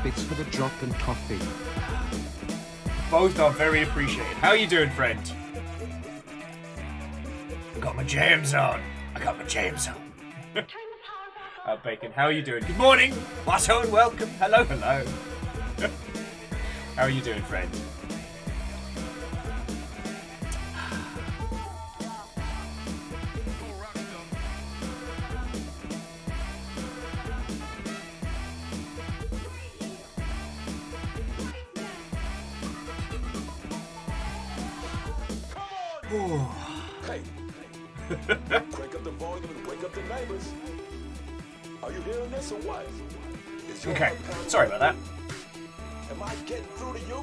Bits for the drop and coffee. Both are very appreciated. How are you doing, friend? I got my jams on. Bacon, how are you doing? Good morning. Watto and welcome. Hello. How are you doing, friend? Hey, crank up the volume and wake up the neighbors. Are you hearing this or what? Okay, sorry about that. Am I getting through to you?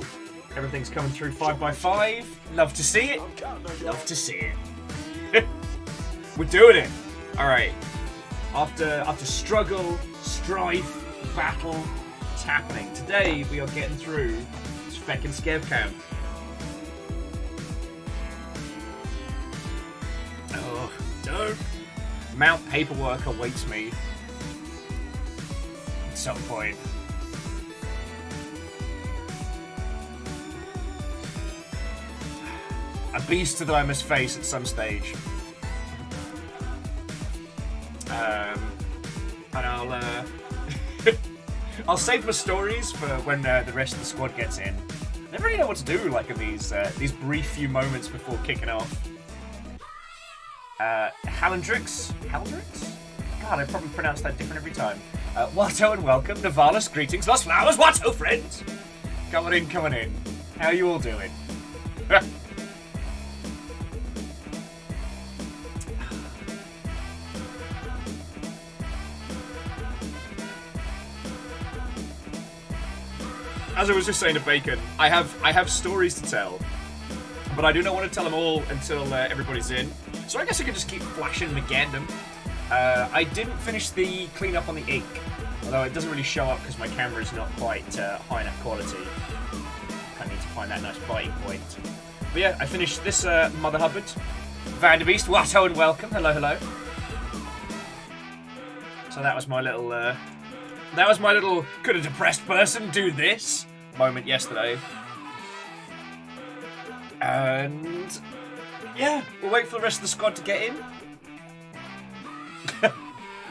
Everything's coming through 5x5. Love to see it. I'm counting on you. Love to see it. We're doing it. All right. After struggle, strife, battle, it's happening. Today we are getting through this feckin' SCAV camp. Oh, don't. Mount paperwork awaits me at some point. A beast that I must face at some stage. And I'll save my stories for when the rest of the squad gets in. I never really know what to do like in these brief few moments before kicking off. Halendrix? God, I probably pronounced that different every time. Watto and welcome. Navalis, greetings. Lost flowers, Watto friends! Come on in. How are you all doing? As I was just saying to Bacon, I have stories to tell, but I do not want to tell them all until everybody's in. So I guess I could just keep flashing Megandom. I didn't finish the cleanup on the ink, although it doesn't really show up because my camera is not quite high enough quality. I need to find that nice biting point. But yeah, I finished this Mother Hubbard. Vanderbeest, Watto and welcome. Hello. So that was my little could a depressed person do this moment yesterday. And yeah, we'll wait for the rest of the squad to get in.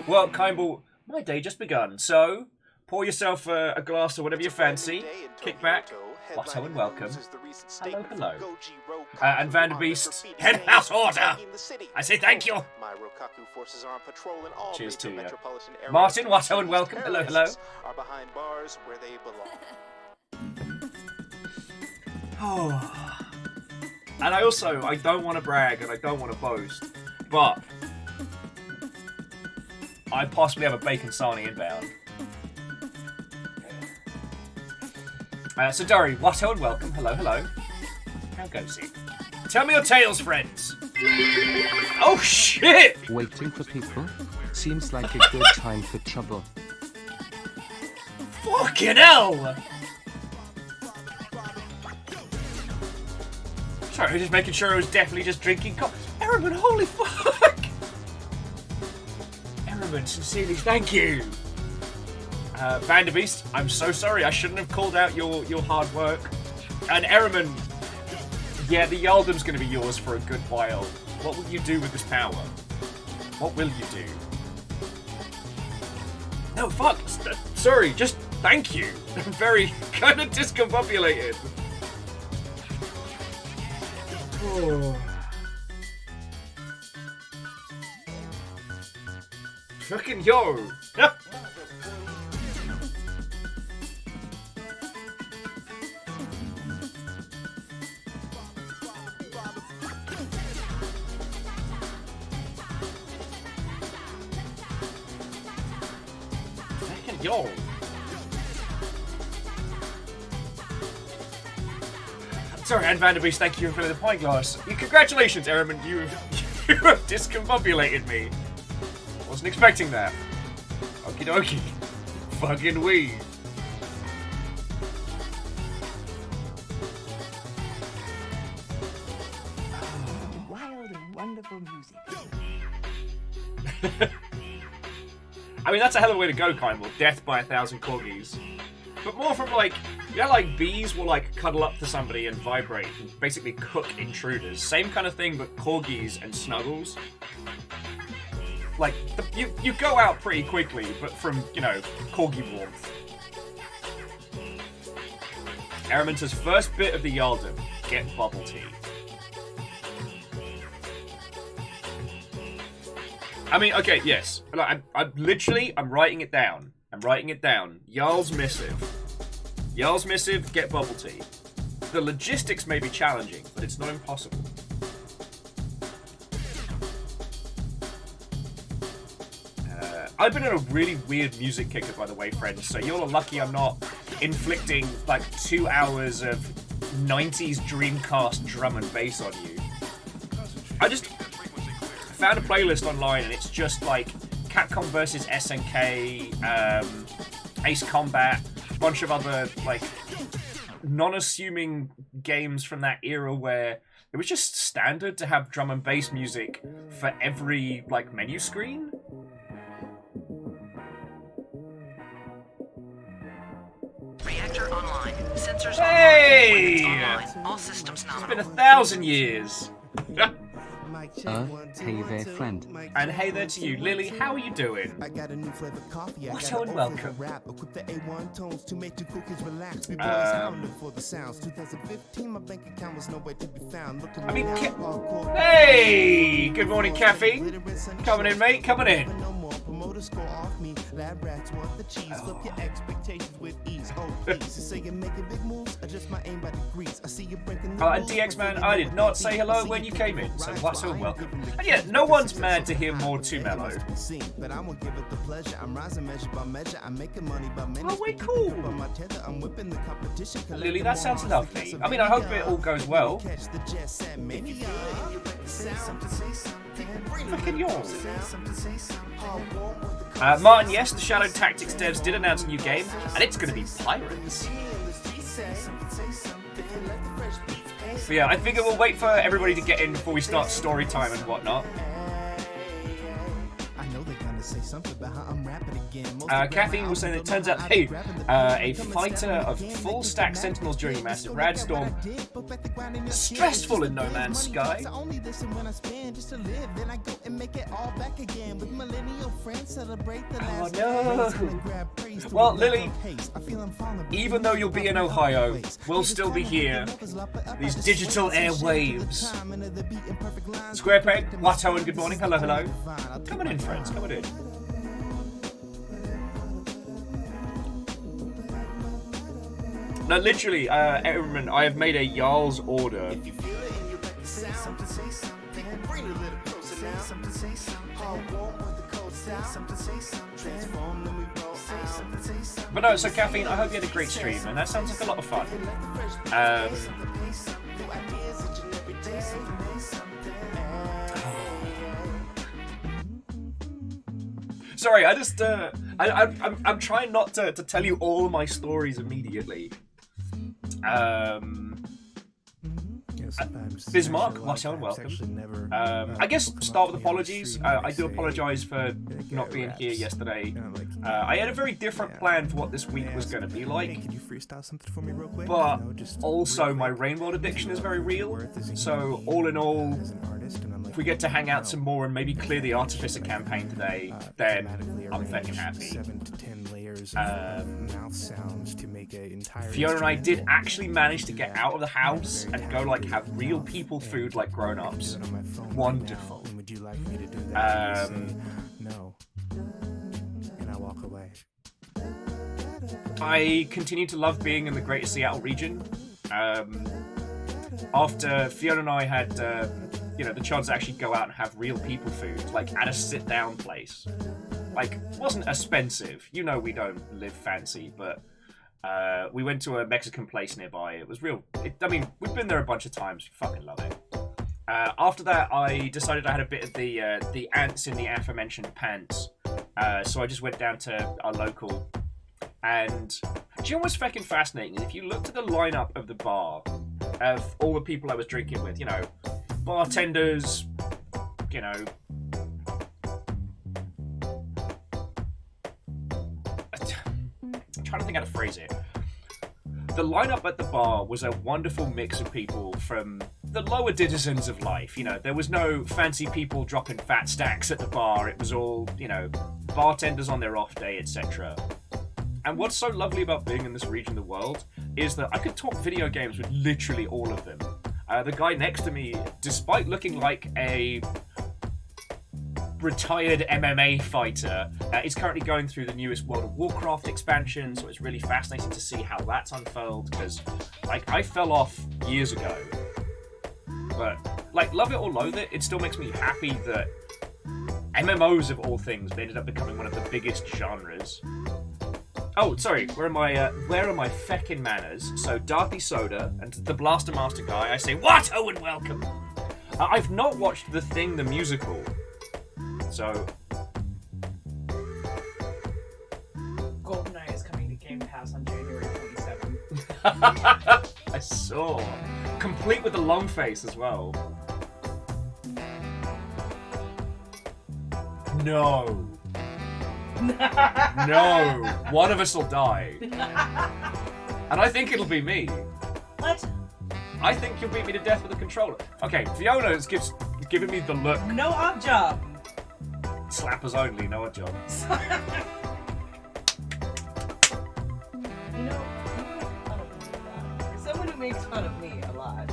Well, Kimball, my day just begun, so pour yourself a glass or whatever you fancy, kick back, Watto and welcome. Hello. And Vanderbeest, head house order! I say thank you! Cheers to you. Martin, Watto and welcome. Hello. Are behind bars where they belong. Oh. And I don't want to brag and I don't want to boast, but I possibly have a bacon sarnie inbound. So Dory, Watto and welcome. Hello. How goes it? Tell me your tales, friends. Oh shit! Waiting for people? Seems like a good time for trouble. Fucking hell! Sorry, just making sure I was definitely just drinking coffee. Ehrman, holy fuck! Ehrman, sincerely, thank you. Vanderbeest, I'm so sorry. I shouldn't have called out your hard work. And Ehrman, yeah, the Yaldam's going to be yours for a good while. What will you do with this power? What will you do? No, fuck. Sorry, just thank you. I'm very kind of discombobulated. Oh. Fucking yo! Fucking yo! Sorry, Anne Vanderbeest, thank you for filling the pint glass. Congratulations, Ehrman, you have discombobulated me. Wasn't expecting that. Okie dokie. Fucking wee. Wild and wonderful music. I mean, that's a hell of a way to go, Kindle. Death by 1,000 corgis. But more from like, you know, like bees will like cuddle up to somebody and vibrate and basically cook intruders. Same kind of thing, but corgis and snuggles. Like, you go out pretty quickly, but from, you know, corgi warmth. Araminta's first bit of the Yaldom, get bubble tea. I mean, okay, yes. Like, I'm writing it down. I'm writing it down. Jarl's Missive. Jarl's Missive, get bubble tea. The logistics may be challenging, but it's not impossible. I've been in a really weird music kicker, by the way, friends, so you're lucky I'm not inflicting, like, 2 hours of 90s Dreamcast drum and bass on you. I just found a playlist online, and it's just, like, Capcom vs. SNK, Ace Combat, a bunch of other, like, non-assuming games from that era where it was just standard to have drum and bass music for every, like, menu screen. Reactor online. Sensors Hey! online. All systems It's nominal. been 1,000 years. Hey there, friend. And hey there to you, Lily. How are you doing? I got a new flavor coffee. I What got and an welcome. rap. Equip the A1 tones to make your cookies relax. We boys hounding for the sounds. 2015, my bank account was nowhere to be found. Look I mean, hardcore. hey! Good morning, Caffeine. Coming in, mate. Coming in. No more promoters score off me. Lab rats want the cheese. Flip your expectations with ease. Oh, please. You say you're making big moves. Adjust my aim by degrees. I see you breaking the And DX Man, I did not say hello when you came in, so what's so welcome. And yeah, no one's mad to hear more Too Mellow. But I'm gonna give it the pleasure. I'm rising measure by measure. I'm making money by minutes. Oh, wait, cool. On my tether, I'm whipping the competition. Lily, that sounds lovely. I mean, I hope it all goes well. Catch the jet set, maybe Fucking yours. Martin, yes, the Shadow Tactics devs did announce a new game, and it's going to be Pirates. But yeah, I figure we'll wait for everybody to get in before we start story time and whatnot. I know they're gonna say something about how I'm rapping again. Caffeine was saying that it turns out, hey, a fighter of full stack sentinels during a massive rad storm. Stressful in No Man's Sky. I only listen when I spend just to live, then I go and make it all back again with millennial friends. Celebrate the last no. Well, Lily, even though you'll be in Ohio, we'll still be here. These digital airwaves. Square Peg, Watto, and good morning. Hello, hello. Coming in, friends, coming in. No, literally, Everman, I have made a Jarl's order. But no, so Caffeine, I hope you had a great stream, and that sounds like a lot of fun. Sorry, I just I'm trying not to tell you all my stories immediately. Bismarck, welcome. I guess start with apologies. I do apologise for not being here yesterday. I had a very different plan for what this week was going to be like. But also my Rainworld addiction is very real. So all in all, if we get to hang out some more and maybe clear the Artificer campaign today, then I'm fucking happy. Fiona and I did actually manage to get out of the house and go like have real people food like grown-ups. Wonderful. way. I continue to love being in the Greater Seattle region. After Fiona and I had, the chance to actually go out and have real people food, like at a sit-down place. Like, it wasn't expensive. You know we don't live fancy, but we went to a Mexican place nearby. It was real. We've been there a bunch of times. We fucking love it. After that, I decided I had a bit of the ants in the aforementioned pants. So I just went down to our local. And do you know what's fucking fascinating? If you looked at the lineup of the bar, of all the people I was drinking with, bartenders, I'm trying to think how to phrase it. The lineup at the bar was a wonderful mix of people from the lower denizens of life. There was no fancy people dropping fat stacks at the bar. It was all, bartenders on their off day, etc. And what's so lovely about being in this region of the world is that I could talk video games with literally all of them. The guy next to me, despite looking like a retired MMA fighter, is currently going through the newest World of Warcraft expansion, so it's really fascinating to see how that's unfold, because, I fell off years ago. But, love it or loathe it, it still makes me happy that MMOs, of all things, ended up becoming one of the biggest genres. Oh, sorry, where are my feckin' manners? So, Darthy Soda, and the Blaster Master guy, I say, what? Oh, and welcome! I've not watched The Thing, the musical. So... GoldenEye is coming to Game Pass on January 27th. I saw. Complete with the long face as well. No. No. One of us will die. And I think it'll be me. What? I think you'll beat me to death with a controller. Okay, Fiona's giving me the look. No odd job. Slappers only, no odd job. Someone who makes fun of me a lot.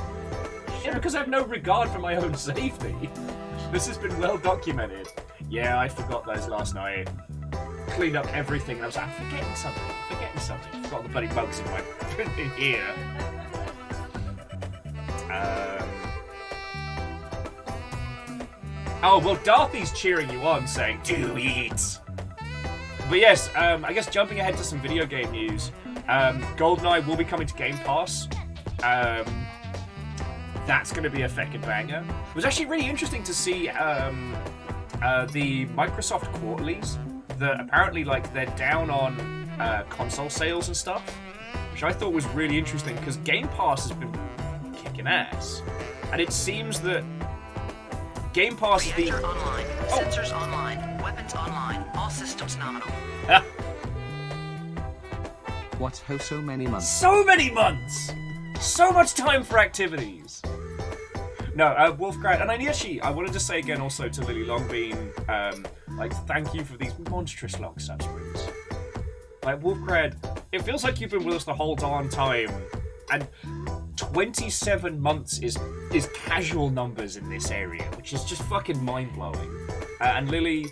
Yeah, because I have no regard for my own safety. This has been well documented. Yeah, I forgot those last night. Cleaned up everything, and I was like, I'm forgetting something. I forgot the bloody bugs in my in here. Oh, well, Darthy's cheering you on, saying, do eat. But yes, I guess jumping ahead to some video game news, GoldenEye will be coming to Game Pass. That's going to be a feckin' banger. It was actually really interesting to see the Microsoft quarterlies that apparently, they're down on console sales and stuff, which I thought was really interesting because Game Pass has been kicking ass. And it seems that Game Pass Reactor online. Sensors online. Weapons online. All systems nominal. What, so many months? So many months! So much time for activities! No, Wolfgrad, and I wanted to say again also to Lily Longbean, thank you for these monstrous long subscriptions. Wolfgrad, it feels like you've been with us the whole darn time, and 27 months is casual numbers in this area, which is just fucking mind-blowing. And Lily,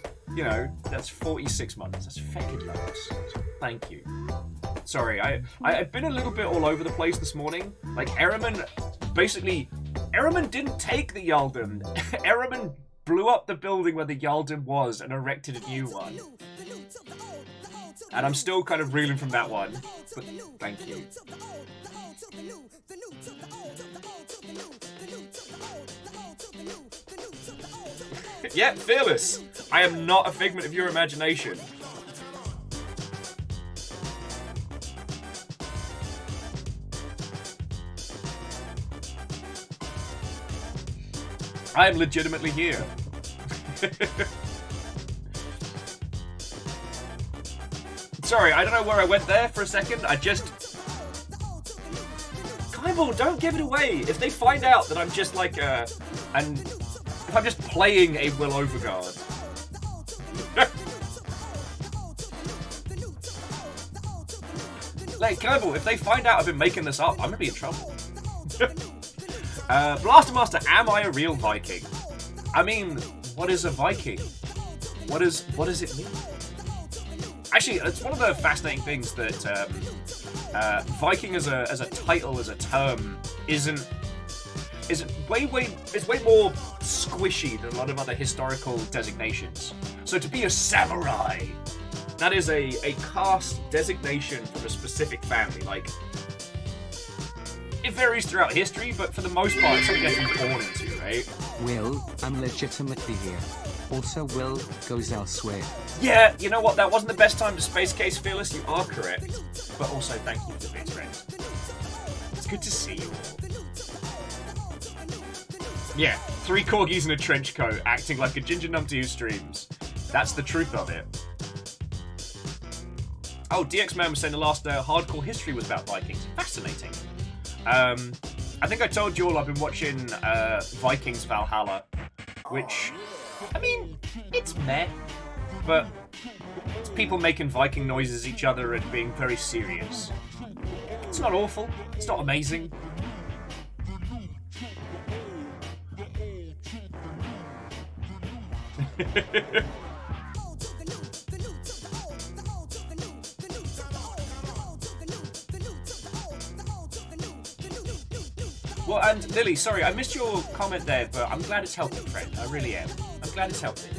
that's 46 months. That's fucking loads. So thank you. Sorry, I've been a little bit all over the place this morning. Ehrman didn't take the Yalden. Ehrman blew up the building where the Yalden was and erected a new one. And I'm still kind of reeling from that one, but thank you. Yeah, Fearless. I am not a figment of your imagination. I am legitimately here. Sorry, I don't know where I went there for a second. Kyball, don't give it away. If they find out that I'm just if I'm just playing a Will Overguard. Kyball, if they find out I've been making this up, I'm gonna be in trouble. Blaster Master, am I a real Viking? I mean, what is a Viking? What does it mean? Actually, it's one of the fascinating things that Viking as a title, as a term, is way more squishy than a lot of other historical designations. So to be a samurai, that is a caste designation from a specific family. Like, it varies throughout history, but for the most part, it's something that you're born into, right? Will, I'm legitimately here. Also, Will goes elsewhere. Yeah, you know what? That wasn't the best time to space case, Fearless. You are correct. But also, thank you for the bits, friend. It's good to see you all. Yeah, 3 corgis in a trench coat, acting like a ginger numpty who streams. That's the truth of it. Oh, DX-Man was saying the last hardcore history was about Vikings. Fascinating. I think I told you all I've been watching Vikings Valhalla, which, I mean, it's meh, but it's people making Viking noises at each other and being very serious. It's not awful. It's not amazing. Well, and Lily, sorry, I missed your comment there, but I'm glad it's helping, friend. I really am. I'm glad it's helping.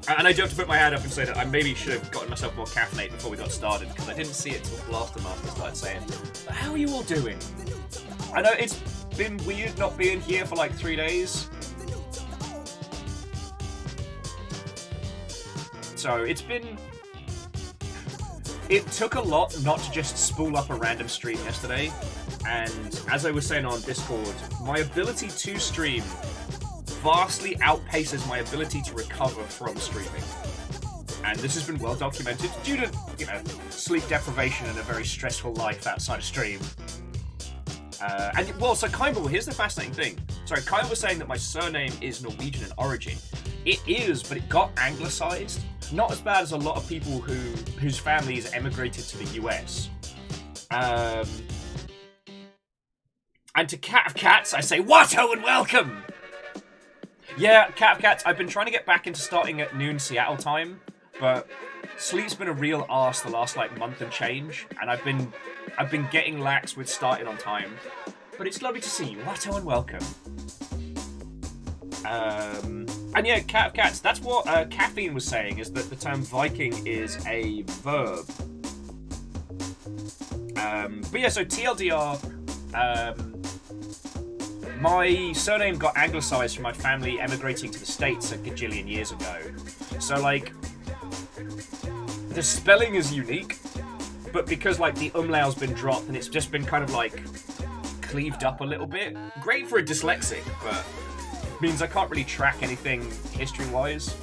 And I do have to put my hand up and say that I maybe should have gotten myself more caffeinated before we got started, because I didn't see it till Blaster Master started saying, but how are you all doing? I know it's been weird not being here for like 3 days. So it took a lot not to just spool up a random stream yesterday, and as I was saying on Discord, my ability to stream vastly outpaces my ability to recover from streaming. And this has been well documented due to, you know, sleep deprivation and a very stressful life outside of stream. So Kyle, here's the fascinating thing. Sorry, Kyle was saying that my surname is Norwegian in origin. It is, but it got anglicized. Not as bad as a lot of people whose families emigrated to the US. And to Cat of Cats, I say, Watto and welcome! Yeah, Cat of Cats, I've been trying to get back into starting at noon Seattle time, but sleep's been a real arse the last, like, month and change, and I've been getting lax with starting on time. But it's lovely to see you. Watto and welcome. And yeah, Cat of Cats, that's what Caffeine was saying, is that the term Viking is a verb. But yeah, so TLDR, my surname got anglicized from my family emigrating to the States a gajillion years ago. So, like, the spelling is unique, but because, like, the umlaut's been dropped and it's just been kind of, like, cleaved up a little bit. Great for a dyslexic, but means I can't really track anything history-wise.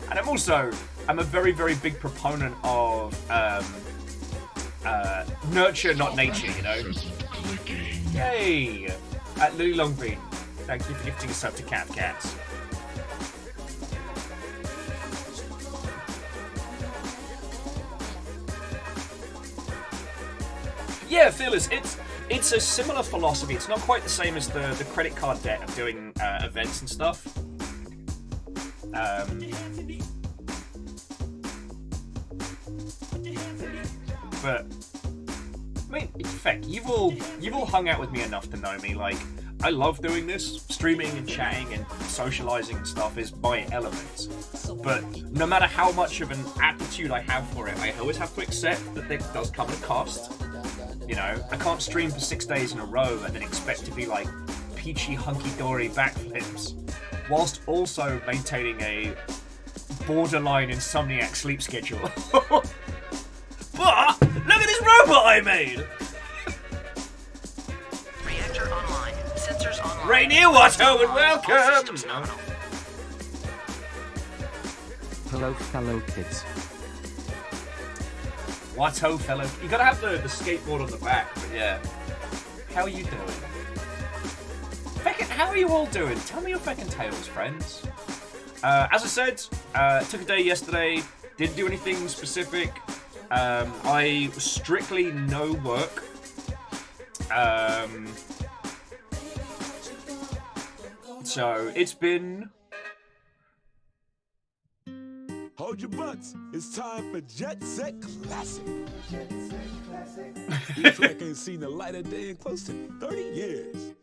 And I'm a very, very big proponent of nurture, not nature, you know? Yay! At Lily Longbean, thank you for gifting us up to Cat Cats. Yeah, Fearless, it's a similar philosophy. It's not quite the same as the credit card debt of doing events and stuff. But I mean, feck, you've all hung out with me enough to know me. Like, I love doing this. Streaming and chatting and socializing and stuff is my element. But no matter how much of an aptitude I have for it, I always have to accept that there does come at a cost. You know, I can't stream for 6 days in a row and then expect to be like peachy hunky-dory backflips, whilst also maintaining a borderline insomniac sleep schedule. But look at this robot I made! Reactor online. Sensors online. Rainier Watto and welcome! All systems nominal. Hello, fellow kids. Watto, fellow. You gotta have the skateboard on the back, but yeah. How are you doing? Feckin', how are you all doing? Tell me your feckin' tales, friends. As I said, took a day yesterday, didn't do anything specific. I strictly no work. So it's been Hold your butts. It's time for Jet Set Classic. Jet Set Classic. This track ain't seen the light of day in close to 30 years.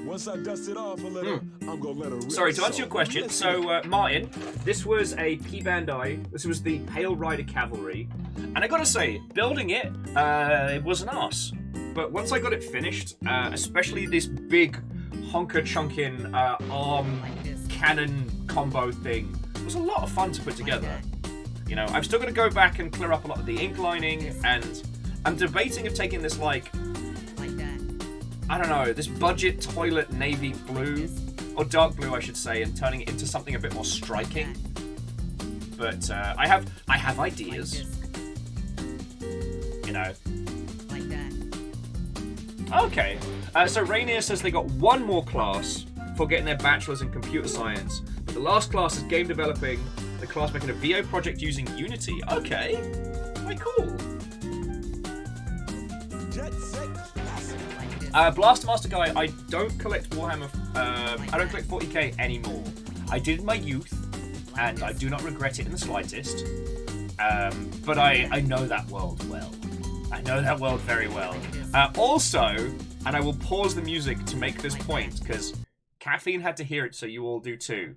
Once I dust it off a little, I'm gonna let her rip. Sorry, to answer your question, so Martin, this was a P-Bandai. This was the Pale Rider Cavalry. And I gotta say, building it, it was an arse. But once I got it finished, especially this big honker-chunkin' arm cannon combo thing, it was a lot of fun to put together. You know, I'm still gonna go back and clear up a lot of the ink lining, and I'm debating of taking this, like I don't know, this budget toilet navy blue, or dark blue I should say, and turning it into something a bit more striking. But I have ideas. You know. Okay, so Rainier says they got one more class for getting their bachelor's in computer science, but the last class is game developing, the class making a VO project using Unity. Okay, quite cool. Blaster Master guy, I don't collect Warhammer, I don't collect 40k anymore. I did in my youth, and I do not regret it in the slightest. But I know that world well. I know that world very well. Also, and I will pause the music to make this point, because Caffeine had to hear it, so you all do too.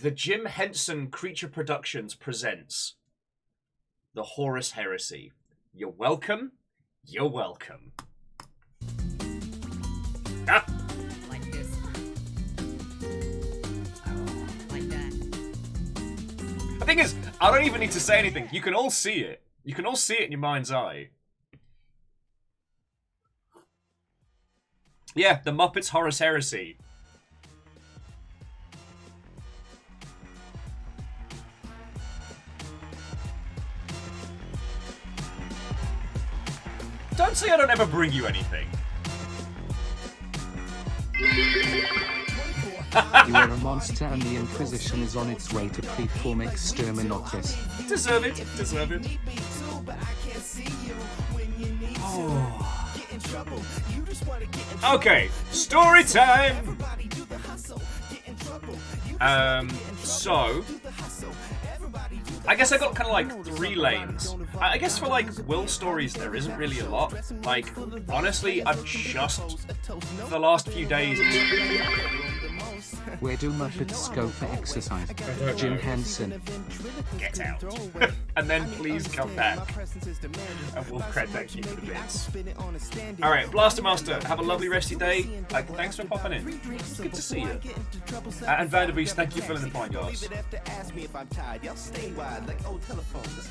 The Jim Henson Creature Productions presents The Horus Heresy. You're welcome. You're welcome. Ah! Like this. Like that. The thing is, I don't even need to say anything. You can all see it. You can all see it in your mind's eye. Yeah, the Muppets Horus Heresy. Don't say I don't ever bring you anything. You are a monster and the Inquisition is on its way to preform exterminatus. Deserve it, deserve it. Oh. Okay, story time! So... I guess I got kind of like 3 lanes. I guess for like Will stories there isn't really a lot. Like, honestly, I've just, for the last few days... Where do Muppets go for exercise? Jim Henson. Get out. And then please come back. And we'll thank you for the bits. Alright, Blaster Master, have a lovely rest of your day. Thanks for popping in. It's good to see you. And Vanderbeest, thank you for filling the point, guys.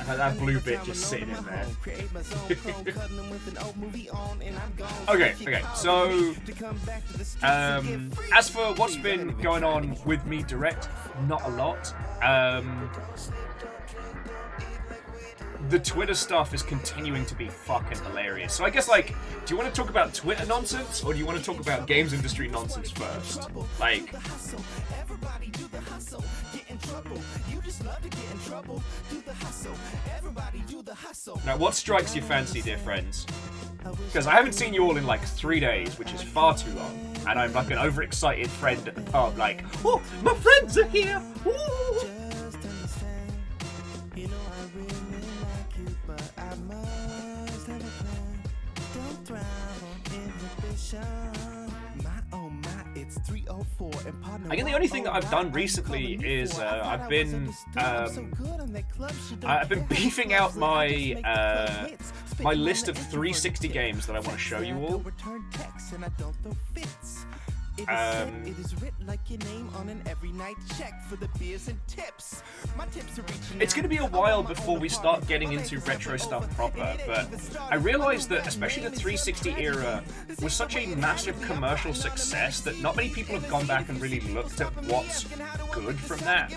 And that blue bit just sitting in there. Okay, so... as for what's been going on with me direct, not a lot. The Twitter stuff is continuing to be fucking hilarious. So I guess, like, do you want to talk about Twitter nonsense, or do you want to talk about games industry nonsense first? Like... Now, what strikes your fancy, dear friends? Because I haven't seen you all in like 3 days, which is far too long. And I'm like an overexcited friend at the pub, like, oh, my friends are here! Ooh. I guess the only thing that I've done recently is I've been beefing out my my list of 360 games that I want to show you all. It's going to be a while before we start getting into retro stuff proper, but I realized that especially the 360 era was such a massive commercial success that not many people have gone back and really looked at what's good from that.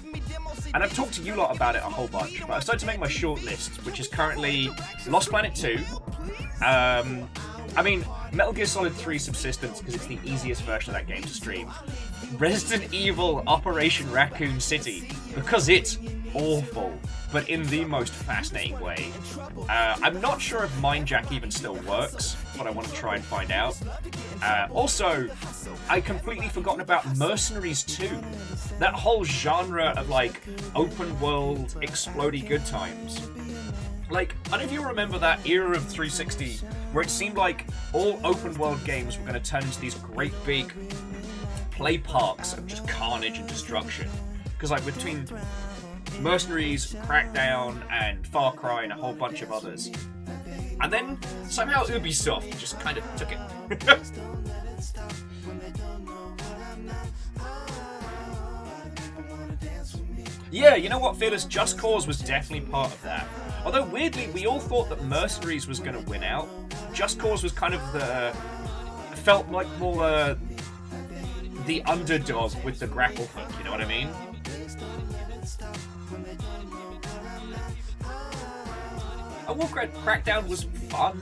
And I've talked to you lot about it a whole bunch, but I've started to make my short list, which is currently Lost Planet 2, I mean, Metal Gear Solid 3 Subsistence, because it's the easiest version of that game to stream. Resident Evil Operation Raccoon City, because it awful, but in the most fascinating way. I'm not sure if Mindjack even still works, but I want to try and find out. Also, I completely forgotten about Mercenaries 2. That whole genre of, like, open world, explodey good times. Like, I don't know if you remember that era of 360 where it seemed like all open world games were going to turn into these great big play parks of just carnage and destruction. Because, like, between Mercenaries, Crackdown, and Far Cry, and a whole bunch of others. And then, somehow Ubisoft just kind of took it. Yeah, you know what, Fearless? Just Cause was definitely part of that. Although, weirdly, we all thought that Mercenaries was going to win out. Just Cause was kind of the... felt like more the underdog with the grapple hook, you know what I mean? A Warcraft Crackdown was fun.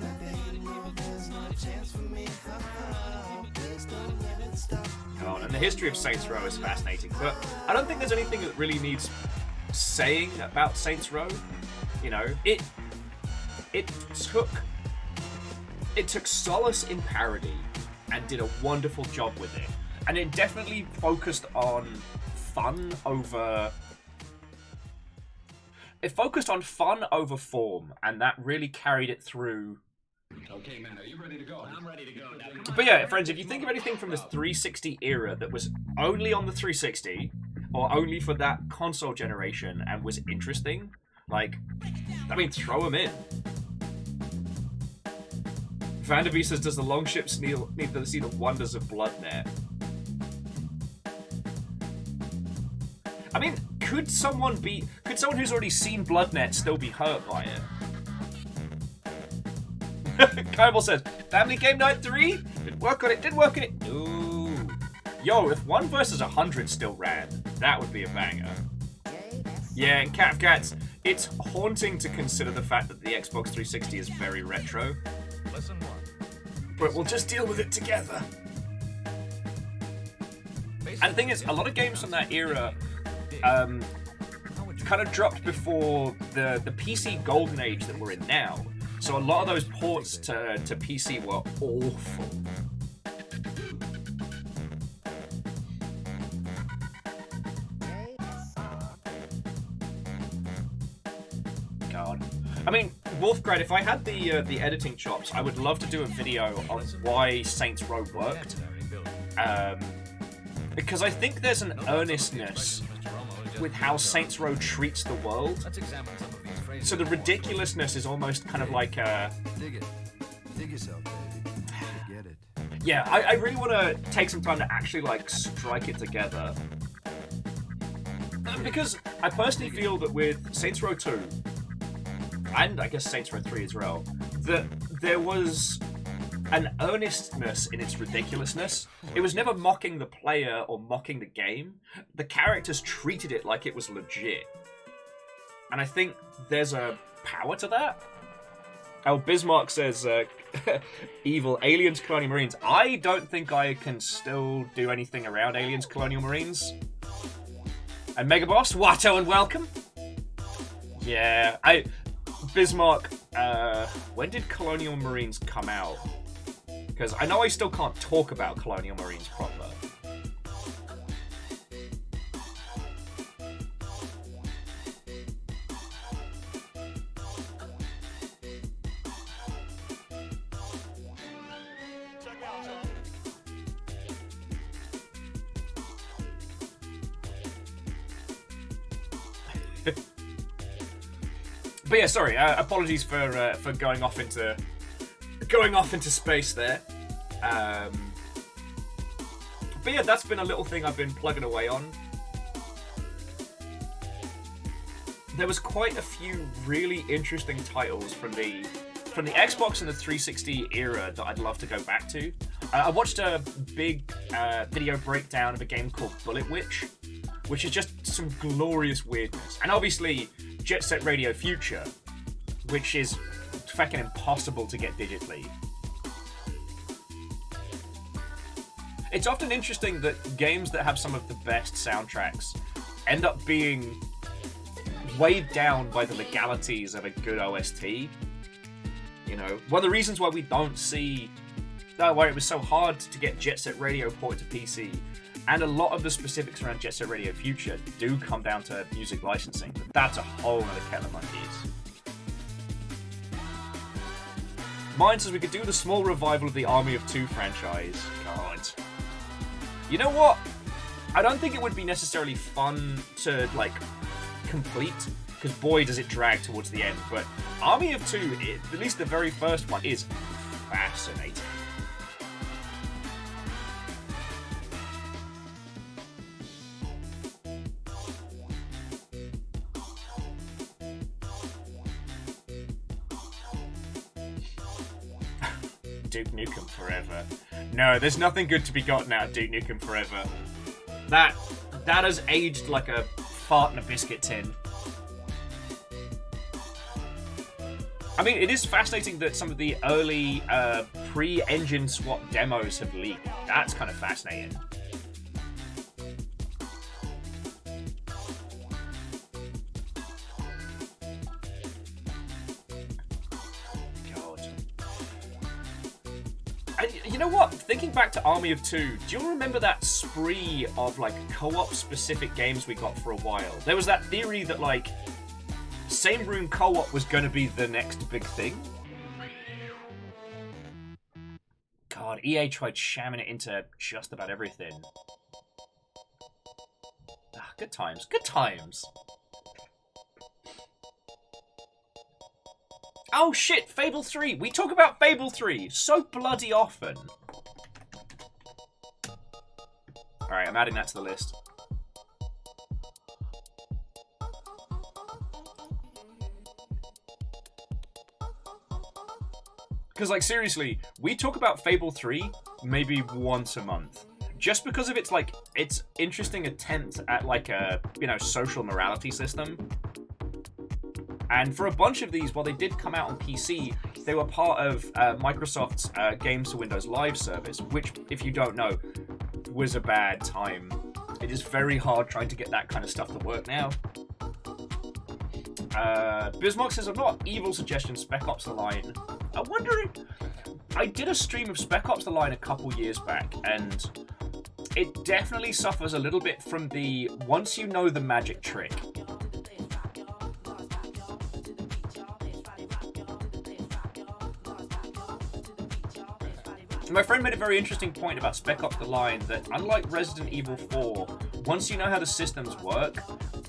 God, and the history of Saints Row is fascinating, but I don't think there's anything that really needs saying about Saints Row. You know, it took solace in parody and did a wonderful job with it. And it definitely focused on fun over... It focused on fun over form, and that really carried it through. Okay, man, are you ready to go? I'm ready to go. But yeah, friends, if you think of anything from the 360 era that was only on the 360, or only for that console generation, and was interesting, like, I mean, throw them in. Vanderby says, does the longships need to see the wonders of BloodNet? I mean, could someone who's already seen BloodNet still be hurt by it? Kybal says, Family Game Night 3? Didn't work on it. Ooh. Yo, if 1 versus 100 still ran, that would be a banger. Yeah, and Catcats, it's haunting to consider the fact that the Xbox 360 is very retro. But we'll just deal with it together. And the thing is, a lot of games from that era kind of dropped before the PC golden age that we're in now. So a lot of those ports to PC were awful. God. I mean, Wolfgrad, if I had the editing chops, I would love to do a video on why Saints Row worked. Because I think there's an earnestness with how Saints Row treats the world. So the ridiculousness is almost kind of like a... Dig it. Dig yourself, baby. Get it. Yeah, I really want to take some time to actually, like, strike it together. Because I personally feel that with Saints Row 2, and I guess Saints Row 3 as well, that there was an earnestness in its ridiculousness. It was never mocking the player or mocking the game. The characters treated it like it was legit. And I think there's a power to that. Oh, Bismarck says, evil Aliens, Colonial Marines. I don't think I can still do anything around Aliens, Colonial Marines. And Megaboss, Watto and welcome. Yeah, Bismarck, when did Colonial Marines come out? Because I know I still can't talk about Colonial Marines proper. But yeah, sorry. Apologies for going off into space there. But yeah, that's been a little thing I've been plugging away on. There was quite a few really interesting titles from the Xbox and the 360 era that I'd love to go back to. I watched a big video breakdown of a game called Bullet Witch, which is just some glorious weirdness. And obviously, Jet Set Radio Future, which is fucking impossible to get digitally. It's often interesting that games that have some of the best soundtracks end up being weighed down by the legalities of a good OST. You know, one of the reasons why we don't see why it was so hard to get Jet Set Radio ported to PC, and a lot of the specifics around Jet Set Radio Future do come down to music licensing, but that's a whole other kettle of monkeys. Mine says we could do the small revival of the Army of Two franchise. God. You know what? I don't think it would be necessarily fun to, like, complete, because boy does it drag towards the end, but Army of Two, at least the very first one, is fascinating. Duke Nukem Forever. No, there's nothing good to be gotten out of Duke Nukem Forever. That has aged like a fart in a biscuit tin. I mean, it is fascinating that some of the early pre-engine swap demos have leaked. That's kind of fascinating. And you know what? Thinking back to Army of Two, do you remember that spree of like co-op specific games we got for a while? There was that theory that like same room co-op was going to be the next big thing. God, EA tried shamming it into just about everything. Ah, good times, good times. Oh shit, Fable 3! We talk about Fable 3 so bloody often. Alright, I'm adding that to the list. Because, like, seriously, we talk about Fable 3 maybe once a month. Just because of its, like, its interesting attempt at, like, a, you know, social morality system. And for a bunch of these, while they did come out on PC, they were part of Microsoft's Games to Windows Live service, which, if you don't know, was a bad time. It is very hard trying to get that kind of stuff to work now. Bismarck says, I'm not evil suggestion, Spec Ops The Line. I'm wondering... I did a stream of Spec Ops The Line a couple years back, and it definitely suffers a little bit from the once you know the magic trick. My friend made a very interesting point about Spec Ops The Line, that unlike Resident Evil 4, once you know how the systems work,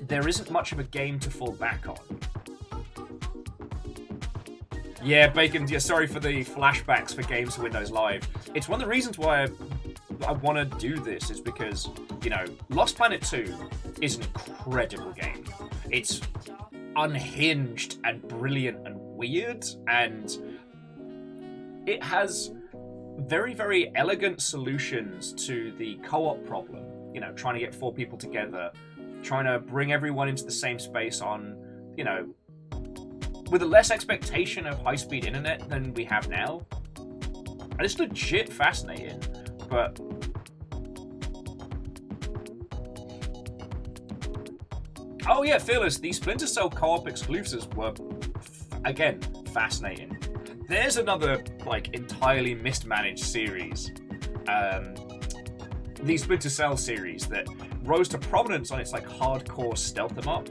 there isn't much of a game to fall back on. Yeah, Bacon, yeah, sorry for the flashbacks for Games to Windows Live. It's one of the reasons why I want to do this, is because, you know, Lost Planet 2 is an incredible game. It's unhinged and brilliant and weird, and it has very, very elegant solutions to the co-op problem. You know, trying to get 4 people together, trying to bring everyone into the same space on, you know, with a less expectation of high-speed internet than we have now. And it's legit fascinating, but... Oh yeah, Fearless, the Splinter Cell co-op exclusives were, again, fascinating. There's another, like, entirely mismanaged series. The Splinter Cell series that rose to prominence on its, like, hardcore stealth 'em up,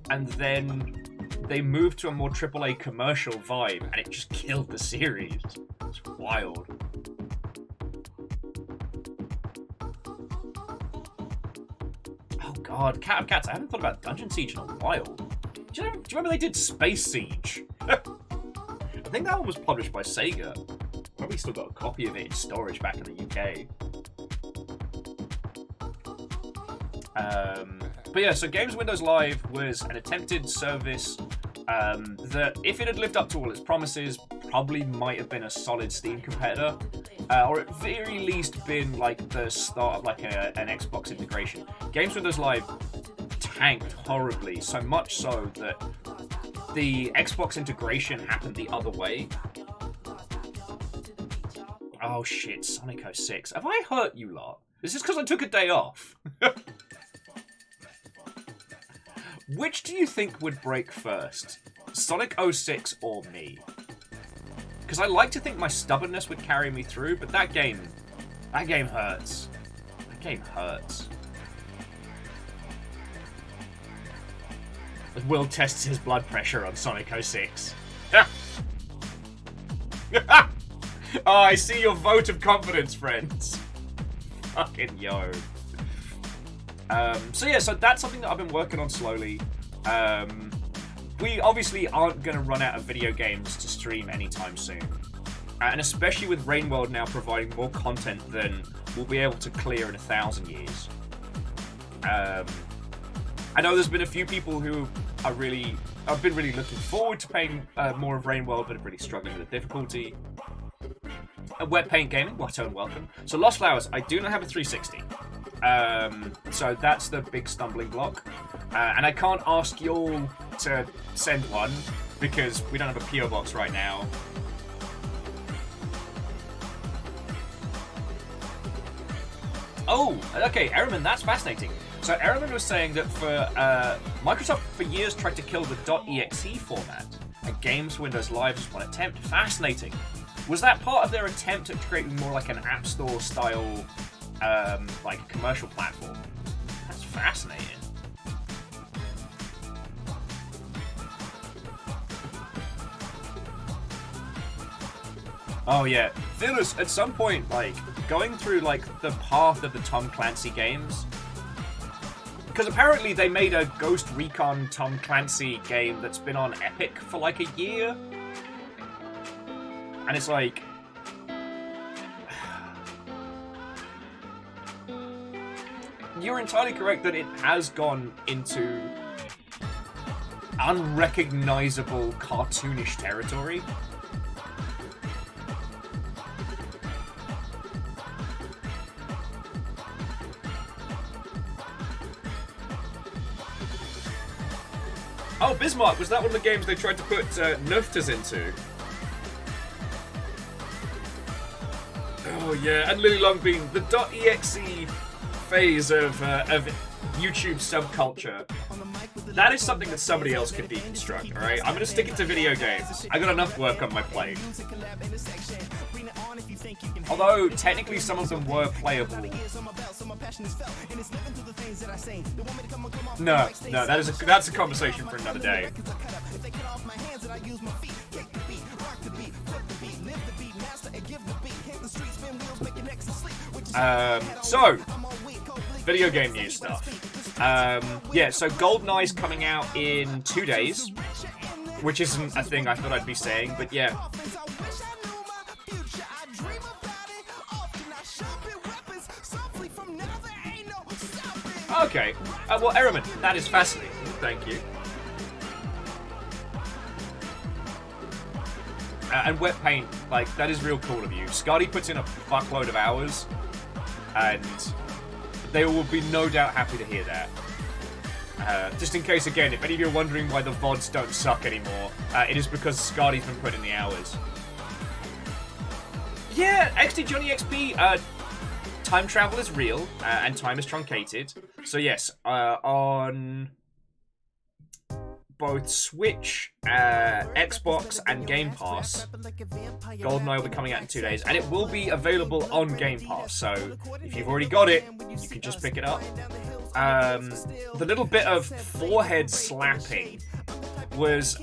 and then they moved to a more AAA commercial vibe, and it just killed the series. It's wild. Oh god, Cat of Cats, I haven't thought about Dungeon Siege in a while. Do you remember they did Space Siege? I think that one was published by Sega. Probably still got a copy of it in storage back in the UK. But yeah, so Games Windows Live was an attempted service that, if it had lived up to all its promises, probably might have been a solid Steam competitor, or at very least been like the start of like an Xbox integration. Games Windows Live tanked horribly, so much so that the Xbox integration happened the other way. Oh shit, Sonic 06. Have I hurt you lot? Is this because I took a day off? Which do you think would break first? Sonic 06 or me? Because I like to think my stubbornness would carry me through, but that game hurts. That game hurts. Will tests his blood pressure on Sonic 06. Oh, I see your vote of confidence, friends. Fucking yo. So yeah, so that's something that I've been working on slowly. We obviously aren't going to run out of video games to stream anytime soon. And especially with Rainworld now providing more content than we'll be able to clear in 1,000 years. I know there's been a few people who have been really looking forward to playing more of Rainworld, but are really struggling with the difficulty. Wet Paint Gaming, what and welcome. So Lost Flowers, I do not have a 360. So that's the big stumbling block. And I can't ask you all to send one because we don't have a PO box right now. Oh, okay, Ehrman, that's fascinating. So Ehrman was saying that for Microsoft for years tried to kill the .exe format, and Games Windows Live was one attempt. Fascinating. Was that part of their attempt at creating more like an App Store style, like commercial platform? That's fascinating. Oh yeah, Phyllis, at some point, like, going through, like, the path of the Tom Clancy games, because apparently they made a Ghost Recon Tom Clancy game that's been on Epic for, like, a year, and it's like, you're entirely correct that it has gone into unrecognizable cartoonish territory. Oh, Bismarck, was that one of the games they tried to put Nuftas into? Oh yeah, and Lily Longbean, the .exe phase of YouTube subculture. That is something that somebody else could deconstruct, alright? I'm gonna stick it to video games. I got enough work on my plate. Although, technically some of them were playable. No, that's a conversation for another day. So, video game news stuff. Yeah, so GoldenEye's coming out in 2 days, which isn't a thing I thought I'd be saying, but yeah. Okay, well, Ehrman, that is fascinating. Thank you. And Wet Paint, like, that is real cool of you. Scotty puts in a fuckload of hours, and they will be no doubt happy to hear that. Just in case, again, if any of you are wondering why the VODs don't suck anymore, it is because Scotty's been putting in the hours. Yeah, XD Johnny XP, time travel is real, and time is truncated. So yes, on both Switch, Xbox, and Game Pass, GoldenEye will be coming out in 2 days, and it will be available on Game Pass, so if you've already got it, you can just pick it up. The little bit of forehead slapping was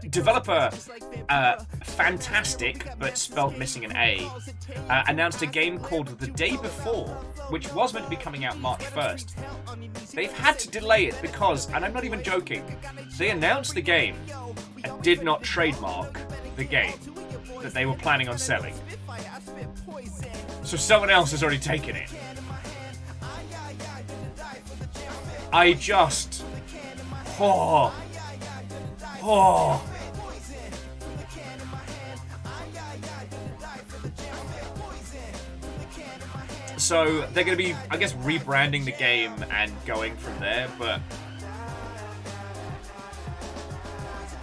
developer Fantastic, but spelt missing an A, announced a game called The Day Before, which was meant to be coming out March 1st. They've had to delay it because, and I'm not even joking, they announced the game and did not trademark the game that they were planning on selling. So someone else has already taken it. I just... Oh. So they're going to be, I guess, rebranding the game and going from there, but...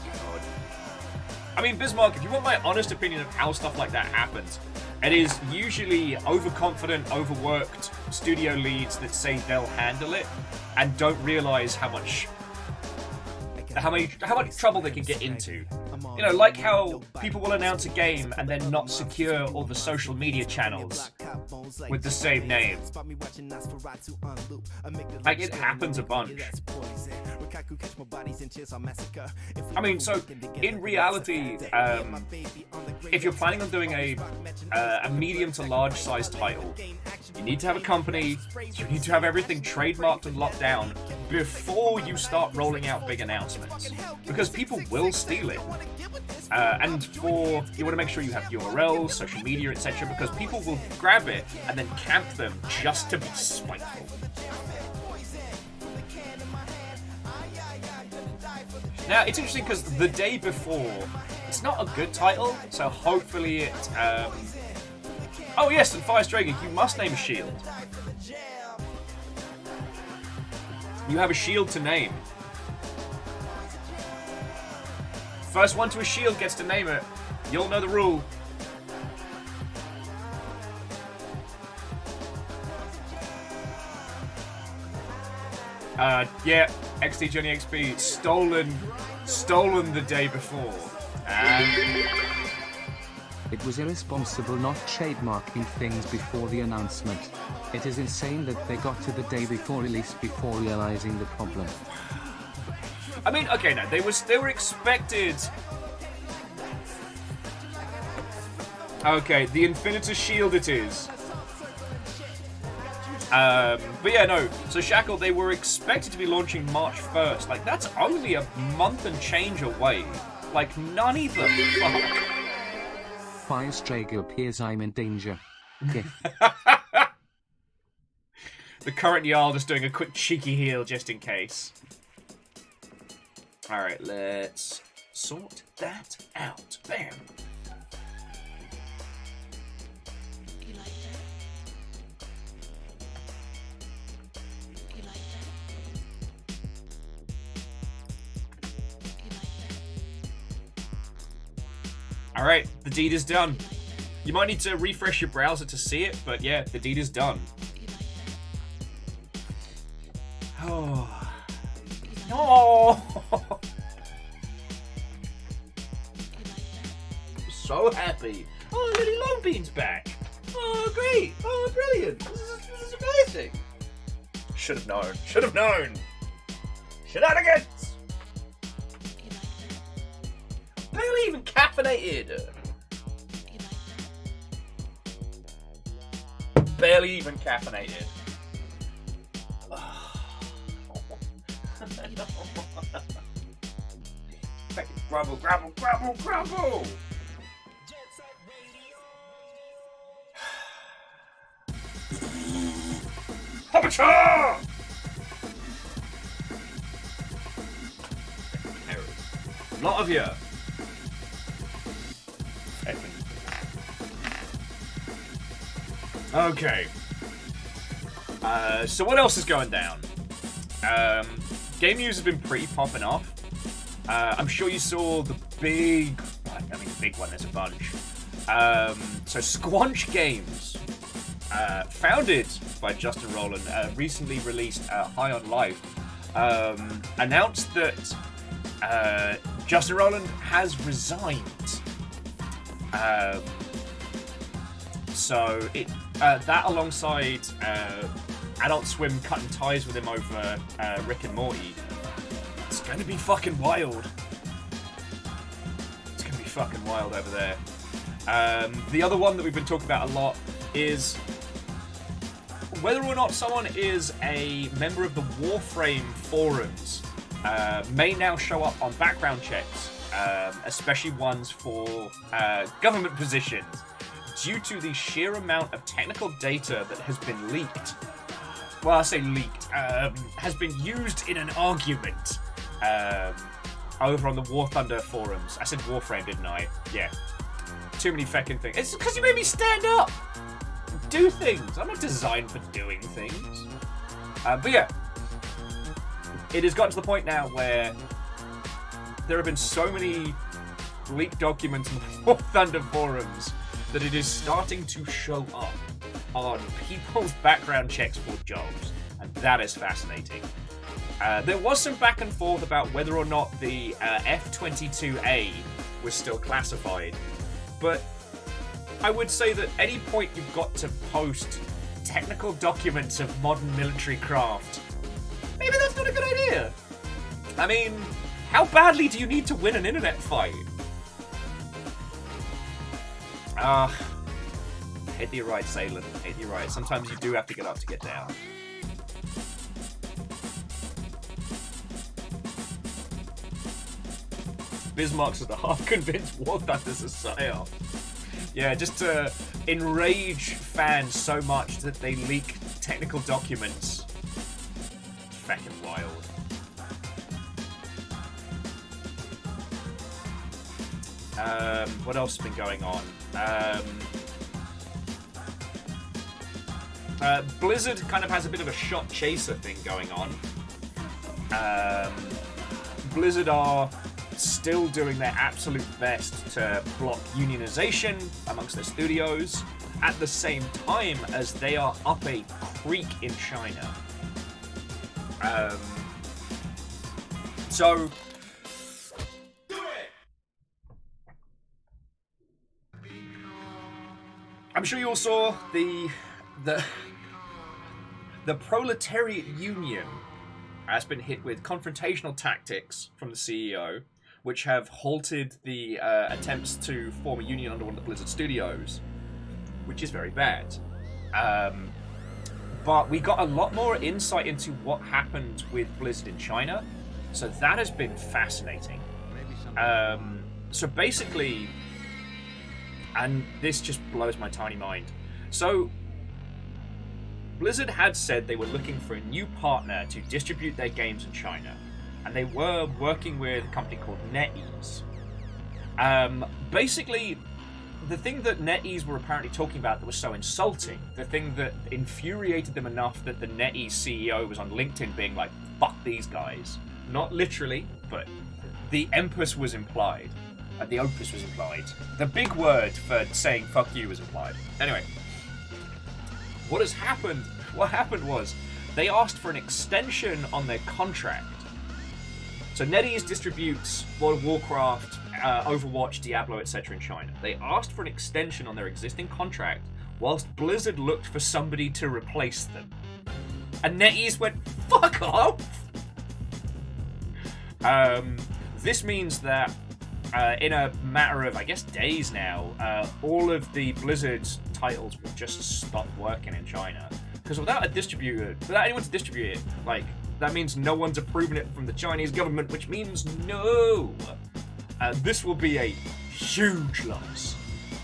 God. I mean, Bismarck, if you want my honest opinion of how stuff like that happens, It is usually overconfident, overworked studio leads that say they'll handle it and don't realize how much trouble they can get into. You know, like how people will announce a game and then not secure all the social media channels with the same name. Like, it happens a bunch. I mean, so in reality, if you're planning on doing a medium to large size title, you need to have a company, you need to have everything trademarked and locked down before you start rolling out big announcements, because people will steal it. And you want to make sure you have URLs, social media, etc., because people will grab it and then camp them just to be spiteful. Now, it's interesting because the day before, it's not a good title, so hopefully it... Oh yes, and Fire Strager, you must name a shield. You have a shield to name. First one to a shield gets to name it. You'll know the rule. Yeah, XD Johnny XP stolen the day before. It was irresponsible not trademarking things before the announcement. It is insane that they got to the day before release before realizing the problem. I mean, okay, no, they were expected. Okay, the Infinitus Shield it is. But yeah, no. So Shackle, they were expected to be launching March 1st. Like, that's only a month and change away. Like, none of the fuck. Fire Strager appears I'm in danger. Okay. The current Jarl just doing a quick cheeky heal just in case. Alright, let's sort that out. Bam. You like that? You like that? You like that? Alright, the deed is done. You might need to refresh your browser to see it, but yeah, the deed is done. Oh. No! So happy. Oh, Lily Longbean's back. Oh, great. Oh, brilliant. This is amazing. Should have known. Should have known. Shenanigans. Barely even caffeinated. Barely even caffeinated. Grumble, grumble, grumble, grumble! Habitat! A lot of you. Okay. So what else is going down? Game news has been pretty popping off. I'm sure you saw the big... I mean, the big one, there's a bunch. So Squanch Games, founded by Justin Rowland, recently released High on Life, announced that Justin Rowland has resigned. So that alongside Adult Swim cutting ties with him over Rick and Morty, it's going to be fucking wild. It's going to be fucking wild over there. The other one that we've been talking about a lot is whether or not someone is a member of the Warframe forums may now show up on background checks, especially ones for government positions, due to the sheer amount of technical data that has been leaked. Well, I say leaked, has been used in an argument over on the War Thunder forums. I said Warframe, didn't I? Yeah. Too many feckin' things. It's because you made me stand up! Do things! I'm not designed for doing things. But yeah. It has gotten to the point now where there have been so many leaked documents in the War Thunder forums that it is starting to show up on people's background checks for jobs, and that is fascinating. There was some back and forth about whether or not the F-22A was still classified, but I would say that any point you've got to post technical documents of modern military craft, maybe that's not a good idea. I mean, how badly do you need to win an internet fight? Hate that you're right, Salem. Hate that you're right. Sometimes you do have to get up to get down. Bismarck's the half-convinced War Thunder's a psyop. Yeah, just to enrage fans so much that they leak technical documents. It's fucking wild. What else has been going on? Blizzard kind of has a bit of a shot chaser thing going on. Blizzard are still doing their absolute best to block unionization amongst their studios at the same time as they are up a creek in China. So I'm sure you all saw the proletariat union has been hit with confrontational tactics from the CEO, which have halted the attempts to form a union under one of the Blizzard studios, which is very bad. But we got a lot more insight into what happened with Blizzard in China, so that has been fascinating. So basically, and this just blows my tiny mind. So Blizzard had said they were looking for a new partner to distribute their games in China, and they were working with a company called NetEase. Basically, the thing that NetEase were apparently talking about that was so insulting, the thing that infuriated them enough that the NetEase CEO was on LinkedIn being like, fuck these guys. Not literally, but the emphasis was implied. The opus was implied. The big word for saying fuck you was implied. Anyway, what happened was they asked for an extension on their contract. So NetEase distributes World of Warcraft, Overwatch, Diablo, etc. in China. They asked for an extension on their existing contract whilst Blizzard looked for somebody to replace them. And NetEase went, fuck off! This means that in a matter of, I guess, days now, all of the Blizzard titles will just stop working in China. Because without anyone to distribute it, like, that means no one's approving it from the Chinese government, which means no! This will be a huge loss.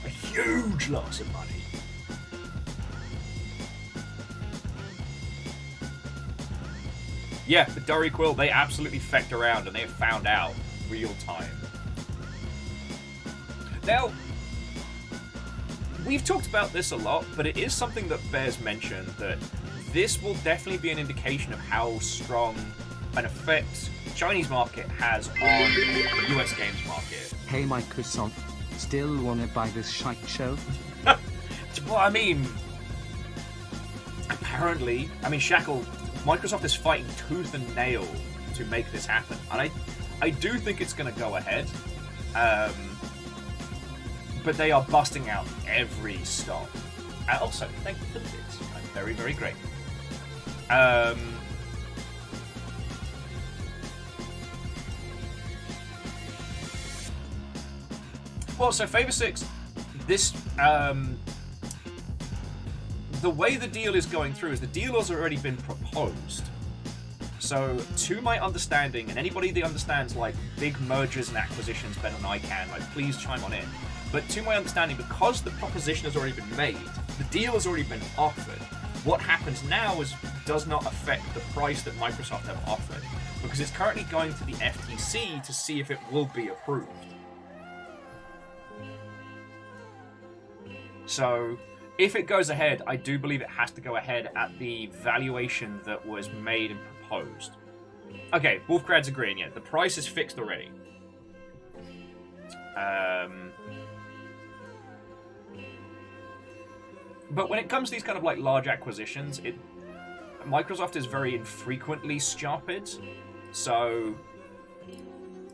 A huge loss of money. Yeah, the Dory Quill, they absolutely fecked around and they have found out real time. Now, we've talked about this a lot, but it is something that bears mention that this will definitely be an indication of how strong an effect the Chinese market has on the US games market. Hey Microsoft, still wanna buy this shite show? Well, I mean, apparently, Shackle, Microsoft is fighting tooth and nail to make this happen, and I do think it's going to go ahead, but they are busting out every stop. Also, thank you for the bits. I'm very, very grateful. Well, so Favor 6, this, the way the deal is going through is the deal has already been proposed. So, to my understanding, and anybody that understands, like, big mergers and acquisitions better than I can, like, please chime on in. But to my understanding, because the proposition has already been made, the deal has already been offered, what happens now does not affect the price that Microsoft have offered, because it's currently going to the FTC to see if it will be approved. So, if it goes ahead, I do believe it has to go ahead at the valuation that was made and proposed. Okay, Wolfcrad's agreeing, yeah. The price is fixed But when it comes to these kind of like large acquisitions, Microsoft is very infrequently stupid. So,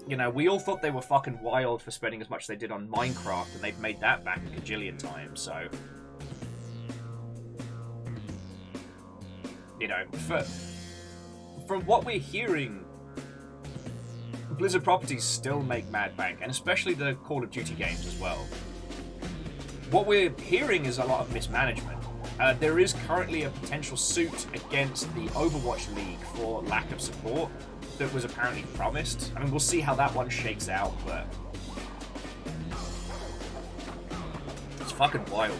you know, we all thought they were fucking wild for spending as much as they did on Minecraft, and they've made that back a gajillion times, so... You know, from what we're hearing, Blizzard properties still make mad bank, and especially the Call of Duty games as well. What we're hearing is a lot of mismanagement. There is currently a potential suit against the Overwatch League for lack of support that was apparently promised. I mean, we'll see how that one shakes out, but it's fucking wild.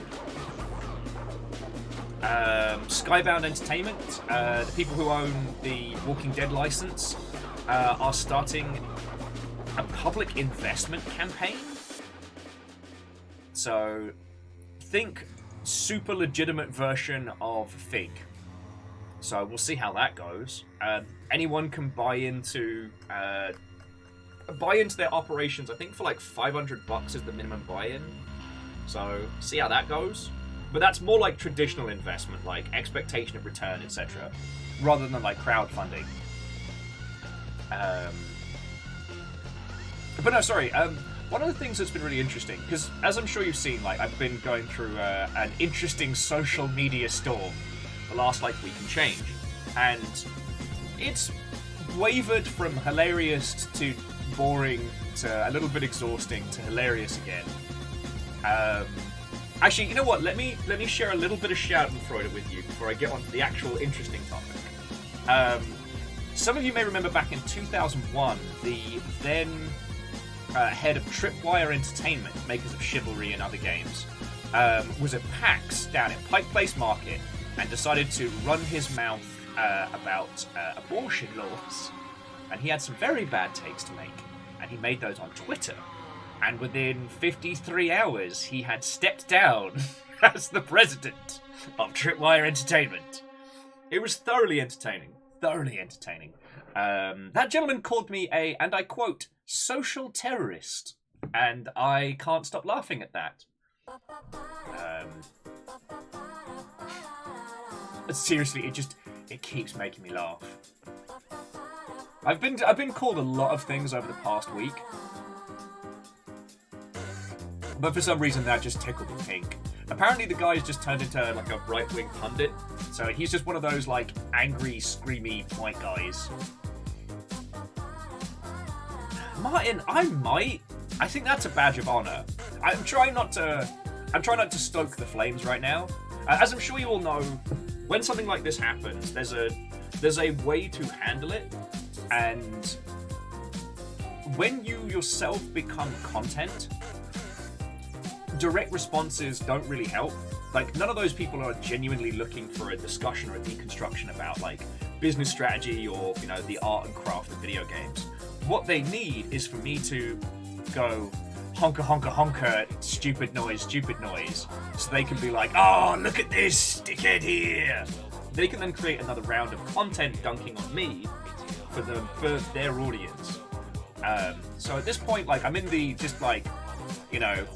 Skybound Entertainment, the people who own the Walking Dead license, are starting a public investment campaign. So, think super legitimate version of Fig. So we'll see how that goes. Anyone can buy into their operations. I think for like $500 is the minimum buy-in. So see how that goes. But that's more like traditional investment, like expectation of return, etc., rather than like crowdfunding. But no, sorry. One of the things that's been really interesting, because as I'm sure you've seen, like I've been going through an interesting social media storm the last like week and change, and it's wavered from hilarious to boring to a little bit exhausting to hilarious again. Actually, you know what? Let me share a little bit of Schadenfreude with you before I get on to the actual interesting topic. Some of you may remember back in 2001, the then head of Tripwire Entertainment, makers of Chivalry and other games, was at PAX down at Pike Place Market and decided to run his mouth about abortion laws. And he had some very bad takes to make, and he made those on Twitter. And within 53 hours, he had stepped down as the president of Tripwire Entertainment. It was thoroughly entertaining. Thoroughly entertaining. That gentleman called me a, and I quote, social terrorist. And I can't stop laughing at that. Seriously, it keeps making me laugh. I've been called a lot of things over the past week. But for some reason that just tickled me pink. Apparently the guy's just turned into like a right-wing pundit. So he's just one of those like angry, screamy white guys. Martin, I think that's a badge of honor. I'm trying not to stoke the flames right now. As I'm sure you all know, when something like this happens, there's a way to handle it, and when you yourself become content, direct responses don't really help. Like, none of those people are genuinely looking for a discussion or a deconstruction about like business strategy or, you know, the art and craft of video games. What they need is for me to go honker honker honker, stupid noise, so they can be like, oh, look at this dickhead here. They can then create another round of content dunking on me for their audience. So at this point, like, I'm in the just like, you know,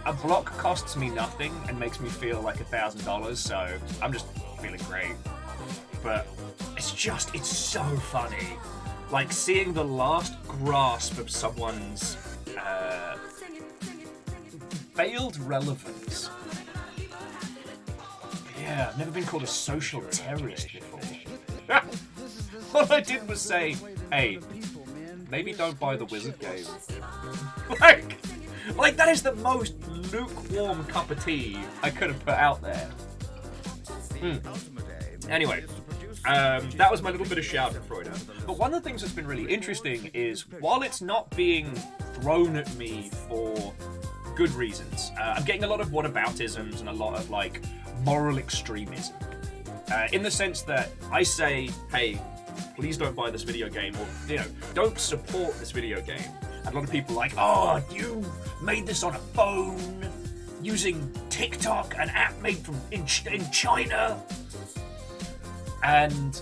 a block costs me nothing and makes me feel like $1,000, so I'm just feeling great. But it's so funny. Like, seeing the last grasp of someone's failed relevance. Yeah, I've never been called a social terrorist before. All I did was say, hey, maybe don't buy the Wizard game. Like, that is the most lukewarm cup of tea I could have put out there. Anyway, that was my little bit of Schadenfreude. But one of the things that's been really interesting is, while it's not being thrown at me for good reasons, I'm getting a lot of whataboutisms and a lot of, like, moral extremism. In the sense that I say, hey, please don't buy this video game, or, you know, don't support this video game. And a lot of people are like, oh, you made this on a phone, using TikTok, an app made in China. And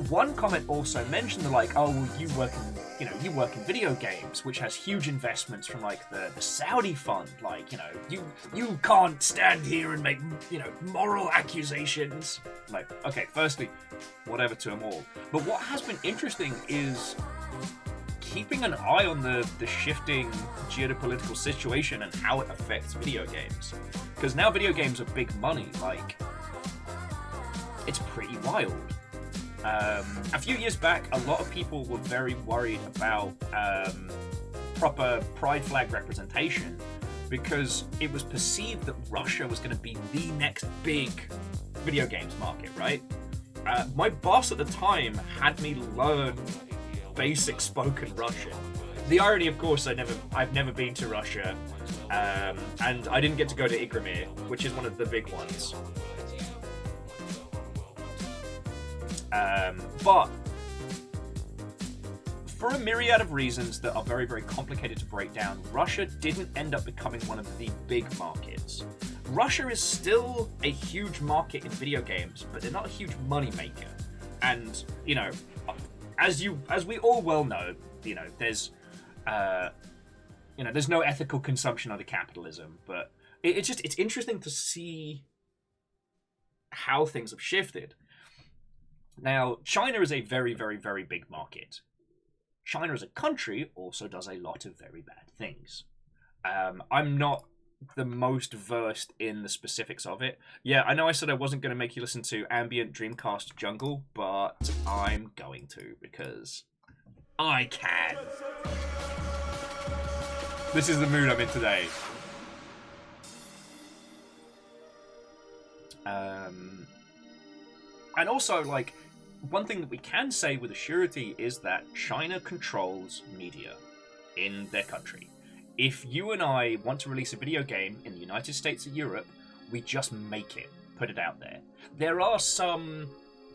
one comment also mentioned, like, oh, well, you work in you know, you work in video games, which has huge investments from like the Saudi fund. Like, you know, you can't stand here and make, you know, moral accusations. Like, okay, firstly, whatever to them all. But what has been interesting is keeping an eye on the shifting geopolitical situation and how it affects video games. Because now video games are big money. Like, it's pretty wild. A few years back, a lot of people were very worried about proper pride flag representation because it was perceived that Russia was going to be the next big video games market, right? My boss at the time had me learn basic spoken Russian. The irony, of course, I've never been to Russia, and I didn't get to go to Igrimir, which is one of the big ones. But for a myriad of reasons that are very, very complicated to break down, Russia didn't end up becoming one of the big markets. Russia is still a huge market in video games, but they're not a huge money maker. And, you know, as we all well know, you know, there's no ethical consumption under capitalism, but it's interesting to see how things have shifted. Now, China is a very, very, very big market. China as a country also does a lot of very bad things. I'm not the most versed in the specifics of it. Yeah, I know I said I wasn't going to make you listen to ambient Dreamcast jungle, but I'm going to because I can. This is the mood I'm in today. And also, like, one thing that we can say with a surety is that China controls media in their country. If you and I want to release a video game in the United States or Europe, we just make it, put it out there. There are some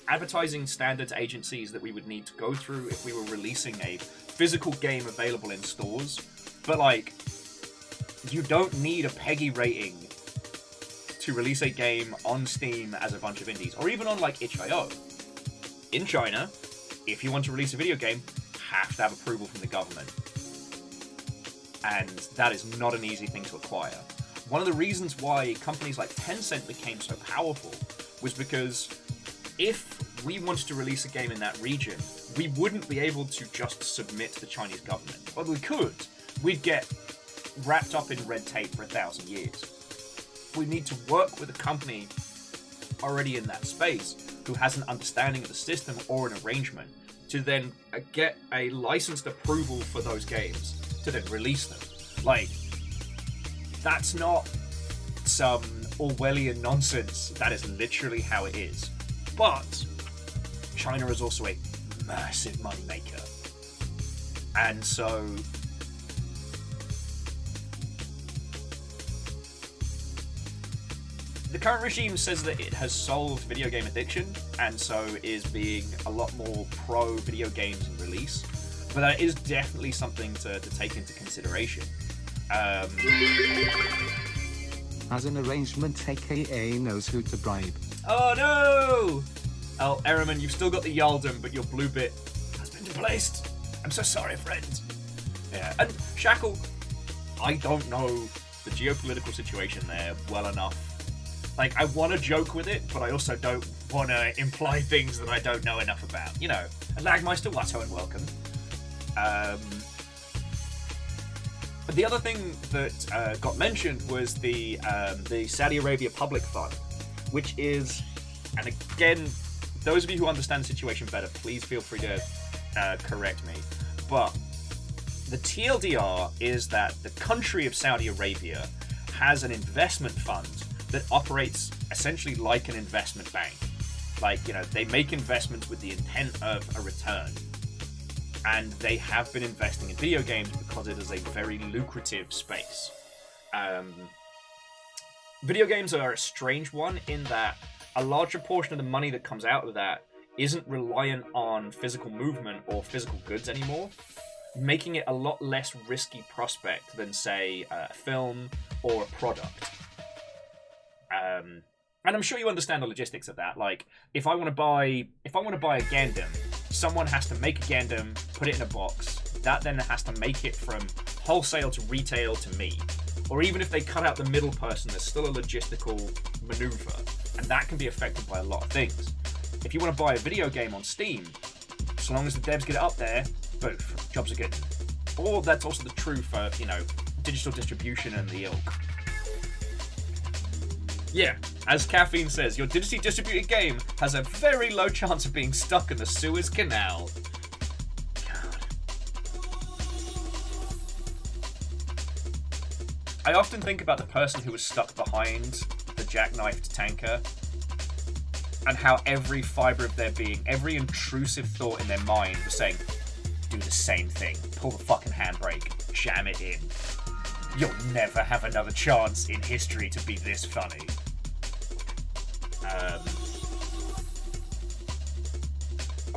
advertising standards agencies that we would need to go through if we were releasing a physical game available in stores, but like, you don't need a PEGI rating to release a game on Steam as a bunch of indies, or even on like itch.io. In China, if you want to release a video game, you have to have approval from the government. And that is not an easy thing to acquire. One of the reasons why companies like Tencent became so powerful was because if we wanted to release a game in that region, we wouldn't be able to just submit to the Chinese government. Well, we could. We'd get wrapped up in red tape for 1,000 years. We need to work with a company already in that space who has an understanding of the system or an arrangement to then get a licensed approval for those games to then release them. Like, that's not some Orwellian nonsense. That is literally how it is. But China is also a massive moneymaker. And so the current regime says that it has solved video game addiction, and so is being a lot more pro video games and release. But that is definitely something to take into consideration. As an arrangement, aka knows who to bribe. Oh no! Oh, Eraman, you've still got the Yaldum, but your blue bit has been replaced. I'm so sorry, friend. Yeah, and Shackle, I don't know the geopolitical situation there well enough. Like, I want to joke with it, but I also don't want to imply things that I don't know enough about. You know, and Lagmeister, Watto, and welcome. The other thing that got mentioned was the Saudi Arabia Public Fund, which is, and again, those of you who understand the situation better, please feel free to correct me, but the TLDR is that the country of Saudi Arabia has an investment fund that operates essentially like an investment bank. Like, you know, they make investments with the intent of a return. And they have been investing in video games because it is a very lucrative space. Video games are a strange one in that a larger portion of the money that comes out of that isn't reliant on physical movement or physical goods anymore, making it a lot less risky prospect than, say, a film or a product. And I'm sure you understand the logistics of that. Like, if I want to buy a Gundam, someone has to make a Gundam, put it in a box, that then has to make it from wholesale to retail to me. Or even if they cut out the middle person, there's still a logistical maneuver, and that can be affected by a lot of things. If you want to buy a video game on Steam, so long as the devs get it up there, boof, jobs are good. Or that's also the true for, you know, digital distribution and the ilk. Yeah, as Caffeine says, your digitally distributed game has a very low chance of being stuck in the Suez Canal. God. I often think about the person who was stuck behind the jackknifed tanker and how every fibre of their being, every intrusive thought in their mind was saying, do the same thing, pull the fucking handbrake, jam it in. You'll never have another chance in history to be this funny.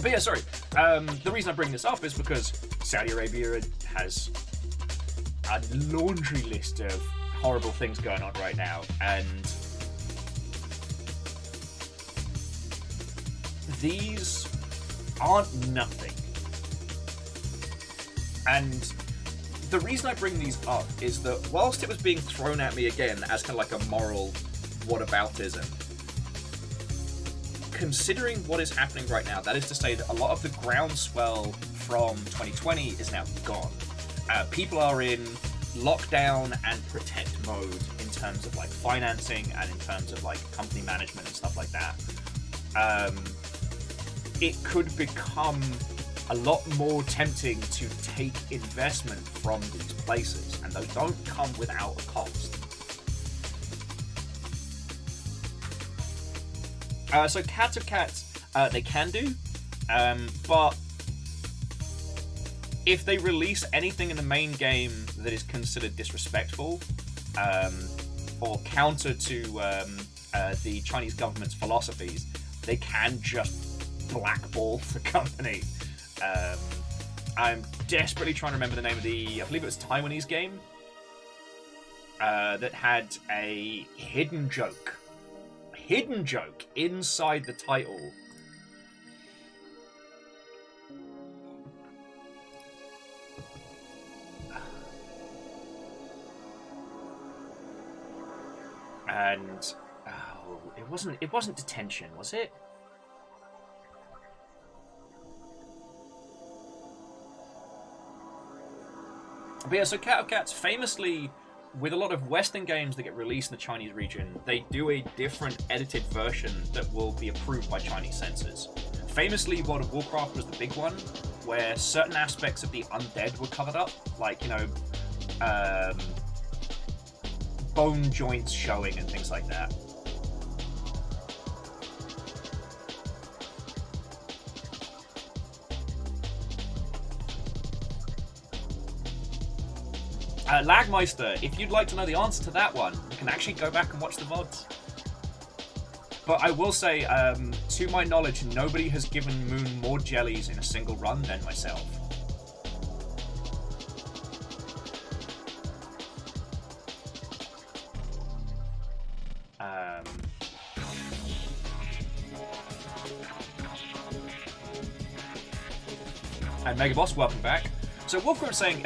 But yeah, sorry. The reason I bring this up is because Saudi Arabia has a laundry list of horrible things going on right now, and these aren't nothing. And the reason I bring these up is that whilst it was being thrown at me again as kind of like a moral whataboutism, considering what is happening right now, that is to say that a lot of the groundswell from 2020 is now gone. People are in lockdown and protect mode in terms of like financing and in terms of like company management and stuff like that. It could become a lot more tempting to take investment from these places, and those don't come without a cost. So Cat of Cats, they can do, but if they release anything in the main game that is considered disrespectful or counter to the Chinese government's philosophies, they can just blackball the company. I'm desperately trying to remember the name of the, I believe it was Taiwanese game, that had a hidden joke inside the title. And it wasn't detention, was it? But yeah, so Cat of Cats, famously, with a lot of Western games that get released in the Chinese region, they do a different edited version that will be approved by Chinese censors. Famously, World of Warcraft was the big one, where certain aspects of the undead were covered up, like, you know, bone joints showing and things like that. Lagmeister, if you'd like to know the answer to that one, you can actually go back and watch the VODs. But I will say, to my knowledge, nobody has given Moon more jellies in a single run than myself. And Megaboss, welcome back. So Wolfgrim was saying,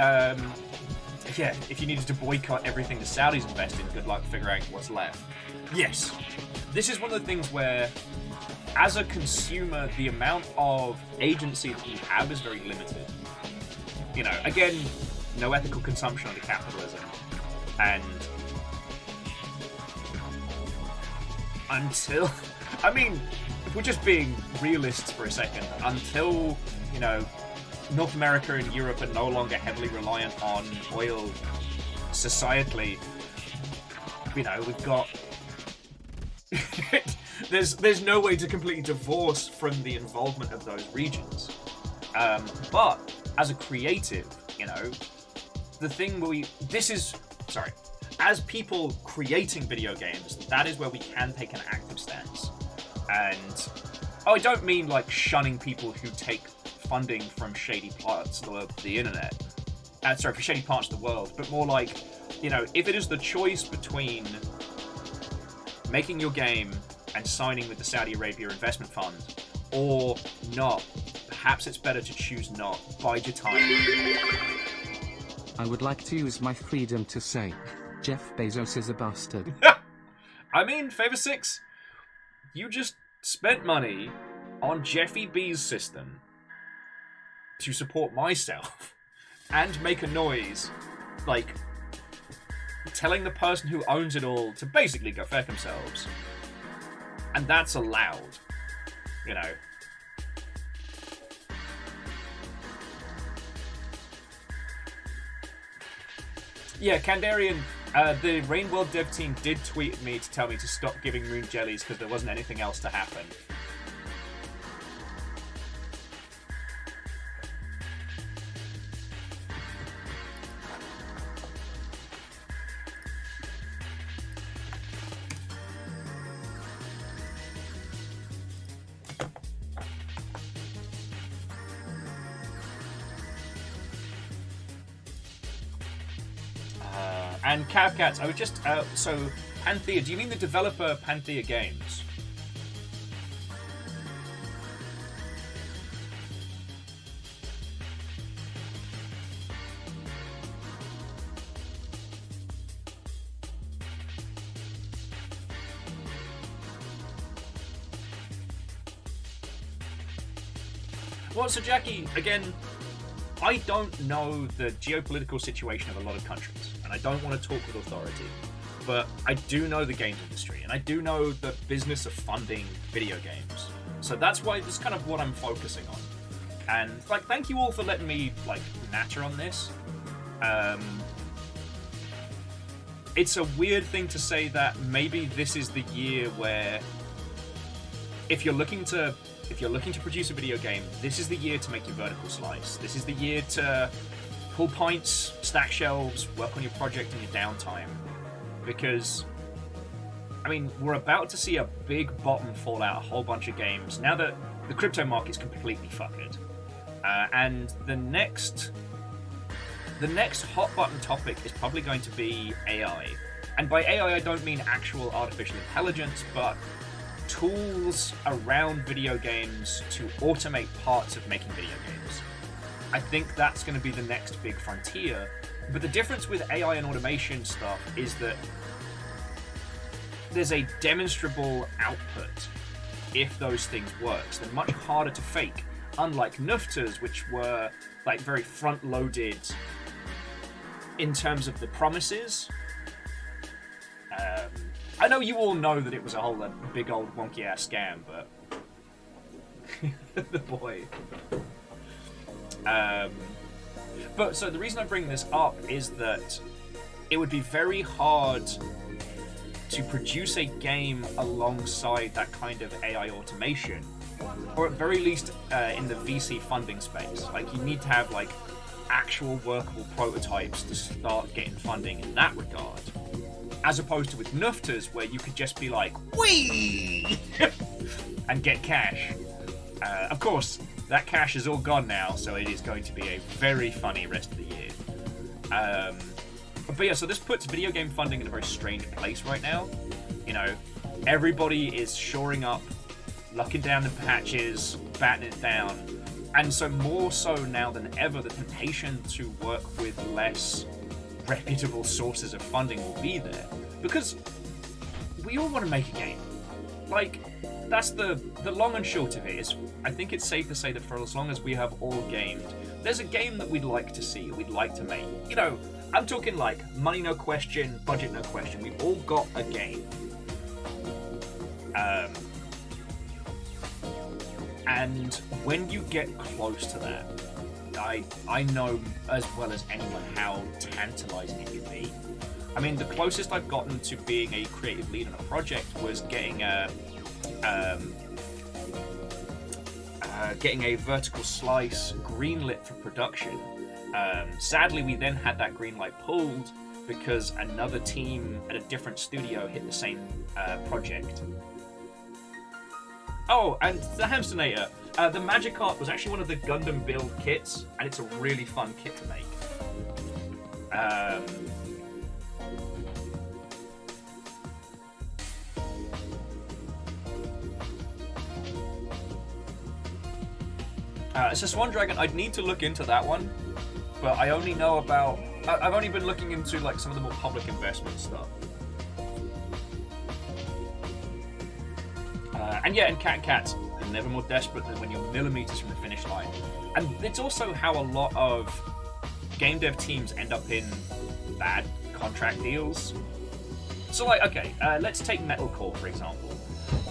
yeah, if you needed to boycott everything the Saudis invest in, good luck figuring out what's left. Yes. This is one of the things where, as a consumer, the amount of agency that you have is very limited. You know, again, no ethical consumption under capitalism. And until, I mean, if we're just being realists for a second, until, you know, North America and Europe are no longer heavily reliant on oil societally, you know, we've got there's no way to completely divorce from the involvement of those regions. But as a creative, you know, the thing as people creating video games, that is where we can take an active stance. And I don't mean like shunning people who take funding from shady parts of the internet. For shady parts of the world, but more like, you know, if it is the choice between making your game and signing with the Saudi Arabia investment fund, or not, perhaps it's better to choose not. Bide your time. I would like to use my freedom to say, Jeff Bezos is a bastard. I mean, Favor 6, you just spent money on Jeffy B's system to support myself and make a noise, like, telling the person who owns it all to basically go fuck themselves. And that's allowed, you know. Yeah, Kandarian, the Rain World dev team did tweet at me to tell me to stop giving moon jellies because there wasn't anything else to happen. And Cavcats, I would just... so, Panthea, do you mean the developer Panthea Games? Well, so Jackie, again, I don't know the geopolitical situation of a lot of countries, and I don't want to talk with authority, but I do know the games industry, and I do know the business of funding video games. So that's why that's kind of what I'm focusing on. And like, thank you all for letting me like natter on this. It's a weird thing to say that maybe this is the year where if you're looking to produce a video game, this is the year to make your vertical slice. This is the year to pull points, stack shelves, work on your project in your downtime. Because, I mean, we're about to see a big bottom fall out a whole bunch of games now that the crypto market's completely fucked. And the next hot button topic is probably going to be AI. And by AI, I don't mean actual artificial intelligence, but tools around video games to automate parts of making video games. I think that's going to be the next big frontier. But the difference with AI and automation stuff is that there's a demonstrable output if those things work. So they're much harder to fake, unlike NUFTAs, which were like very front-loaded in terms of the promises. I know you all know that it was a whole big old wonky ass scam, but the boy. But so the reason I bring this up is that it would be very hard to produce a game alongside that kind of AI automation, or at very least in the VC funding space. Like, you need to have like actual workable prototypes to start getting funding in that regard. As opposed to with NUFTAs, where you could just be like, whee! and get cash. Of course, that cash is all gone now, so it is going to be a very funny rest of the year. But yeah, so this puts video game funding in a very strange place right now. You know, everybody is shoring up, locking down the patches, batting it down. And so more so now than ever, the temptation to work with less reputable sources of funding will be there, because we all want to make a game. Like, that's the long and short of it. Is I think it's safe to say that for as long as we have all gamed, there's a game that we'd like to see, we'd like to make. You know, I'm talking like money no question, budget no question. We've all got a game. And when you get close to that, I know as well as anyone how tantalizing it can be. I mean, the closest I've gotten to being a creative lead on a project was getting a vertical slice greenlit for production. Sadly, we then had that green light pulled because another team at a different studio hit the same project. Oh, and the Hamsternator. The Magikarp was actually one of the Gundam build kits, and it's a really fun kit to make. So Swan Dragon, I'd need to look into that one, but I only know about. I've only been looking into like some of the more public investment stuff. And Cats are never more desperate than when you're millimeters from the finish line. And it's also how a lot of game dev teams end up in bad contract deals. So like, okay, let's take Metalcore for example.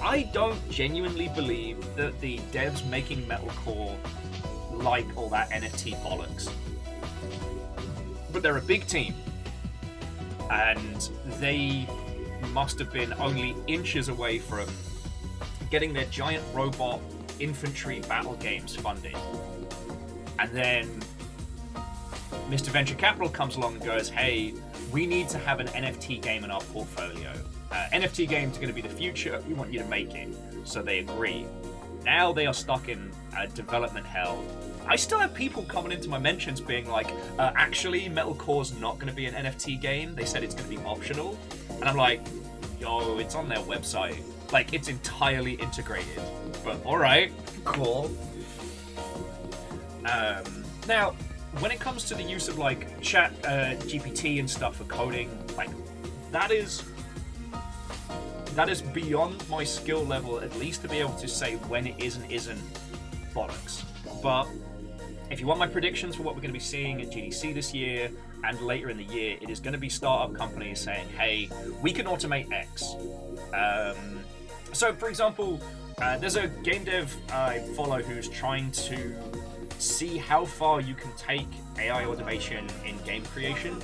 I don't genuinely believe that the devs making Metalcore like all that NFT bollocks. But they're a big team. And they must have been only inches away from getting their giant robot infantry battle games funded. And then Mr. Venture Capital comes along and goes, hey, we need to have an NFT game in our portfolio. NFT games are going to be the future. We want you to make it. So they agree. Now they are stuck in development hell. I still have people coming into my mentions being like, actually, Metalcore's not going to be an NFT game. They said it's going to be optional. And I'm like, yo, it's on their website. Like, it's entirely integrated. But alright, cool. Now, when it comes to the use of like chat GPT and stuff for coding, like that is beyond my skill level, at least to be able to say when it is and isn't bollocks. But if you want my predictions for what we're going to be seeing at GDC this year and later in the year, it is going to be startup companies saying, hey, we can automate X. So for example, there's a game dev I follow who's trying to see how far you can take AI automation in game creation,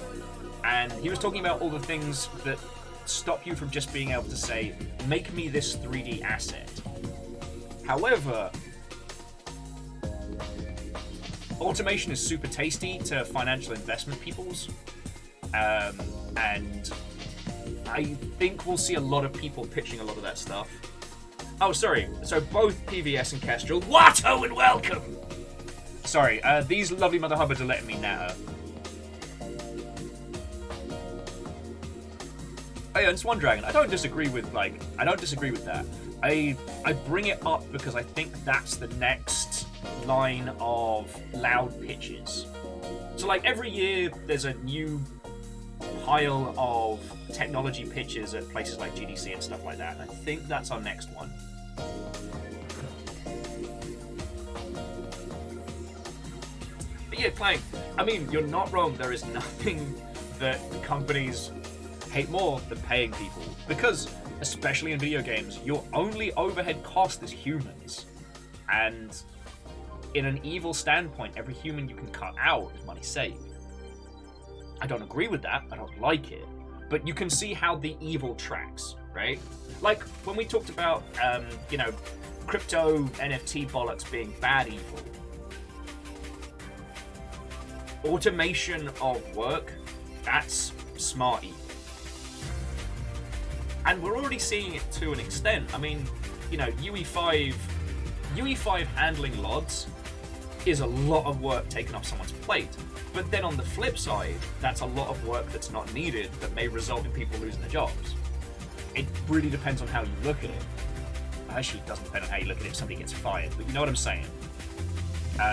and he was talking about all the things that stop you from just being able to say, make me this 3D asset. However, automation is super tasty to financial investment peoples, and I think we'll see a lot of people pitching a lot of that stuff. Oh, sorry. So both PVS and Kestrel, Watto and welcome! Sorry, these lovely mother hubbards are letting me natter. Oh yeah, and Swan Dragon, I don't disagree with that. I bring it up because I think that's the next line of loud pitches. So like every year there's a new pile of technology pitches at places like GDC and stuff like that, and I think that's our next one. But yeah, playing. I mean, you're not wrong. There is nothing that companies hate more than paying people, because especially in video games, your only overhead cost is humans, and in an evil standpoint, every human you can cut out is money saved. I don't agree with that. I don't like it, but you can see how the evil tracks, right? Like when we talked about, crypto NFT bollocks being bad evil. Automation of work, that's smart evil. And we're already seeing it to an extent. I mean, UE5 handling LODs is a lot of work taken off someone's plate. But then on the flip side, that's a lot of work that's not needed that may result in people losing their jobs. It really depends on how you look at it. Actually, it doesn't depend on how you look at it if somebody gets fired, but you know what I'm saying.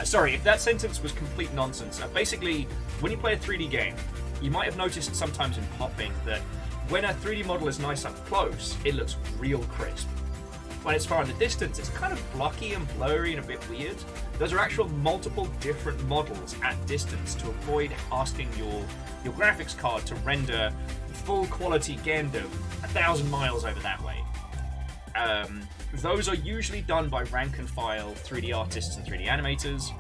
Sorry, if that sentence was complete nonsense. Basically, when you play a 3D game, you might have noticed sometimes in popping that when a 3D model is nice up close, it looks real crisp. When it's far in the distance, it's kind of blocky and blurry and a bit weird. Those are actual multiple different models at distance to avoid asking your graphics card to render full quality Gundam 1,000 miles over that way. Those are usually done by rank and file 3D artists and 3D animators,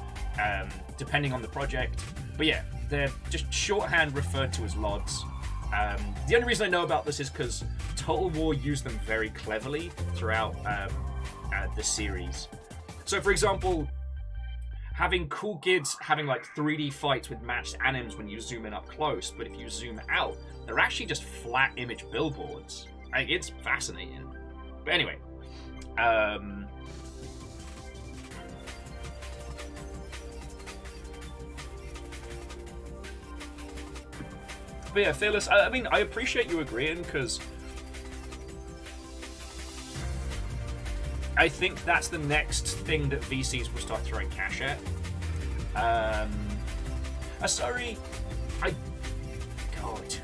depending on the project. But yeah, they're just shorthand referred to as LODs. The only reason I know about this is because Total War used them very cleverly throughout the series. So, for example, having cool kids having like 3D fights with matched anims when you zoom in up close, but if you zoom out, they're actually just flat image billboards. Like, it's fascinating. But anyway, but yeah, Fearless, I mean, I appreciate you agreeing, because I think that's the next thing that VCs will start throwing cash at. Asari, God,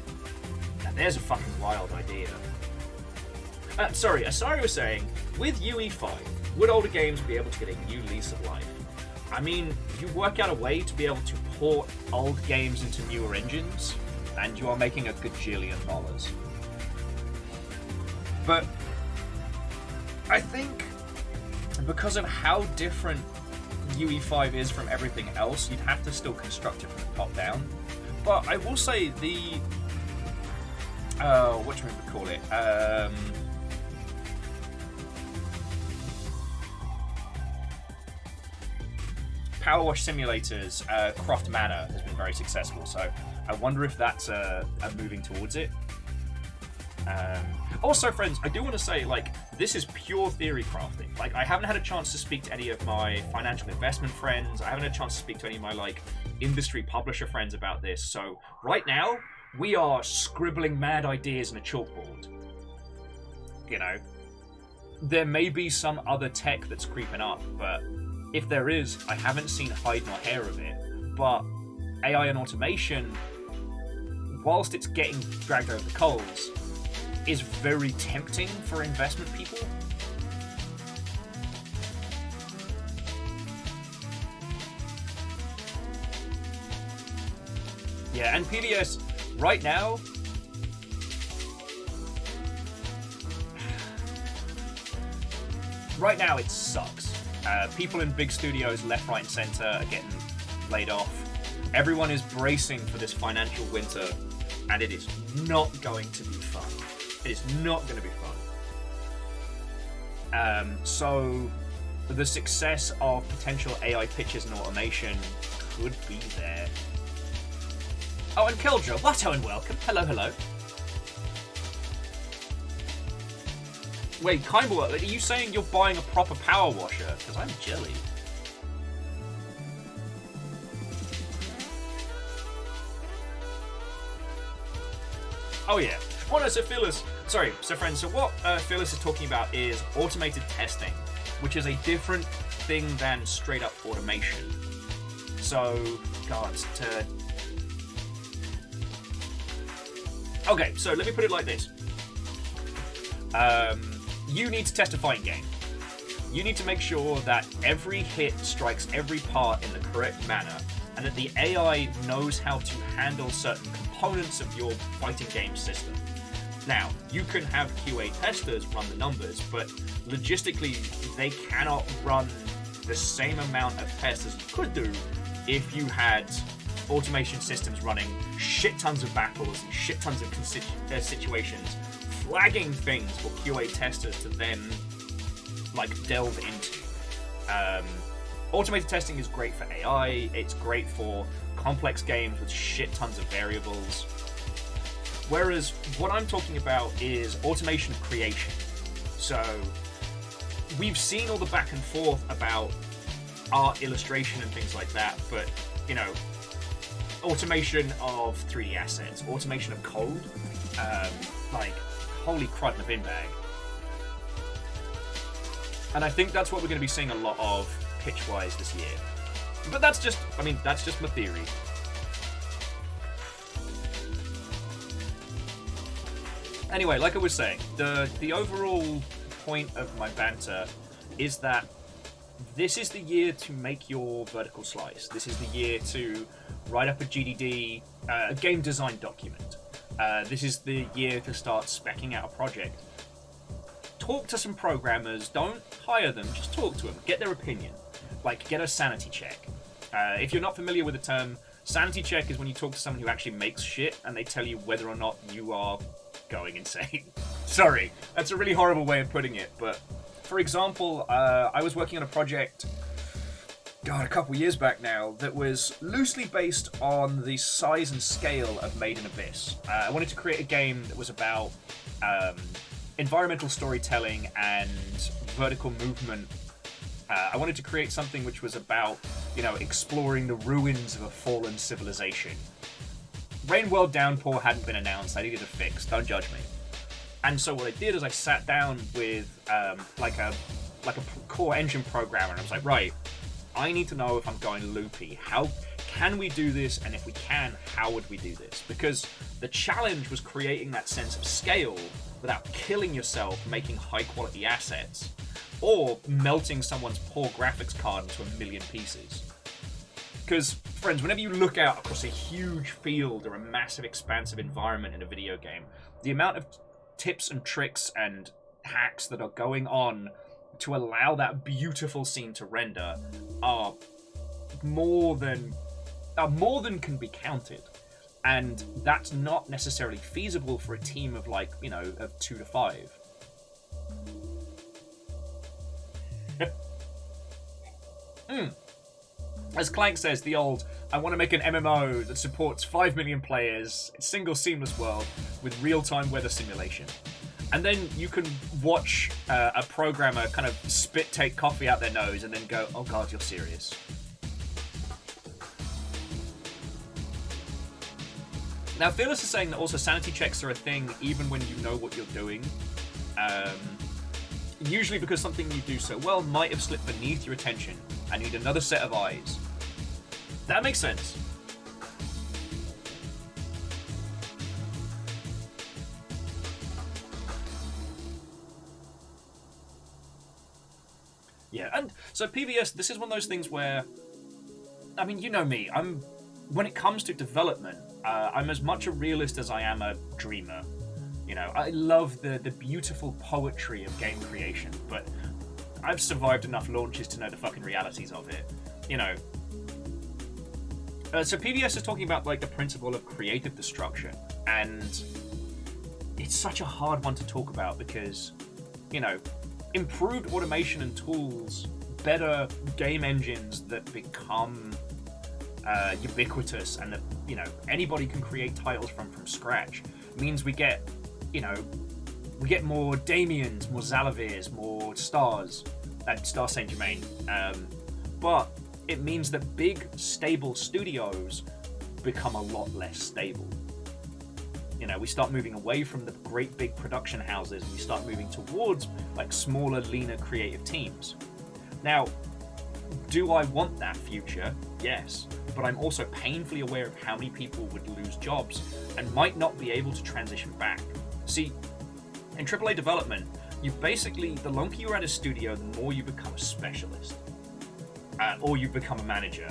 now there's a fucking wild idea. Sorry, Asari was saying, with UE5, would older games be able to get a new lease of life? I mean, you work out a way to be able to port old games into newer engines, and you are making a gajillion dollars. But I think because of how different UE5 is from everything else, you'd have to still construct it from the top down. But I will say the what do we call it? Power Wash Simulators, Croft Manor has been very successful, so I wonder if that's moving towards it. Also, friends, I do want to say, like, this is pure theory crafting. Like, I haven't had a chance to speak to any of my financial investment friends. I haven't had a chance to speak to any of my, like, industry publisher friends about this. So, right now, we are scribbling mad ideas in a chalkboard. You know? There may be some other tech that's creeping up, but if there is, I haven't seen hide nor hair of it. But AI and automation, whilst it's getting dragged over the coals, is very tempting for investment people. Yeah, and PDS, right now, it sucks. People in big studios, left, right, and center, are getting laid off. Everyone is bracing for this financial winter, and it is not going to be fun. It is not going to be fun. So, the success of potential AI pitches and automation could be there. Oh, and Keldra, Watto and welcome. Hello, hello. Wait, Kaimba, are you saying you're buying a proper power washer? Because I'm jelly. Oh yeah. Oh no, so Phyllis, sorry, so friends, so what Phyllis is talking about is automated testing, which is a different thing than straight up automation. So, God, okay, so let me put it like this. You need to test a fighting game. You need to make sure that every hit strikes every part in the correct manner, and that the AI knows how to handle certain components of your fighting game system. Now, you can have QA testers run the numbers, but logistically, they cannot run the same amount of tests as you could do if you had automation systems running shit tons of battles and shit tons of situations, flagging things for QA testers to then, like, delve into. Automated testing is great for AI, it's great for complex games with shit tons of variables. Whereas what I'm talking about is automation of creation. So we've seen all the back and forth about art, illustration, and things like that, but, you know, automation of 3D assets, automation of code, like, holy crud in a bin bag. And I think that's what we're going to be seeing a lot of pitch-wise this year. But that's just, I mean, that's just my theory. Anyway, like I was saying, the overall point of my banter is that this is the year to make your vertical slice. This is the year to write up a GDD, a game design document. This is the year to start speccing out a project. Talk to some programmers, don't hire them, just talk to them, get their opinion. Like, get a sanity check. If you're not familiar with the term, sanity check is when you talk to someone who actually makes shit and they tell you whether or not you are going insane. Sorry, that's a really horrible way of putting it, but for example, I was working on a project, God, a couple years back now, that was loosely based on the size and scale of Made in Abyss. I wanted to create a game that was about environmental storytelling and vertical movement. I wanted to create something which was about, you know, exploring the ruins of a fallen civilization. Rain World Downpour hadn't been announced, I needed a fix, don't judge me. And so what I did is I sat down with like a like a core engine programmer, and I was like, right, I need to know if I'm going loopy. How can we do this? And if we can, how would we do this? Because the challenge was creating that sense of scale without killing yourself making high quality assets or melting someone's poor graphics card into a million pieces. Because, friends, whenever you look out across a huge field or a massive expansive environment in a video game, the amount of tips and tricks and hacks that are going on to allow that beautiful scene to render are more than can be counted. And that's not necessarily feasible for a team of, like, you know, of 2 to 5. As Clank says, the old, I want to make an MMO that supports 5 million players, single seamless world with real-time weather simulation. And then you can watch a programmer kind of take coffee out their nose and then go, oh god, you're serious. Now, Fearless is saying that also sanity checks are a thing even when you know what you're doing. Usually because something you do so well might have slipped beneath your attention and you need another set of eyes. That makes sense. Yeah, and so PVS, this is one of those things where, I mean, you know me, when it comes to development, I'm as much a realist as I am a dreamer. You know, I love the beautiful poetry of game creation, but I've survived enough launches to know the fucking realities of it. You know. So PVS is talking about, like, the principle of creative destruction, and it's such a hard one to talk about because, you know, improved automation and tools, better game engines that become ubiquitous and that, you know, anybody can create titles from scratch means we get, you know, we get more Damiens, more Zalavirs, more Stars, Star Saint Germain, but it means that big, stable studios become a lot less stable. You know, we start moving away from the great big production houses and we start moving towards, like, smaller, leaner creative teams. Now, do I want that future? Yes. But I'm also painfully aware of how many people would lose jobs and might not be able to transition back. See, in AAA development, you basically, the longer you're at a studio, the more you become a specialist. Or you become a manager.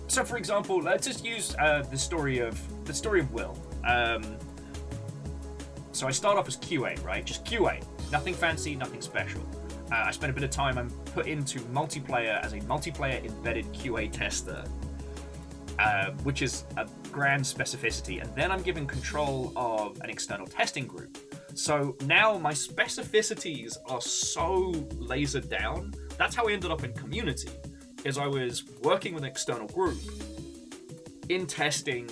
So, for example, let's just use the story of Will. So I start off as QA, right? Just QA. Nothing fancy, nothing special. I spent a bit of time, I'm put into multiplayer as a multiplayer embedded QA tester, which is a grand specificity. And then I'm given control of an external testing group. So now my specificities are so lasered down. That's how I ended up in Community, is I was working with an external group in testing,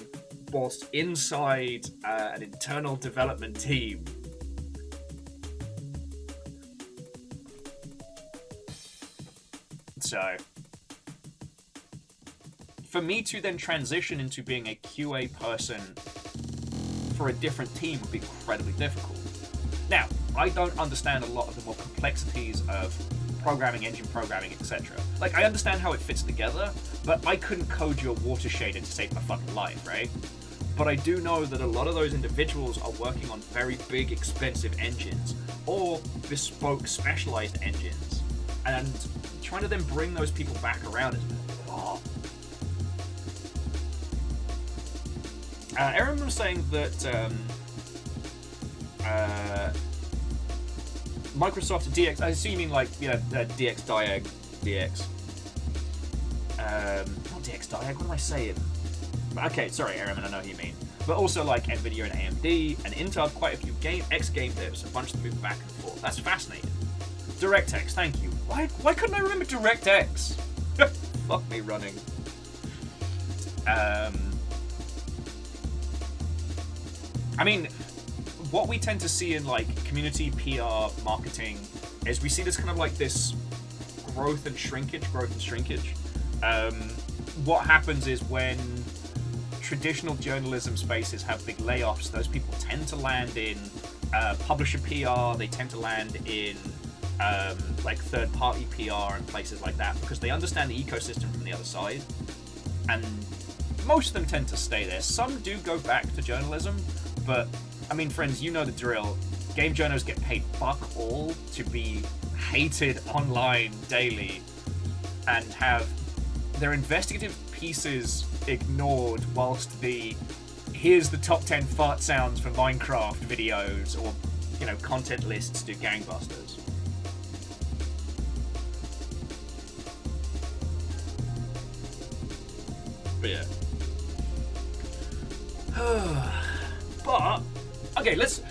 whilst inside an internal development team. So, for me to then transition into being a QA person for a different team would be incredibly difficult. Now, I don't understand a lot of the more complexities of programming, engine programming, etc. Like, I understand how it fits together, but I couldn't code you a water shader to save my fucking life, right? But I do know that a lot of those individuals are working on very big, expensive engines, or bespoke, specialized engines, and trying to then bring those people back around is oh. Aaron was saying that Microsoft DX, I assume you mean like, you know, DX Diag, DX. Not DX Diag, what am I saying? Okay, sorry, Aaron, I know who you mean. But also like NVIDIA and AMD and Intel have quite a few ex-game devs, a bunch that move back and forth. That's fascinating. DirectX, thank you. Why couldn't I remember DirectX? Fuck me running. I mean, what we tend to see in like community PR marketing is we see this kind of like this growth and shrinkage. What happens is when traditional journalism spaces have big layoffs, those people tend to land in publisher PR. They tend to land in like third-party PR and places like that because they understand the ecosystem from the other side, and most of them tend to stay there. Some do go back to journalism, but I mean, friends, you know the drill. Game journals get paid fuck all to be hated online daily and have their investigative pieces ignored whilst here's the top 10 fart sounds for Minecraft videos or, you know, content lists do gangbusters. But yeah. But okay, let's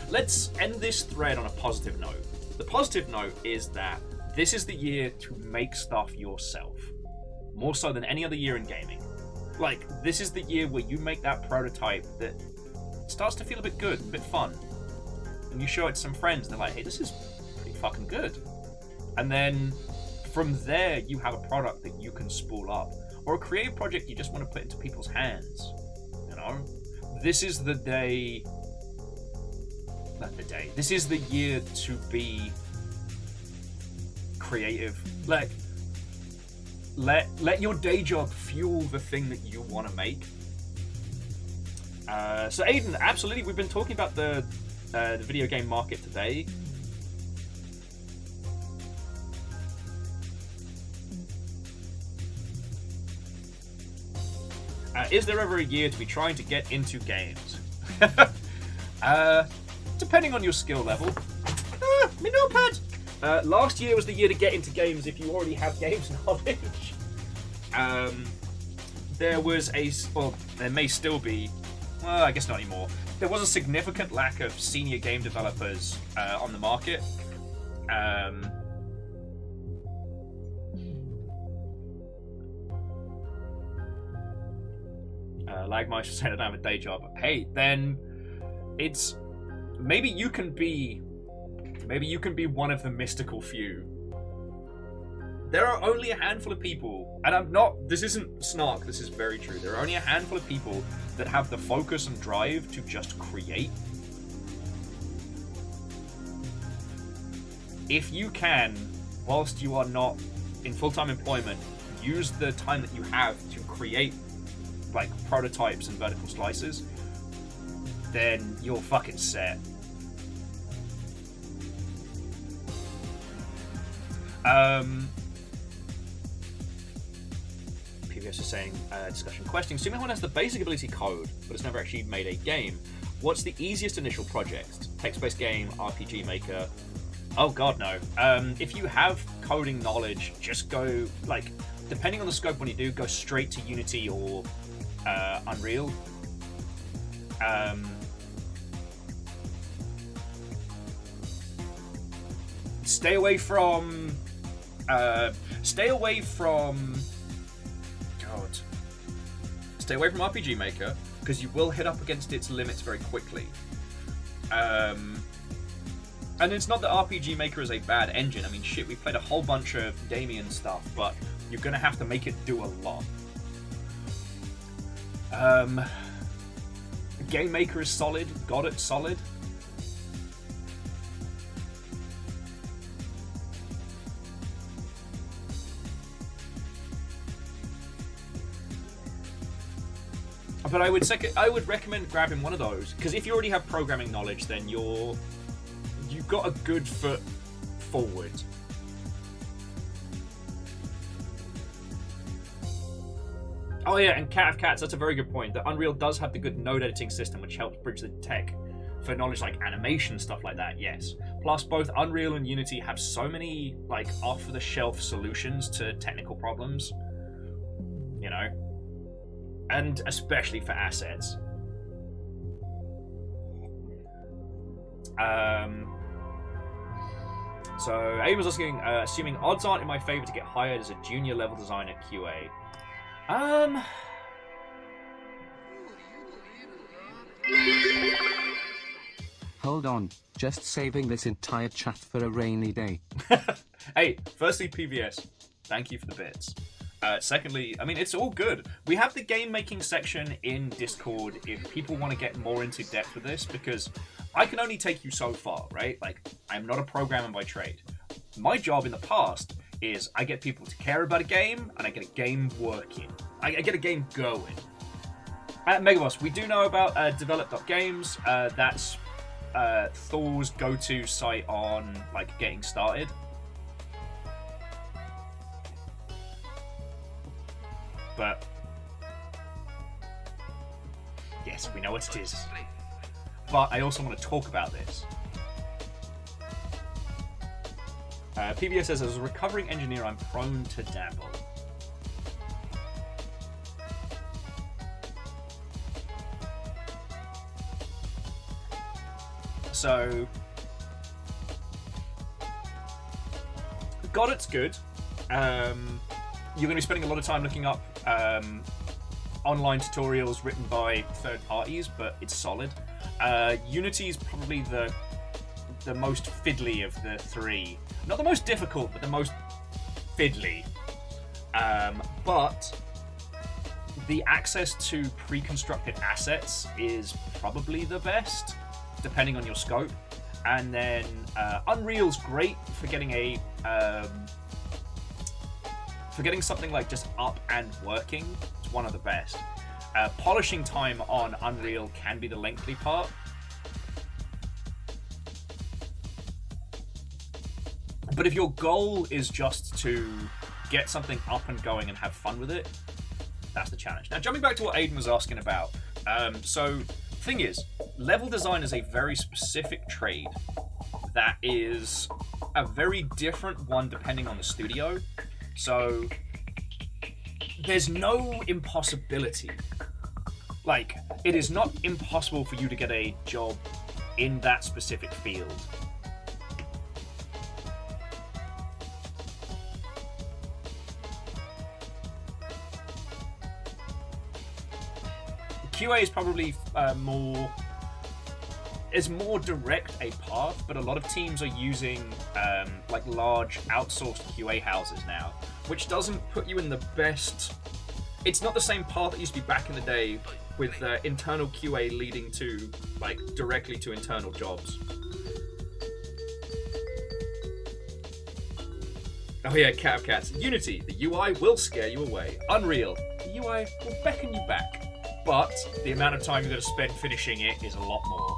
end this thread on a positive note. The positive note is that this is the year to make stuff yourself, more so than any other year in gaming. Like, this is the year where you make that prototype that starts to feel a bit good, a bit fun, and you show it to some friends. And they're like, "Hey, this is pretty fucking good." And then from there, you have a product that you can spool up, or a creative project you just want to put into people's hands. You know, this is the day. Not the day. This is the year to be creative. Like, let your day job fuel the thing that you want to make. So Aiden, absolutely, we've been talking about the video game market today. Is there ever a year to be trying to get into games? Depending on your skill level. My notepad! Last year was the year to get into games if you already have games knowledge. There was well, there may still be, well, I guess not anymore. There was a significant lack of senior game developers on the market. Lagmeister said I don't have a day job. Hey, then it's maybe you can be one of the mystical few. There are only a handful of people, and this isn't snark, this is very true. There are only a handful of people that have the focus and drive to just create. If you can, whilst you are not in full-time employment, use the time that you have to create like prototypes and vertical slices, then you're fucking set. PBS is saying, discussion questing. Assuming one has the basic ability code, but has never actually made a game, what's the easiest initial project? Text-based game, RPG Maker? Oh god, no. If you have coding knowledge, just go, like, depending on the scope when you do, go straight to Unity or Unreal. Stay away from RPG Maker, because you will hit up against its limits very quickly. And it's not that RPG Maker is a bad engine. I mean, shit, we played a whole bunch of Damien stuff, but you're gonna have to make it do a lot. Game Maker is solid. Godot's solid. But I would recommend grabbing one of those, because if you already have programming knowledge, then you've got a good foot forward. Oh yeah, and Cat of Cats, that's a very good point. That Unreal does have the good node editing system, which helps bridge the tech for knowledge like animation, stuff like that, yes. Plus, both Unreal and Unity have so many like off-the-shelf solutions to technical problems, you know? And especially for assets. So Abe was asking, assuming odds aren't in my favor to get hired as a junior level designer QA. Hold on, just saving this entire chat for a rainy day. Hey, firstly, PVS, thank you for the bits. Secondly, I mean, it's all good. We have the game making section in Discord if people want to get more into depth with this, because I can only take you so far, right? Like, I'm not a programmer by trade. My job in the past is I get people to care about a game, and I get a game working. I get a game going. At Megaboss, we do know about develop.games. That's Thor's go-to site on, like, getting started. But yes, we know what it is. But I also want to talk about this. PBS says, as a recovering engineer, I'm prone to dabble. So, God, it's good. You're going to be spending a lot of time looking up online tutorials written by third parties, but it's solid. Unity is probably the most fiddly of the three. Not the most difficult, but the most fiddly. But the access to pre-constructed assets is probably the best, depending on your scope. And then Unreal's great for getting something like just up and working. It's one of the best. Polishing time on Unreal can be the lengthy part. But if your goal is just to get something up and going and have fun with it, that's the challenge. Now, jumping back to what Aiden was asking about. So, thing is, level design is a very specific trade that is a very different one depending on the studio. So, there's no impossibility. Like, it is not impossible for you to get a job in that specific field. QA is probably more direct a path, but a lot of teams are using like large outsourced QA houses now, which doesn't put you in the best. It's not the same path that used to be back in the day with internal QA leading to like directly to internal jobs. Oh yeah, Cat of Cats. Unity, the UI will scare you away. Unreal, the UI will beckon you back. But the amount of time you're going to spend finishing it is a lot more.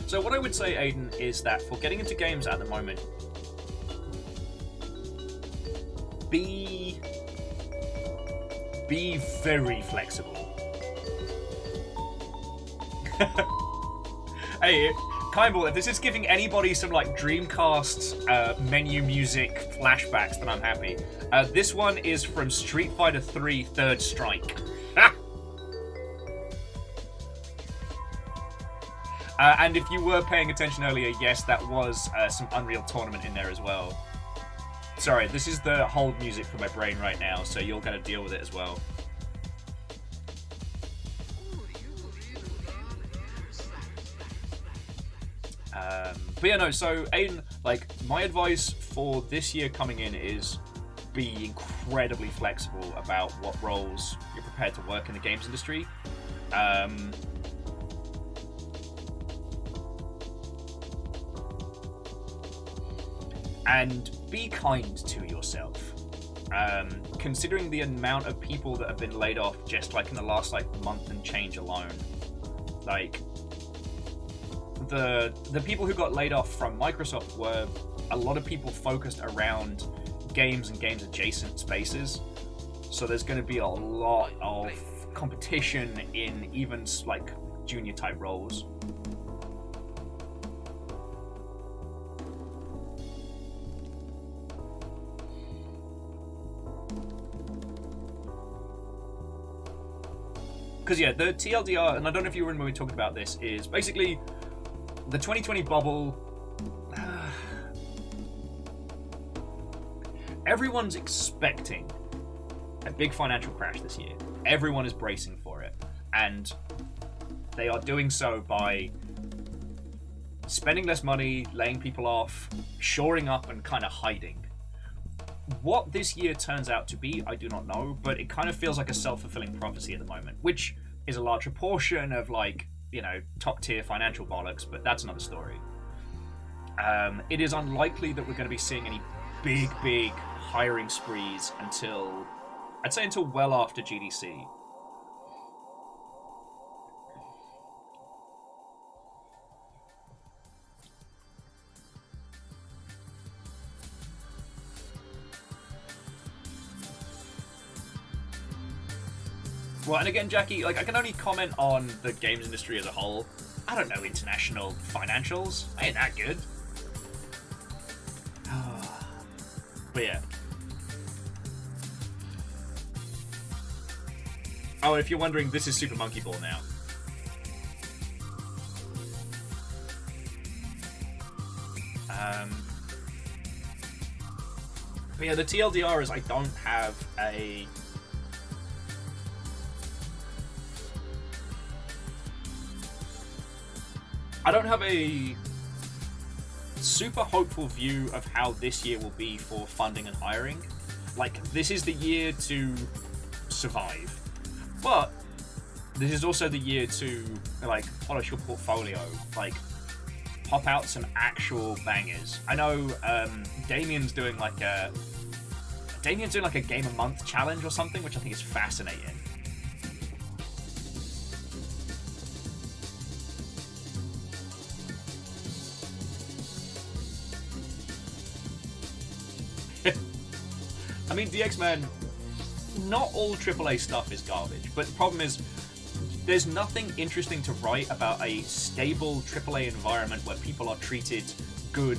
So what I would say, Aiden, is that for getting into games at the moment, be very flexible. Hey, Kindball, if this is giving anybody some like Dreamcast menu music flashbacks, then I'm happy. This one is from Street Fighter 3 Third Strike. And if you were paying attention earlier, yes, that was some Unreal Tournament in there as well. Sorry, this is the hold music for my brain right now, so you're going to deal with it as well. But yeah, no, so Aiden, like, my advice for this year coming in is be incredibly flexible about what roles you're prepared to work in the games industry. And be kind to yourself. Considering the amount of people that have been laid off just like in the last like month and change alone, like the people who got laid off from Microsoft were a lot of people focused around games and games adjacent spaces. So there's going to be a lot of competition in even like junior type roles. Because yeah, the TLDR, and I don't know if you remember when we talked about this, is basically the 2020 bubble. Everyone's expecting a big financial crash this year. Everyone is bracing for it. And they are doing so by spending less money, laying people off, shoring up, and kind of hiding. What this year turns out to be, I do not know, but it kind of feels like a self-fulfilling prophecy at the moment, which is a larger portion of, like, you know, top-tier financial bollocks, but that's another story. It is unlikely that we're going to be seeing any big hiring sprees until, I'd say until well after GDC. Well, and again, Jackie, like, I can only comment on the games industry as a whole. I don't know international financials. I ain't that good. But yeah. Oh, and if you're wondering, this is Super Monkey Ball now. But yeah, the TLDR is I don't have a... I don't have a super hopeful view of how this year will be for funding and hiring. Like, this is the year to survive. But this is also the year to, like, polish your portfolio. Like, pop out some actual bangers. I know Damien's doing like a game a month challenge or something, which I think is fascinating. I mean, DX Man, not all AAA stuff is garbage, but the problem is there's nothing interesting to write about a stable AAA environment where people are treated good.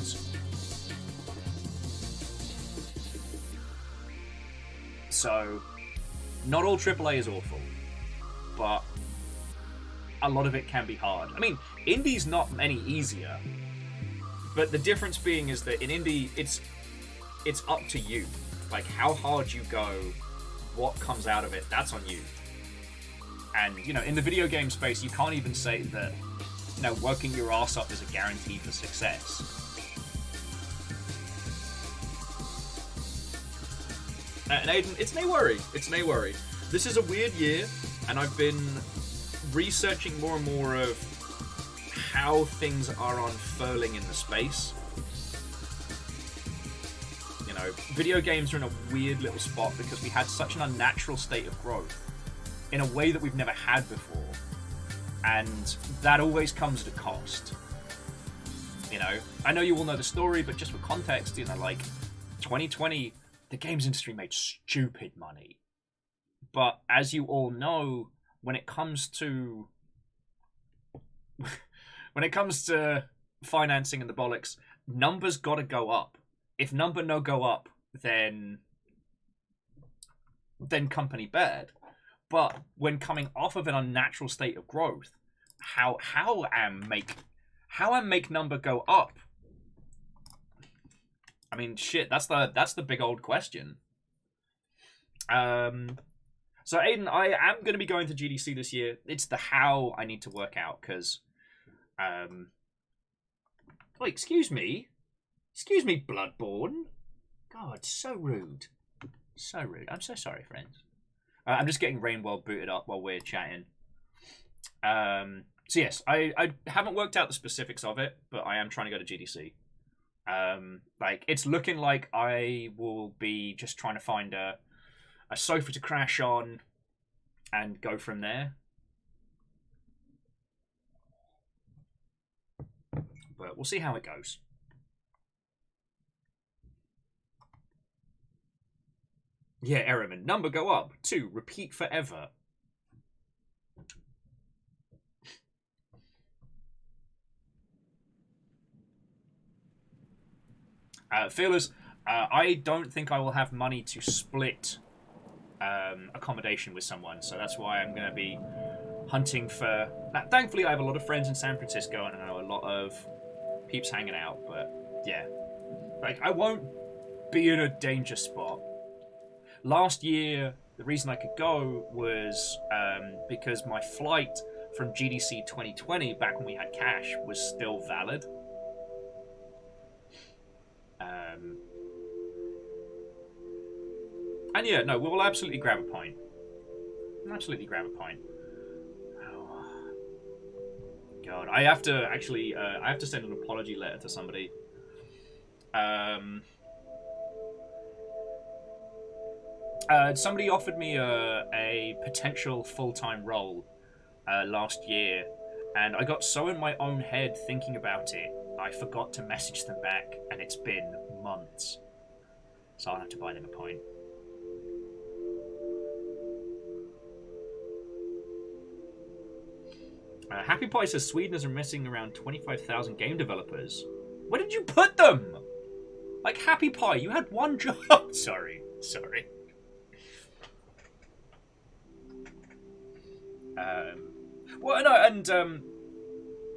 So, not all AAA is awful, but a lot of it can be hard. I mean, indie's not any easier, but the difference being is that in indie, it's up to you. Like, how hard you go, what comes out of it, that's on you. And, you know, in the video game space, you can't even say that, you know, working your ass off is a guarantee for success. And Aiden, it's no worry. It's no worry. This is a weird year, and I've been researching more and more of how things are unfurling in the space. You know, video games are in a weird little spot because we had such an unnatural state of growth in a way that we've never had before, and that always comes at a cost. You know, I know you all know the story, but just for context, you know, like 2020, the games industry made stupid money, but as you all know, when it comes to financing and the bollocks, numbers gotta go up. If number no go up, then company bad. But when coming off of an unnatural state of growth, how am make number go up? I mean, shit, that's the big old question. So Aiden, I am going to be going to GDC this year. It's the how I need to work out, because wait, excuse me, Bloodborne. God, so rude, so rude. I'm so sorry, friends. I'm just getting Rainworld booted up while we're chatting. So yes, I haven't worked out the specifics of it, but I am trying to go to GDC. Like, it's looking like I will be just trying to find a sofa to crash on and go from there. But we'll see how it goes. Yeah, Ehrman, number go up. 2, repeat forever. Fearless, I don't think I will have money to split accommodation with someone, so that's why I'm going to be hunting for... Now, thankfully, I have a lot of friends in San Francisco, and I know a lot of peeps hanging out, but yeah. Like, I won't be in a danger spot. Last year, the reason I could go was because my flight from GDC 2020, back when we had cash, was still valid. And yeah, no, we will absolutely grab a pint. Absolutely grab a pint. Oh. God, I have to actually, I have to send an apology letter to somebody. Somebody offered me a potential full-time role last year, and I got so in my own head thinking about it, I forgot to message them back, and it's been months. So I'll have to buy them a pint. Happy Pie says Sweden is missing around 25,000 game developers. Where did you put them? Like, Happy Pie, you had one job. Sorry. Well, no, and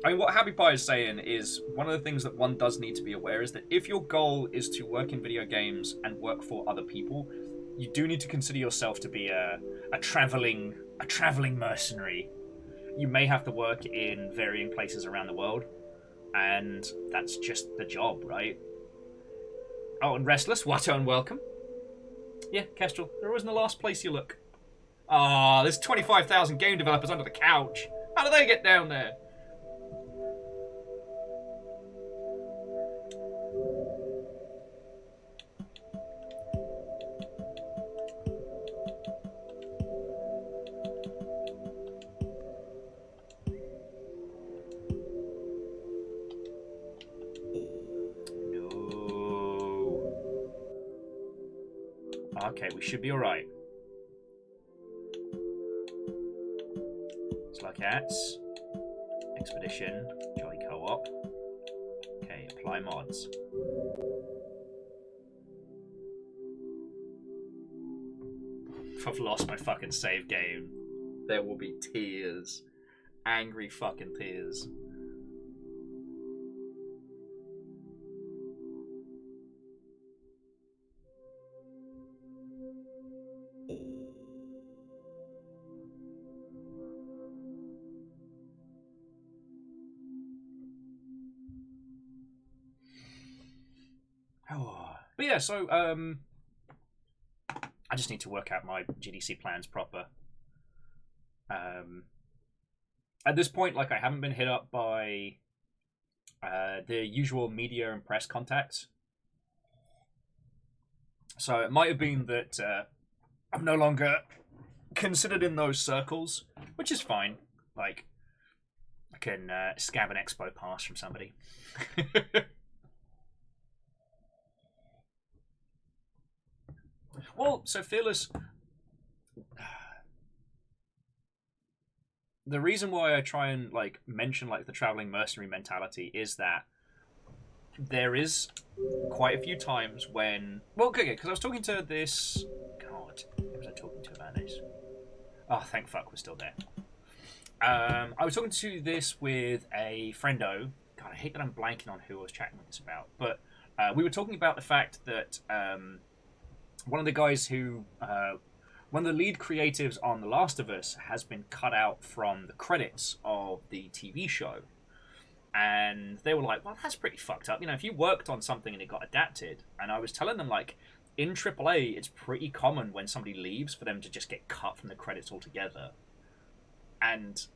I mean, what Happy Pie is saying is one of the things that one does need to be aware is that if your goal is to work in video games and work for other people, you do need to consider yourself to be a traveling mercenary. You may have to work in varying places around the world, and that's just the job, right? Oh, and Restless, Watto, and welcome. Yeah, Kestrel, they're always in the last place you look. Ah, there's 25,000 game developers under the couch. How do they get down there? Okay, we should be alright. SLUGCATs. Expedition. Jolly Co-op. Okay, apply mods. I've lost my fucking save game. There will be tears. Angry fucking tears. But yeah, so I just need to work out my GDC plans proper. At this point, like, I haven't been hit up by the usual media and press contacts. So it might have been that I'm no longer considered in those circles, which is fine. Like, I can SCAV an expo pass from somebody. Well, so Fearless, the reason why I try and like mention like the traveling mercenary mentality is that there is quite a few times when, well, okay, because I was talking to this, God, who was I talking to about this? Oh, thank fuck we're still there. I was talking to this with a friendo. God, I hate that I'm blanking on who I was chatting with this about, but we were talking about the fact that one of the guys who, one of the lead creatives on The Last of Us has been cut out from the credits of the TV show. And they were like, well, that's pretty fucked up. You know, if you worked on something and it got adapted, and I was telling them, like, in AAA, it's pretty common when somebody leaves for them to just get cut from the credits altogether. And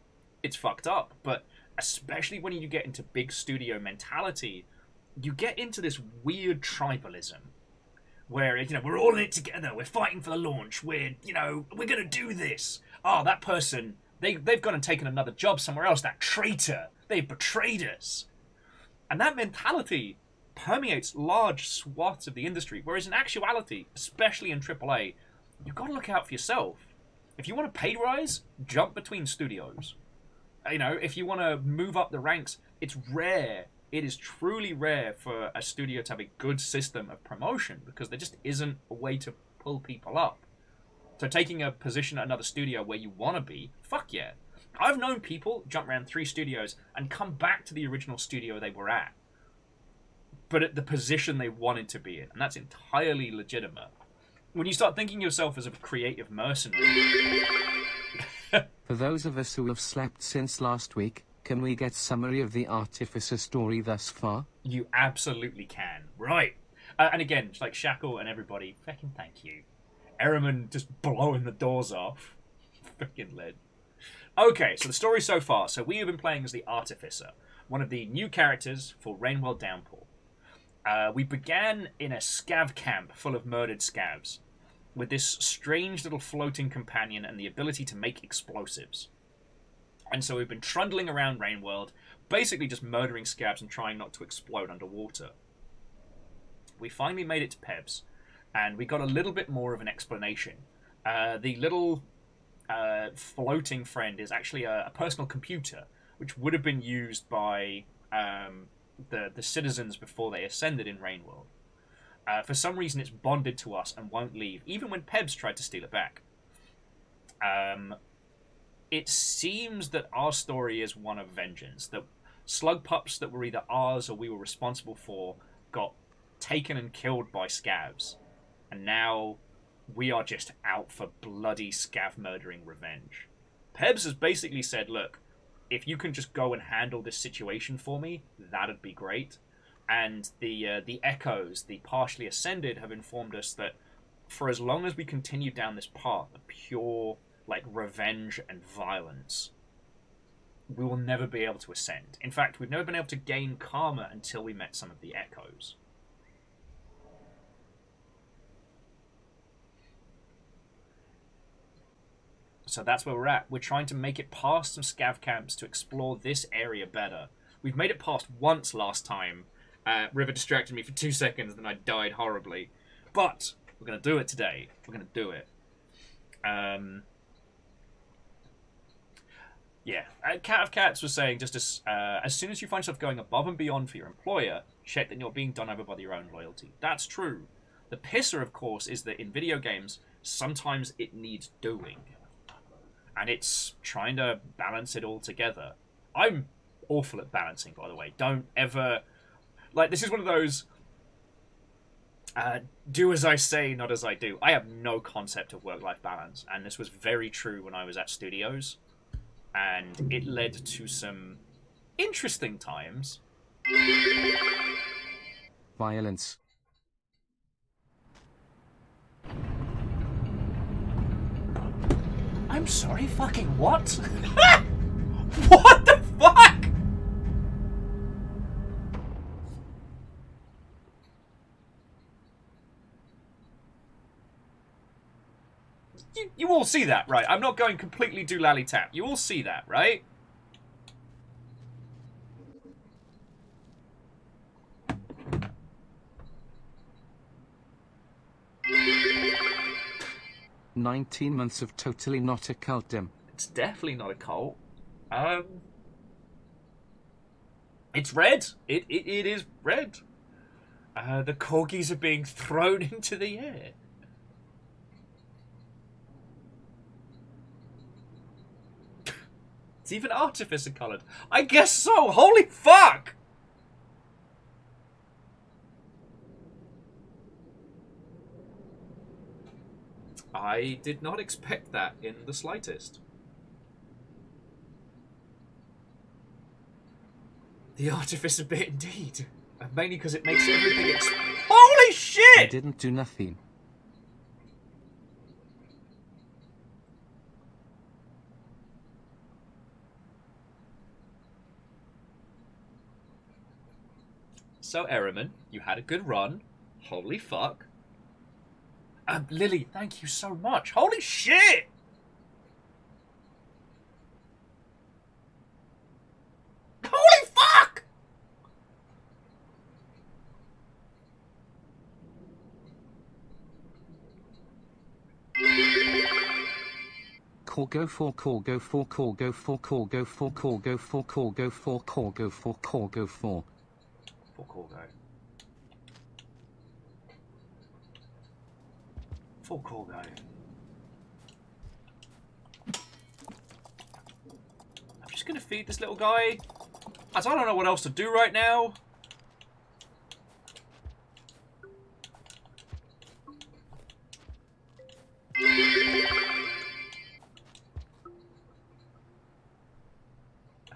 it's fucked up. But especially when you get into big studio mentality, you get into this weird tribalism. Where, you know, we're all in it together, we're fighting for the launch, we're going to do this. Oh, that person, they've gone and taken another job somewhere else, that traitor, they've betrayed us. And that mentality permeates large swaths of the industry, whereas in actuality, especially in AAA, you've got to look out for yourself. If you want a pay rise, jump between studios. You know, if you want to move up the ranks, it's rare. It is truly rare for a studio to have a good system of promotion because there just isn't a way to pull people up. So taking a position at another studio where you want to be, fuck yeah. I've known people jump around 3 studios and come back to the original studio they were at, but at the position they wanted to be in, and that's entirely legitimate. When you start thinking yourself as a creative mercenary... For those of us who have slept since last week, can we get summary of the Artificer story thus far? You absolutely can. Right. And again, like Shackle and everybody, fucking thank you. Ehrman just blowing the doors off. Fucking lead. Okay, so the story so far. So we have been playing as the Artificer, one of the new characters for Rainwell Downpour. We began in a SCAV camp full of murdered scavs, with this strange little floating companion and the ability to make explosives. And so we've been trundling around Rainworld, basically just murdering scavs and trying not to explode underwater. We finally made it to Pebs, and we got a little bit more of an explanation. The little floating friend is actually a personal computer, which would have been used by the citizens before they ascended in Rainworld. For some reason, it's bonded to us and won't leave, even when Pebs tried to steal it back. It seems that our story is one of vengeance, that slug pups that were either ours or we were responsible for got taken and killed by scavs, and now we are just out for bloody scav murdering revenge. Pebs has basically said, look, if you can just go and handle this situation for me, that'd be great. And the Echoes, the partially ascended, have informed us that for as long as we continue down this path of pure revenge and violence, we will never be able to ascend. In fact, we've never been able to gain karma until we met some of the Echoes. So that's where we're at. We're trying to make it past some scav camps to explore this area better. We've made it past once last time. River distracted me for 2 seconds, then I died horribly. But we're going to do it today. We're going to do it. Yeah. Cat of Cats was saying, just as soon as you find yourself going above and beyond for your employer, check that you're being done over by your own loyalty. That's true. The pisser, of course, is that in video games, sometimes it needs doing. And it's trying to balance it all together. I'm awful at balancing, by the way. Don't ever... this is one of those... do as I say, not as I do. I have no concept of work-life balance. And this was very true when I was at studios. And it led to some interesting times. Violence. I'm sorry, fucking what? What the fuck? You all see that, right? I'm not going completely doolally tap. You all see that, right? "19 months of totally not a cultdom." It's definitely not a cult. It's red. It is red. The corgis are being thrown into the air. It's even Artificer coloured. I guess so. Holy fuck! I did not expect that in the slightest. The Artificer bit indeed. Mainly because it makes everything Holy shit! I didn't do nothing. So, Ehrman, you had a good run. Holy fuck. Lily, thank you so much. Holy shit! Holy fuck! Corgo for Corgo for Corgo for Corgo for Corgo for Corgo for Corgo for Corgo for Corgo. For Corgo. I'm just gonna feed this little guy, as I don't know what else to do right now.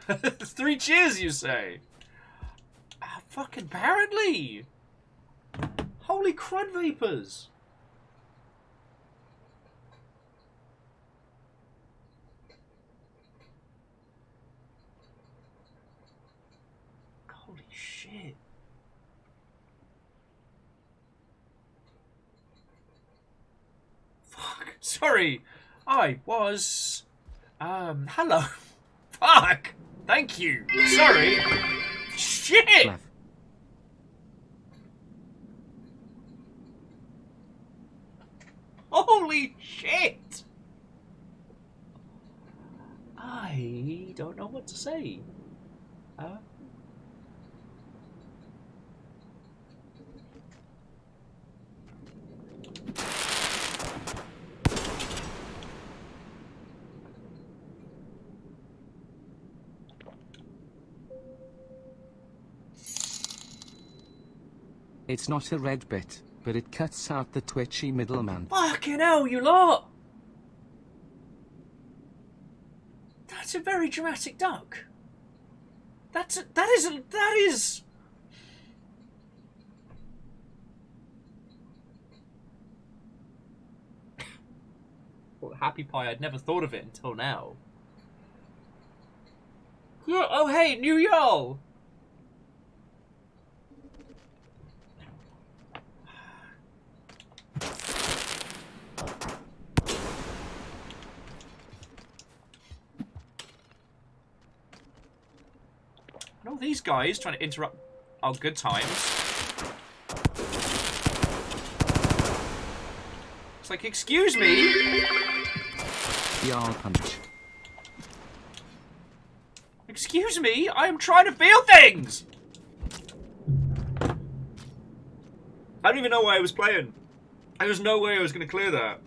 Three cheers, you say? Fucking apparently. Holy crud vapors. Sorry. I was... hello. Fuck. Thank you. Sorry. Shit. Left. Holy shit. I don't know what to say. It's not a red bit, but it cuts out the twitchy middleman. Fucking hell, you lot! That's a very dramatic duck. That is. Well, Happy Pie, I'd never thought of it until now. Oh, hey, new y'all! And all these guys trying to interrupt our good times. It's like, excuse me? Y'all punch. Excuse me? I am trying to feel things! I don't even know why I was playing. There was no way I was going to clear that.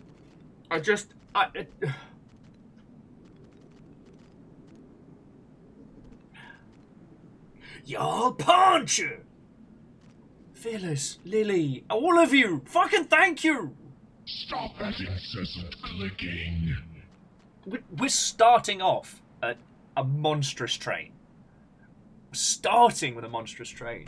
Y'all punch! Phyllis, Lily, all of you, fucking thank you! Stop that incessant clicking. We're starting off at a monstrous train. We're starting with a monstrous train.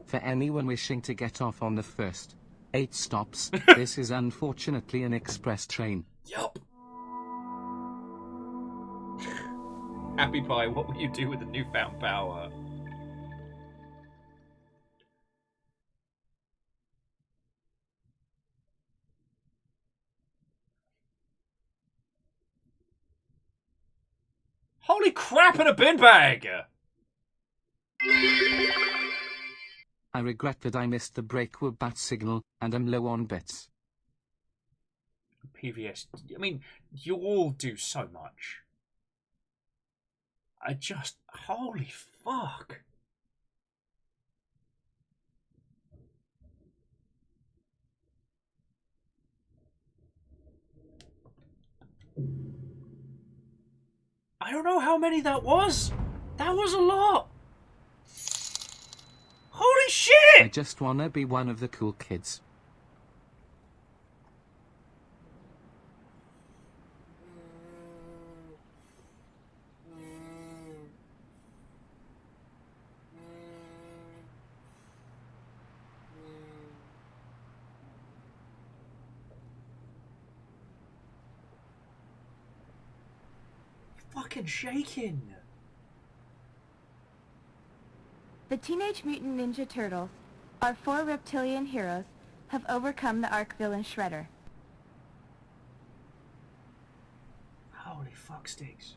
For anyone wishing to get off on the first 8 stops, this is unfortunately an express train. Yup. Happy Pie, what will you do with the newfound power? Holy crap in a bin bag! I regret that I missed the breakwood bat signal, and am low on bits. PVS, I mean, you all do so much. Holy fuck. I don't know how many that was. That was a lot. Holy shit! I just wanna be one of the cool kids. Fucking shaking. The Teenage Mutant Ninja Turtles, our 4 reptilian heroes, have overcome the Ark villain Shredder. Holy fuck sticks.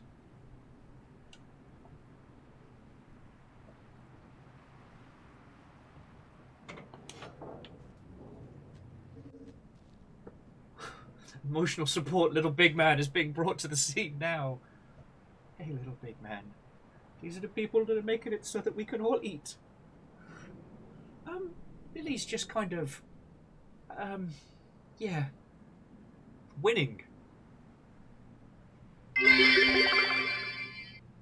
Emotional support, little big man, is being brought to the scene now. Hey, little big man. These are the people that are making it so that we can all eat. Lily's just kind of, yeah, winning.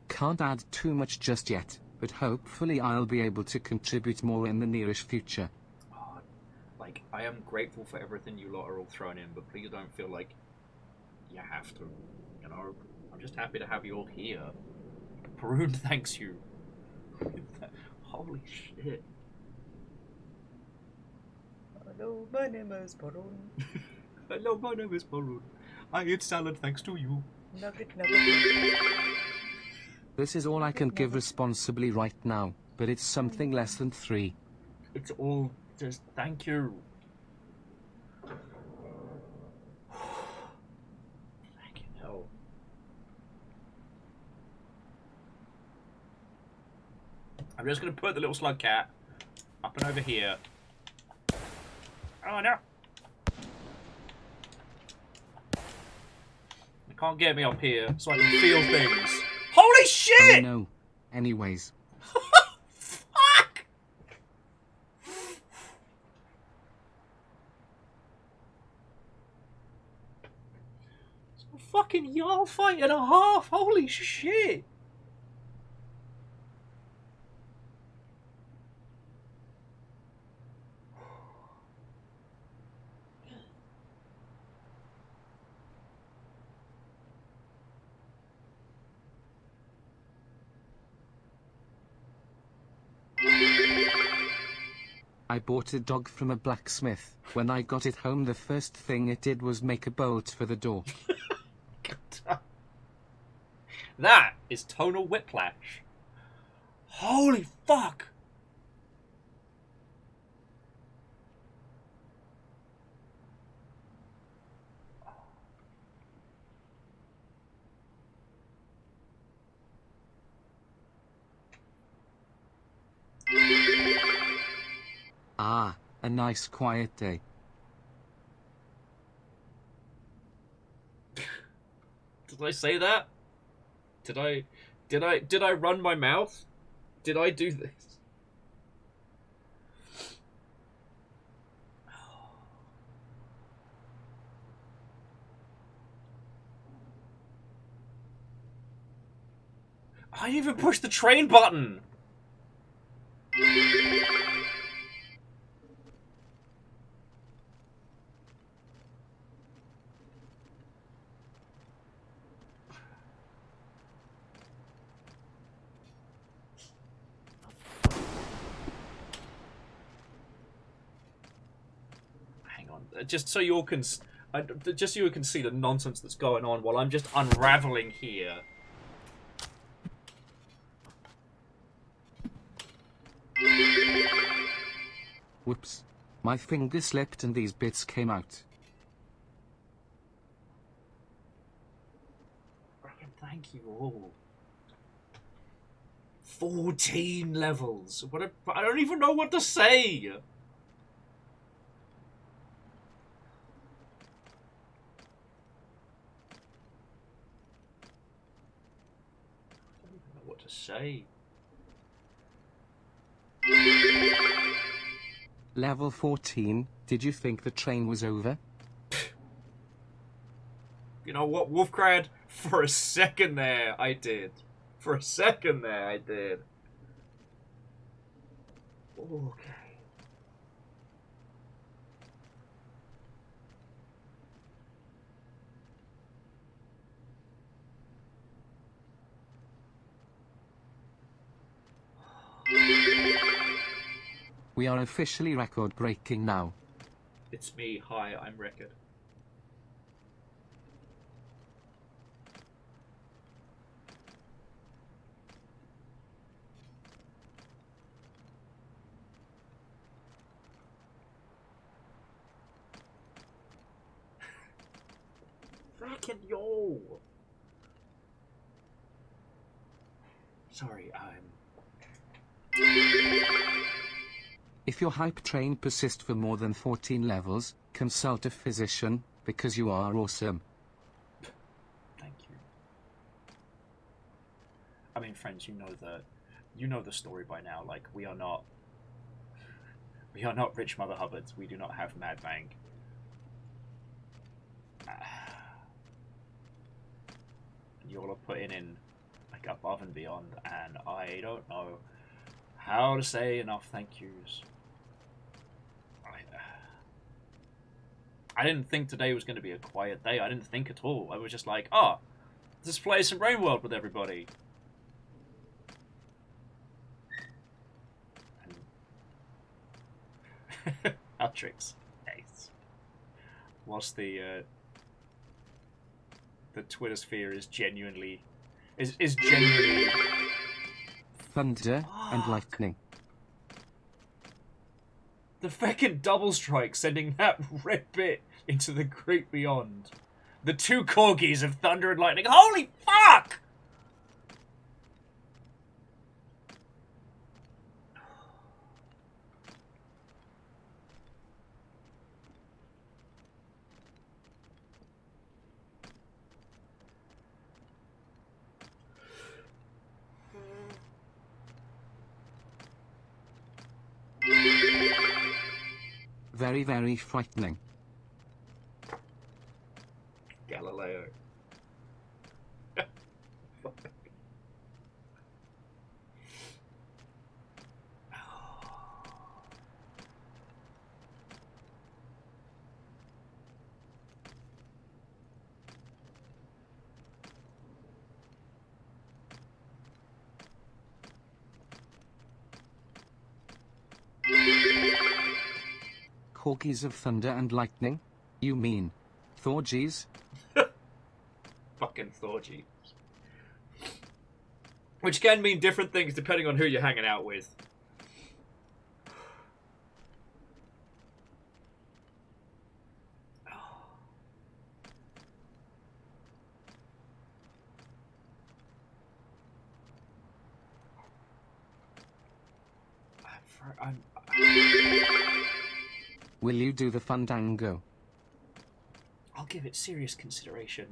Can't add too much just yet, but hopefully I'll be able to contribute more in the nearish future. Oh, like, I am grateful for everything you lot are all thrown in, but please don't feel like you have to, you know? I'm just happy to have you all here. Perun thanks you. Holy shit. Hello, my name is Barun. Hello, my name is Barun. I eat salad thanks to you. Nugget, nugget, nugget. This is all I can give responsibly right now, but it's something less than 3. It's all just thank you. Fucking hell. I'm just gonna put the little slug cat up and over here. Oh no! They can't get me up here so I can feel things. Holy shit! Oh no. Anyways. Fuck! It's a fucking Jarl fight and a half. Holy shit! I bought a dog from a blacksmith. When I got it home, the first thing it did was make a bolt for the door. That is tonal whiplash. Holy fuck! Ah, a nice quiet day. Did I say that? Did I run my mouth? Did I do this? I didn't even push the train button. Just so you all can, just so you can see the nonsense that's going on while I'm just unraveling here. Whoops. My finger slipped and these bits came out. Thank you all. 14 levels. I don't even know what to say. What to say. Level 14, did you think the train was over? You know what, Wolfcrad? For a second there, I did. For a second there, I did. Okay. We are officially record-breaking now. It's me. Hi, I'm Record. Fucking yo! Sorry, I'm... If your hype train persists for more than 14 levels, consult a physician, because you are awesome. Thank you. I mean, friends, you know the story by now. Like, we are not rich Mother Hubbards. We do not have Mad Bank. You all are putting in like above and beyond, and I don't know how to say enough thank yous. I didn't think today was going to be a quiet day. I didn't think at all. I was just like, oh, let's play some Rain World with everybody. Outrix. Nice. Whilst the Twitter sphere is genuinely genuinely thunder and lightning. The fucking double strike sending that red bit into the great beyond. The two corgis of thunder and lightning. Holy fuck! Very, very frightening. Galileo. Corgis of thunder and lightning? You mean Thorgies? Fucking Thorgy. Which can mean different things depending on who you're hanging out with. Will you do the fandango? I'll give it serious consideration.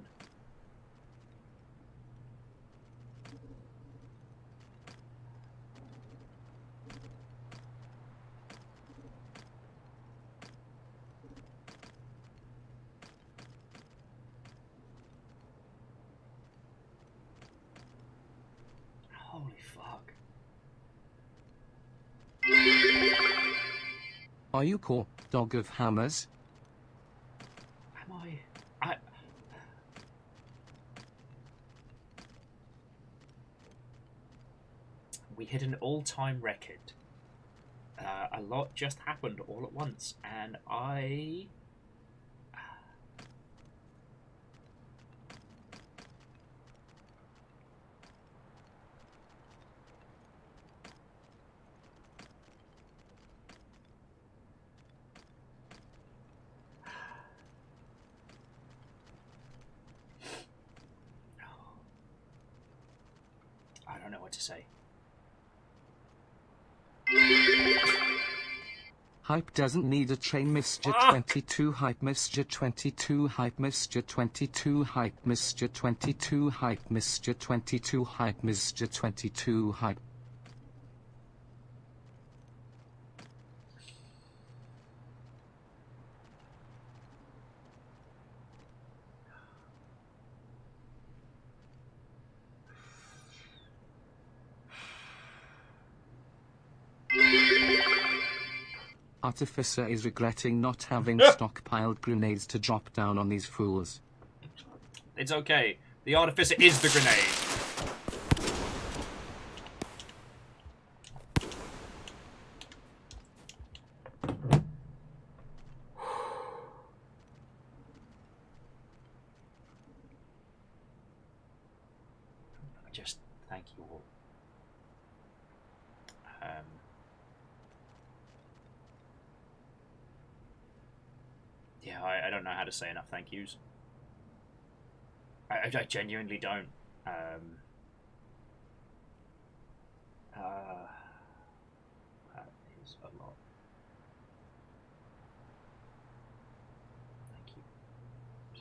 Holy fuck. Are you core dog of hammers? Am I? We hit an all-time record. A lot just happened all at once, and I don't know what to say. Hype doesn't need a train, Mr. 22 hype, Mr. 22 hype, Mr. 22 hype, Mr. 22 hype, Mr. 22 hype, Mr. 22 hype. Artificer is regretting not having stockpiled grenades to drop down on these fools. It's okay. The Artificer is the grenade. Just thank you all. Yeah, I don't know how to say enough thank yous. I genuinely don't. That is a lot. Thank you.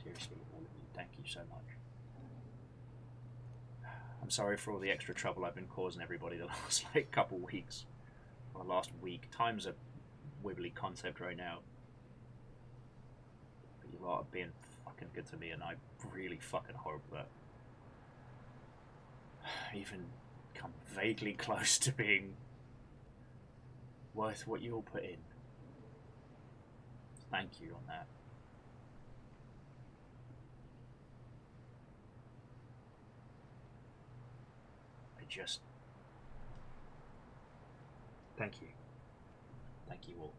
Seriously, all of you, thank you so much. I'm sorry for all the extra trouble I've been causing everybody the last couple weeks. Or the last week. Time's a wibbly concept right now. You lot are being fucking good to me, and I really fucking hope that I even come vaguely close to being worth what you all put in. Thank you on that. Just thank you all.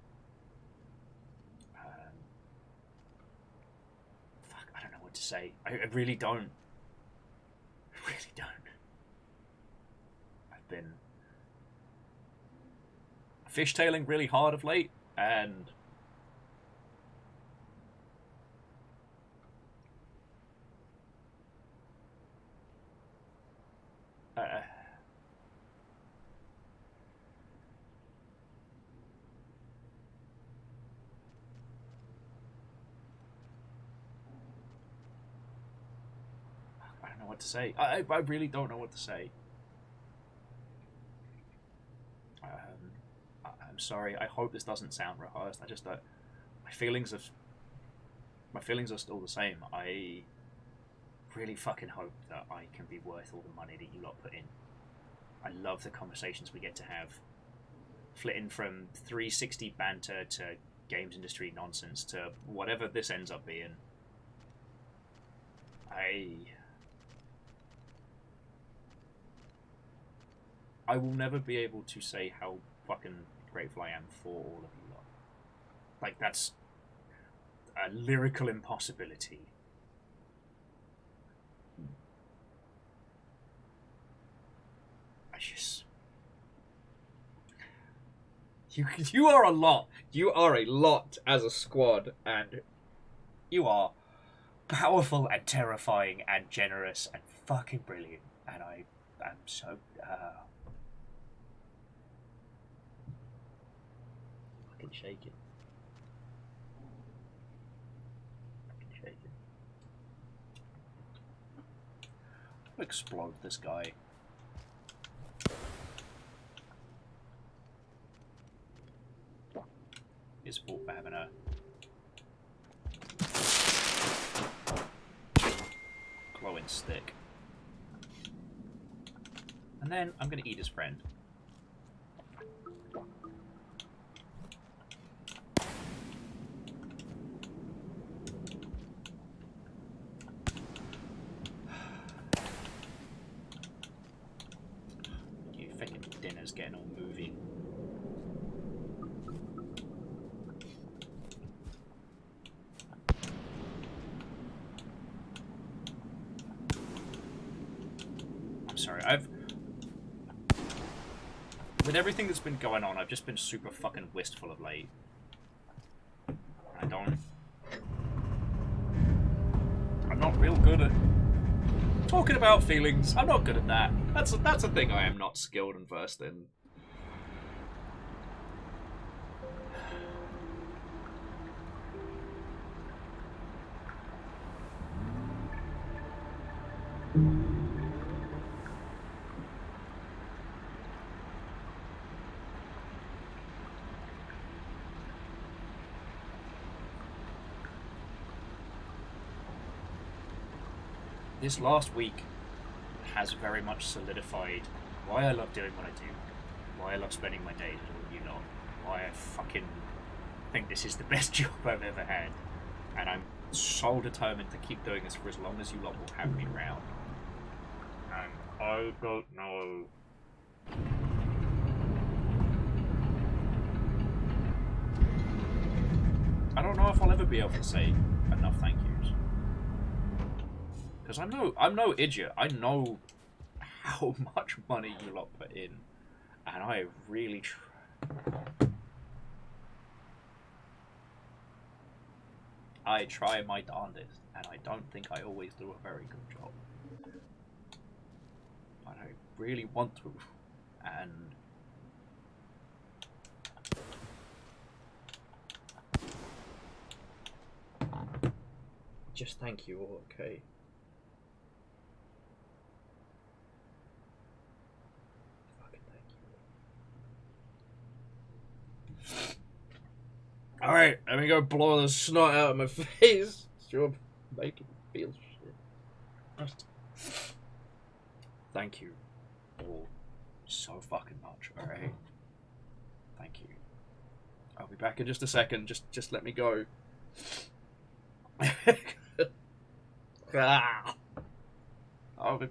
what to say. I really don't. I really don't. I've been fishtailing really hard of late, and I don't know what to say. I really don't know what to say. I'm sorry. I hope this doesn't sound rehearsed. I just my feelings are still the same. I really fucking hope that I can be worth all the money that you lot put in. I love the conversations we get to have, flitting from 360 banter to games industry nonsense to whatever this ends up being. I will never be able to say how fucking grateful I am for all of you lot. Like, that's a lyrical impossibility. I just... You are a lot. You are a lot as a squad, and you are powerful and terrifying and generous and fucking brilliant. And I am so... fucking shaking. Fucking shaking. I'll explode this guy. His fault for having a glowing stick. And then I'm gonna eat his friend. You fucking dinner's getting all movie. Sorry, with everything that's been going on, I've just been super fucking wistful of late. I'm not real good at talking about feelings. I'm not good at that. That's a thing I am not skilled and versed in. This last week has very much solidified why I love doing what I do, why I love spending my days with all of you lot, why I fucking think this is the best job I've ever had, and I'm so determined to keep doing this for as long as you lot will have me around. And I don't know. I don't know if I'll ever be able to say enough thank yous. Because I'm no idiot. I know how much money you lot put in, and I really I try my darndest, and I don't think I always do a very good job. But I really want to, and just thank you all, okay? Alright, let me go blow the snot out of my face. You're making me feel shit. Thank you all so fucking much, alright? Thank you. I'll be back in just a second. Just let me go. I'll be...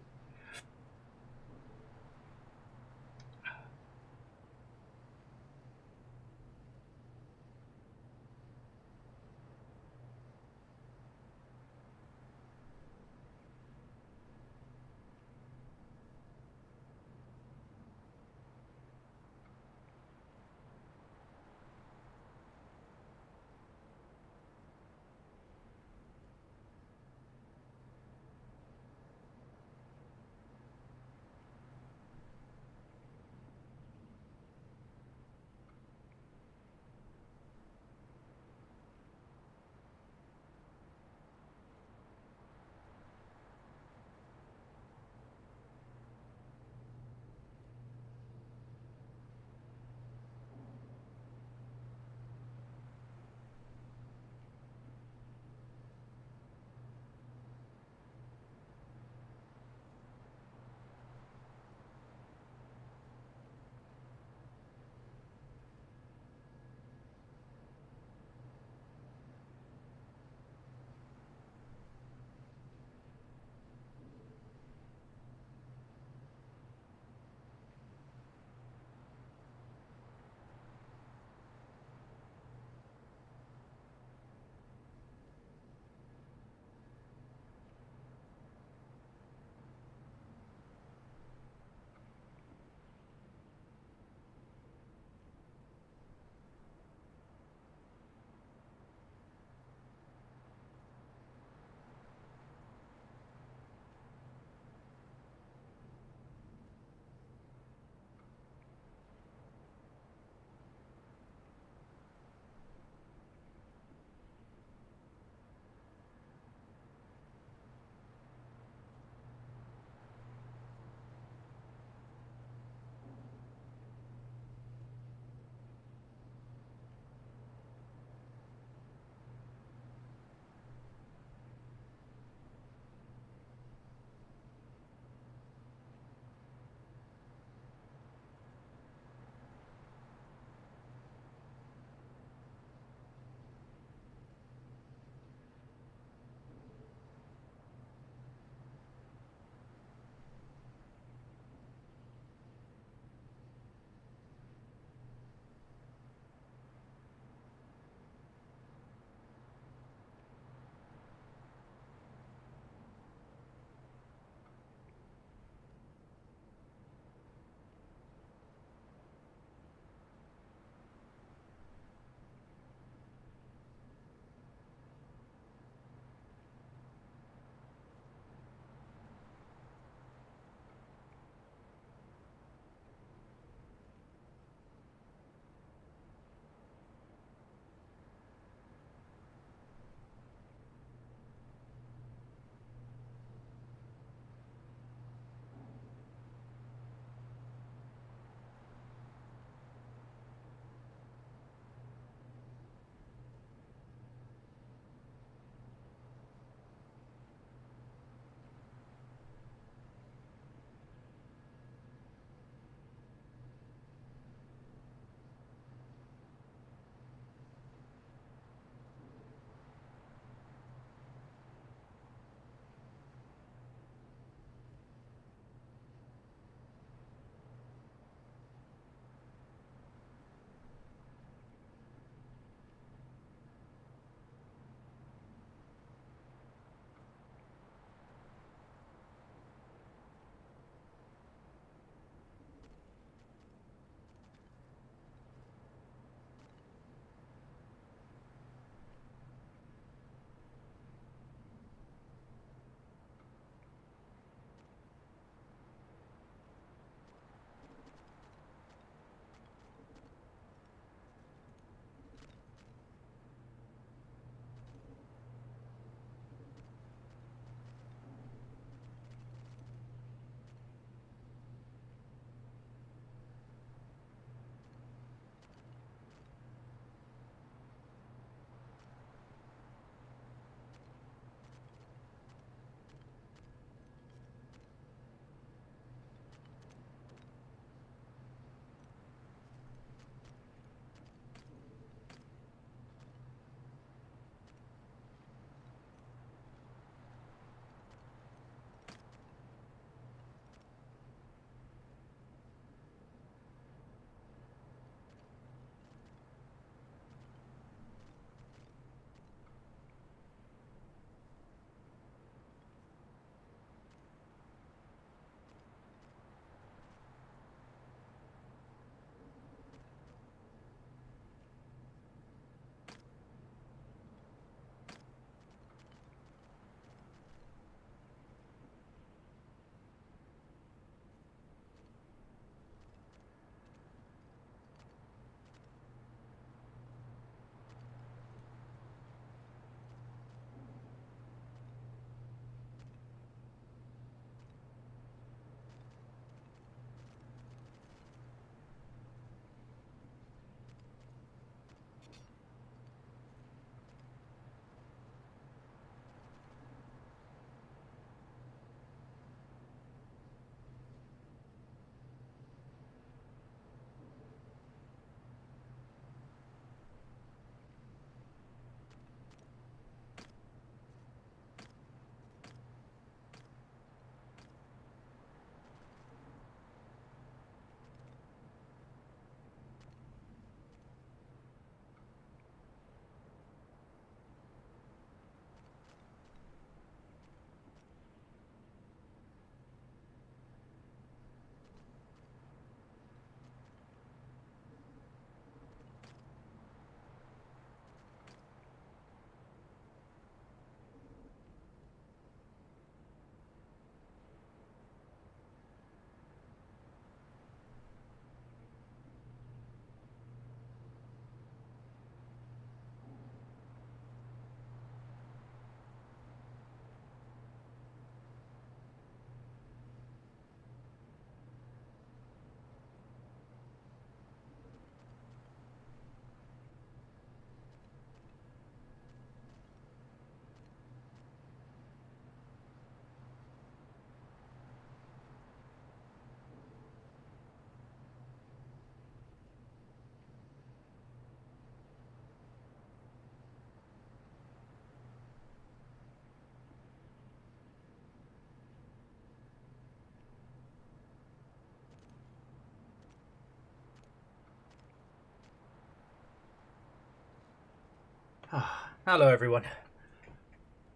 Hello, everyone.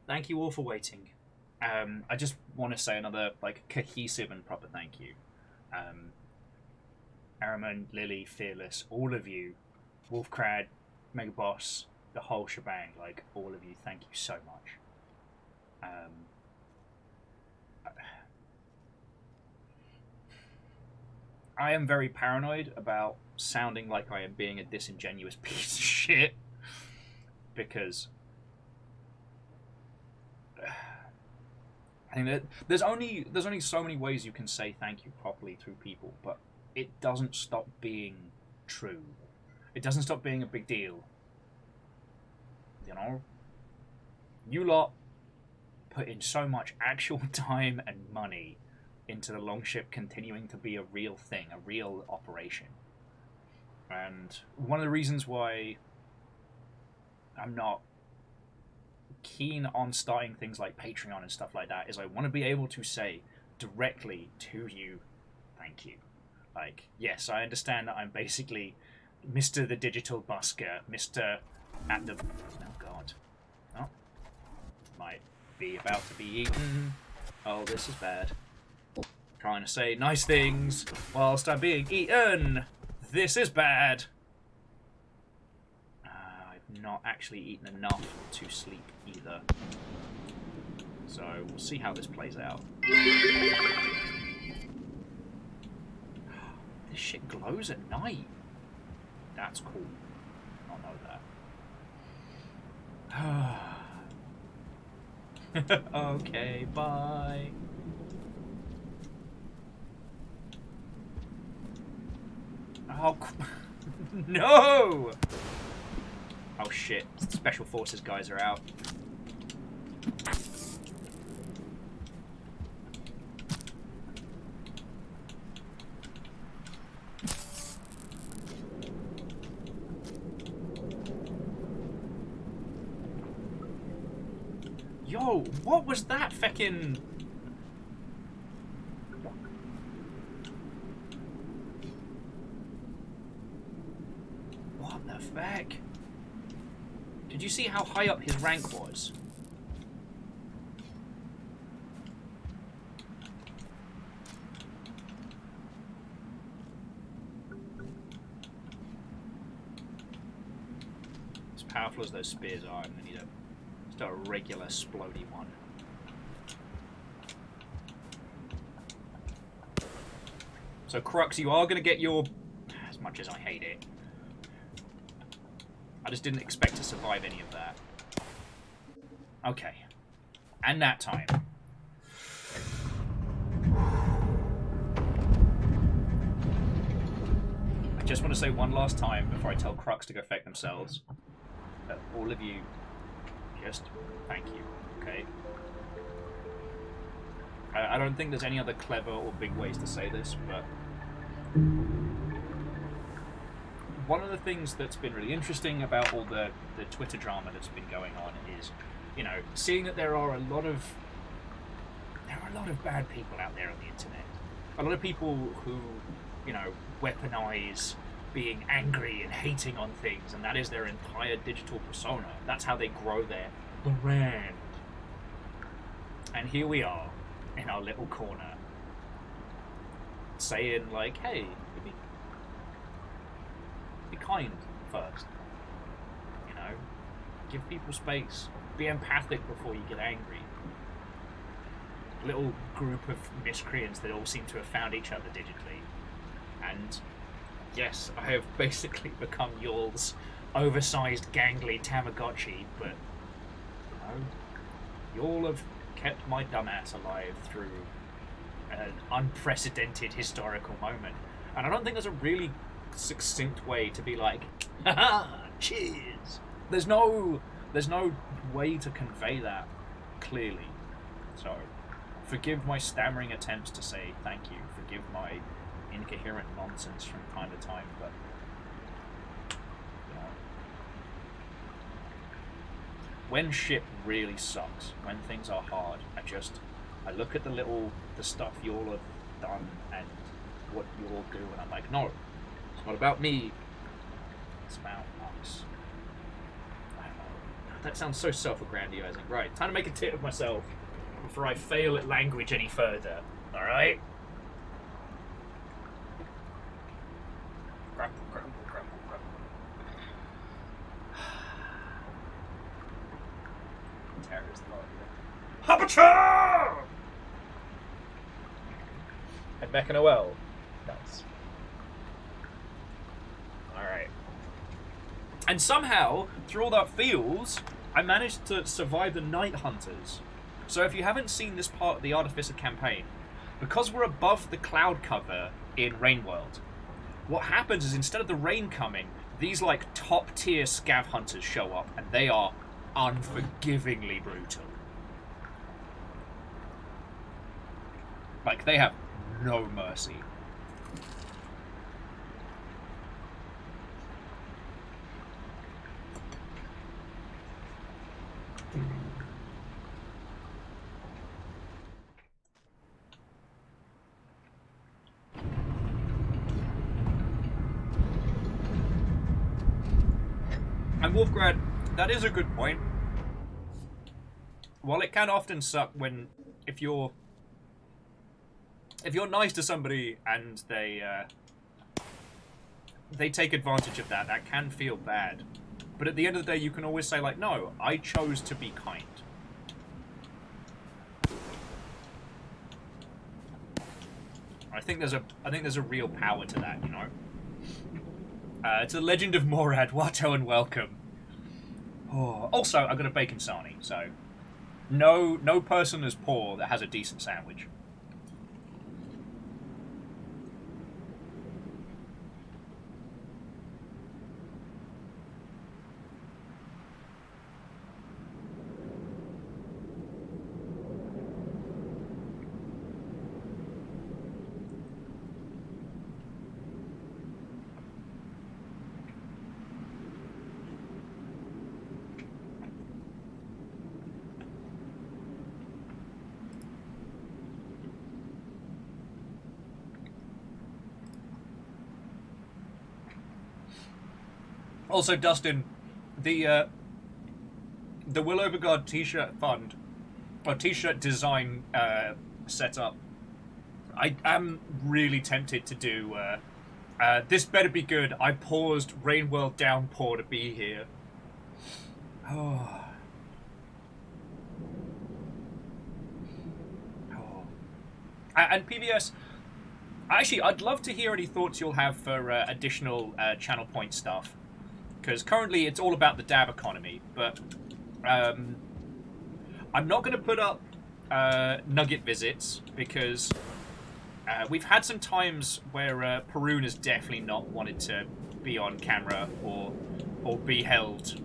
Thank you all for waiting. I just want to say another cohesive and proper thank you. Araman, Lily, Fearless, all of you, Wolfcrad, Megaboss, the whole shebang, all of you, thank you so much. I am very paranoid about sounding like I am being a disingenuous piece of shit, because I think that there's only so many ways you can say thank you properly through people, but it doesn't stop being true. It doesn't stop being a big deal. You know? You lot put in so much actual time and money into the Longship continuing to be a real thing, a real operation. And one of the reasons why I'm not keen on starting things like Patreon and stuff like that is I want to be able to say directly to you, thank you. Yes, I understand that I'm basically Mr. the Digital Busker, Mr. at the... Oh, God. Oh. Might be about to be eaten. Oh, this is bad. Trying to say nice things whilst I'm being eaten. This is bad. I've not actually eaten enough to sleep either. So we'll see how this plays out. This shit glows at night. That's cool. I know that. Okay, bye. Oh, no! Oh shit, Special Forces guys are out. Yo, what was that feckin'... What the feck? Did you see how high up his rank was? As powerful as those spears are, I'm gonna need just a regular splody one. So Crux, you are gonna get your... As much as I hate it. I just didn't expect to survive any of that. Okay. And that time. I just want to say one last time before I tell Crux to go feck themselves that all of you, just thank you, okay? I don't think there's any other clever or big ways to say this, but one of the things that's been really interesting about all the Twitter drama that's been going on is, you know, seeing that there are a lot of bad people out there on the internet. A lot of people who, you know, weaponize being angry and hating on things, and that is their entire digital persona. That's how they grow their brand. And here we are in our little corner saying like, hey, be kind first, you know, give people space, be empathic before you get angry. A little group of miscreants that all seem to have found each other digitally, and yes, I have basically become y'all's oversized gangly Tamagotchi, but you know, y'all have kept my dumbass alive through an unprecedented historical moment, and I don't think there's a really succinct way to be like, haha, cheers. There's no way to convey that clearly. So forgive my stammering attempts to say thank you. Forgive my incoherent nonsense from time to time, but you know, when shit really sucks, when things are hard, I look at the stuff you all have done and what you all do, and I'm like, no, it's not about me. It's about us. I don't know. That sounds so self-aggrandizing. Right, time to make a tit of myself before I fail at language any further. Alright? Grapple, grapple, grapple, grapple. Terrorist Habitat! And Becca Noel. Nice. Alright. And somehow, through all that feels, I managed to survive the Night Hunters. So if you haven't seen this part of the Artificer campaign, because we're above the cloud cover in Rainworld, what happens is instead of the rain coming, these like top tier SCAV hunters show up and they are unforgivingly brutal. Like, they have no mercy. And Wolfgrad, that is a good point. While it can often suck when, if you're nice to somebody and they take advantage of that, that can feel bad. But at the end of the day, you can always say like, no, I chose to be kind. I think there's a real power to that, you know. It's the Legend of Morad, Watto and welcome. Oh. Also, I've got a bacon sarnie, so no person is poor that has a decent sandwich. Also, Dustin, the Will Overguard t-shirt fund, or t-shirt design setup, I am really tempted to do, this better be good, I paused Rainworld Downpour to be here. Oh. Oh. And PBS, actually, I'd love to hear any thoughts you'll have for additional channel point stuff. Because currently it's all about the dab economy, but I'm not going to put up nugget visits because we've had some times where Perun has definitely not wanted to be on camera or be held,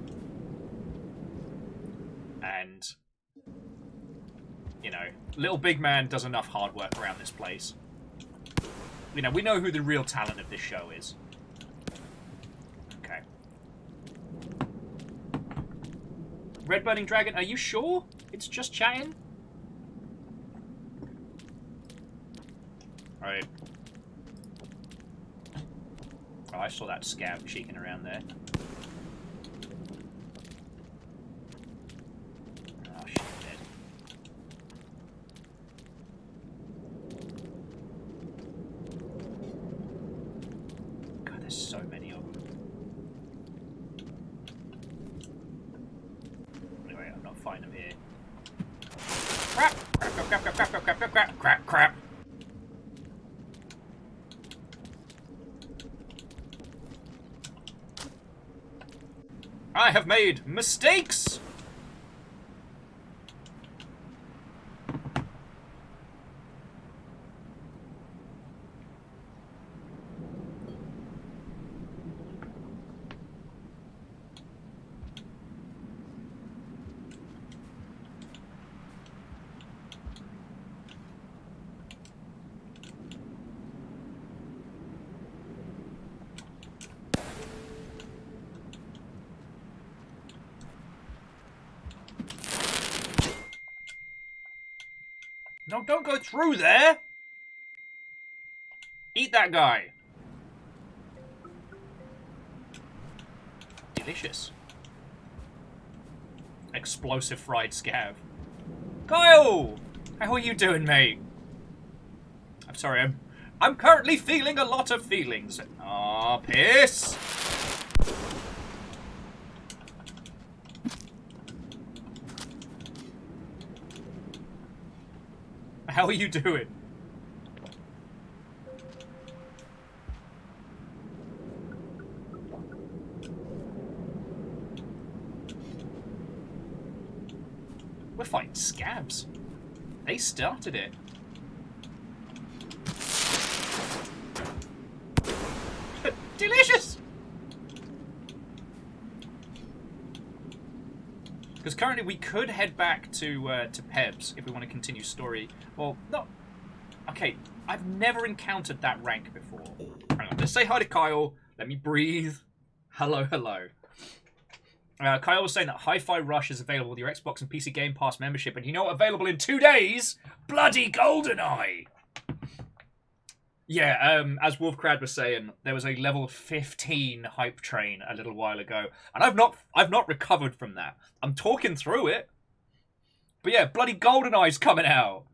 and you know, little big man does enough hard work around this place. You know, we know who the real talent of this show is. Red Burning Dragon, are you sure? It's just chatting? Right. Oh, I saw that SCAV cheeking around there. Oh, shit, dead. God, there's so many of them. Find them here. Crap! Crap, crap, crap, crap, crap, crap, crap, crap, crap, crap. I have made mistakes! No, don't go through there! Eat that guy! Delicious. explosive fried scav. Kyle! How are you doing, mate? I'm sorry, I'm currently feeling a lot of feelings. Aw, piss! How are you doing? We're fighting scabs. They started it. Delicious! Because currently we could head back to Pebs if we want to continue story. Well, no. Okay, I've never encountered that rank before. Hang on, let's say hi to Kyle. Let me breathe. Hello, hello. Kyle was saying that Hi-Fi Rush is available with your Xbox and PC Game Pass membership, and you know what? Available in 2 days? Bloody GoldenEye! Yeah, as Wolfcrad was saying, there was a level 15 hype train a little while ago, and I've not recovered from that. I'm talking through it. But yeah, bloody GoldenEye's coming out.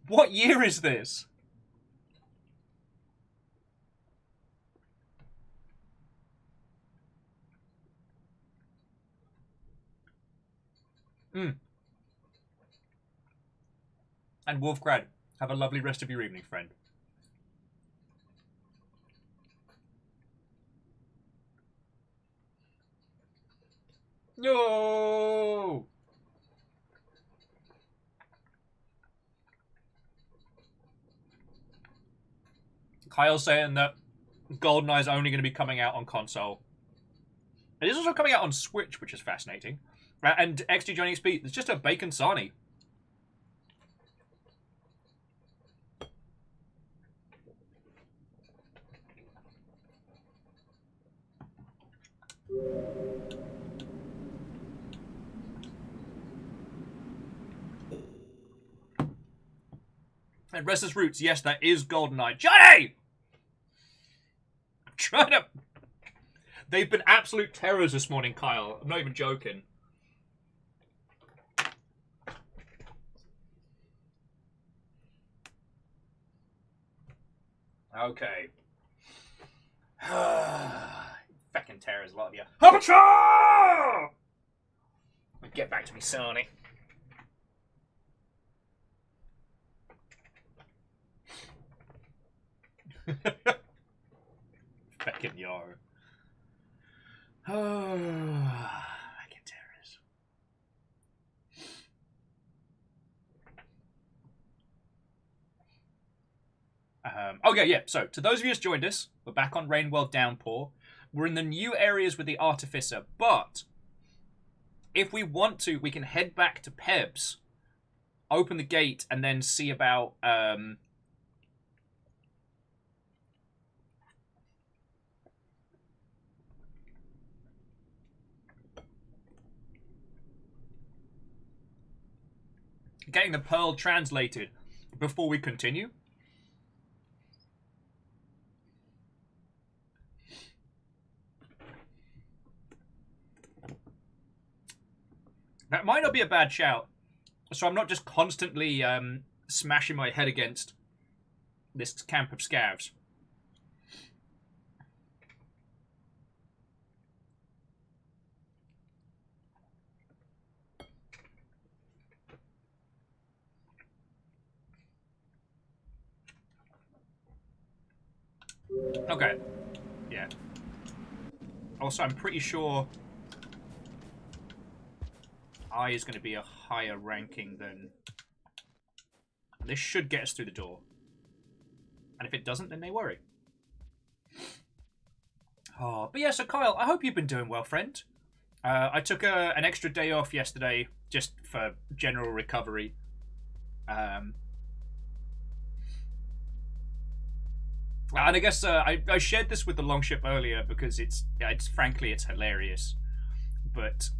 What year is this? And Wolfcrad, have a lovely rest of your evening, friend. No! Kyle's saying that GoldenEye is only going to be coming out on console. It is also coming out on Switch, which is fascinating. And XG Johnny XP, it's just a bacon sarnie. And Restless Roots, yes, that is GoldenEye. Johnny! I'm trying to... They've been absolute terrors this morning, Kyle. I'm not even joking. Okay. Fucking terrors, a lot of you. Habacha! Get back to me, Sony. Fucking yo. Oh, fucking terrors. Okay, yeah, so to those of you who's joined us, we're back on Rainworld Downpour. We're in the new areas with the Artificer, but if we want to, we can head back to Pebs, open the gate, and then see about getting the Pearl translated before we continue. That might not be a bad shout, so I'm not just constantly smashing my head against this camp of scavs. Okay. Yeah. Also, I'm pretty sure I is going to be a higher ranking than... This should get us through the door. And if it doesn't, then they worry. Oh, but yeah, so Kyle, I hope you've been doing well, friend. I took an extra day off yesterday just for general recovery. And I guess I shared this with the Longship earlier because it's frankly, it's hilarious. But...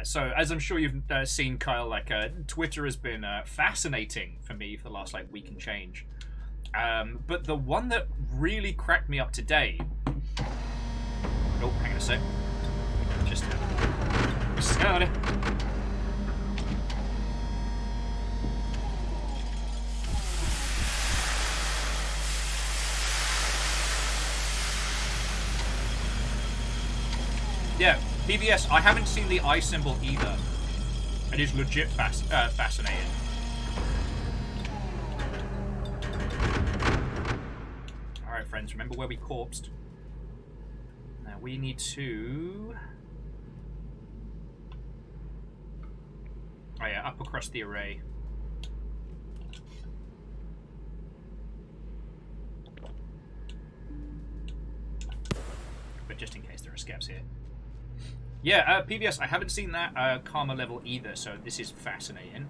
so, as I'm sure you've seen, Kyle, like, Twitter has been fascinating for me for the last, like, week and change. But the one that really cracked me up today... Oh, hang on a sec. Just... Sorry. Yeah, PBS, I haven't seen the eye symbol either. It is legit fascinating. Alright, friends, remember where we corpsed. Now we need to... Oh yeah, up across the array. But just in case there are scavs here. Yeah, PBS, I haven't seen that karma level either, so this is fascinating.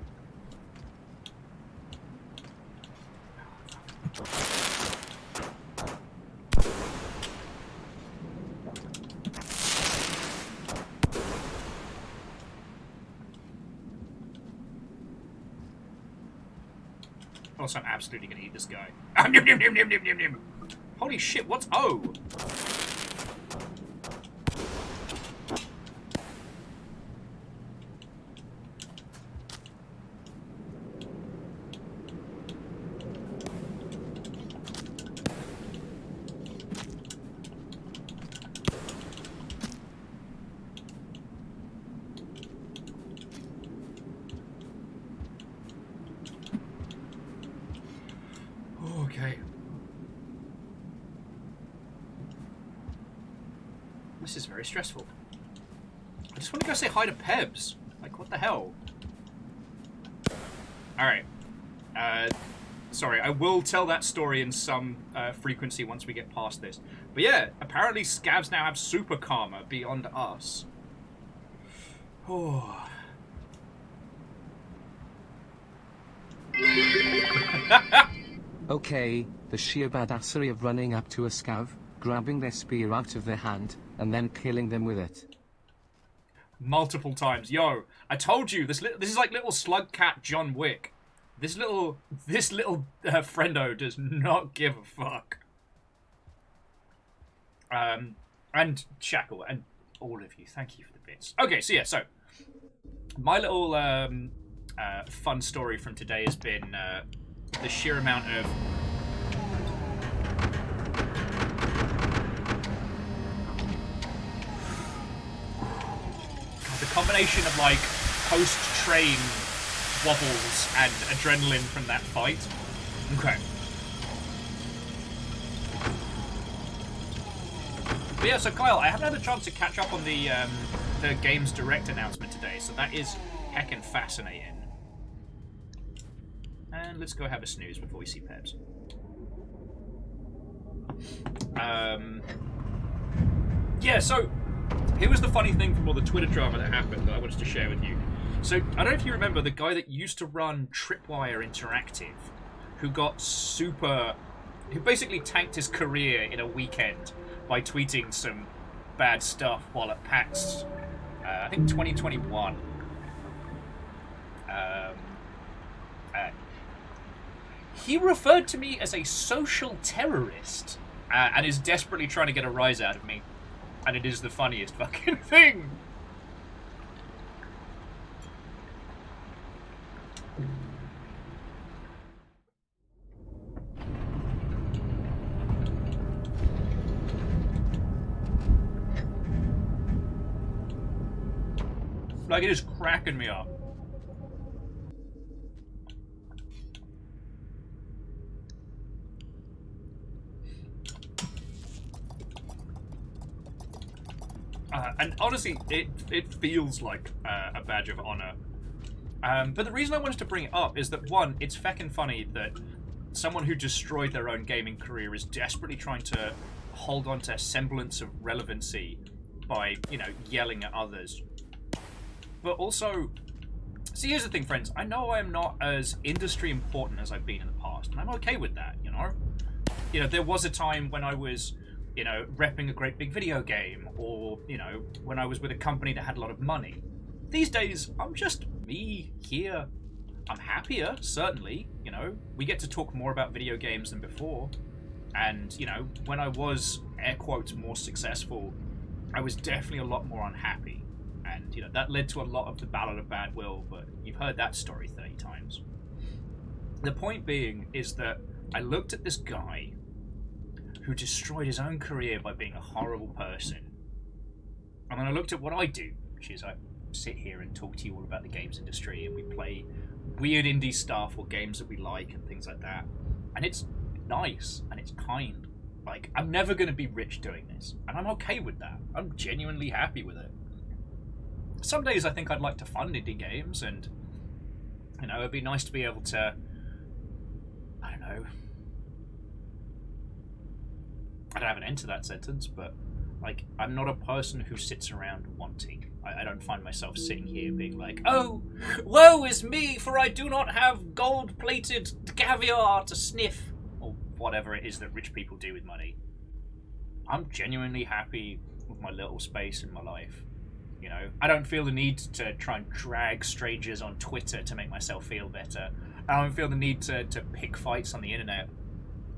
Also, I'm absolutely going to eat this guy. Holy shit, what's O? Okay. This is very stressful. I just want to go say hi to Pebs. Like, what the hell? Alright. Sorry, I will tell that story in some frequency once we get past this. But yeah, apparently scavs now have super karma beyond us. Oh. Okay, the sheer badassery of running up to a scav, grabbing their spear out of their hand, and then killing them with it. Multiple times. Yo, I told you, this is like little SLUGCAT John Wick. This little friendo does not give a fuck. And Shackle, and all of you, thank you for the bits. Okay, so yeah, so my little fun story from today has been the sheer amount of the combination of like post-train wobbles and adrenaline from that fight. Okay. But yeah, so Kyle, I haven't had a chance to catch up on the Games Direct announcement today, so that is heckin' fascinating. And let's go have a snooze before we see Pebs. Yeah, so here was the funny thing from all the Twitter drama that happened that I wanted to share with you. So I don't know if you remember the guy that used to run Tripwire Interactive, who basically tanked his career in a weekend by tweeting some bad stuff while at PAX, I think 2021. He referred to me as a social terrorist and is desperately trying to get a rise out of me. And it is the funniest fucking thing. Like, it is cracking me up. And honestly, it feels like a badge of honor. But the reason I wanted to bring it up is that, one, it's feckin' funny that someone who destroyed their own gaming career is desperately trying to hold on to a semblance of relevancy by, you know, yelling at others. But also, see, here's the thing, friends. I know I am not as industry important as I've been in the past, and I'm okay with that, you know? You know, there was a time when I was, you know, repping a great big video game, or, you know, when I was with a company that had a lot of money. These days, I'm just me here. I'm happier, certainly, you know. We get to talk more about video games than before. And, you know, when I was, air quotes, more successful, I was definitely a lot more unhappy. and you know that led to a lot of the Ballad of Bad Will. But you've heard that story 30 times. The point being is that I looked at this guy who destroyed his own career by being a horrible person, and then I looked at what I do, which is I sit here and talk to you all about the games industry, and we play weird indie stuff or games that we like and things like that, and it's nice and it's kind. Like, I'm never going to be rich doing this, and I'm okay with that. I'm genuinely happy with it. Some days I think I'd like to fund indie games, and you know, it'd be nice to be able to, I don't know, I don't have an end to that sentence, but like, I'm not a person who sits around wanting. I don't find myself sitting here being like, oh, woe is me, for I do not have gold-plated caviar to sniff, or whatever it is that rich people do with money. I'm genuinely happy with my little space in my life. You know, I don't feel the need to try and drag strangers on Twitter to make myself feel better. I don't feel the need to pick fights on the internet.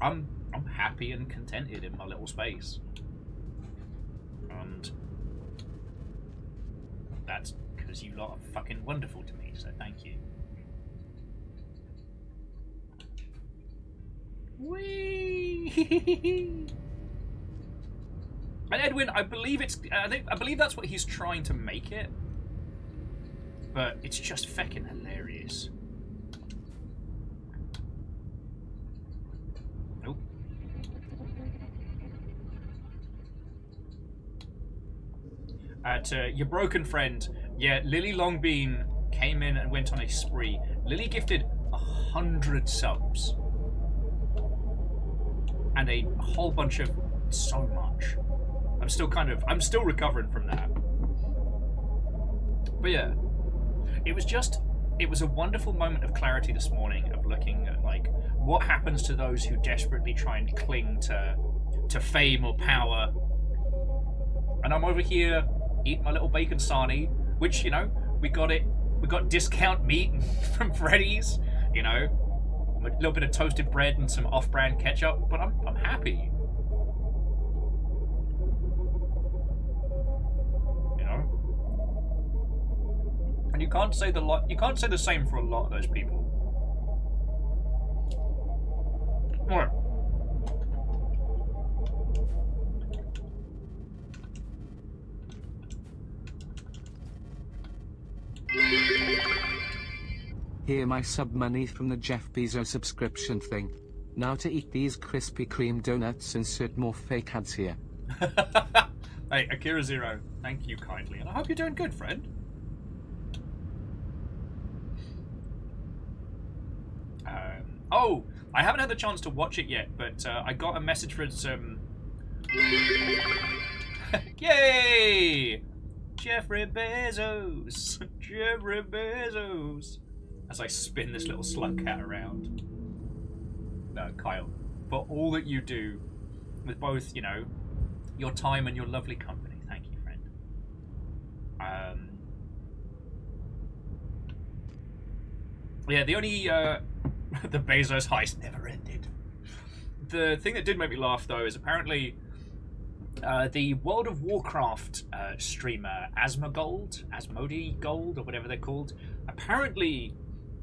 I'm happy and contented in my little space. And that's because you lot are fucking wonderful to me, so thank you. Whee! And Edwin, I believe I believe that's what he's trying to make it, but it's just feckin' hilarious. Nope. To your broken friend, yeah, Lily Longbean came in and went on a spree. Lily gifted 100 subs. And a whole bunch of so much. I'm still recovering from that. But yeah, it was a wonderful moment of clarity this morning of looking at like what happens to those who desperately try and cling to fame or power. And I'm over here eating my little bacon sarnie, which, you know, we got discount meat from Freddy's, you know, a little bit of toasted bread and some off-brand ketchup, but I'm happy. You know? And you can't say the same for a lot of those people. Alright. Here my sub money from the Jeff Bezos subscription thing. Now to eat these Krispy Kreme donuts, insert more fake ads here. Hey, Akira Zero, thank you kindly, and I hope you're doing good, friend. Oh, I haven't had the chance to watch it yet, but I got a message for some... Yay! Jeffrey Bezos! Jeffrey Bezos! As I spin this little SLUGCAT around. No, Kyle, for all that you do with both, you know, your time and your lovely company. Thank you, friend. Yeah, the only, the Bezos heist never ended. The thing that did make me laugh, though, is apparently the World of Warcraft streamer Asmodee Gold, or whatever they're called, apparently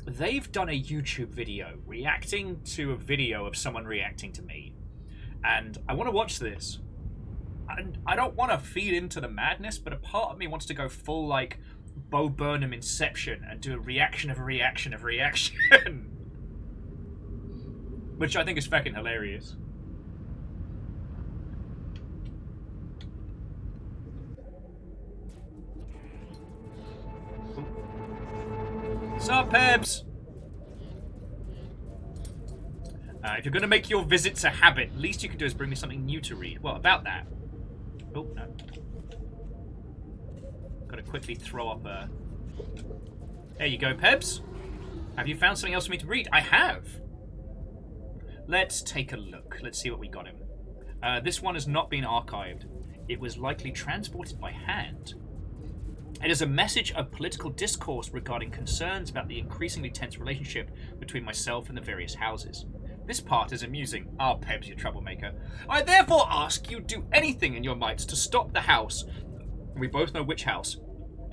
they've done a YouTube video reacting to a video of someone reacting to me. And I want to watch this. And I don't want to feed into the madness, but a part of me wants to go full, like, Bo Burnham Inception and do a reaction of a reaction of reaction. Which I think is fucking hilarious. Sup, Pebs? If you're going to make your visits a habit, least you can do is bring me something new to read. Well, about that. Oh, no. Gotta quickly throw up a... There you go, Pebs. Have you found something else for me to read? I have. Let's take a look. Let's see what we got him. This one has not been archived. It was likely transported by hand. It is a message of political discourse regarding concerns about the increasingly tense relationship between myself and the various houses. This part is amusing. Ah, Pebs, you troublemaker. I therefore ask you do anything in your might to stop the house, we both know which house,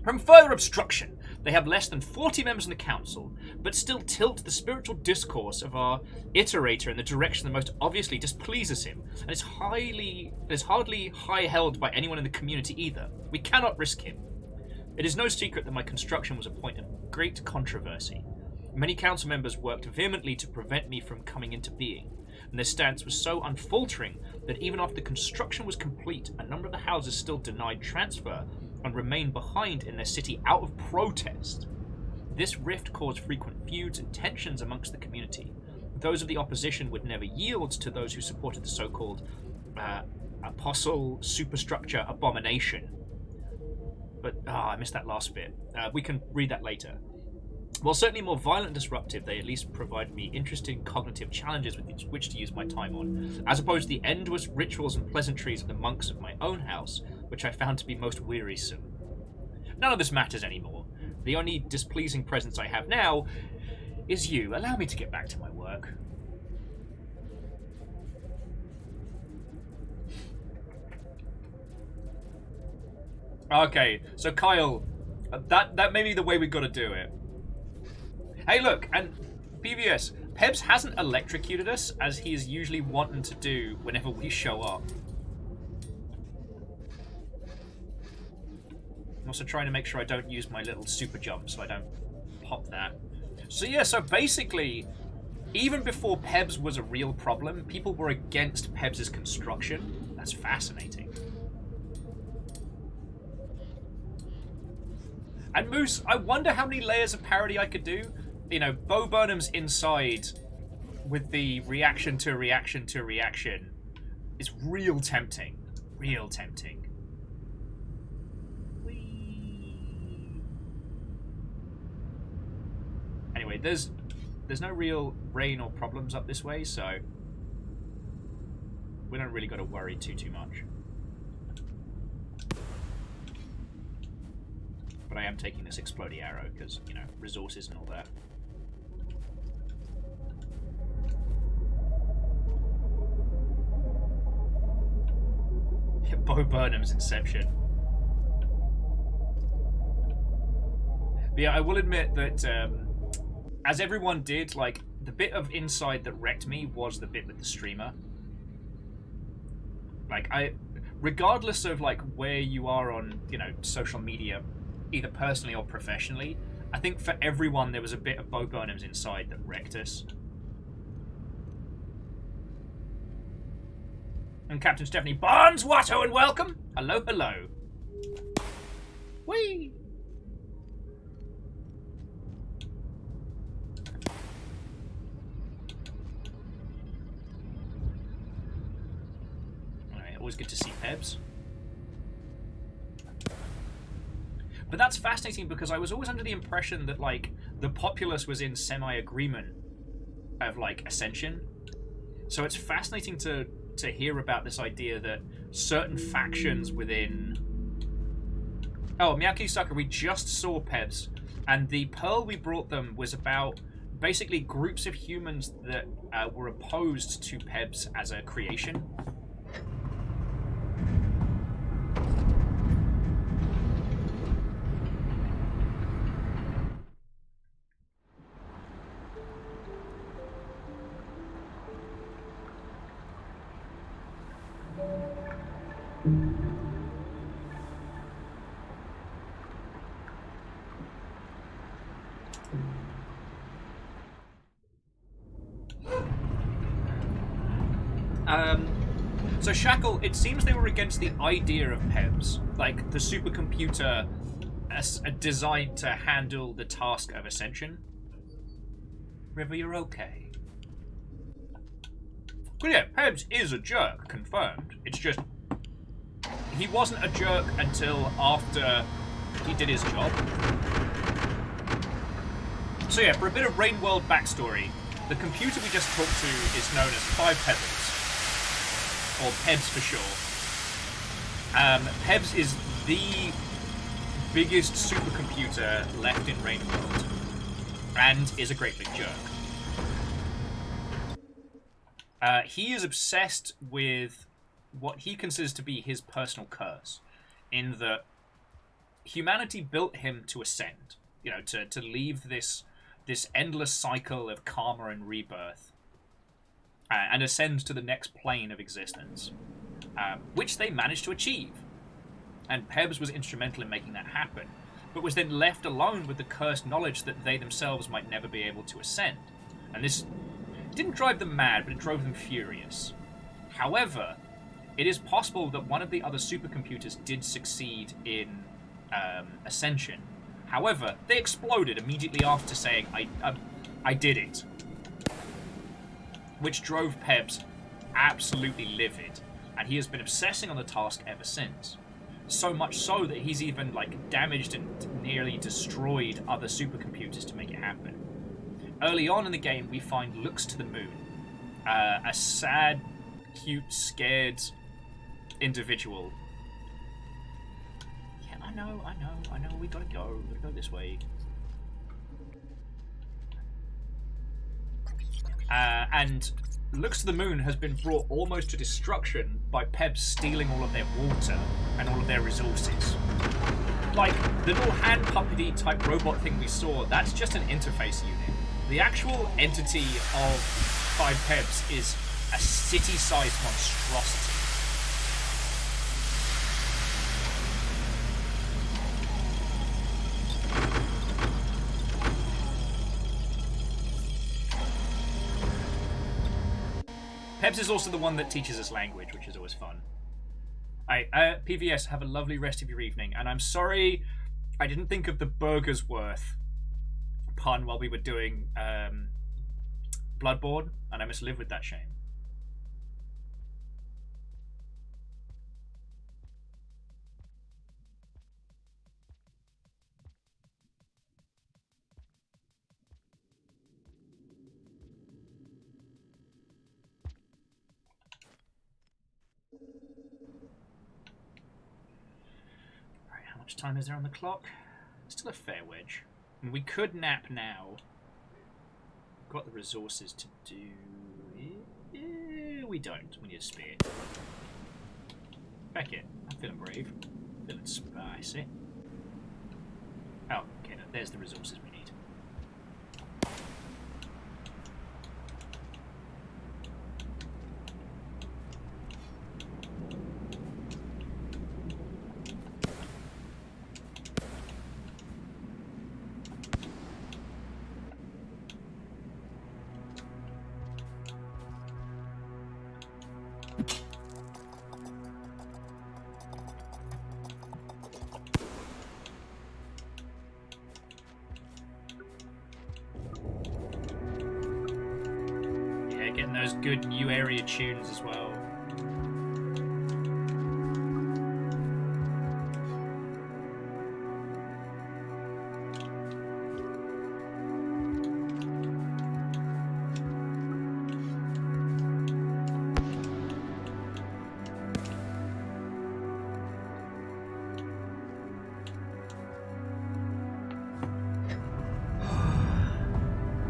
From further obstruction, they have less than 40 members in the council, but still tilt the spiritual discourse of our iterator in the direction that most obviously displeases him, and is hardly high held by anyone in the community either. We cannot risk him. It is no secret that my construction was a point of great controversy. Many council members worked vehemently to prevent me from coming into being, and their stance was so unfaltering that even after the construction was complete, a number of the houses still denied transfer and remained behind in their city out of protest. This rift caused frequent feuds and tensions amongst the community. Those of the opposition would never yield to those who supported the so-called apostle superstructure abomination. But, I missed that last bit. We can read that later. While certainly more violent and disruptive, they at least provide me interesting cognitive challenges with which to use my time on, as opposed to the endless rituals and pleasantries of the monks of my own house, which I found to be most wearisome. None of this matters anymore. The only displeasing presence I have now is you. Allow me to get back to my work. Okay, so Kyle, that may be the way we've got to do it. Hey, look, and PVS, Pebs hasn't electrocuted us, as he is usually wanting to do whenever we show up. I'm also trying to make sure I don't use my little super jump, so I don't pop that. So yeah, so basically, even before Pebs was a real problem, people were against Pebs' construction. That's fascinating. And Moose, I wonder how many layers of parody I could do. You know, Bo Burnham's inside with the reaction to reaction to reaction is real tempting. Real tempting. Whee. Anyway, there's no real rain or problems up this way, so we don't really got to worry too much. But I am taking this exploding arrow because, you know, resources and all that. Bo Burnham's Inception. But yeah, I will admit that, as everyone did, like, the bit of inside that wrecked me was the bit with the streamer. Like, regardless of, like, where you are on, you know, social media, either personally or professionally, I think for everyone there was a bit of Bo Burnham's inside that wrecked us. And Captain Stephanie Barnes, Watto, and welcome! Hello, hello. Whee! Alright, always good to see Pebs. But that's fascinating because I was always under the impression that, like, the populace was in semi-agreement of, like, Ascension. So it's fascinating to hear about this idea that certain factions within... Oh, Miyaki Sucker, we just saw Pebs, and the pearl we brought them was about basically groups of humans that were opposed to Pebs as a creation. So Shackle, it seems they were against the idea of Pebs, like the supercomputer designed to handle the task of Ascension. River, you're okay. Well, yeah, Pebs is a jerk, confirmed. It's just he wasn't a jerk until after he did his job. So yeah, for a bit of Rain World backstory, the computer we just talked to is known as 5 Pebbles. Or Pebs for sure. Pebs is the biggest supercomputer left in Rain World, and is a great big jerk. He is obsessed with what he considers to be his personal curse, in that humanity built him to ascend, you know, to leave this endless cycle of karma and rebirth and ascend to the next plane of existence, which they managed to achieve. And Pebs was instrumental in making that happen, but was then left alone with the cursed knowledge that they themselves might never be able to ascend. And this didn't drive them mad, but it drove them furious. However, it is possible that one of the other supercomputers did succeed in ascension. However, they exploded immediately after saying, I did it. Which drove Pebs absolutely livid, and he has been obsessing on the task ever since. So much so that he's even damaged and nearly destroyed other supercomputers to make it happen. Early on in the game, we find Looks to the Moon, a sad, cute, scared individual. Yeah, I know, we gotta go this way. And Looks to the Moon has been brought almost to destruction by Pebs stealing all of their water and all of their resources. Like, the little hand puppety type robot thing we saw, that's just an interface unit. The actual entity of 5 Pebs is a city-sized monstrosity. Pebs is also the one that teaches us language, which is always fun. Alright, PVS, have a lovely rest of your evening, and I'm sorry I didn't think of the burger's worth pun while we were doing Bloodborne, and I must live with that shame. Alright, how much time is there on the clock? Still a fair wedge. And we could nap now. We've got the resources to do it. We don't. We need a spear. Back it. I'm feeling brave. Feeling spicy. Oh, okay. No, there's the resources we need. Getting those good new area tunes as well.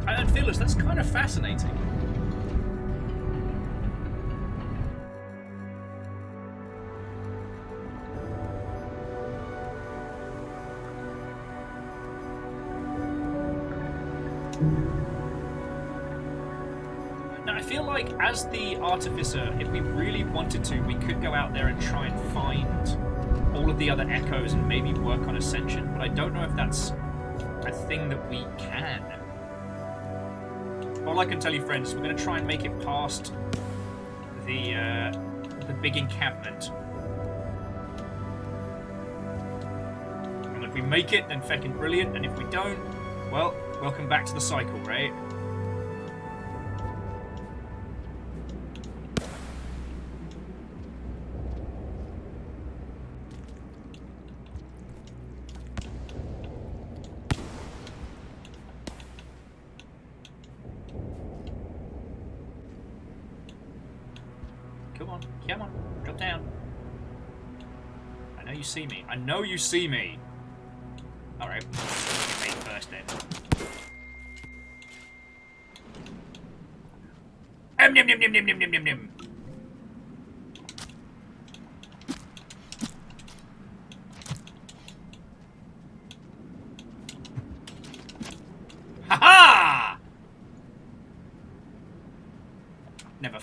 I don't feel this. That's kind of fascinating. Now, I feel like as the Artificer, if we really wanted to, we could go out there and try and find all of the other echoes and maybe work on Ascension, but I don't know if that's a thing that we can. All I can tell you, friends, is we're going to try and make it past the big encampment. And if we make it, then feckin' brilliant, and if we don't, well, welcome back to the cycle, right? Come on, come on, drop down. I know you see me. I know you see me. Alright, mate first then. Nim nim nim nim nim nim nim nim.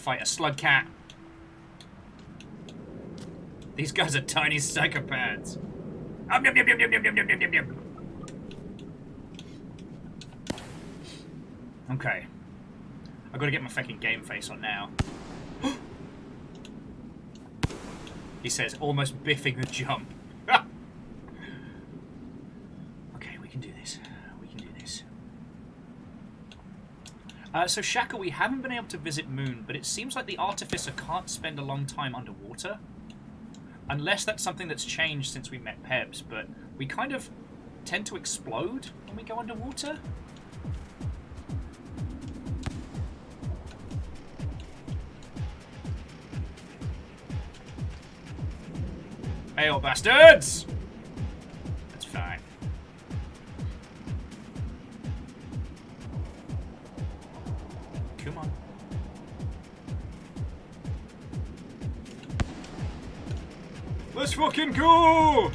fight a SLUGCAT. These guys are tiny psychopaths. Yum, yum, yum, yum, yum, yum, yum, yum, yum, yum. Okay. I've got to get my fucking game face on now. He says, almost biffing the jump. Okay, we can do this. We can do this. So Shaka, we haven't been able to visit Moon, but it seems like the Artificer can't spend a long time underwater. Unless that's something that's changed since we met Pebs, but we kind of tend to explode when we go underwater. Hey, old bastards! That's fine. Come on. Let's fucking go!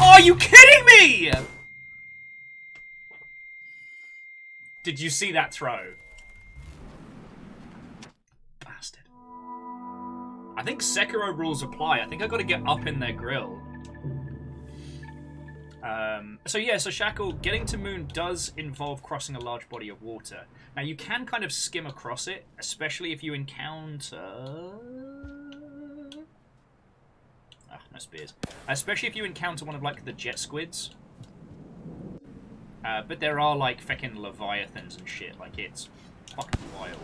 Are you kidding me? Did you see that throw? Bastard. I think Sekiro rules apply. I think I got to get up in their grill. So yeah, so Shackle, getting to Moon does involve crossing a large body of water. Now you can kind of skim across it, especially if you encounter... Ah, no spears. Especially if you encounter one of like the jet squids. But there are like feckin' leviathans and shit. Like it's fucking wild.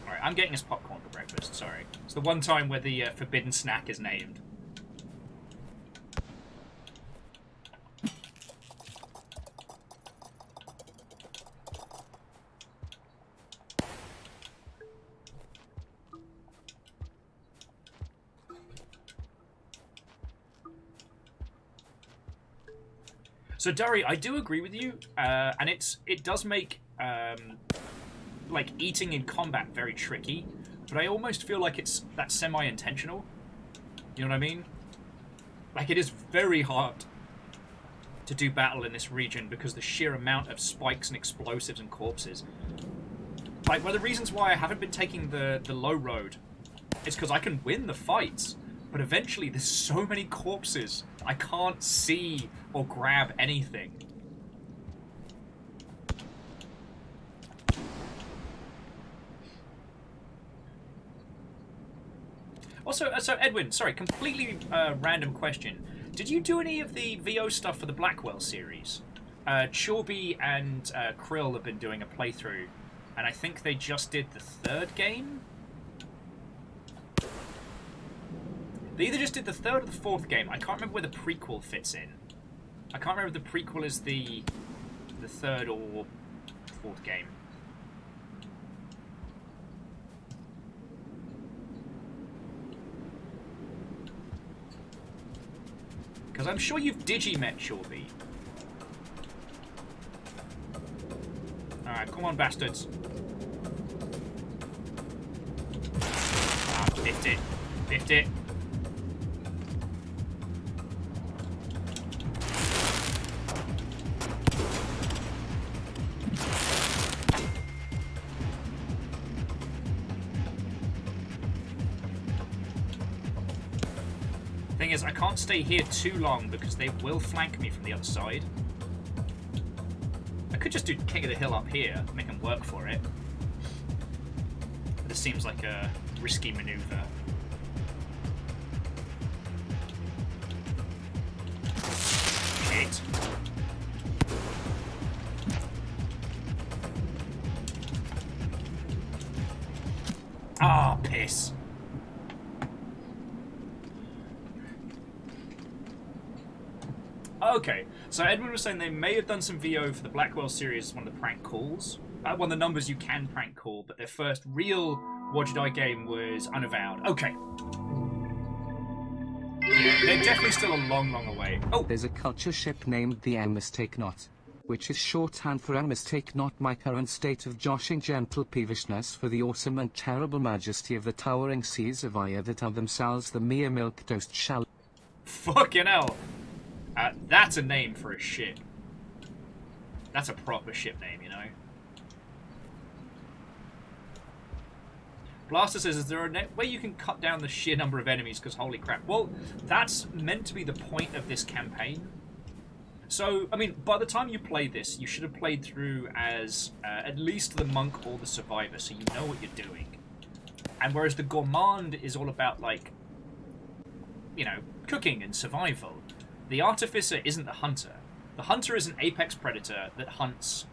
Alright, I'm getting us popcorn for breakfast. Sorry, it's the one time where the forbidden snack is named. So Dari, I do agree with you, and it does make like eating in combat very tricky, but I almost feel like that's semi-intentional. You know what I mean? Like it is very hard to do battle in this region because the sheer amount of spikes and explosives and corpses. Like one of the reasons why I haven't been taking the low road is because I can win the fights. But eventually, there's so many corpses, I can't see or grab anything. Also, so Edwin, sorry, completely random question. Did you do any of the VO stuff for the Blackwell series? Chorby and Krill have been doing a playthrough, and I think they just did the third game? They either just did the third or the fourth game. I can't remember where the prequel fits in. I can't remember if the prequel is the third or fourth game. Because I'm sure you've digi-met Chorby. Alright, come on, bastards. Ah, biffed it. Biffed it. Thing is, I can't stay here too long because they will flank me from the other side. I could just do King of the Hill up here, make them work for it. But this seems like a risky maneuver. Shit. Ah, piss. Okay, so Edwin was saying they may have done some VO for the Blackwell series as one of the prank calls. One of the numbers you can prank call, but their first real What Did I game was Unavowed. Okay. Yeah, they're definitely still a long, long away. Oh! There's a culture ship named the M, mistake not. which is shorthand for a mistake, not my current state of joshing gentle peevishness for the awesome and terrible majesty of the towering seas of Aya that are themselves the mere milk-toast shall. Fucking hell. That's a name for a ship. That's a proper ship name, you know? Blaster says, is there a way you can cut down the sheer number of enemies? Because holy crap. Well, that's meant to be the point of this campaign. So, I mean, by the time you play this, you should have played through as at least the monk or the survivor, so you know what you're doing. And whereas the gourmand is all about, like, you know, cooking and survival, the artificer isn't the hunter. The hunter is an apex predator that hunts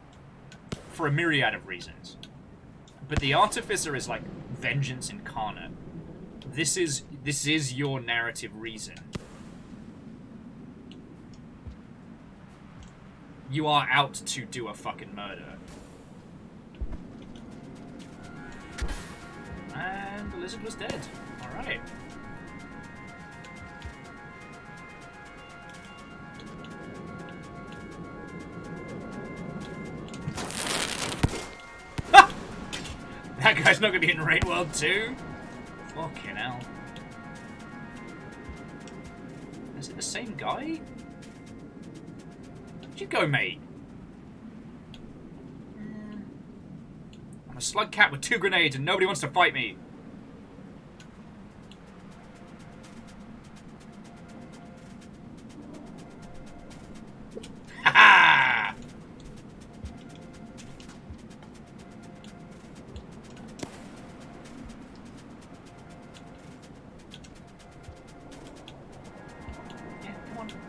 for a myriad of reasons. But the artificer is like vengeance incarnate. This is your narrative reason. You are out to do a fucking murder. And the lizard was dead. Alright. That guy's not going to be in Rain World 2? Fucking hell. Is it the same guy? Where'd you go, mate? I'm a SLUGCAT with 2 grenades and nobody wants to fight me. Ha-ha!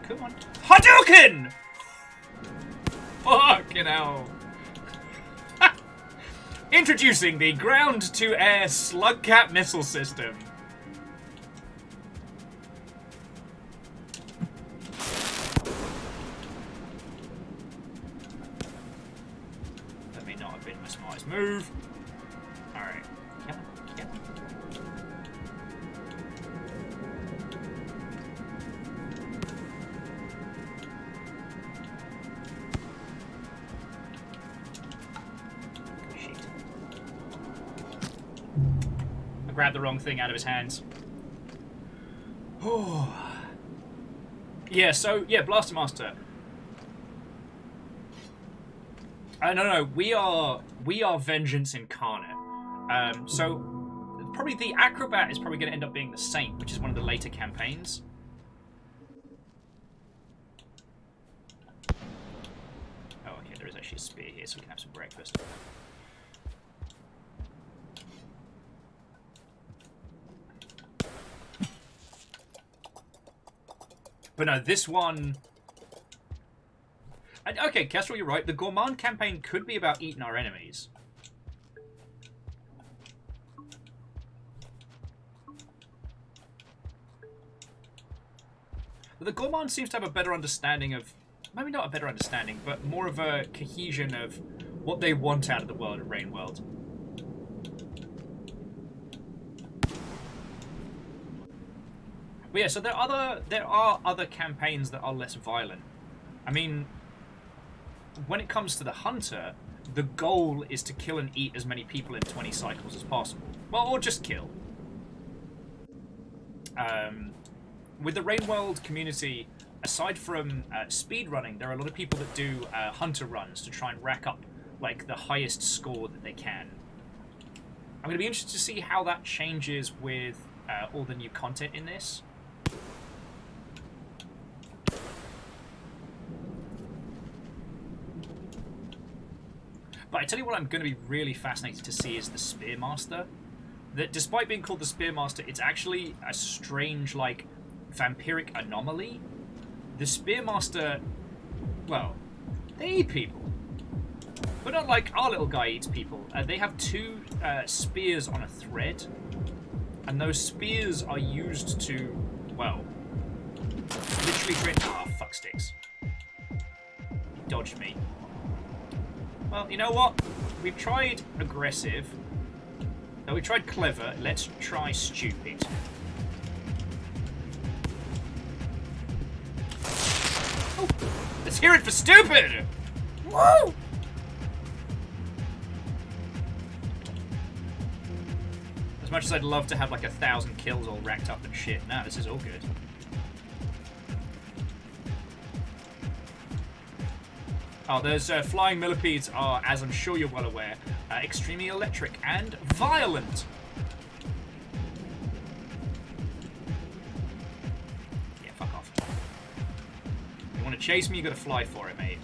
Come on. Hadouken! Fucking hell. Introducing the ground-to-air SLUGCAT missile system. That may not have been my smartest move. Alright. Come on. Come on. Grabbed the wrong thing out of his hands. Oh. Yeah, so, yeah, Blaster Master. No, we are vengeance incarnate. So, probably the Acrobat is probably going to end up being the Saint, which is one of the later campaigns. Oh, okay, there is actually a spear here, so we can have some breakfast. But no, this one... And, okay, Kestrel, you're right. The Gourmand campaign could be about eating our enemies. But the Gourmand seems to have a better understanding of... Maybe not a better understanding, but more of a cohesion of what they want out of the world at Rain World. But yeah, so there are other campaigns that are less violent. I mean, when it comes to the Hunter, the goal is to kill and eat as many people in 20 cycles as possible. Well, or just kill. With the Rain World community, aside from speedrunning, there are a lot of people that do Hunter runs to try and rack up like the highest score that they can. I'm going to be interested to see how that changes with all the new content in this. But I tell you what I'm going to be really fascinated to see is the Spearmaster. That despite being called the Spearmaster, it's actually a strange, like, vampiric anomaly. The Spearmaster, well, they eat people. But not like our little guy eats people. They have 2 spears on a thread. And those spears are used to, well, literally create... Ah, oh, fuck sticks. He dodged me. Well, you know what? We've tried aggressive. No, we tried clever. Let's try stupid. Oh, let's hear it for stupid! Woo! As much as I'd love to have like 1,000 kills all racked up and shit, nah, this is all good. Oh, those flying millipedes are, as I'm sure you're well aware, extremely electric and violent. Yeah, fuck off. You want to chase me, you gotta fly for it, mate.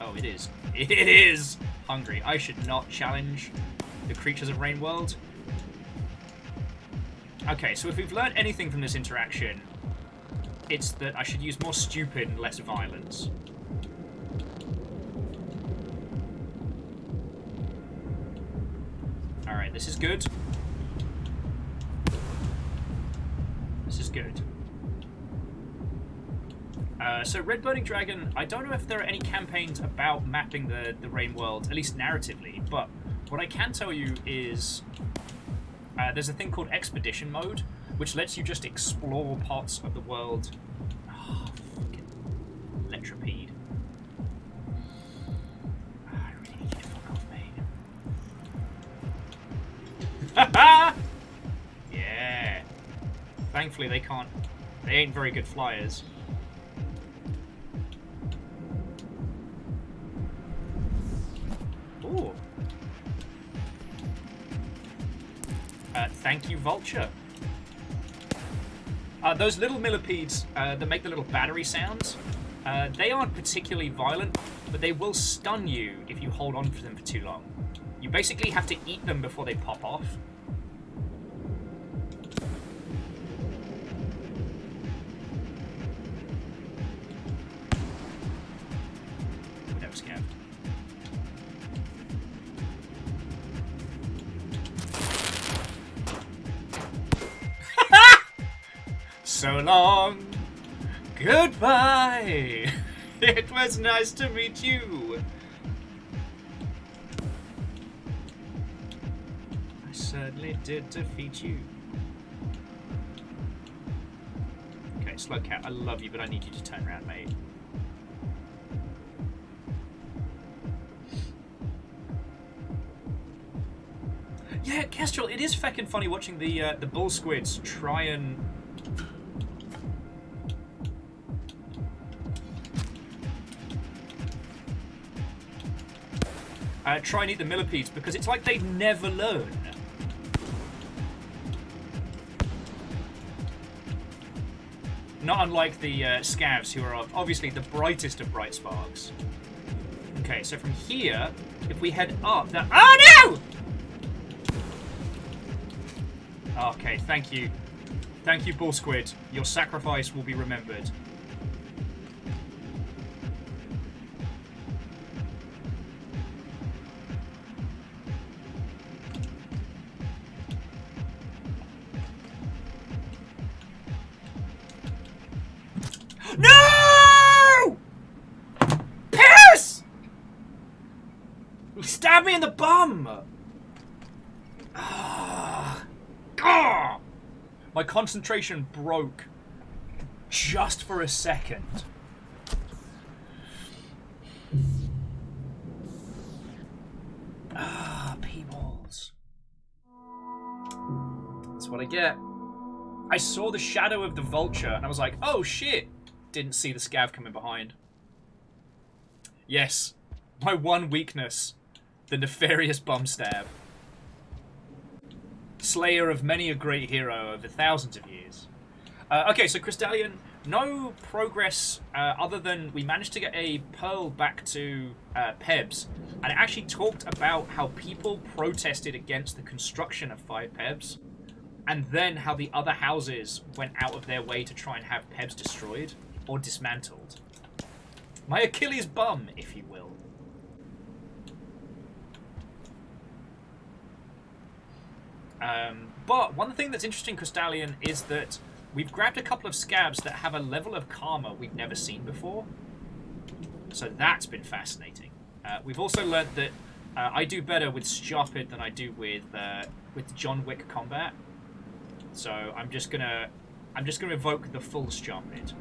Oh, it is. It is hungry. I should not challenge the creatures of Rain World. Okay, so if we've learned anything from this interaction, it's that I should use more stupid and less violence. Alright, this is good. This is good. So Red Burning Dragon, I don't know if there are any campaigns about mapping the Rain World, at least narratively, but what I can tell you is there's a thing called Expedition Mode, which lets you just explore parts of the world. Oh, fucking Electropede. I really need you to fuck off, mate. Yeah. Thankfully they ain't very good flyers. Ooh. Thank you, Vulture. Those little millipedes that make the little battery sounds, they aren't particularly violent, but they will stun you if you hold on to them for too long. You basically have to eat them before they pop off. Whatever, SCAV. So long, goodbye. It was nice to meet you. I certainly did defeat you. Okay, SLUGCAT, I love you, but I need you to turn around, mate. Yeah, Kestrel, it is feckin' funny watching the bull squids try and try and eat the millipedes, because it's like they never learn. Not unlike the SCAVs, who are obviously the brightest of bright sparks. Okay, so from here, if we head up, oh no! Okay, thank you. Thank you, Bull Squid. Your sacrifice will be remembered. No! Piss! Stab me in the bum! My concentration broke just for a second. P-balls. That's what I get. I saw the shadow of the vulture and I was like, oh shit! Didn't see the SCAV coming behind. Yes, my one weakness, the nefarious bum stab. Slayer of many a great hero over thousands of years. Okay, so Crystallion, no progress other than we managed to get a pearl back to Pebs, and it actually talked about how people protested against the construction of 5 Pebs, and then how the other houses went out of their way to try and have Pebs destroyed or dismantled. My Achilles bum, if you will. But one thing that's interesting, Crystallion, is that we've grabbed a couple of SCAVs that have a level of karma we've never seen before. So that's been fascinating. We've also learned that I do better with Stupid than I do with John Wick combat. So I'm just gonna evoke the full Stupid.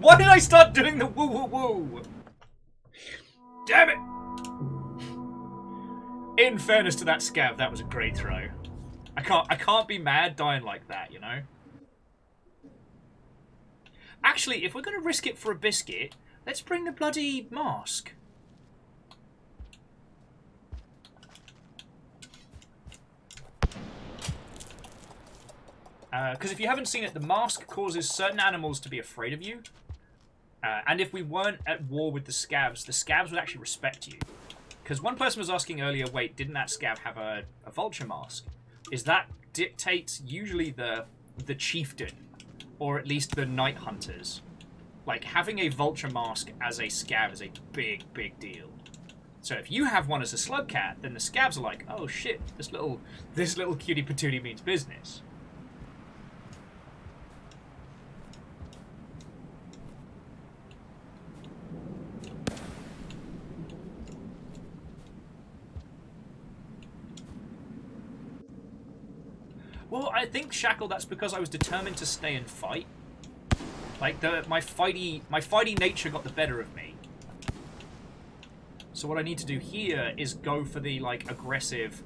Why did I start doing the woo woo woo? Damn it! In fairness to that scav, that was a great throw. I can't be mad dying like that, you know? Actually, if we're gonna risk it for a biscuit, let's bring the bloody mask. Because if you haven't seen it, the mask causes certain animals to be afraid of you. And if we weren't at war with the scavs would actually respect you. Because one person was asking earlier, wait, didn't that scav have a vulture mask? Is that dictates usually the chieftain, or at least the night hunters. Like, having a vulture mask as a scav is a big, big deal. So if you have one as a SLUGCAT, then the scavs are like, oh shit, this little cutie patootie means business. Well, I think, Shackle, that's because I was determined to stay and fight. Like, my fighty nature got the better of me. So what I need to do here is go for the, like, aggressive...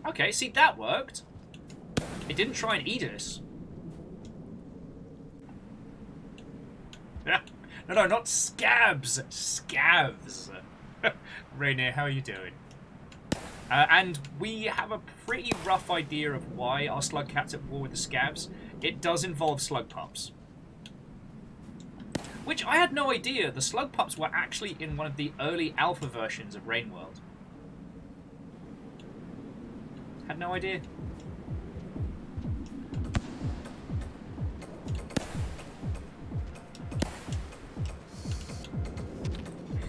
Okay, see, that worked. It didn't try and eat us. No, not scabs. Scavs. Rainier, how are you doing? And we have a pretty rough idea of why our SLUGCAT's at war with the scavs. It does involve slug pups. Which I had no idea. The slug pups were actually in one of the early alpha versions of Rainworld. Had no idea.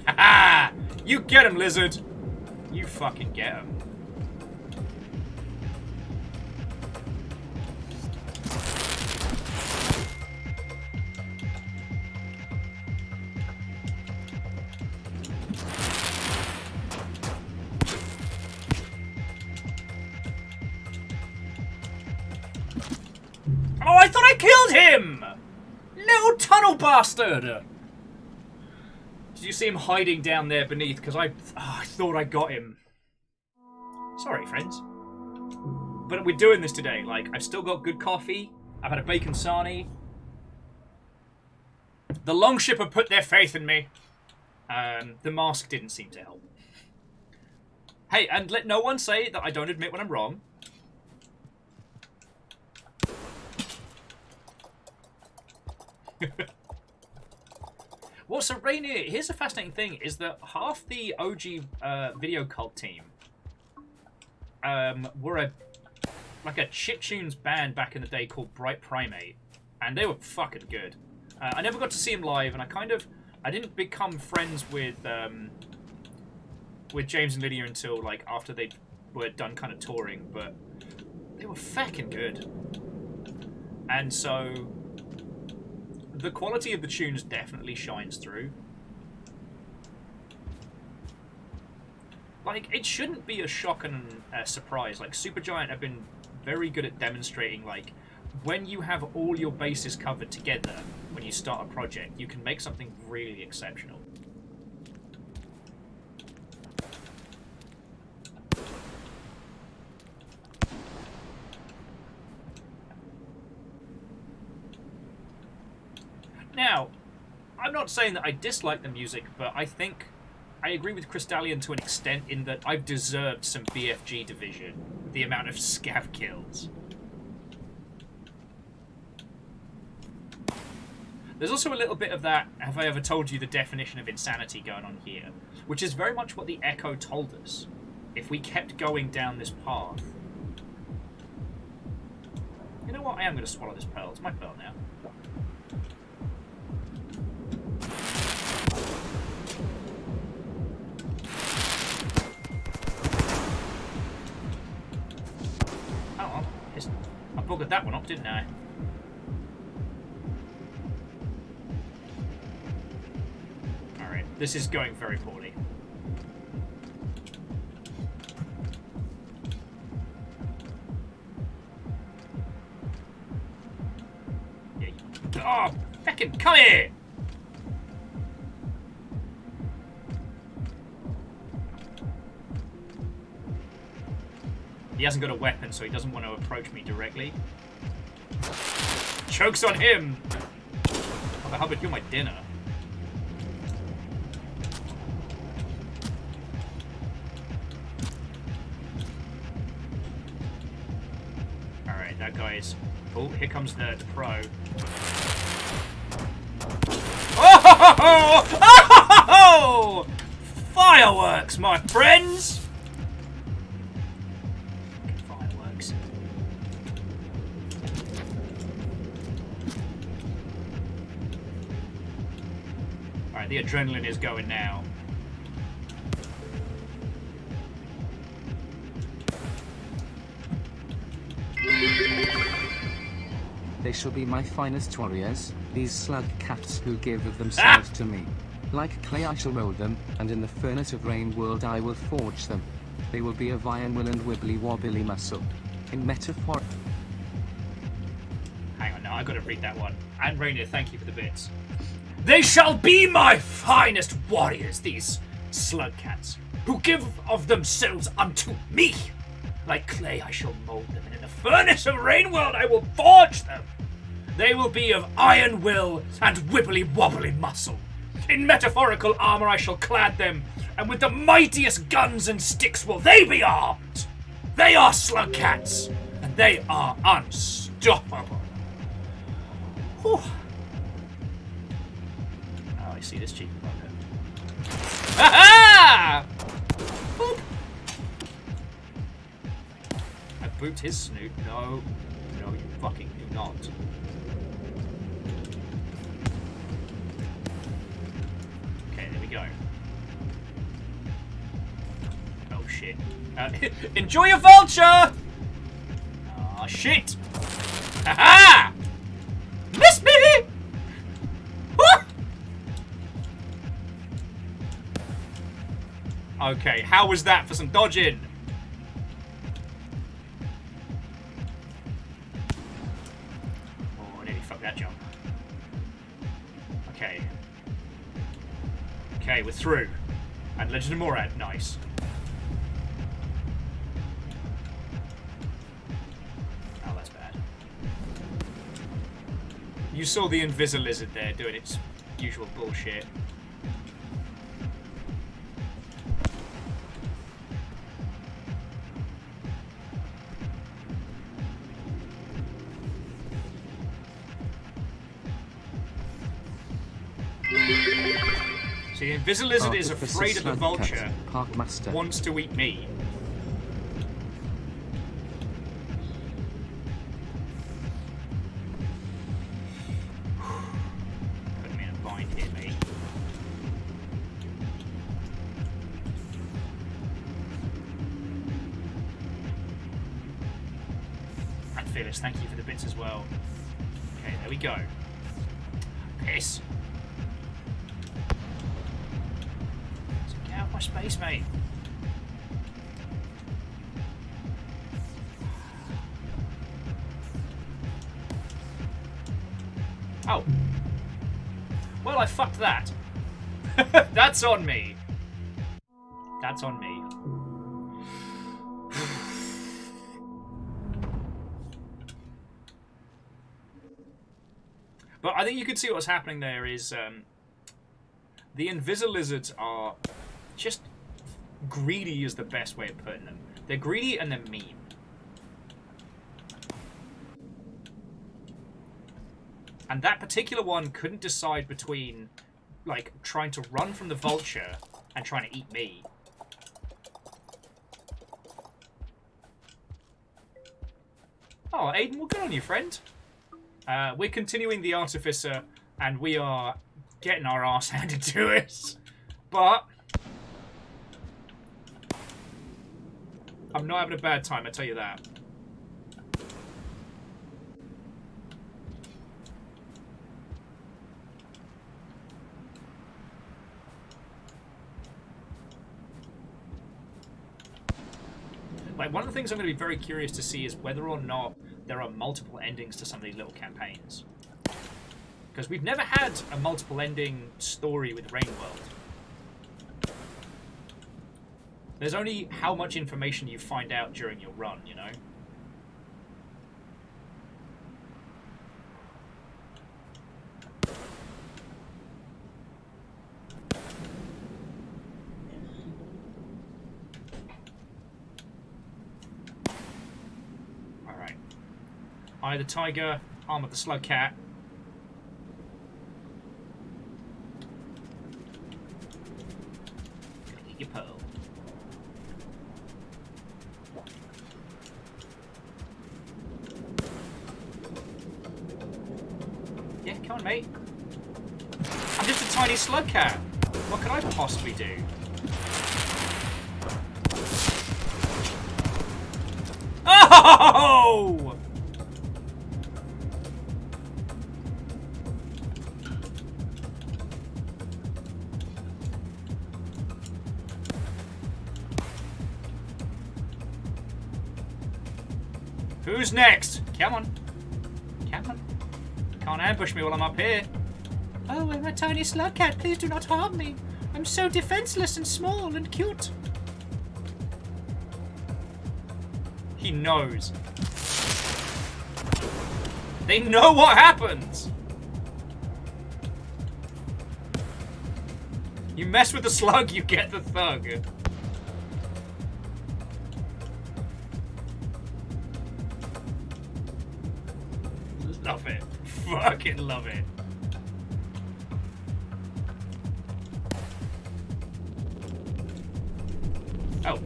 Ha! You get him, lizard! You fucking get him. Oh, I thought I killed him! Little tunnel bastard! Did you see him hiding down there beneath? Because I thought I got him. Sorry, friends. But we're doing this today. Like, I've still got good coffee. I've had a bacon sarnie. The longship have put their faith in me. The mask didn't seem to help. Hey, and let no one say that I don't admit when I'm wrong. Well, so Rainier, here's a fascinating thing, is that half the OG Video Cult team were like a chiptunes band back in the day called Bright Primate, and they were fucking good. I never got to see them live, and I didn't become friends with James and Lydia until like after they were done kind of touring, but they were fucking good. And so the quality of the tunes definitely shines through. Like, it shouldn't be a shock and a surprise. Like, Supergiant have been very good at demonstrating, like, when you have all your bases covered together, when you start a project, you can make something really exceptional. Now, I'm not saying that I dislike the music, but I think I agree with Crystallian to an extent in that I've deserved some BFG division, the amount of scav kills. There's also a little bit of that, have I ever told you the definition of insanity going on here, which is very much what the Echo told us. If we kept going down this path... You know what? I am going to swallow this pearl. It's my pearl now. I buggered that one up, didn't I? Alright, this is going very poorly. Oh, feckin' come here! He hasn't got a weapon, so he doesn't want to approach me directly. Joke's on him! Mother Hubbard, you're my dinner. Alright, that guy's... Oh, here comes the pro. Oh! Oh! Fireworks, my friends! Fireworks. Alright, the adrenaline is going now. They shall be my finest warriors, these slug cats who give of themselves to me. Like clay I shall mold them, and in the furnace of rain world I will forge them. They will be of iron will and wibbly wobbly muscle. In metaphor... Hang on, now I gotta read that one. And Rainier, thank you for the bits. They shall be my finest warriors, these slug cats, who give of themselves unto me. Like clay I shall mold them, and in the furnace of rain world I will forge them. They will be of iron will and wibbly wobbly muscle. In metaphorical armour I shall clad them, and with the mightiest guns and sticks will they be armed. They are slug cats, and they are unstoppable. Whew. Oh, I see this cheeky bugger. Ha-ha! Boop. I booped his snoot. No. No, you fucking do not. Okay, there we go. Oh, shit. Enjoy your vulture! Aw, shit! Ha-ha! Miss me! Woo! Okay, how was that for some dodging? Oh, I nearly fucked that jump. Okay. Okay, we're through. And Legend of Morad, nice. Oh, that's bad. You saw the Invisilizard there doing its usual bullshit. See, the Invisilizard is afraid of the vulture, wants to eat me. Put me in a bind here, mate. And Phyllis, thank you for the bits as well. Okay, there we go. Piss. Get out my space, mate. Oh. Well, I fucked that. That's on me. That's on me. But I think you could see what's happening there is the Invisilizards are just greedy is the best way of putting them. They're greedy and they're mean. And that particular one couldn't decide between, like, trying to run from the vulture and trying to eat me. Oh, Aiden, well, good on you, friend. We're continuing the Artificer, and we are getting our ass handed to us. But I'm not having a bad time, I tell you that. Like, one of the things I'm going to be very curious to see is whether or not there are multiple endings to some of these little campaigns. Because we've never had a multiple ending story with Rainworld. There's only how much information you find out during your run, you know? Alright. Eye of the Tiger, Arm of the SLUGCAT. Your pearl. Yeah, come on, mate. I'm just a tiny SLUGCAT. What could I possibly do? Oh! Who's next? Come on. Come on. Can't ambush me while I'm up here. Oh, I'm a tiny SLUGCAT. Please do not harm me. I'm so defenseless and small and cute. He knows. They know what happens. You mess with the slug, you get the thug. Love it. Fucking love it. Oh.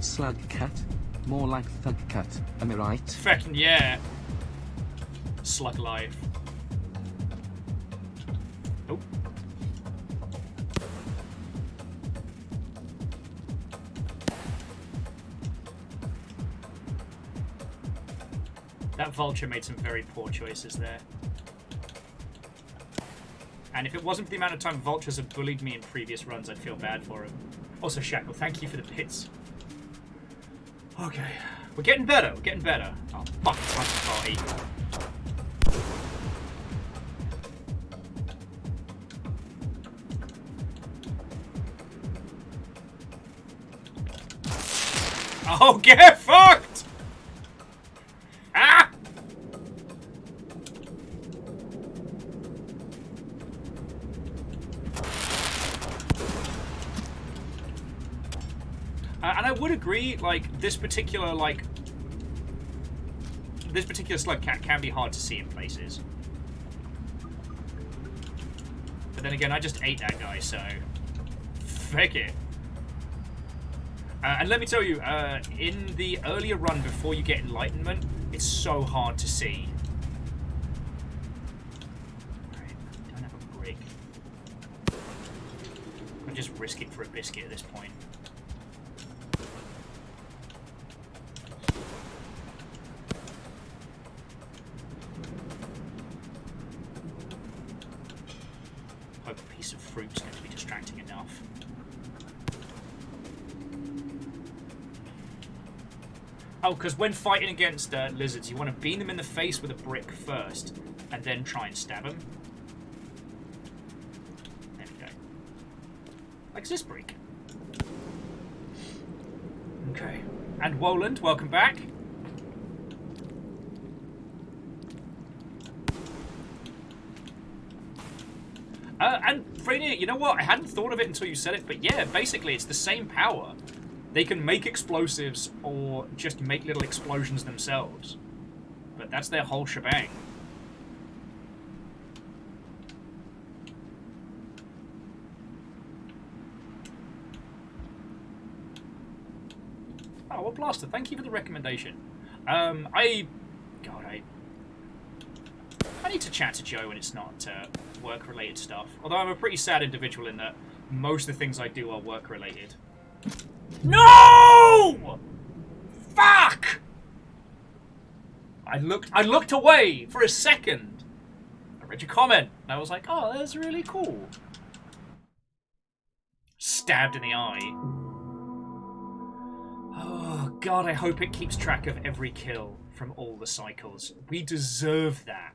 SLUGCAT? More like ThugCat, am I right? Feckin' yeah. Slug life. Oh. That vulture made some very poor choices there. And if it wasn't for the amount of time vultures have bullied me in previous runs, I'd feel bad for him. Also, Shackle, thank you for the bits. Okay. We're getting better, we're getting better. Oh, fuck, party. Oh, get fucked! Ah! And I would agree, like, this particular SLUGCAT can be hard to see in places. But then again, I just ate that guy, so... Fuck it. And let me tell you, in the earlier run before you get Enlightenment, it's so hard to see. Alright, don't have a brick. I'm just risking for a biscuit at this point. Hope a piece of fruit's going to be distracting enough. Oh, because when fighting against lizards, you want to beam them in the face with a brick first, and then try and stab them. There we go. Like this brick. Okay. And Woland, welcome back. And Frania, you know what? I hadn't thought of it until you said it, but yeah, basically it's the same power. They can make explosives or just make little explosions themselves. But that's their whole shebang. Oh, well, Blaster, thank you for the recommendation. I need to chat to Joe when it's not work-related stuff. Although I'm a pretty sad individual in that most of the things I do are work-related. No! Fuck! I looked away for a second. I read your comment, and I was like, oh, that's really cool. Stabbed in the eye. Oh, God, I hope it keeps track of every kill from all the cycles. We deserve that.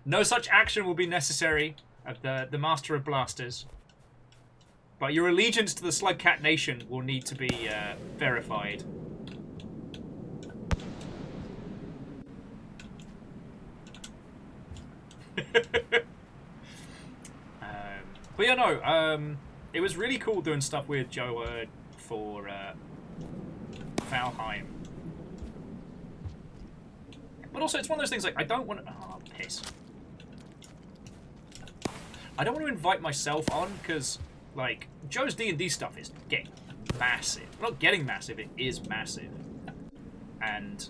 No such action will be necessary of the Master of Blasters. But your allegiance to the SLUGCAT Nation will need to be verified. But yeah, no, it was really cool doing stuff with Joe for Valheim. But also, it's one of those things like, I don't want to... Oh, piss. I don't want to invite myself on, because, like, Joe's D&D stuff is getting massive. Not getting massive, it is massive. And...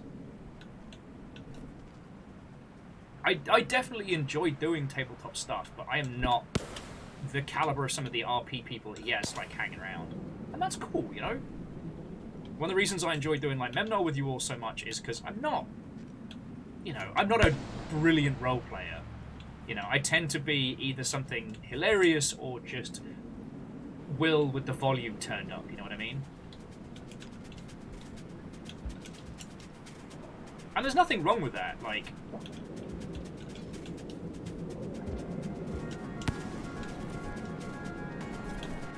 I definitely enjoy doing tabletop stuff, but I am not the caliber of some of the RP people that he has, like, hanging around. And that's cool, you know? One of the reasons I enjoy doing, like, Memnol with you all so much is because I'm not... You know, I'm not a brilliant role player. You know, I tend to be either something hilarious or just Will with the volume turned up, you know what I mean? And there's nothing wrong with that, like...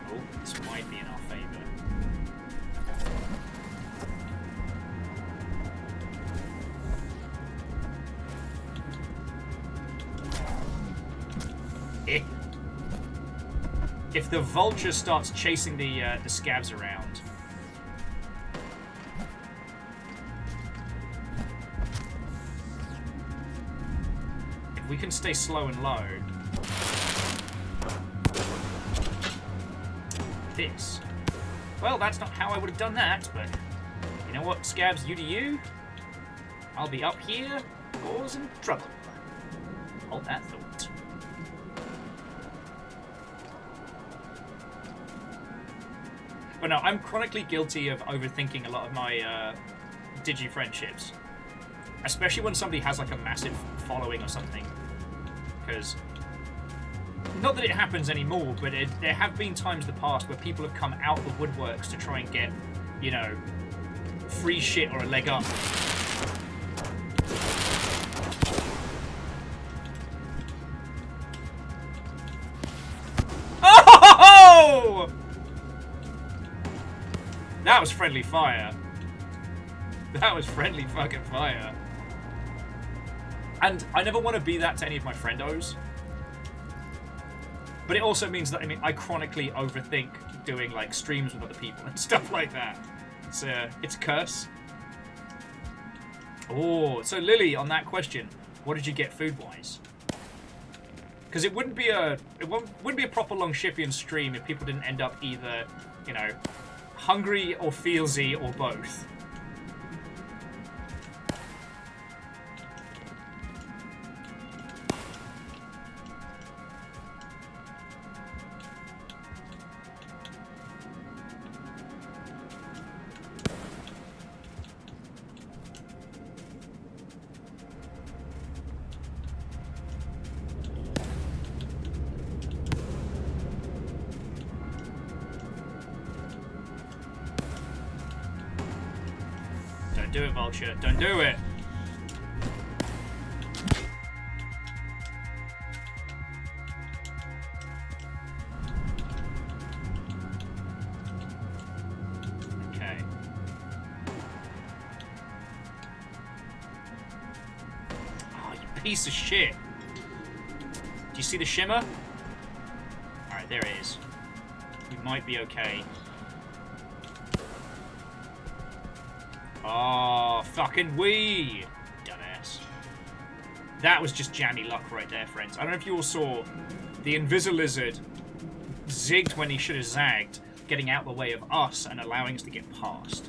Oh, this might be in our favour. If the vulture starts chasing the scavs around, if we can stay slow and low, this. Well, that's not how I would have done that, but you know what, scavs, you to you. I'll be up here, causing trouble. Hold that thought. But no, I'm chronically guilty of overthinking a lot of my digi-friendships. Especially when somebody has like a massive following or something. Because, not that it happens anymore, but there have been times in the past where people have come out the woodworks to try and get, you know, free shit or a leg up. Oh! That was friendly fire. That was friendly fucking fire. And I never want to be that to any of my friendos. But it also means that, I mean, I chronically overthink doing, like, streams with other people and stuff like that. It's a curse. Oh, so Lily, on that question, what did you get food-wise? Because it wouldn't be a proper Longshipian stream if people didn't end up either, you know, hungry or feelsy or both. Don't do it, Vulture. Don't do it. Okay. Oh, you piece of shit. Do you see the shimmer? Alright, there it is. We might be okay. Oh, fucking wee! Dumbass. That was just jammy luck right there, friends. I don't know if you all saw the Invisilizard zigged when he should have zagged, getting out the way of us and allowing us to get past.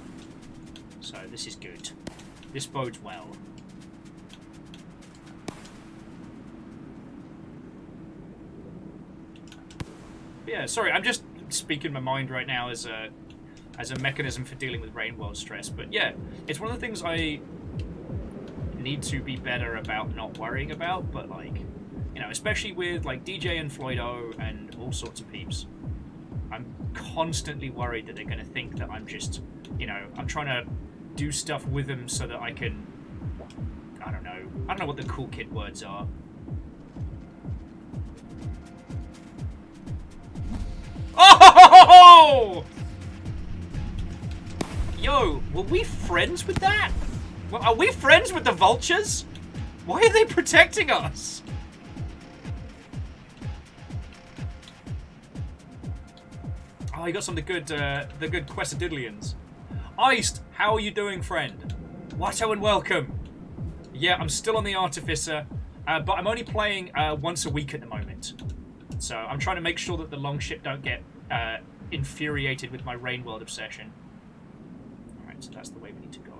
So this is good. This bodes well. Yeah, sorry, I'm just speaking my mind right now as a mechanism for dealing with rain world stress. But yeah, it's one of the things I need to be better about not worrying about. But like, you know, especially with like DJ and Floydo and all sorts of peeps, I'm constantly worried that they're going to think that I'm just, you know, I'm trying to do stuff with them so that I can, I don't know what the cool kid words are. Oh! Yo, were we friends with that? Well, are we friends with the vultures? Why are they protecting us? Oh, you got some of the good Questadiddlians. Iced, how are you doing, friend? Watto and welcome. Yeah, I'm still on the Artificer, but I'm only playing once a week at the moment. So I'm trying to make sure that the longship don't get infuriated with my rain world obsession. Alright, so that's the way we need to go.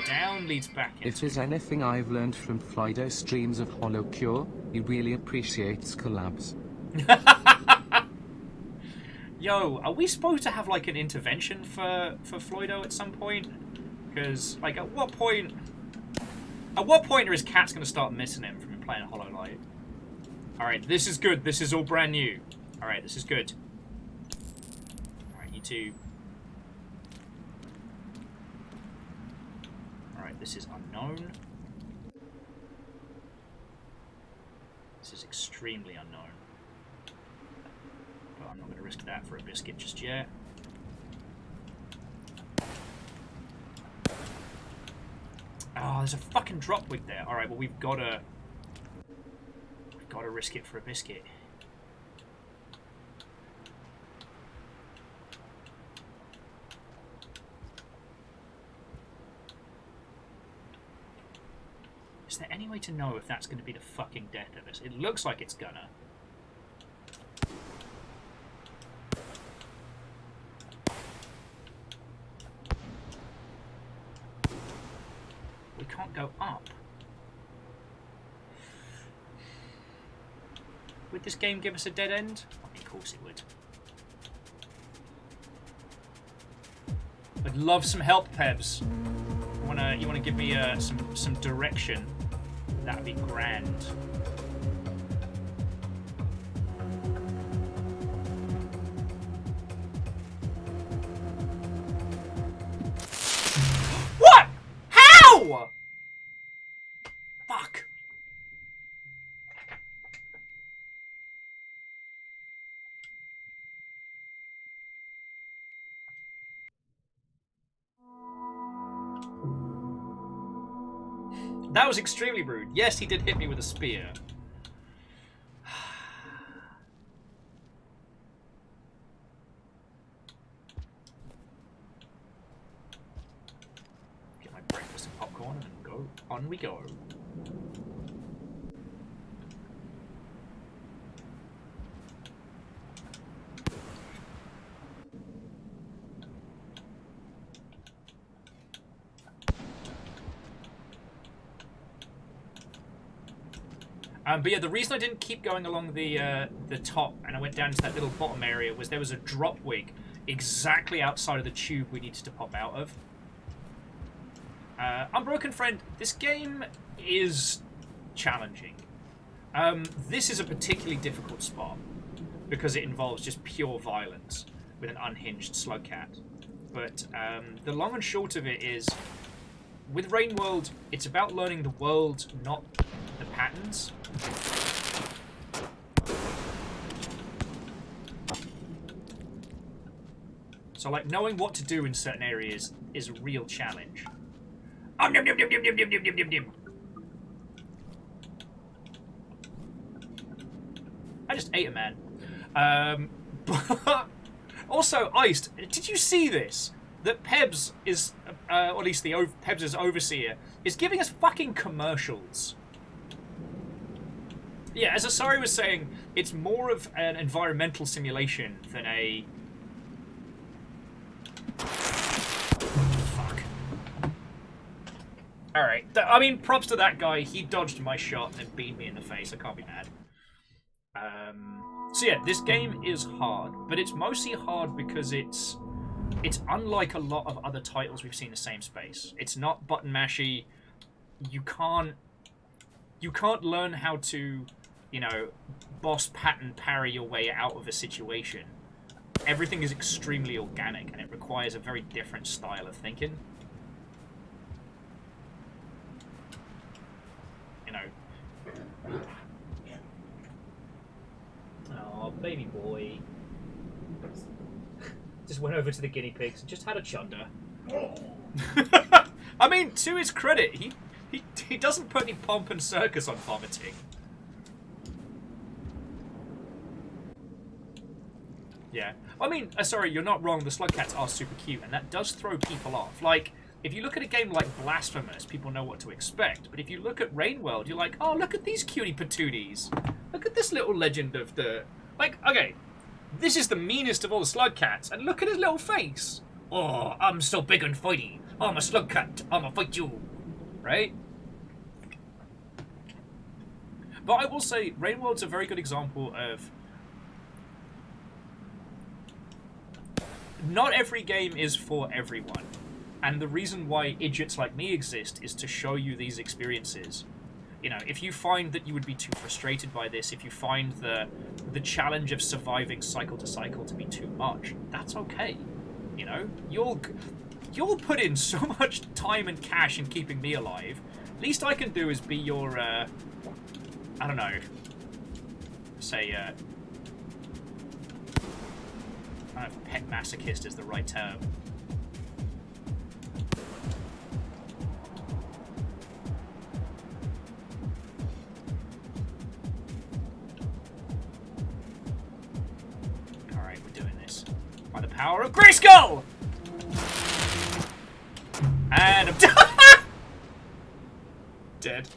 Down leads back in. If there's anything I've learned from Floydo's streams of Hollow Cure, he really appreciates collabs. Yo, are we supposed to have like an intervention for Floydo at some point? Because like at what point are his cats going to start missing him from him playing Hollow Light? Alright, this is good. This is all brand new. Alright, this is good. Alright, you two. Alright, this is unknown. This is extremely unknown. But I'm not going to risk that for a biscuit just yet. Oh, there's a fucking drop wig there. Alright, well we've gotta risk it for a biscuit. Is there any way to know if that's gonna be the fucking death of us? It looks like it's gonna. We can't go up. Would this game give us a dead end? Of course it would. I'd love some help, Pebs. You wanna give me some direction? That'd be grand. What? How? Fuck. That was extremely rude. Yes, he did hit me with a spear. Get my breakfast and popcorn and then go. On we go. But yeah, the reason I didn't keep going along the top and I went down into that little bottom area was there was a drop wig exactly outside of the tube we needed to pop out of. Unbroken Friend, this game is challenging. This is a particularly difficult spot because it involves just pure violence with an unhinged SLUGCAT. But the long and short of it is, with Rain World, it's about learning the world, not the patterns. So, like, knowing what to do in certain areas is a real challenge. Nom, nom, nom, nom, nom, nom, nom, nom, nom, nom. I just ate a man. Also, Iced, did you see this? That Pebs is, or at least Pebs' overseer, is giving us fucking commercials Yeah, as Asari was saying, it's more of an environmental simulation than a... Fuck. Alright, I mean, props to that guy. He dodged my shot and then beamed me in the face. I can't be mad. So yeah, this game is hard, but it's mostly hard because it's unlike a lot of other titles we've seen in the same space. It's not button mashy. You can't learn how to, you know, boss pattern parry your way out of a situation. Everything is extremely organic, and it requires a very different style of thinking. You know. Oh, baby boy. Just went over to the guinea pigs and just had a chunder. I mean, to his credit, he doesn't put any pomp and circus on vomiting. Yeah. I mean, sorry, you're not wrong. The SLUGCATs are super cute, and that does throw people off. Like, if you look at a game like Blasphemous, people know what to expect. But if you look at Rainworld, you're like, oh, look at these cutie patooties. Look at this little legend of the... Like, okay, this is the meanest of all the SLUGCATs, and look at his little face. Oh, I'm so big and fighty. I'm a SLUGCAT. I'ma fight you. Right? But I will say, Rainworld's a very good example of... Not every game is for everyone. And the reason why idiots like me exist is to show you these experiences. You know, if you find that you would be too frustrated by this, if you find the challenge of surviving cycle to cycle to be too much, that's okay. You know, you'll put in so much time and cash in keeping me alive. Least I can do is be your, I don't know, say, I don't know if pet masochist is the right term. Alright, we're doing this. By the power of Grayskull! And I'm dead.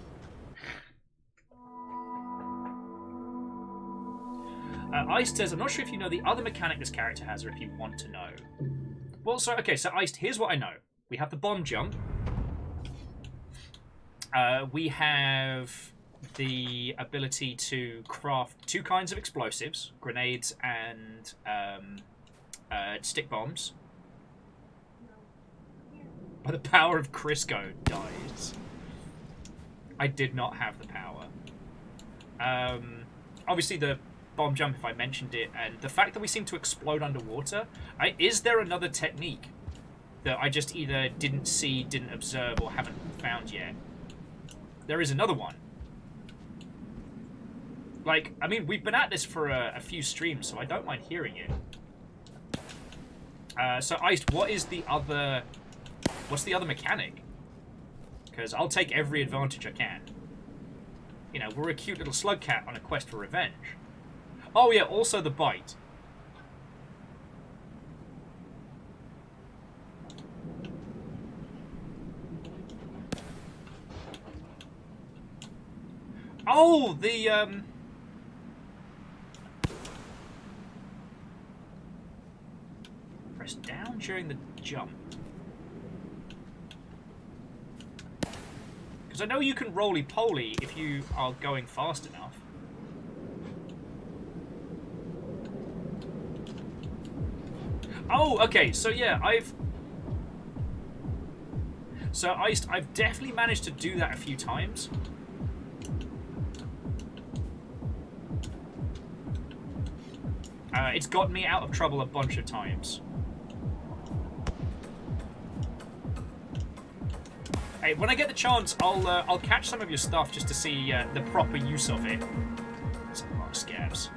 Iced says, I'm not sure if you know the other mechanic this character has or if you want to know. Well, so, okay, so Iced, here's what I know. We have the bomb jump. We have the ability to craft two kinds of explosives, grenades and stick bombs. By the power of Crisco dies. I did not have the power. Obviously the bomb jump, if I mentioned it, and the fact that we seem to explode underwater. Is there another technique that I just either didn't see, didn't observe, or haven't found yet? There is another one. Like, I mean, we've been at this for a few streams, so I don't mind hearing it. So, Iced, what's the other mechanic? Because I'll take every advantage I can. You know, we're a cute little SLUGCAT on a quest for revenge. Oh yeah, also the bite. Oh, the press down during the jump. Because I know you can roly-poly if you are going fast enough. Oh, okay, so yeah, I've definitely managed to do that a few times. It's got me out of trouble a bunch of times. Hey, when I get the chance, I'll catch some of your stuff just to see the proper use of it. There's a lot of scabs.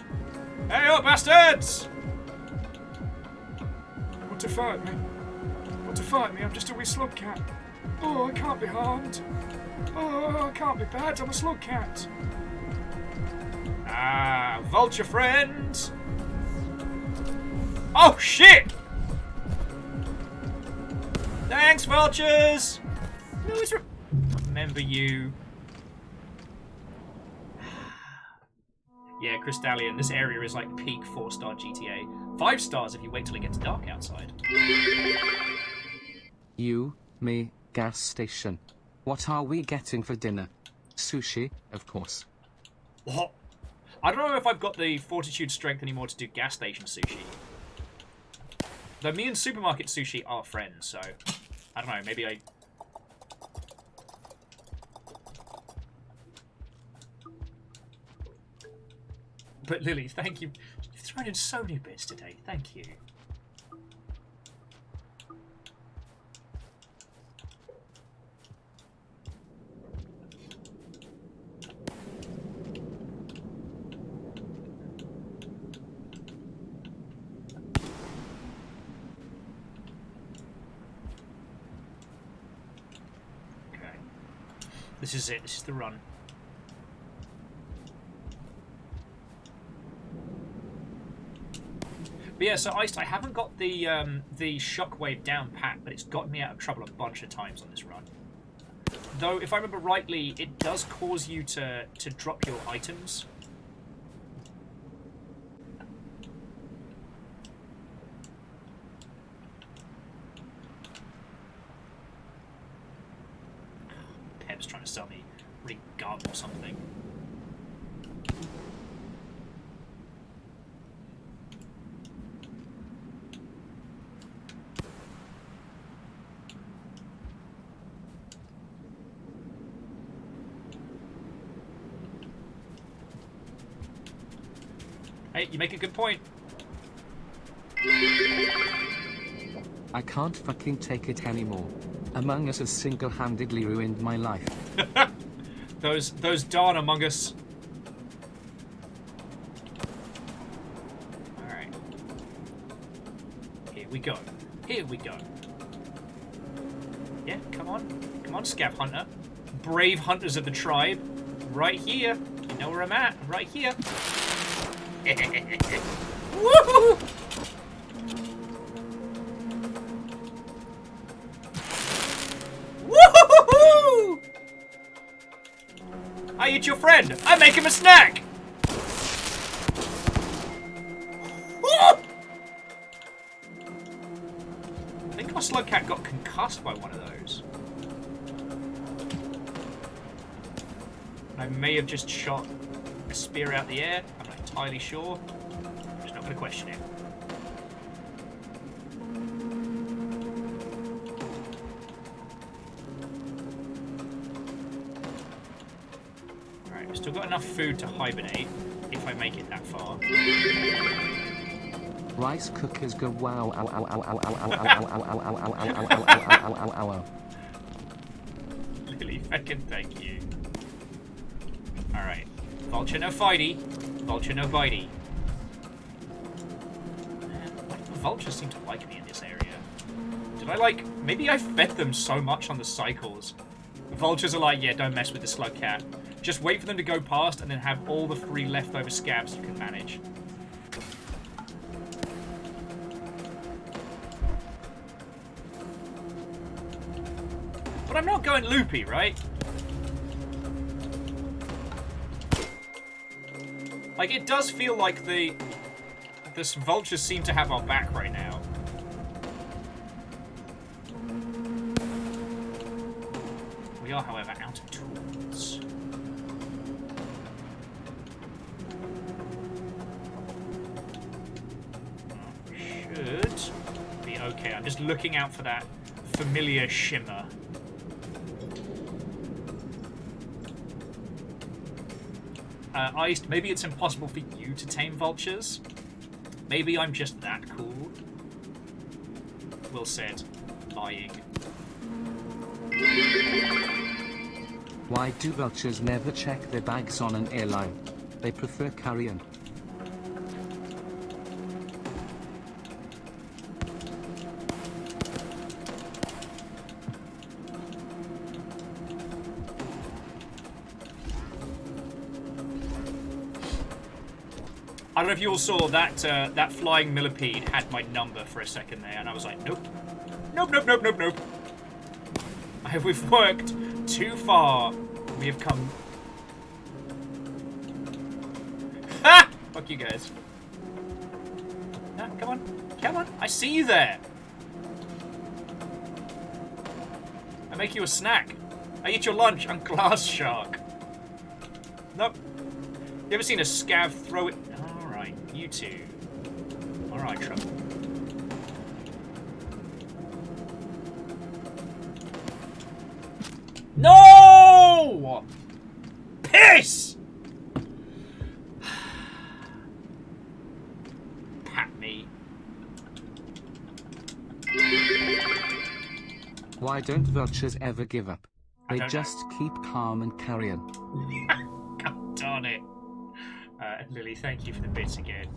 Hey, up, bastards! Want to fight me? Want to fight me? I'm just a wee SLUGCAT. Oh, I can't be harmed. Oh, I can't be bad. I'm a SLUGCAT. Ah, vulture friends! Oh, shit! Thanks, vultures! No, it's remember you. Yeah, Crystallian. This area is like peak 4-star GTA. 5 stars if you wait till it gets dark outside. You, me, gas station. What are we getting for dinner? Sushi, of course. What? I don't know if I've got the fortitude strength anymore to do gas station sushi. Though me and supermarket sushi are friends, so... I don't know, maybe I... But Lily, thank you. You've thrown in so many bits today. Thank you. Okay. This is it. This is the run. But yeah, so Iced, I haven't got the shockwave down pat, but it's gotten me out of trouble a bunch of times on this run. Though, if I remember rightly, it does cause you to drop your items. Pep's trying to sell me gun or something. Hey, you make a good point. I can't fucking take it anymore. Among Us has single-handedly ruined my life. those darn Among Us. Alright. Here we go. Here we go. Yeah, come on. Come on, Scav Hunter. Brave hunters of the tribe. Right here. You know where I'm at. Right here. Woohoo! Woohoo! I eat your friend. I make him a snack. Woo! I think my SLUGCAT got concussed by one of those. I may have just shot a spear out the air. I'm not entirely sure. I'm just not going to question it. Alright, we've still got enough food to hibernate if I make it that far. Rice cookers go wow ow ow ow ow ow ow ow ow ow ow ow ow ow ow ow. Lily, fucking thank you. Alright. Vulture no fighty. Vulture no bitey. Why do the vultures seem to like me in this area? Did I like... Maybe I fed them so much on the cycles. The vultures are like, yeah, don't mess with the SLUGCAT. Just wait for them to go past and then have all the free leftover scabs you can manage. But I'm not going loopy, right? Like, it does feel like the vultures seem to have our back right now. We are, however, out of tools. Should be okay. I'm just looking out for that familiar shimmer. Iced, maybe it's impossible for you to tame vultures. Maybe I'm just that cool. Will said, lying. Why do vultures never check their bags on an airline? They prefer carrion. I don't know if you all saw that that flying millipede had my number for a second there, and I was like, nope. Nope, nope, nope, nope, nope. We've worked too far. We have come... Fuck you guys. No, come on. Come on. I see you there. I make you a snack. I eat your lunch. I'm Glass Shark. Nope. You ever seen a SCAV throw it? Alright, you two. Alright, Trouble. No! Piss! Pat me. Why don't vultures ever give up? I They don't just keep calm and carry on. God darn it. Lily, thank you for the bits again.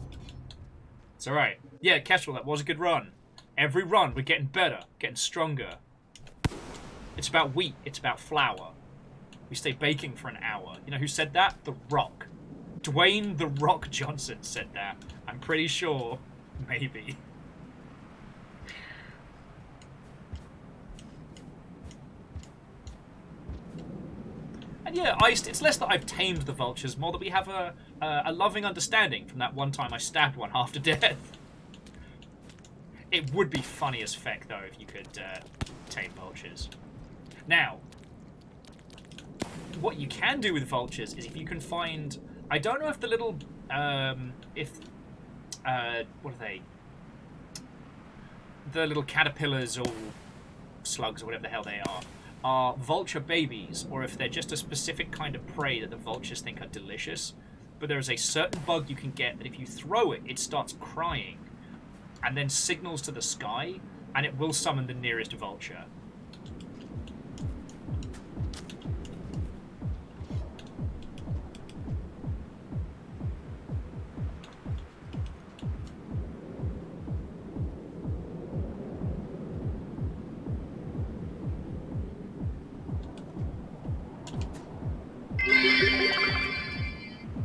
It's alright. Yeah, Kestrel, that was a good run. Every run, we're getting better, getting stronger. It's about wheat, it's about flour. We stay baking for an hour. You know who said that? The Rock. Dwayne The Rock Johnson said that. I'm pretty sure. Maybe. And yeah, it's less that I've tamed the vultures, more that we have a loving understanding from that one time I stabbed one half to death. It would be funny as feck, though, if you could tame vultures. Now, what you can do with vultures is if you can find... I don't know if the little... what are they? The little caterpillars or slugs or whatever the hell they are vulture babies, or if they're just a specific kind of prey that the vultures think are delicious. But there is a certain bug you can get that if you throw it, it starts crying and then signals to the sky, and it will summon the nearest vulture.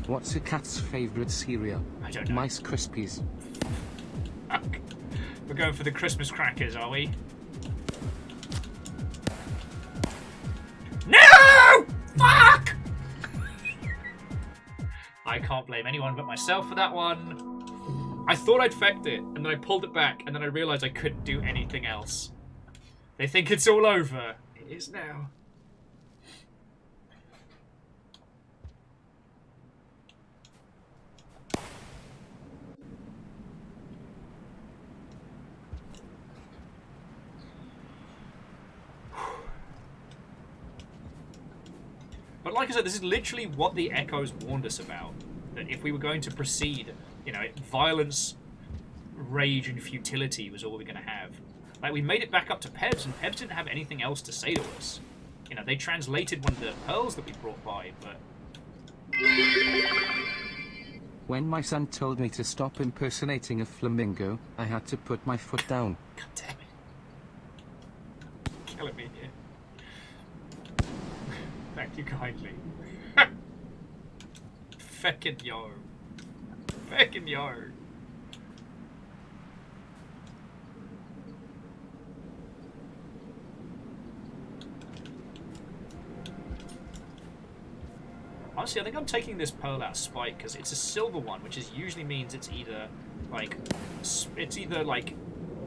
What's a cat's favourite cereal? I don't know. Mice Krispies. We're going for the Christmas crackers, are we? No! Fuck! I can't blame anyone but myself for that one. I thought I'd fecked it, and then I pulled it back, and then I realised I couldn't do anything else. They think it's all over. It is now. But like I said, this is literally what the Echoes warned us about. That if we were going to proceed, you know, violence, rage, and futility was all we were going to have. Like, we made it back up to Pebs, and Pebs didn't have anything else to say to us. You know, they translated one of the pearls that we brought by, but... When my son told me to stop impersonating a flamingo, I had to put my foot down. God damn it. Killing me here. Thank you kindly. Feckin' yo. Feckin' yo. Honestly, I think I'm taking this pearl out of spite because it's a silver one, which usually means it's either like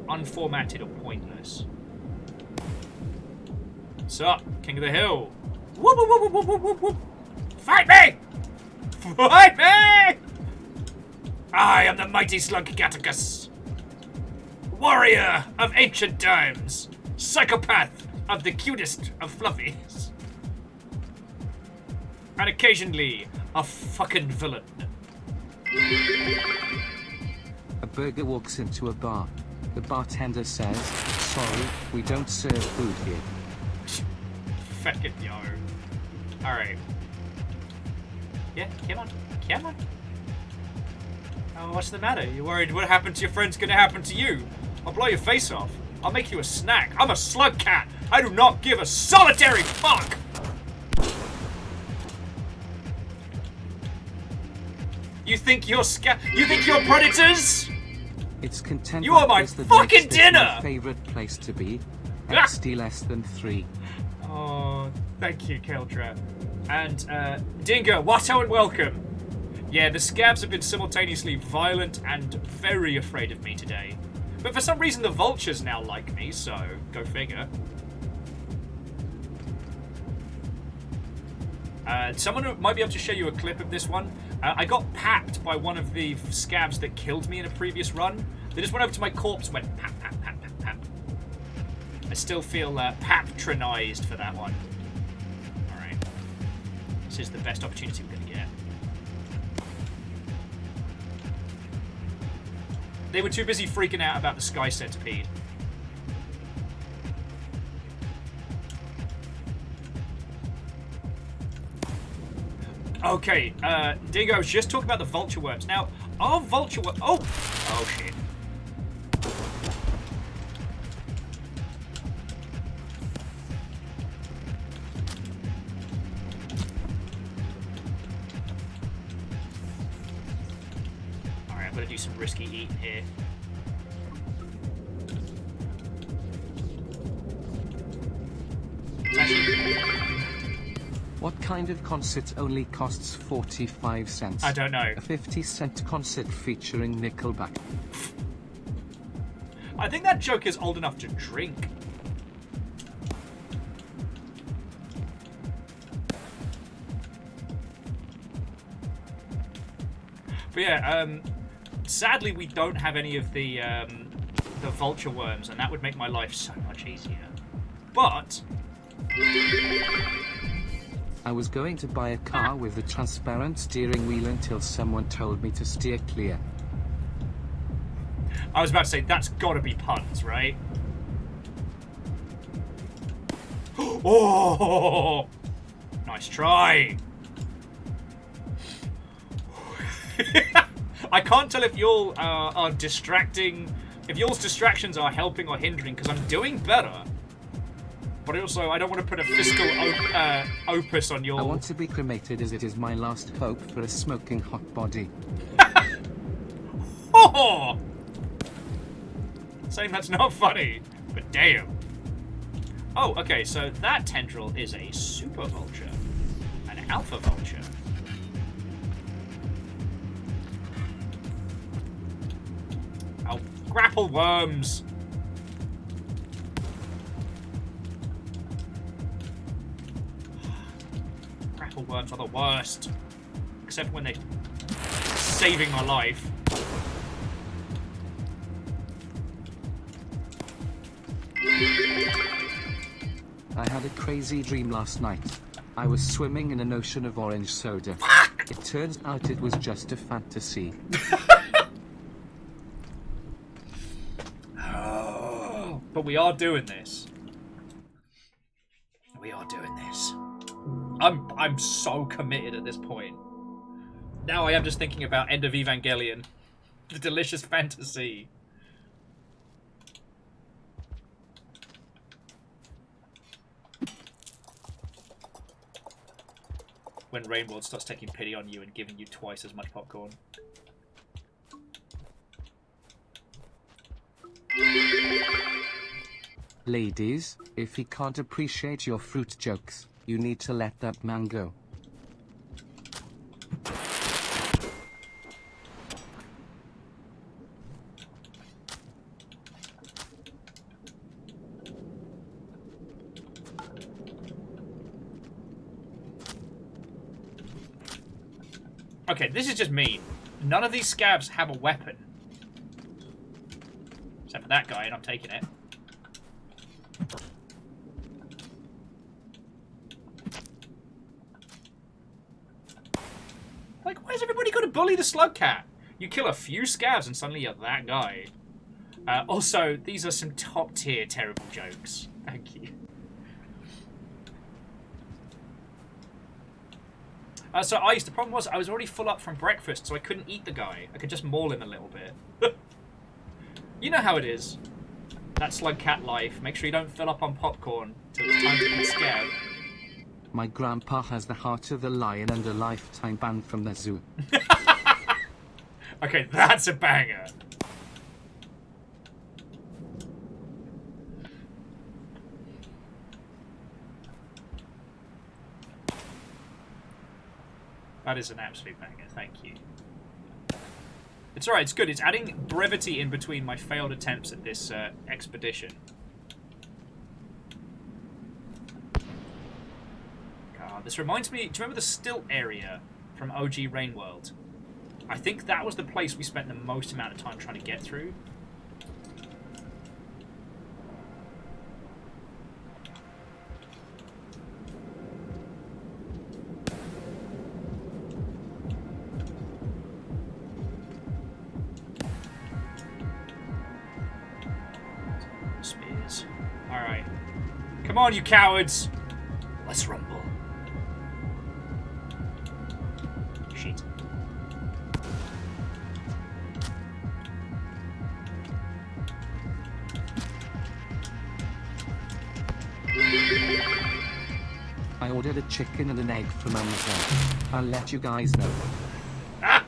unformatted or pointless. What's up, King of the Hill? Whoop, whoop, whoop, whoop, whoop, whoop, whoop. Fight me! Fight me! I am the mighty SLUGCAT, warrior of ancient times, psychopath of the cutest of fluffies, and occasionally a fucking villain. A burger walks into a bar. The bartender says, "Sorry, we don't serve food here." Feckin' yo. Alright. Yeah, come on. Come on. Oh, what's the matter? You worried what happened to your friend's gonna happen to you? I'll blow your face off. I'll make you a snack. I'm a SLUGCAT. I do not give a solitary fuck! You think you're you think you're predators? It's content. You are my fucking dinner! My favorite place to be. XD less than 3. Oh, thank you, Keltra. And, Dingo, Watto and welcome. Yeah, the scavs have been simultaneously violent and very afraid of me today. But for some reason the vultures now like me, so go figure. Someone might be able to show you a clip of this one. I got papped by one of the scavs that killed me in a previous run. They just went over to my corpse and went pap, pap, pap, pap, pap. I still feel patronized for that one. Alright. This is the best opportunity we're going to get. They were too busy freaking out about the sky centipede. Okay, Dingo, I was just talking about the vulture worms. Now, are vulture worms... Oh! Oh, shit. Alright, I'm gonna do some risky eating here. What kind of concert only costs 45 cents? I don't know. A 50-cent concert featuring Nickelback. I think that joke is old enough to drink. But yeah, sadly we don't have any of the vulture worms, and that would make my life so much easier. But... I was going to buy a car with a transparent steering wheel until someone told me to steer clear. I was about to say, that's gotta be puns, right? Oh! Nice try! I can't tell if y'all are distracting... If y'all's distractions are helping or hindering, because I'm doing better. But also, I don't want to put a fiscal opus on your... I want to be cremated as it is my last hope for a smoking hot body. Oh! Saying that's not funny, but damn. Oh, okay, so that tendril is a super vulture. An alpha vulture. Oh, grapple worms! Grapple worms are the worst. Except when they're saving my life. I had a crazy dream last night. I was swimming in an ocean of orange soda. It turns out it was just a fantasy. Oh, but we are doing this. We are doing this. I'm so committed at this point. Now I am just thinking about End of Evangelion. The delicious fantasy. When Rainworld starts taking pity on you and giving you twice as much popcorn. Ladies, if he can't appreciate your fruit jokes, you need to let that man go. Okay, this is just mean. None of these scavs have a weapon. Except for that guy, and I'm taking it. Like, why's everybody got to bully the SLUGCAT? You kill a few scavs and suddenly you're that guy. Also, these are some top-tier terrible jokes. Thank you. So the problem was I was already full up from breakfast, so I couldn't eat the guy. I could just maul him a little bit. You know how it is. That SLUGCAT life. Make sure you don't fill up on popcorn till it's time to eat scav. My grandpa has the heart of the lion and a lifetime ban from the zoo. Okay, that's a banger. That is an absolute banger, thank you. It's alright, it's good. It's adding brevity in between my failed attempts at this expedition. God, this reminds me... Do you remember the stilt area from OG Rainworld? I think that was the place we spent the most amount of time trying to get through. Spears. Alright. Come on, you cowards! Let's rumble. Shit. I ordered a chicken and an egg from Amazon. I'll let you guys know. Ah!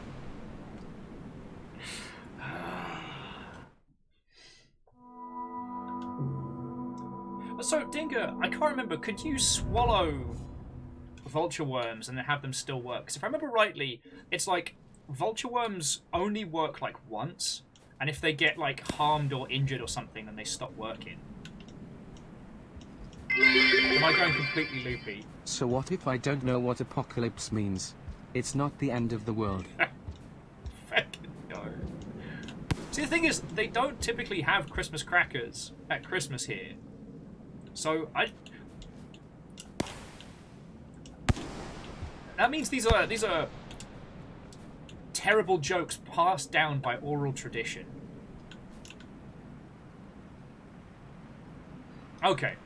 So, Dinga, I can't remember, could you swallow vulture worms and then have them still work? Because if I remember rightly, it's like vulture worms only work like once, and if they get like harmed or injured or something, then they stop working. Am I going completely loopy? So what if I don't know what apocalypse means? It's not the end of the world. Fucking no. See, the thing is, they don't typically have Christmas crackers at Christmas here. So, that means these are terrible jokes passed down by oral tradition. Okay.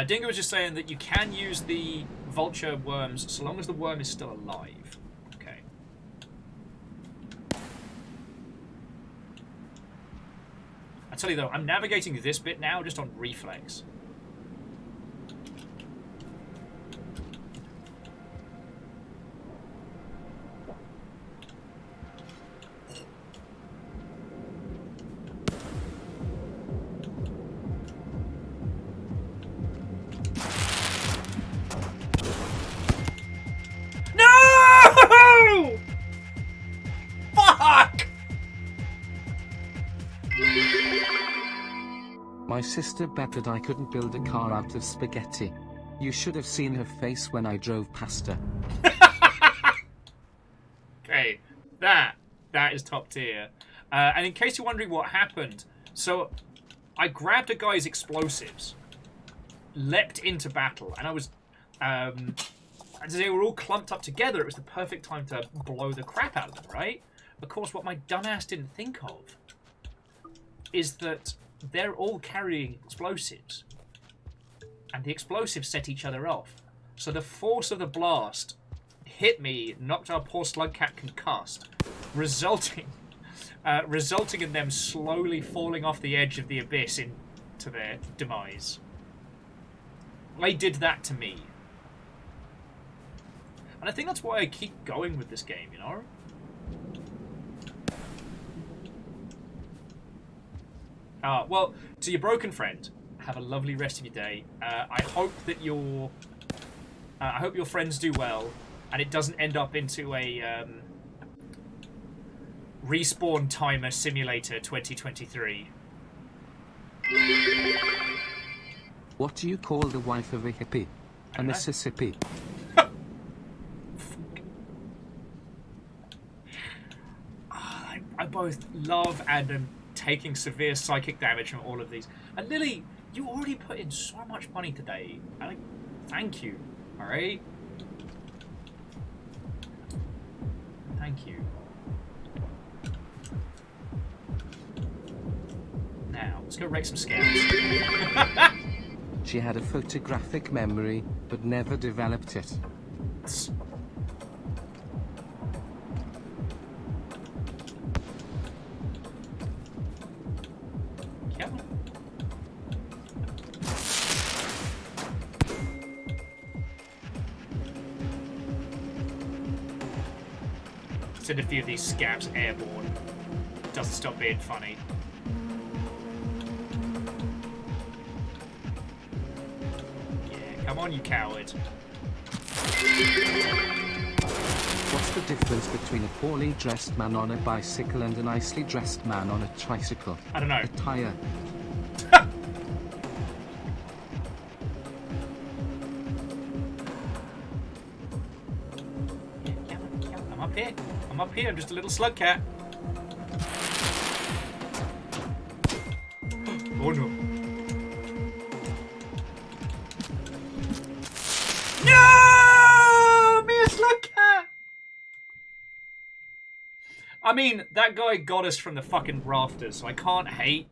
Dingo was just saying that you can use the vulture worms so long as the worm is still alive. Okay. I tell you though, I'm navigating this bit now just on reflex. No! Fuck! My sister bet that I couldn't build a car out of spaghetti. You should have seen her face when I drove past her. Okay, that is top tier. And in case you're wondering what happened, so I grabbed a guy's explosives, leapt into battle, and I was, as they were all clumped up together, it was the perfect time to blow the crap out of them, right? Of course, what my dumbass didn't think of is that they're all carrying explosives, and the explosives set each other off. So the force of the blast hit me, knocked our poor SLUGCAT concussed, resulting in them slowly falling off the edge of the abyss into their demise. They did that to me. And I think that's why I keep going with this game, you know? Well, to your broken friend, have a lovely rest of your day. I hope that I hope your friends do well, and it doesn't end up into a respawn timer simulator 2023. What do you call the wife of a hippie? A Mississippi. I both love and am taking severe psychic damage from all of these. And Lily, you already put in so much money today. Thank you. Alright? Thank you. Now, let's go wreck some scouts. She had a photographic memory, but never developed it. Send a few of these scabs airborne. Doesn't stop being funny. Yeah, come on, you coward. What's the difference between a poorly dressed man on a bicycle and a nicely dressed man on a tricycle? I don't know. A tire. I'm up here. I'm up here. I'm just a little slug cat. Oh no. No! Me a slug cat! I mean, that guy got us from the fucking rafters, so I can't hate.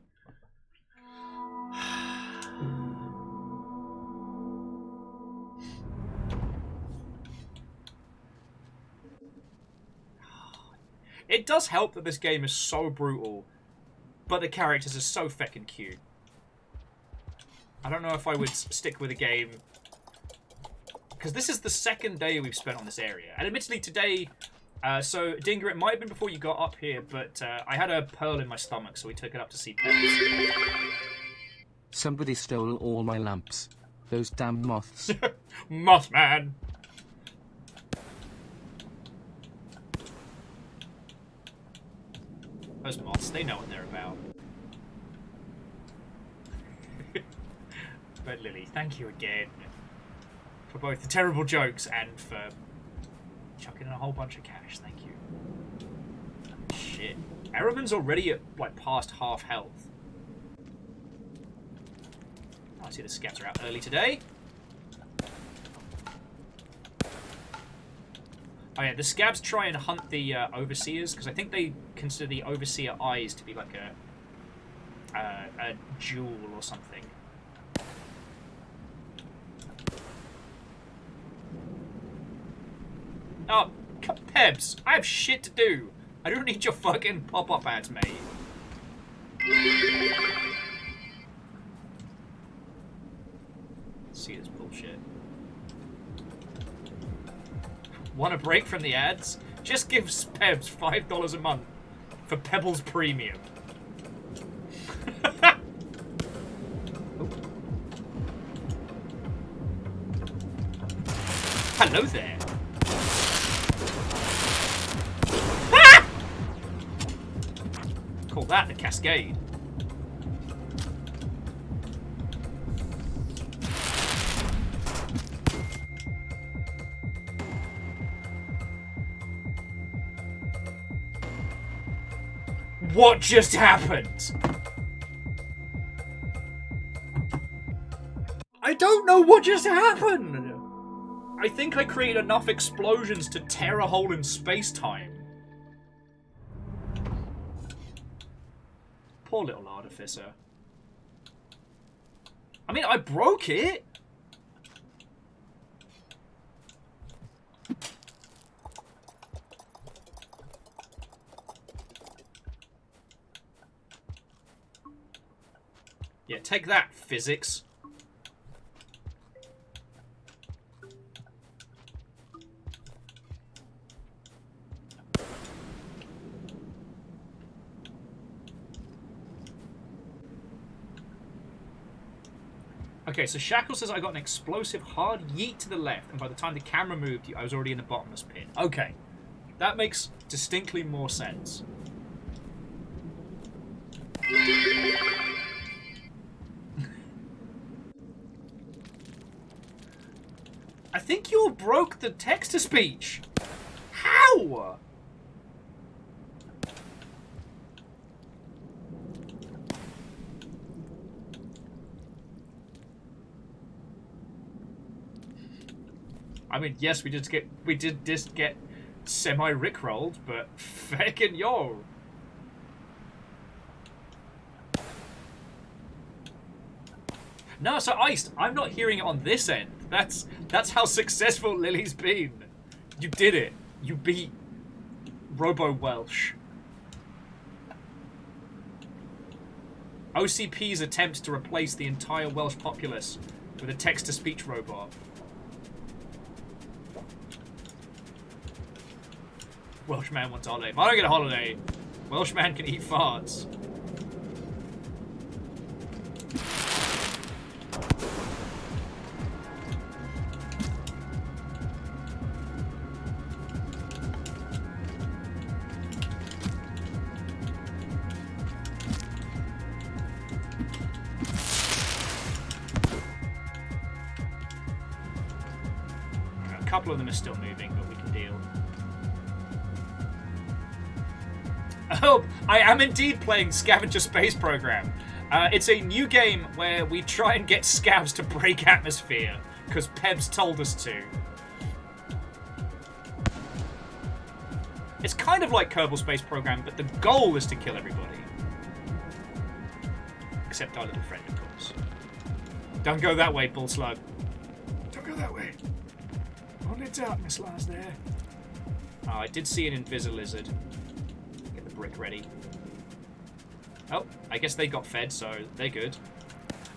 It does help that this game is so brutal, but the characters are so feckin' cute. I don't know if I would stick with a game, because this is the second day we've spent on this area. And admittedly today, so Dinger, it might have been before you got up here, but I had a pearl in my stomach, so we took it up to see pets. Somebody stole all my lamps. Those damn moths. Mothman! Those moths, they know what they're about. But Lily, thank you again for both the terrible jokes and for chucking in a whole bunch of cash. Thank you. Shit. Araman's already at, like, past half health. Oh, I see the scavs are out early today. Oh yeah, the scavs try and hunt the overseers, because I think they consider the overseer eyes to be like a jewel or something. Oh, Pebs, I have shit to do. I don't need your fucking pop-up ads, mate. See this bullshit. Want a break from the ads? Just give Pebs $5 a month for Pebbles Premium. Hello there. Ah! Call that the cascade. What just happened? I don't know what just happened. I think I created enough explosions to tear a hole in space-time. Poor little Artificer. I mean, I broke it. Yeah, take that, physics. Okay, so Shackle says I got an explosive hard yeet to the left, and by the time the camera moved, I was already in the bottomless pit. Okay, that makes distinctly more sense. I think you all broke the text-to-speech. How? I mean, yes, we did just get semi-rickrolled, but feckin' yo. No, so Iced, I'm not hearing it on this end. That's how successful Lily's been. You did it. You beat Robo Welsh. OCP's attempts to replace the entire Welsh populace with a text-to-speech robot. Welshman wants a holiday. If I don't get a holiday, Welshman can eat farts. couple of them are still moving, but we can deal. Oh, I am indeed playing Scavenger Space Program. It's a new game where we try and get scavs to break atmosphere, because Pebs told us to. It's kind of like Kerbal Space Program, but the goal is to kill everybody. Except our little friend, of course. Don't go that way, Bull Slug. Don't go that way. Only darkness lies there. Oh, I did see an Invisilizard. Get the brick ready. Oh, I guess they got fed, so they're good.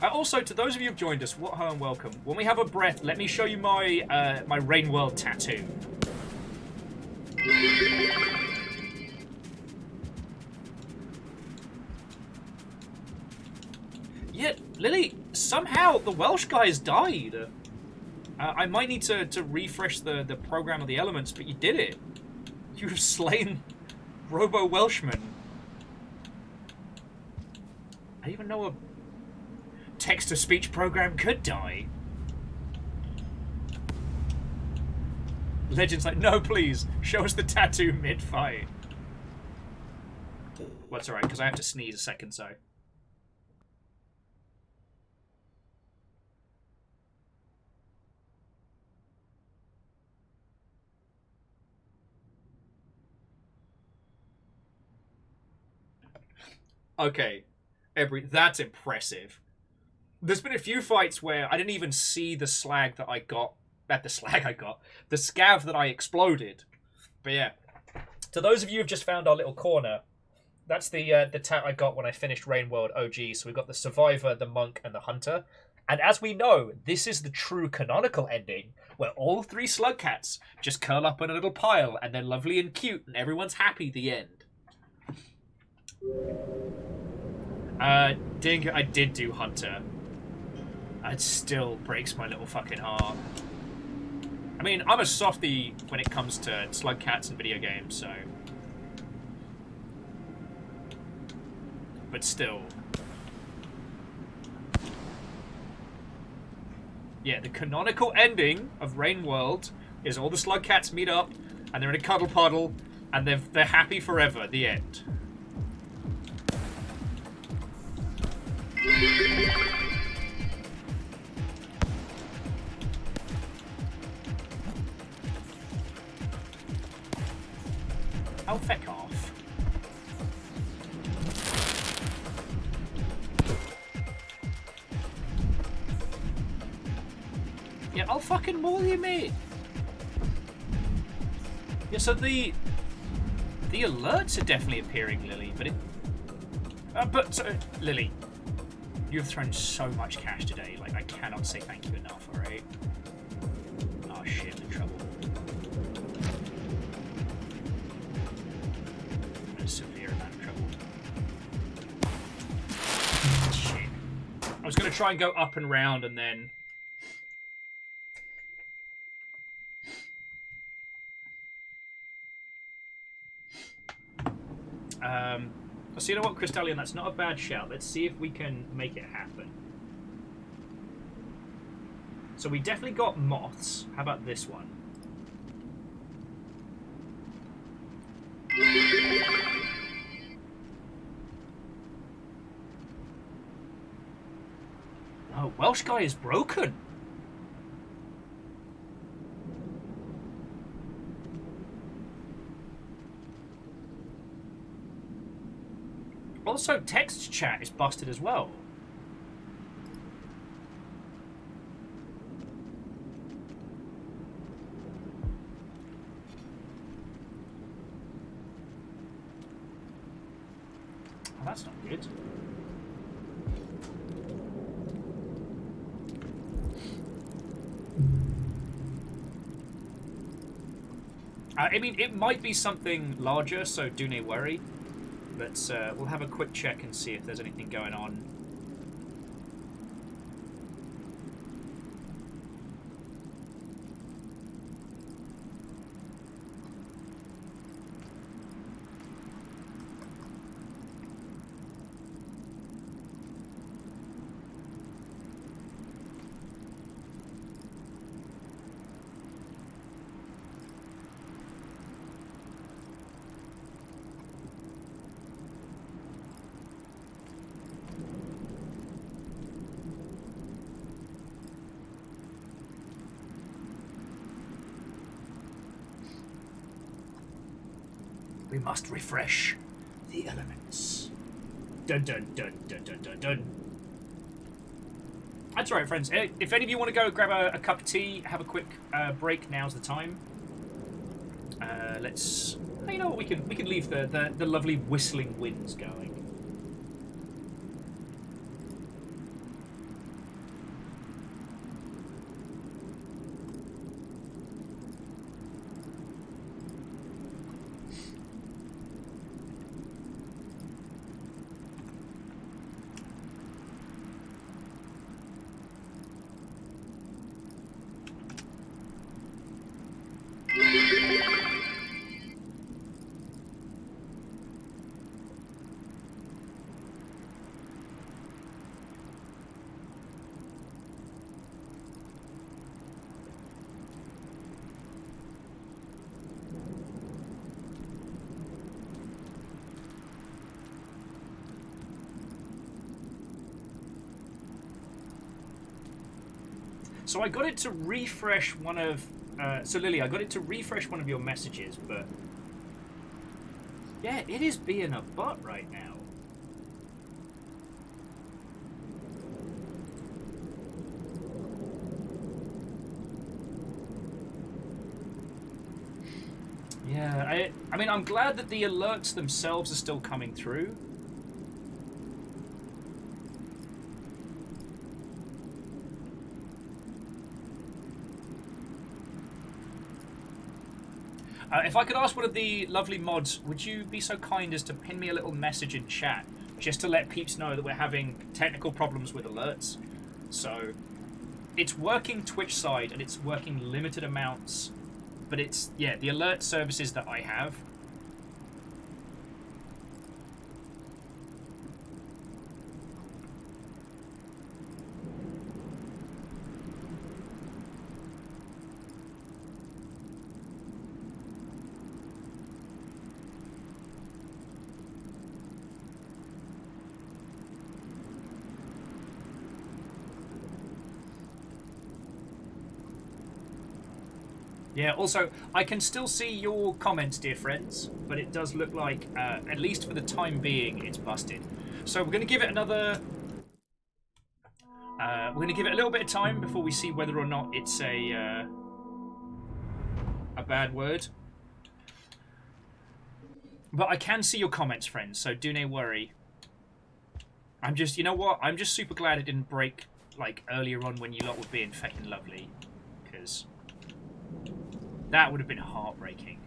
Also, to those of you who've joined us, what hello and welcome. When we have a breath, let me show you my my Rain World tattoo. Yeah, Lily, somehow the Welsh guys died. I might need to refresh the program of the elements, but you did it. You have slain Robo-Welshman. I even know a text-to-speech program could die. Legend's like, no, please, show us the tattoo mid-fight. Well, it's alright, because I have to sneeze a second, so... Okay, that's impressive. There's been a few fights where I didn't even see the slag that I got. The SCAV that I exploded. But yeah, to those of you who've just found our little corner, that's the tat I got when I finished Rain World OG. So we've got the Survivor, the Monk, and the Hunter. And as we know, this is the true canonical ending, where all 3 SLUGCATs just curl up in a little pile, and they're lovely and cute, and everyone's happy at the end. Ding, I did do Hunter. It still breaks my little fucking heart. I mean, I'm a softie when it comes to SLUGCATs and video games, so... But still. Yeah, the canonical ending of Rain World is all the SLUGCATs meet up, and they're in a cuddle puddle, and they're happy forever at the end. Oh, feck off. Yeah, I'll fucking maul you, mate. Yeah, so the alerts are definitely appearing, Lily, but Lily, you've thrown so much cash today. Like, I cannot say thank you enough. All right. Oh shit, I'm in trouble. I'm in a severe amount of trouble. Shit. I was gonna try and go up and round, and then. So you know what, Crystallian, that's not a bad shout. Let's see if we can make it happen. So we definitely got moths. How about this one? Oh, Welsh guy is broken. Also, text chat is busted as well. Oh, that's not good. I mean, it might be something larger, so do not worry. Let's we'll have a quick check and see if there's anything going on. We must refresh the elements. Dun dun dun dun dun dun dun. That's right, friends. If any of you want to go grab a cup of tea, have a quick break, now's the time. Let's... You know what, we can leave the lovely whistling winds going. So I got it to refresh one of... so Lily, I got it to refresh one of your messages, but... Yeah, it is being a butt right now. Yeah, I mean, I'm glad that the alerts themselves are still coming through. If I could ask one of the lovely mods, would you be so kind as to pin me a little message in chat, just to let peeps know that we're having technical problems with alerts? So, it's working Twitch side, and it's working limited amounts, but it's, yeah, the alert services that I have. Yeah, also, I can still see your comments, dear friends, but it does look like, at least for the time being, it's busted. So we're going to give it another... we're going to give it a little bit of time before we see whether or not it's a bad word. But I can see your comments, friends, so do not worry. I'm just, you know what? I'm just super glad it didn't break, like, earlier on when you lot were being feckin' lovely. Because... that would have been heartbreaking.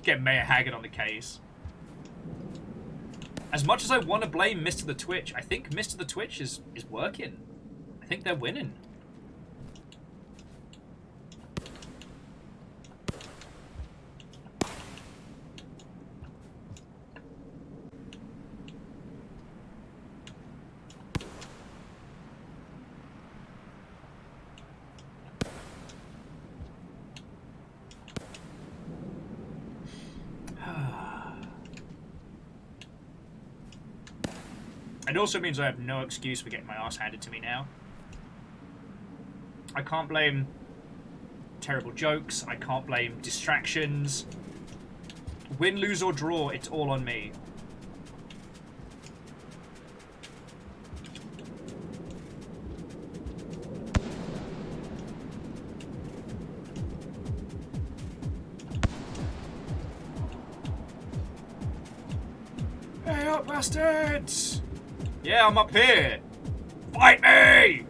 Get Mayor Haggard on the case. As much as I want to blame Mr. the Twitch, I think Mr. the Twitch is working. I think they're winning. It also means I have no excuse for getting my ass handed to me now. I can't blame terrible jokes. I can't blame distractions. Win, lose, or draw, it's all on me. Hey up, bastards! Yeah, I'm up here. Fight me!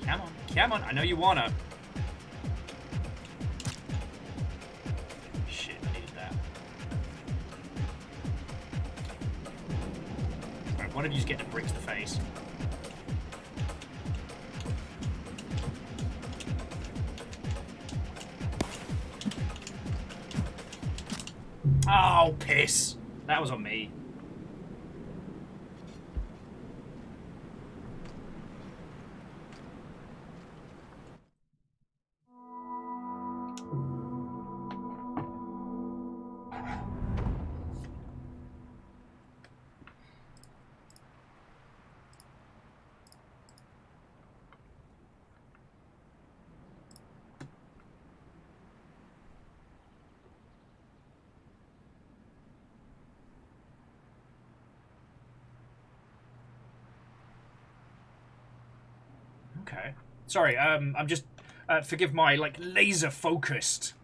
Come on, come on. I know you wanna. One of you's getting a brick to the face. Oh, piss. That was on me. Okay. Sorry, I'm just... forgive my, like, laser focused.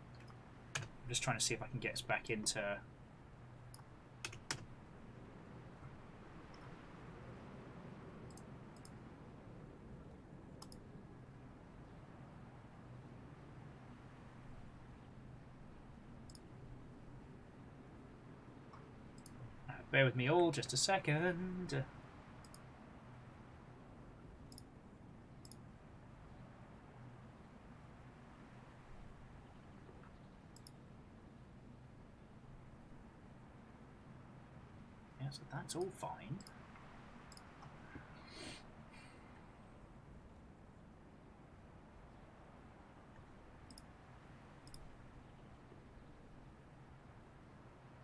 I'm just trying to see if I can get us back into... Bear with me all just a second. Yeah, so that's all fine.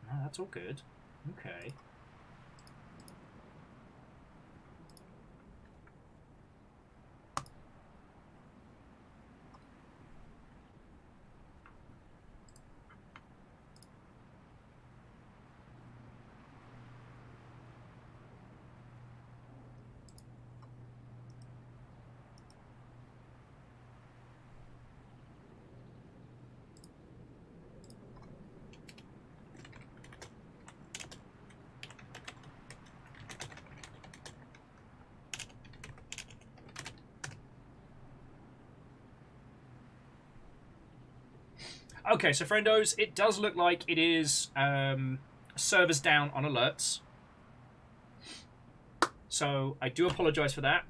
No, that's all good. Okay. Okay, so friendos, it does look like it is servers down on alerts. So I do apologise for that.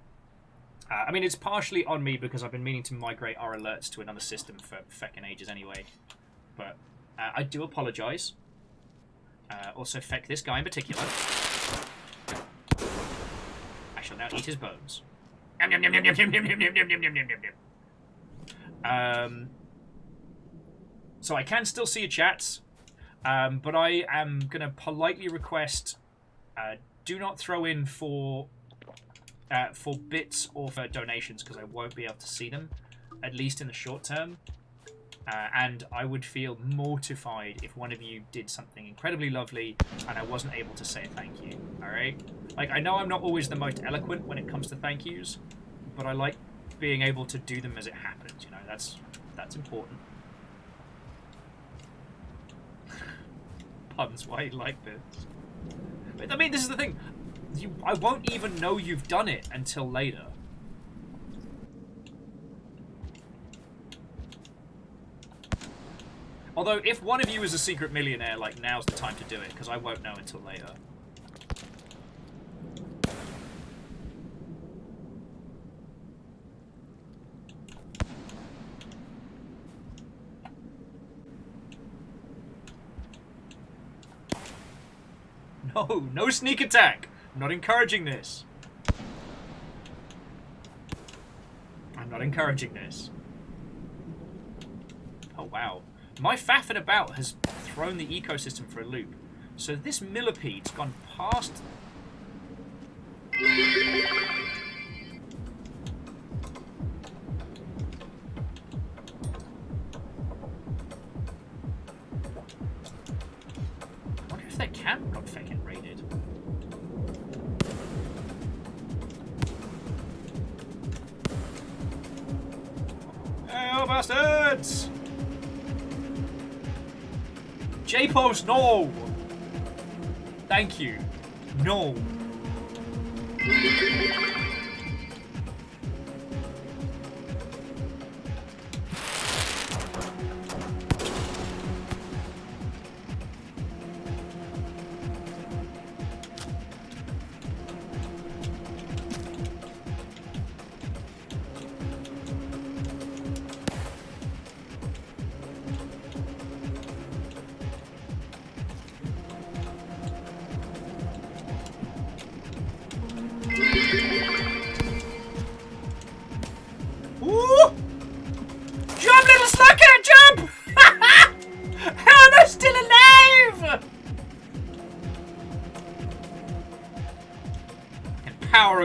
I mean, it's partially on me because I've been meaning to migrate our alerts to another system for feckin' ages anyway. But I do apologise. Also, feck this guy in particular. I shall now eat his bones. So I can still see your chats, but I am going to politely request do not throw in for bits or for donations because I won't be able to see them, at least in the short term. And I would feel mortified if one of you did something incredibly lovely and I wasn't able to say thank you, alright? Like, I know I'm not always the most eloquent when it comes to thank yous, but I like being able to do them as it happens, you know, that's important. Puns, why you like this? But, I mean, this is the thing. I won't even know you've done it until later. Although, if one of you is a secret millionaire, like, now's the time to do it, because I won't know until later. No, no sneak attack! I'm not encouraging this. I'm not encouraging this. Oh, wow. My faffing about has thrown the ecosystem for a loop. So this millipede's gone past... I wonder if their camp got fucking raided. Hey, oh bastards! J-Post, no! Thank you. No.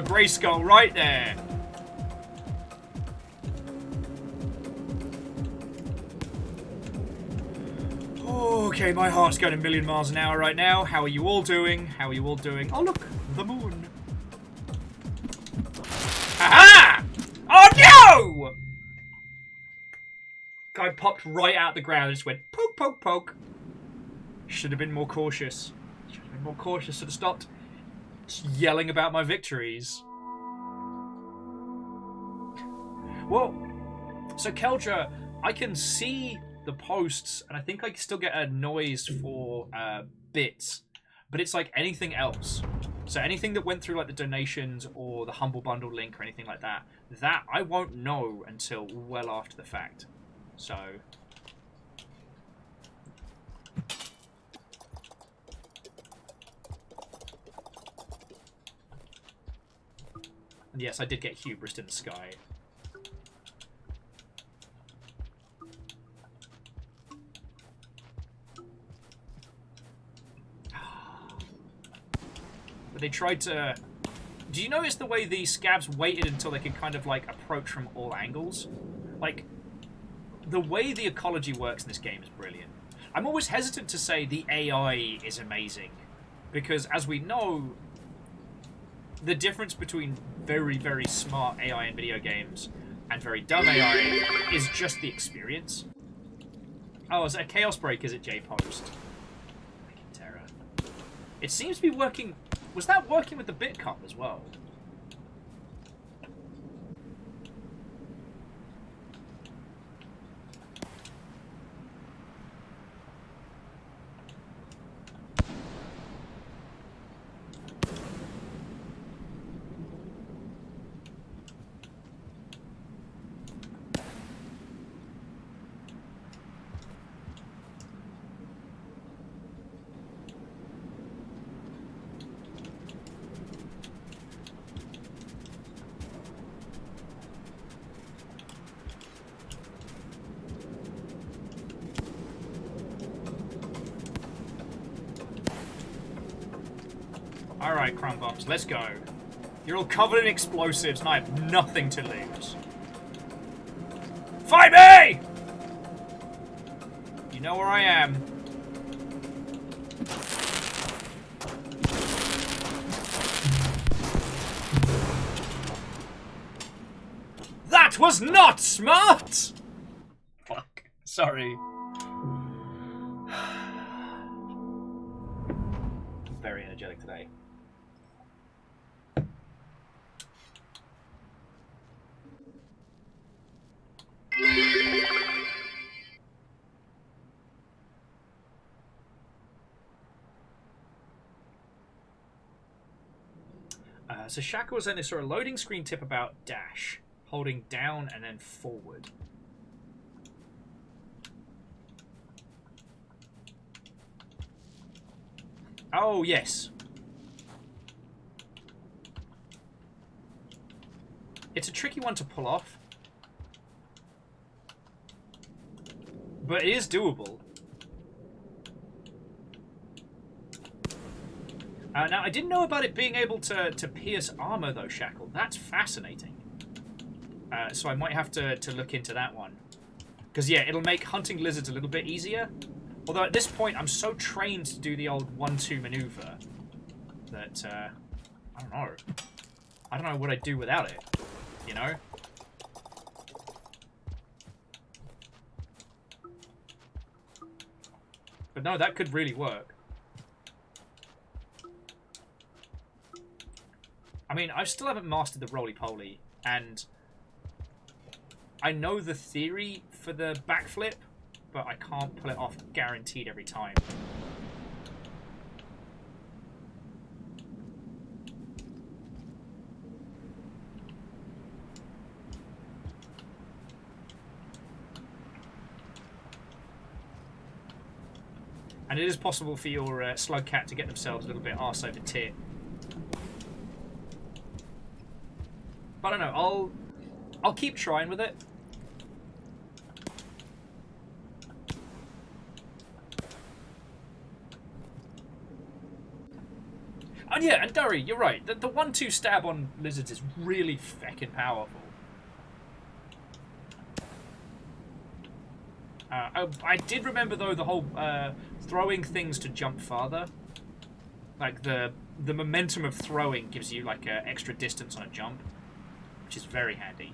Grayskull right there. Okay, my heart's going a million miles an hour right now. How are you all doing? How are you all doing? Oh, look, the moon. Aha! Oh, no! guy popped right out the ground and just went poke, poke, poke. Should have been more cautious. Should have been more cautious. Should have stopped yelling about my victories. Well, so Keldra, I can see the posts, and I think I still get a noise for bits, but it's like anything else. So anything that went through like the donations or the Humble Bundle link or anything like that, that I won't know until well after the fact. So... And yes, I did get hubris in the sky. But they tried to... Do you notice the way the SCAVs waited until they could kind of like approach from all angles? Like, the way the ecology works in this game is brilliant. I'm always hesitant to say the AI is amazing, because as we know, the difference between very, very smart AI in video games and very dumb AI is just the experience. Oh, is that a Chaos Break? Is it J-Post? Freaking terror. It seems to be working... Was that working with the bit cup as well? Alright, crumb bombs, let's go. You're all covered in explosives and I have nothing to lose. Fight me! You know where I am. That was not smart! Fuck. Sorry. I'm very energetic today. So Shaka was saying they saw a loading screen tip about dash, holding down and then forward. Oh, yes. It's a tricky one to pull off, but it is doable. Now, I didn't know about it being able to pierce armor, though, Shackle. That's fascinating. So I might have to look into that one. Because, yeah, it'll make hunting lizards a little bit easier. Although, at this point, I'm so trained to do the old 1-2 maneuver that, I don't know. I don't know what I'd do without it, you know? But no, that could really work. I mean, I still haven't mastered the roly-poly, and I know the theory for the backflip, but I can't pull it off guaranteed every time. And it is possible for your SLUGCAT to get themselves a little bit arse over tit. But I don't know, I'll keep trying with it. And yeah, and Durry, you're right. The 1-2 stab on lizards is really feckin' powerful. I did remember though the whole throwing things to jump farther. Like the momentum of throwing gives you like extra distance on a jump, which is very handy.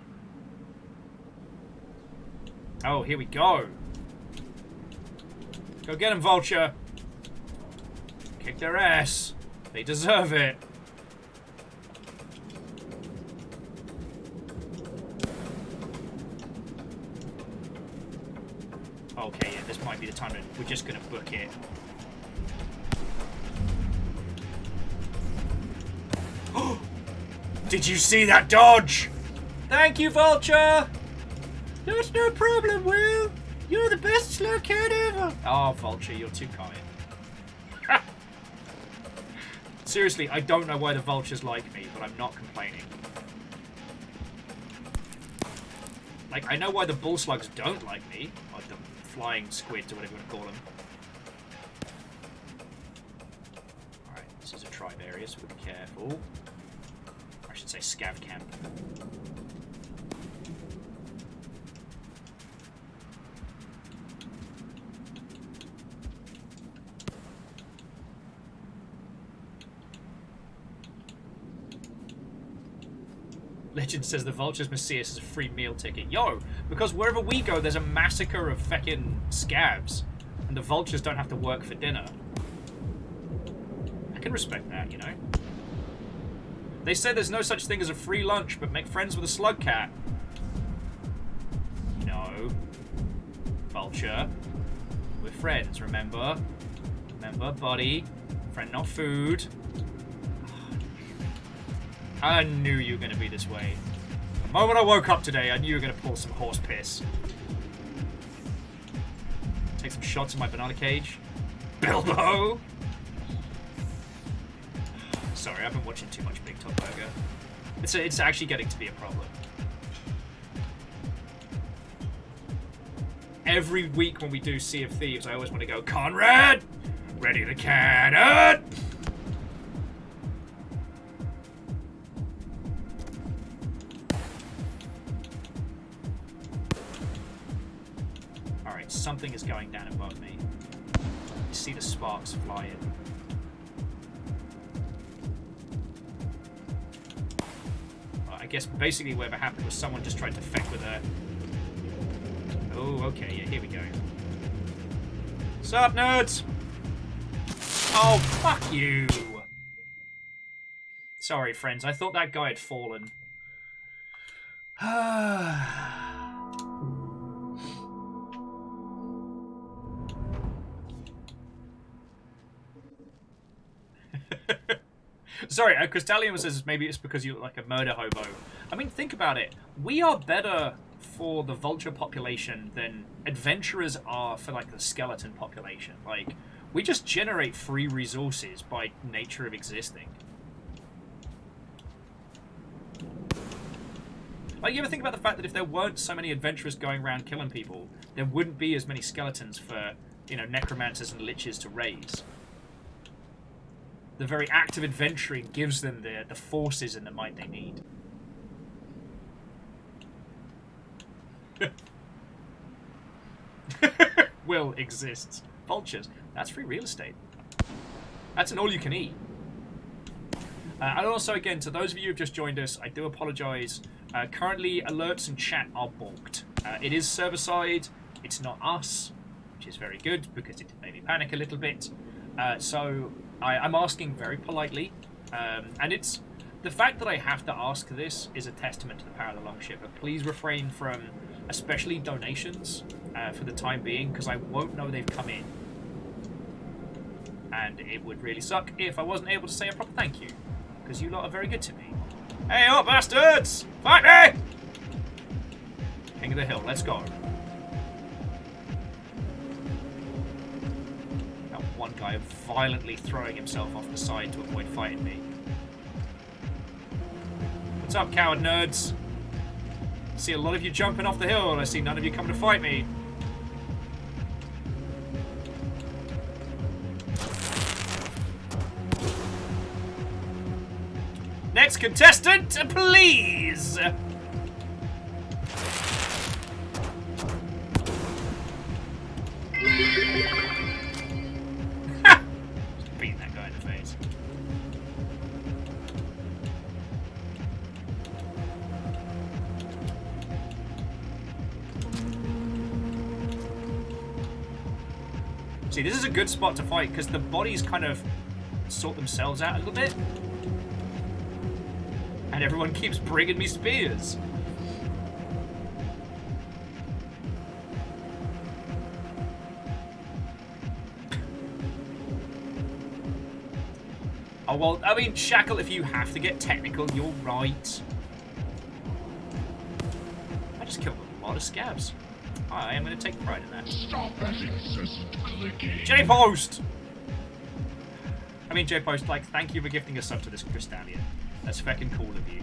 Oh, here we go. Go get him, Vulture. Kick their ass. They deserve it. Okay, yeah, this might be the time that we're just gonna book it. Did you see that dodge? Thank you, Vulture! That's no problem, Will. You're the best SLUGCAT ever. Oh, Vulture, you're too kind. Seriously, I don't know why the Vultures like me, but I'm not complaining. Like, I know why the bull slugs don't like me, or the flying squids, or whatever you want to call them. Alright, this is a tribe area, so we'll be careful. I should say SCAV camp. Legend says the Vultures must see us as a free meal ticket. Yo, because wherever we go, there's a massacre of feckin' scabs. And the Vultures don't have to work for dinner. I can respect that, you know? They say there's no such thing as a free lunch, but make friends with a SLUGCAT. No. Vulture. We're friends, remember? Remember, buddy? Friend, not food. I knew you were going to be this way. The moment I woke up today, I knew you were going to pull some horse piss. Take some shots in my banana cage. Bilbo! Sorry, I've been watching too much Big Top Burger. It's actually getting to be a problem. Every week when we do Sea of Thieves, I always want to go, Conrad! Ready the cannon! Alright, something is going down above me. You see the sparks flying. I guess basically whatever happened was someone just tried to feck with her. Oh, okay, yeah, here we go. Sup, nerds? Oh, fuck you! Sorry, friends, I thought that guy had fallen. Sorry, Crystallium says maybe it's because you look like a murder hobo. I mean, think about it. We are better for the vulture population than adventurers are for, like, the skeleton population. Like, we just generate free resources by nature of existing. Like, you ever think about the fact that if there weren't so many adventurers going around killing people, there wouldn't be as many skeletons for, you know, necromancers and liches to raise? The very act of adventuring gives them the forces and the might they need. Will exists. Vultures. That's free real estate. That's an all-you-can-eat. And also, again, to those of you who've just joined us, I do apologise. Currently, alerts and chat are balked. It is server-side. It's not us, which is very good because it made me panic a little bit. So I'm asking very politely, and it's the fact that I have to ask this is a testament to the power of the Longship. But please refrain from, especially donations, for the time being, because I won't know they've come in, and it would really suck if I wasn't able to say a proper thank you, because you lot are very good to me. Hey up, bastards! Fight me! King of the Hill, let's go. One guy violently throwing himself off the side to avoid fighting me. What's up, coward nerds? I see a lot of you jumping off the hill, and I see none of you coming to fight me. Next contestant, please! Beating that guy in the face. See, this is a good spot to fight because the bodies kind of sort themselves out a little bit. And everyone keeps bringing me spears. Oh, well, I mean, Shackle, if you have to get technical, you're right. I just killed a lot of scabs. I am going to take pride in that. Stop that incessant clicking. J-Post! I mean, J-Post, like, thank you for gifting a sub to this Crystallian. That's fucking cool of you.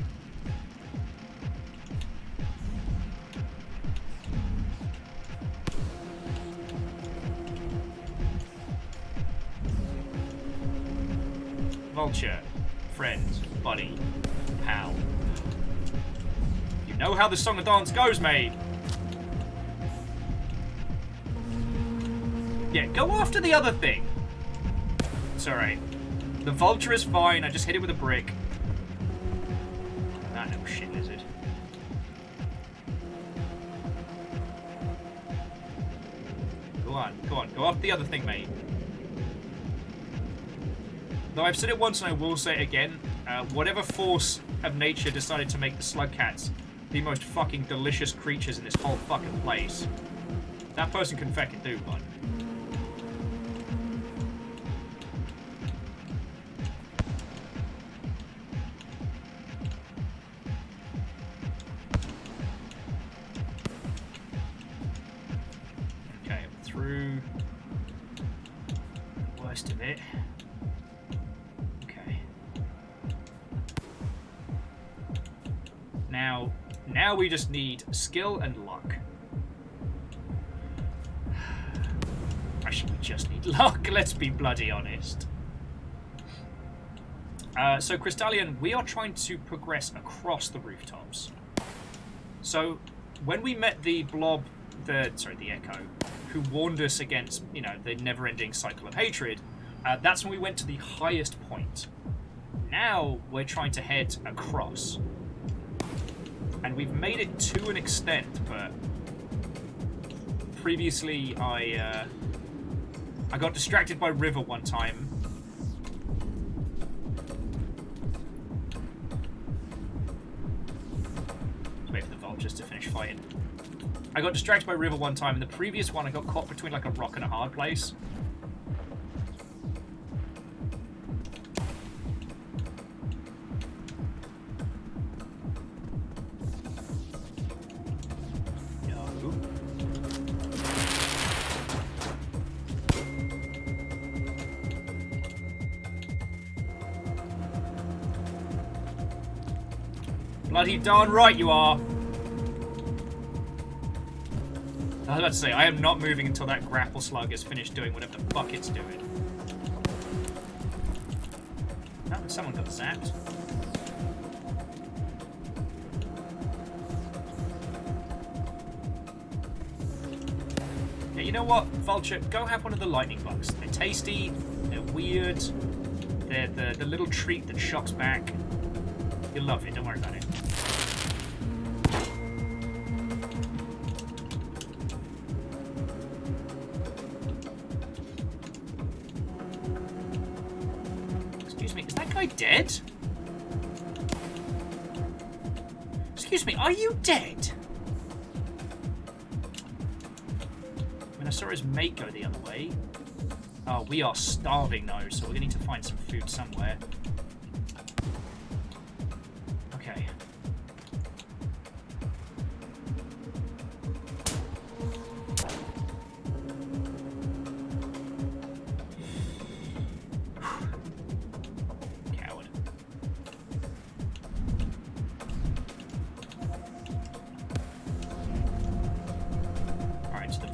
Vulture, friend, buddy, pal. You know how the song and dance goes, mate. Yeah, go after the other thing. It's alright. The vulture is fine, I just hit it with a brick. That little shit lizard. Go on, go on, go after the other thing, mate. Though I've said it once and I will say it again, whatever force of nature decided to make the SLUGCATs the most fucking delicious creatures in this whole fucking place, that person can fucking do one. Okay, I'm through worst of it. Now we just need skill and luck. Actually, we just need luck, let's be bloody honest. So, Crystallian, we are trying to progress across the rooftops. So, when we met the blob, the Echo, who warned us against, you know, the never-ending cycle of hatred, that's when we went to the highest point. Now, we're trying to head across. And we've made it to an extent, but previously I got distracted by River one time. Let's wait for the vultures to finish fighting. I got distracted by River one time, and the previous one I got caught between like a rock and a hard place. Bloody darn right you are. I was about to say, I am not moving until that grapple slug is finished doing whatever the fuck it's doing. Oh, someone got zapped. Yeah, you know what, Vulture? Go have one of the lightning bugs. They're tasty, they're weird, they're the little treat that shocks back. You'll love it, don't worry about it. Excuse me, is that guy dead? Excuse me, are you dead? I mean, I saw his mate go the other way. Oh, we are starving though, so we're gonna need to find some food somewhere.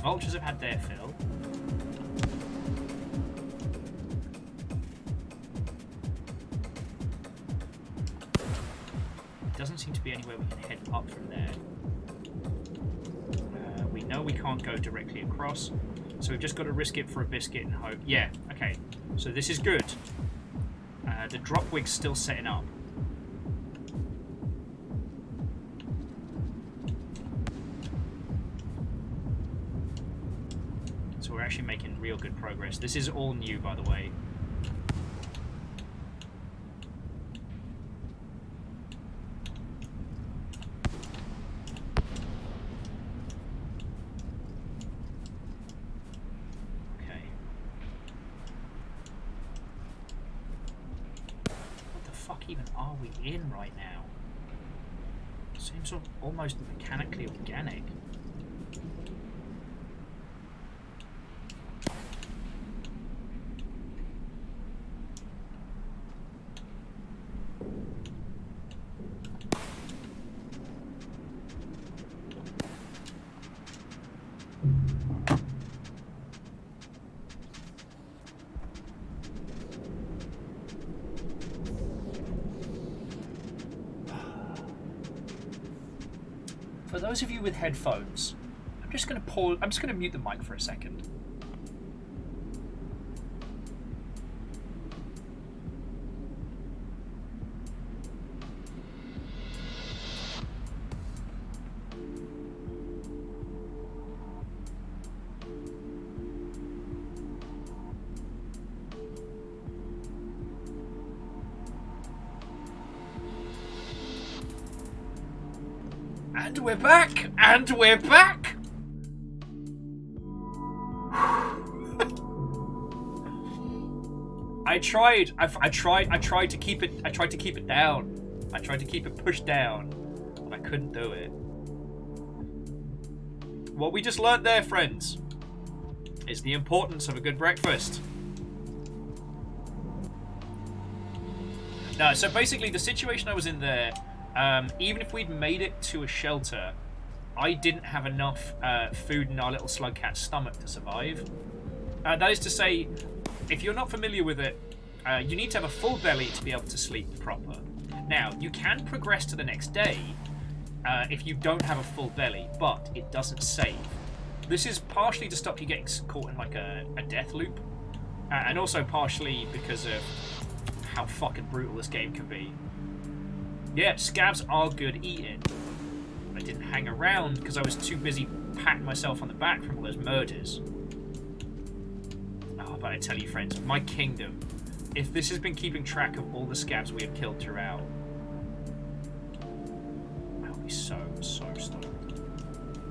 Vultures have had their fill. Doesn't seem to be anywhere we can head up from there. We know we can't go directly across, so we've just got to risk it for a biscuit and hope. Yeah, okay. So this is good. The drop wig's still setting up. actually making real good progress. This is all new, by the way. Okay. What the fuck even are we in right now? Seems almost mechanically organic. For those of you with headphones, I'm just going to mute the mic for a second. And we're back! And we're back! I tried to keep it down. I tried to keep it pushed down, but I couldn't do it. What we just learnt there, friends, is the importance of a good breakfast. No, so basically the situation I was in there, even if we'd made it to a shelter, I didn't have enough food in our little SLUGCAT stomach to survive. That is to say, if you're not familiar with it, you need to have a full belly to be able to sleep proper. Now, you can progress to the next day if you don't have a full belly, but it doesn't save. This is partially to stop you getting caught in like a death loop, and also partially because of how fucking brutal this game can be. Yeah, scavs are good eating. I didn't hang around because I was too busy patting myself on the back from all those murders. Oh, but I tell you, friends, my kingdom, if this has been keeping track of all the scavs we have killed throughout, I'll be so stoked.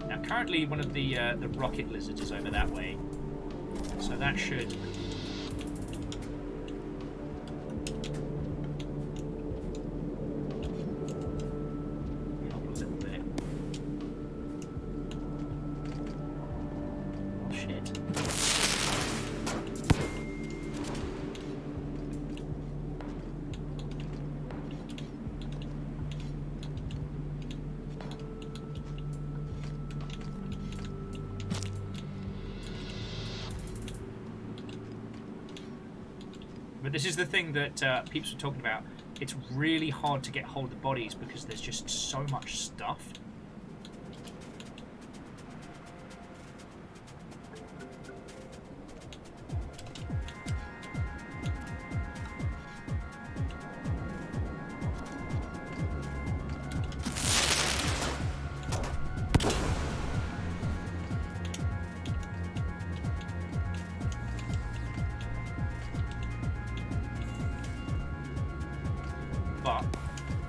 Now, currently, one of the rocket lizards is over that way, so that should... But this is the thing that peeps were talking about. It's really hard to get hold of the bodies because there's just so much stuff.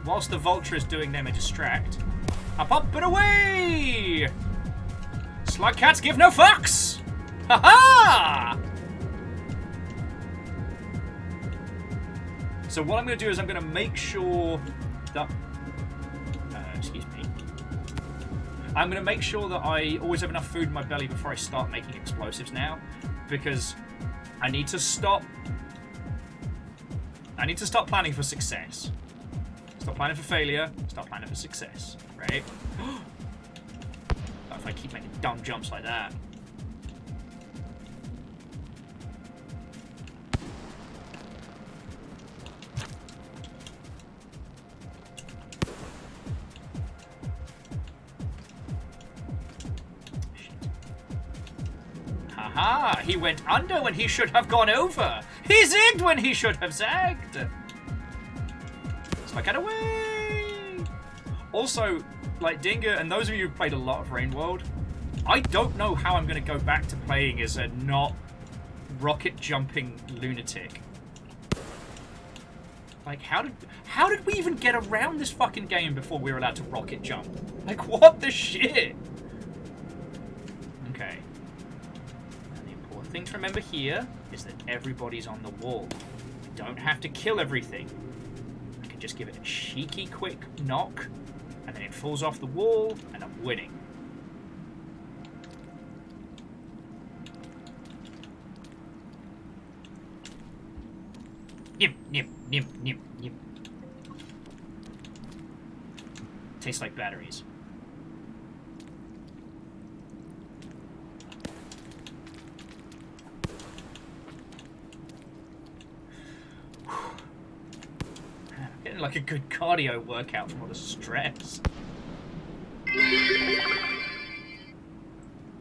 Whilst the vulture is doing them a distract, I pop it away! SLUGCATs give no fucks! Ha-ha! So what I'm going to do is I'm going to make sure that... excuse me. I'm going to make sure that I always have enough food in my belly before I start making explosives now, because I need to stop planning for success. Stop planning for failure, stop planning for success, right? Not if I keep making dumb jumps like that. Haha, he went under when he should have gone over. He zigged when he should have zagged. Get away! Also, like Dinga, and those of you who played a lot of Rain World, I don't know how I'm going to go back to playing as a not rocket jumping lunatic. Like, how did we even get around this fucking game before we were allowed to rocket jump? Like, what the shit? Okay. And the important thing to remember here is that everybody's on the wall. We don't have to kill everything. I can just give it a cheeky quick knock, and then it falls off the wall, and I'm winning. Nip, nip, nip, nip, nip. Tastes like batteries. I'm getting like a good cardio workout from all the stress.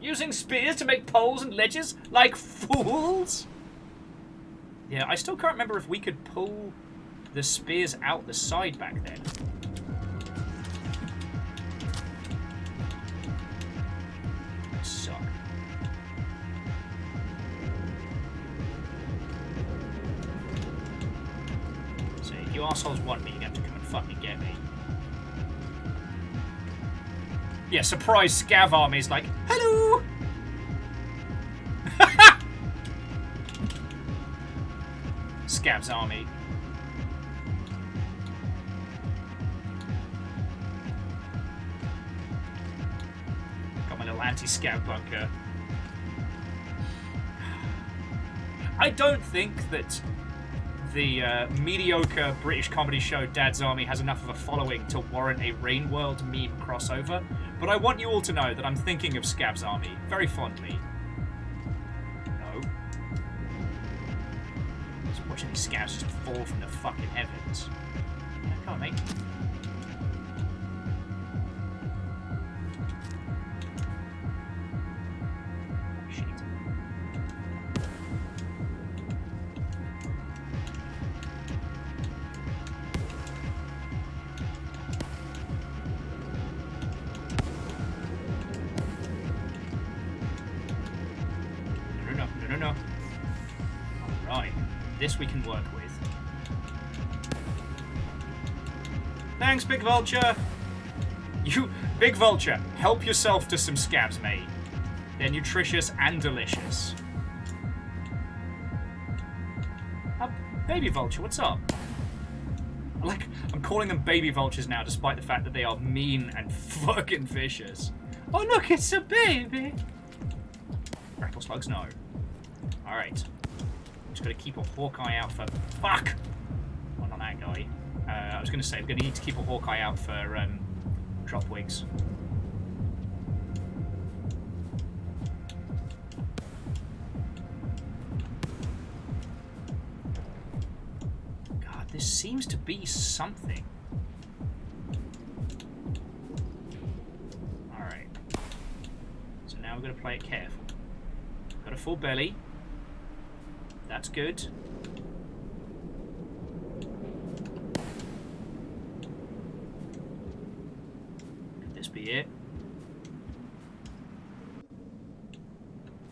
Using spears to make poles and ledges like fools? Yeah, I still can't remember if we could pull the spears out the side back then. Suck. So if you assholes want me, you have to come and fucking get me. Yeah, surprise SCAV army's like, hello! SCAV's army. Got my little anti-SCAV bunker. I don't think that the mediocre British comedy show Dad's Army has enough of a following to warrant a Rain World meme crossover, but I want you all to know that I'm thinking of SCAV's army very fondly. Watching these scavs just fall from the fucking heavens. Yeah, come on, mate. Shit. No. Alright. This we can work with. Thanks, Big Vulture! You, Big Vulture, help yourself to some scavs, mate. They're nutritious and delicious. Baby Vulture, what's up? Like, I'm calling them baby vultures now, despite the fact that they are mean and fucking vicious. Oh look, it's a baby! Grapple slugs, no. Alright. Just gotta keep a hawkeye out for... Fuck! Well, not that guy. I was gonna say, I'm gonna need to keep a hawkeye out for, drop wigs. God, this seems to be something. Alright. So now we're gonna play it careful. Got a full belly. That's good. Could this be it?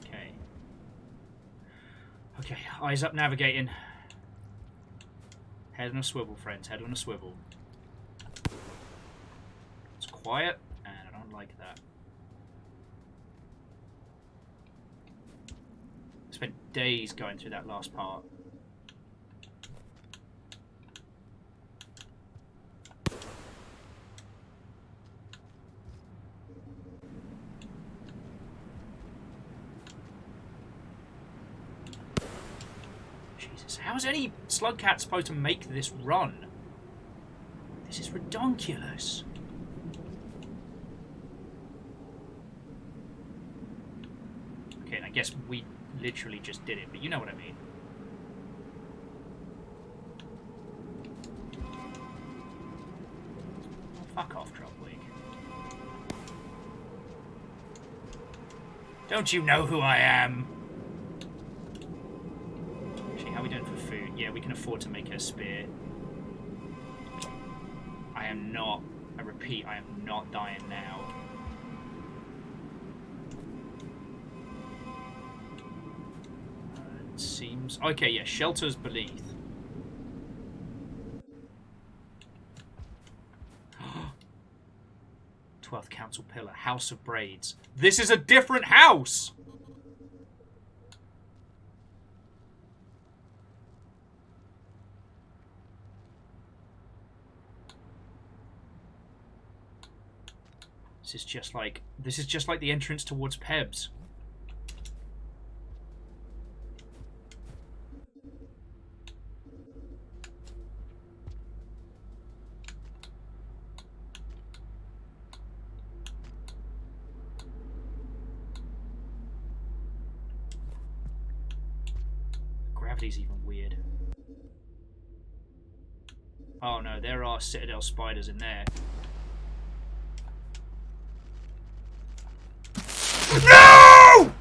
Okay. Okay, eyes up navigating. Head on a swivel, friends. Head on a swivel. It's quiet, and I don't like that. Spent days going through that last part. Jesus, how is any SLUGCAT supposed to make this run? This is redonkulous. Okay, and I guess we literally just did it, but you know what I mean. Oh, fuck off, Dropwig. Don't you know who I am? Actually, how are we doing for food? Yeah, we can afford to make a spear. I am not, I repeat, I am not dying now. rooms. Okay, yeah, shelters beneath. Twelfth Council Pillar, House of Braids. This is a different house! This is just like the entrance towards Pebs. Gravity's even weird. Oh no, there are Citadel spiders in there. No!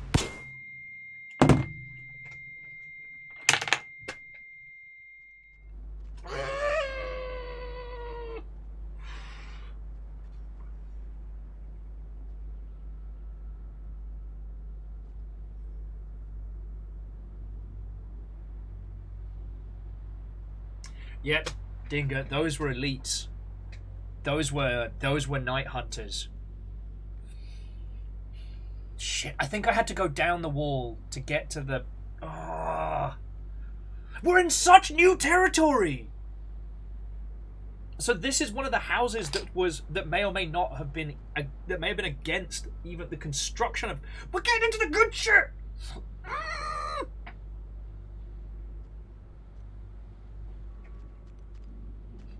Yep, Dingo, those were elites. Those were night hunters. Shit, I think I had to go down the wall to get to the... We're in such new territory! So this is one of the houses that may or may not have been... that may have been against even the construction of... We're getting into the good shit!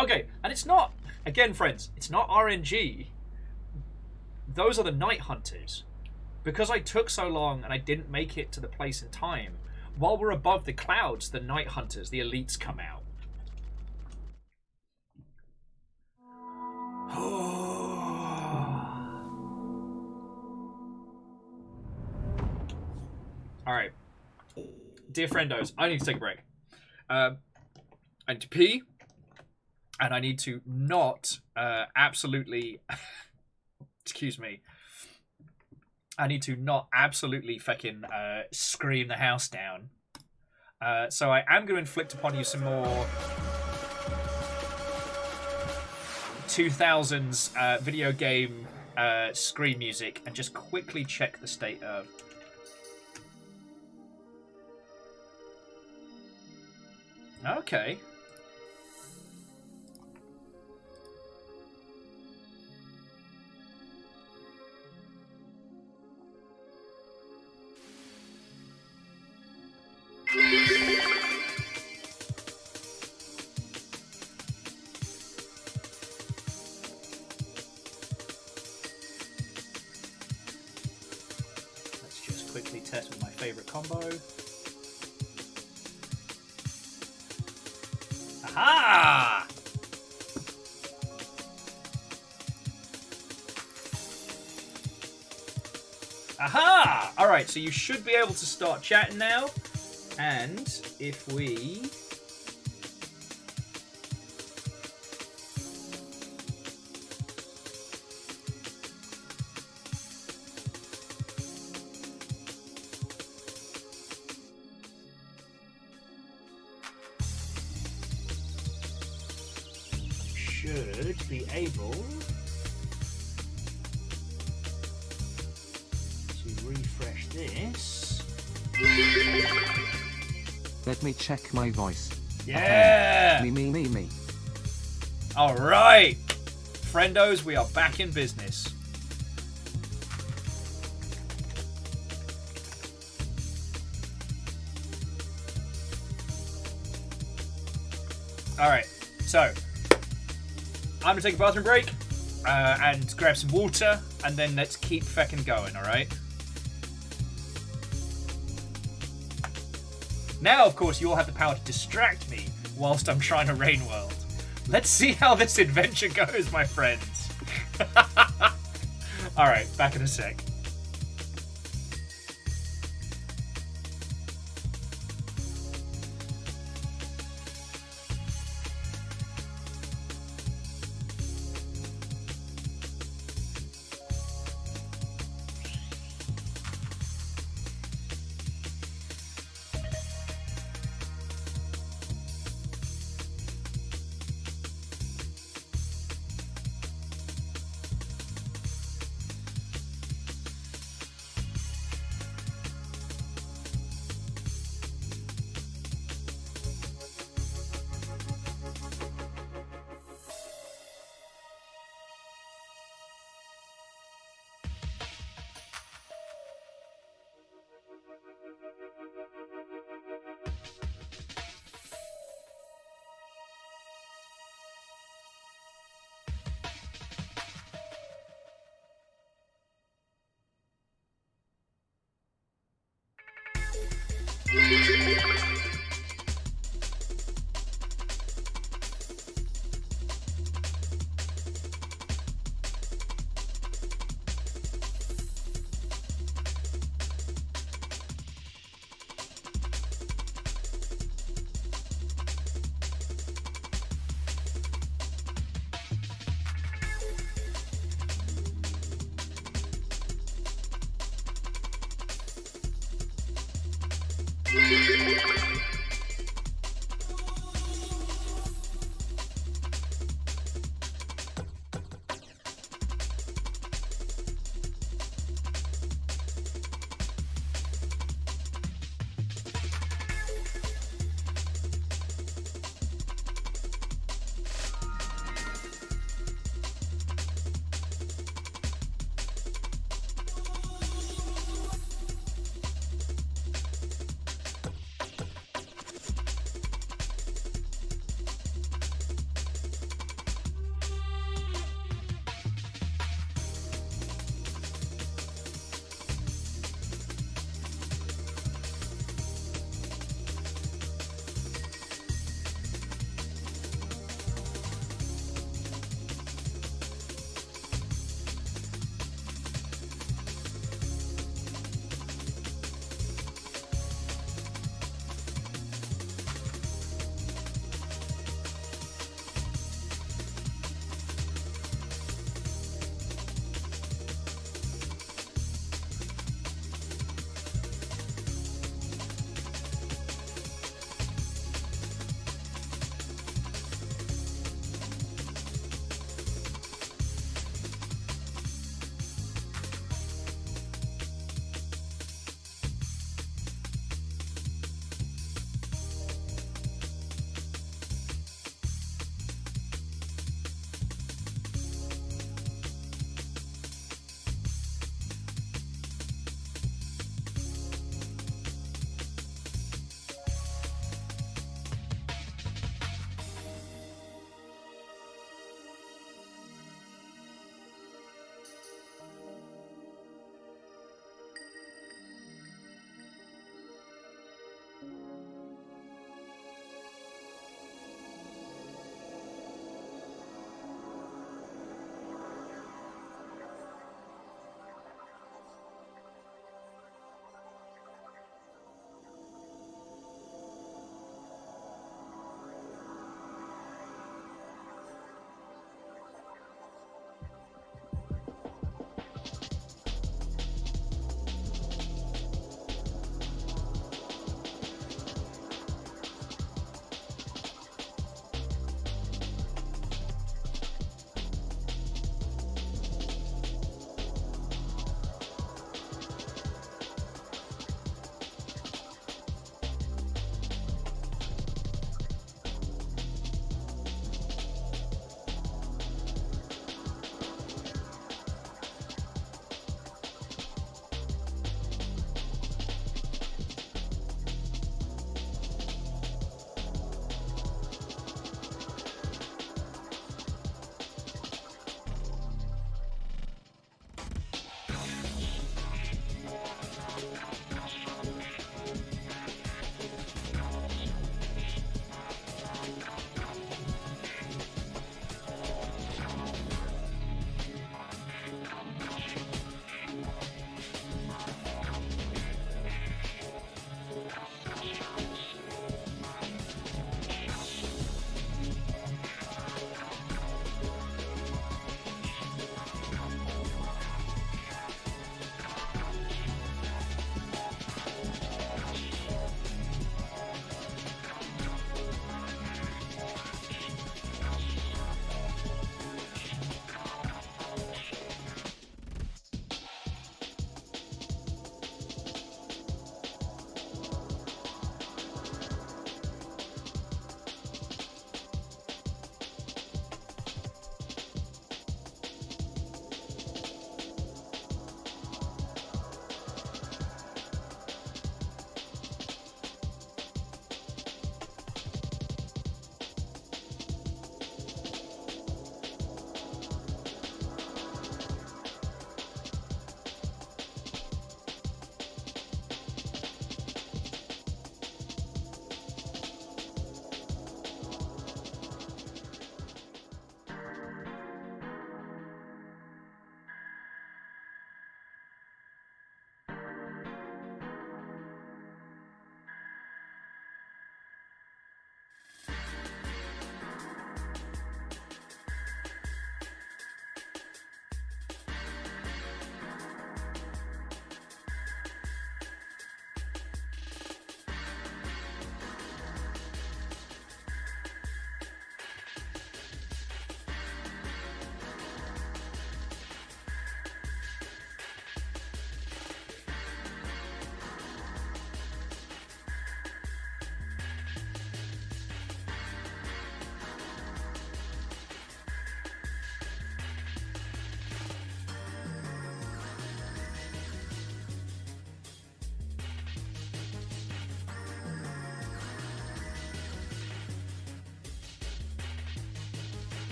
Okay, and it's not... Again, friends, it's not RNG. Those are the night hunters. Because I took so long and I didn't make it to the place in time, while we're above the clouds, the night hunters, the elites, come out. Alright. Dear friendos, I need to take a break. I need to pee. And I need to not absolutely... excuse me. I need to not absolutely fucking scream the house down. So I am going to inflict upon you some more 2000s video game screen music and just quickly check the state of... Okay. Let's just quickly test with my favorite combo. Aha! Aha! Alright, so you should be able to start chatting now. And if we... should be able to refresh this. Let me check my voice. Yeah! Me. Alright! Friendos, we are back in business. Alright, so I'm gonna take a bathroom break and grab some water, and then let's keep feckin' going, alright? Now, of course, you all have the power to distract me whilst I'm trying to rain world. Let's see how this adventure goes, my friends. Alright, back in a sec.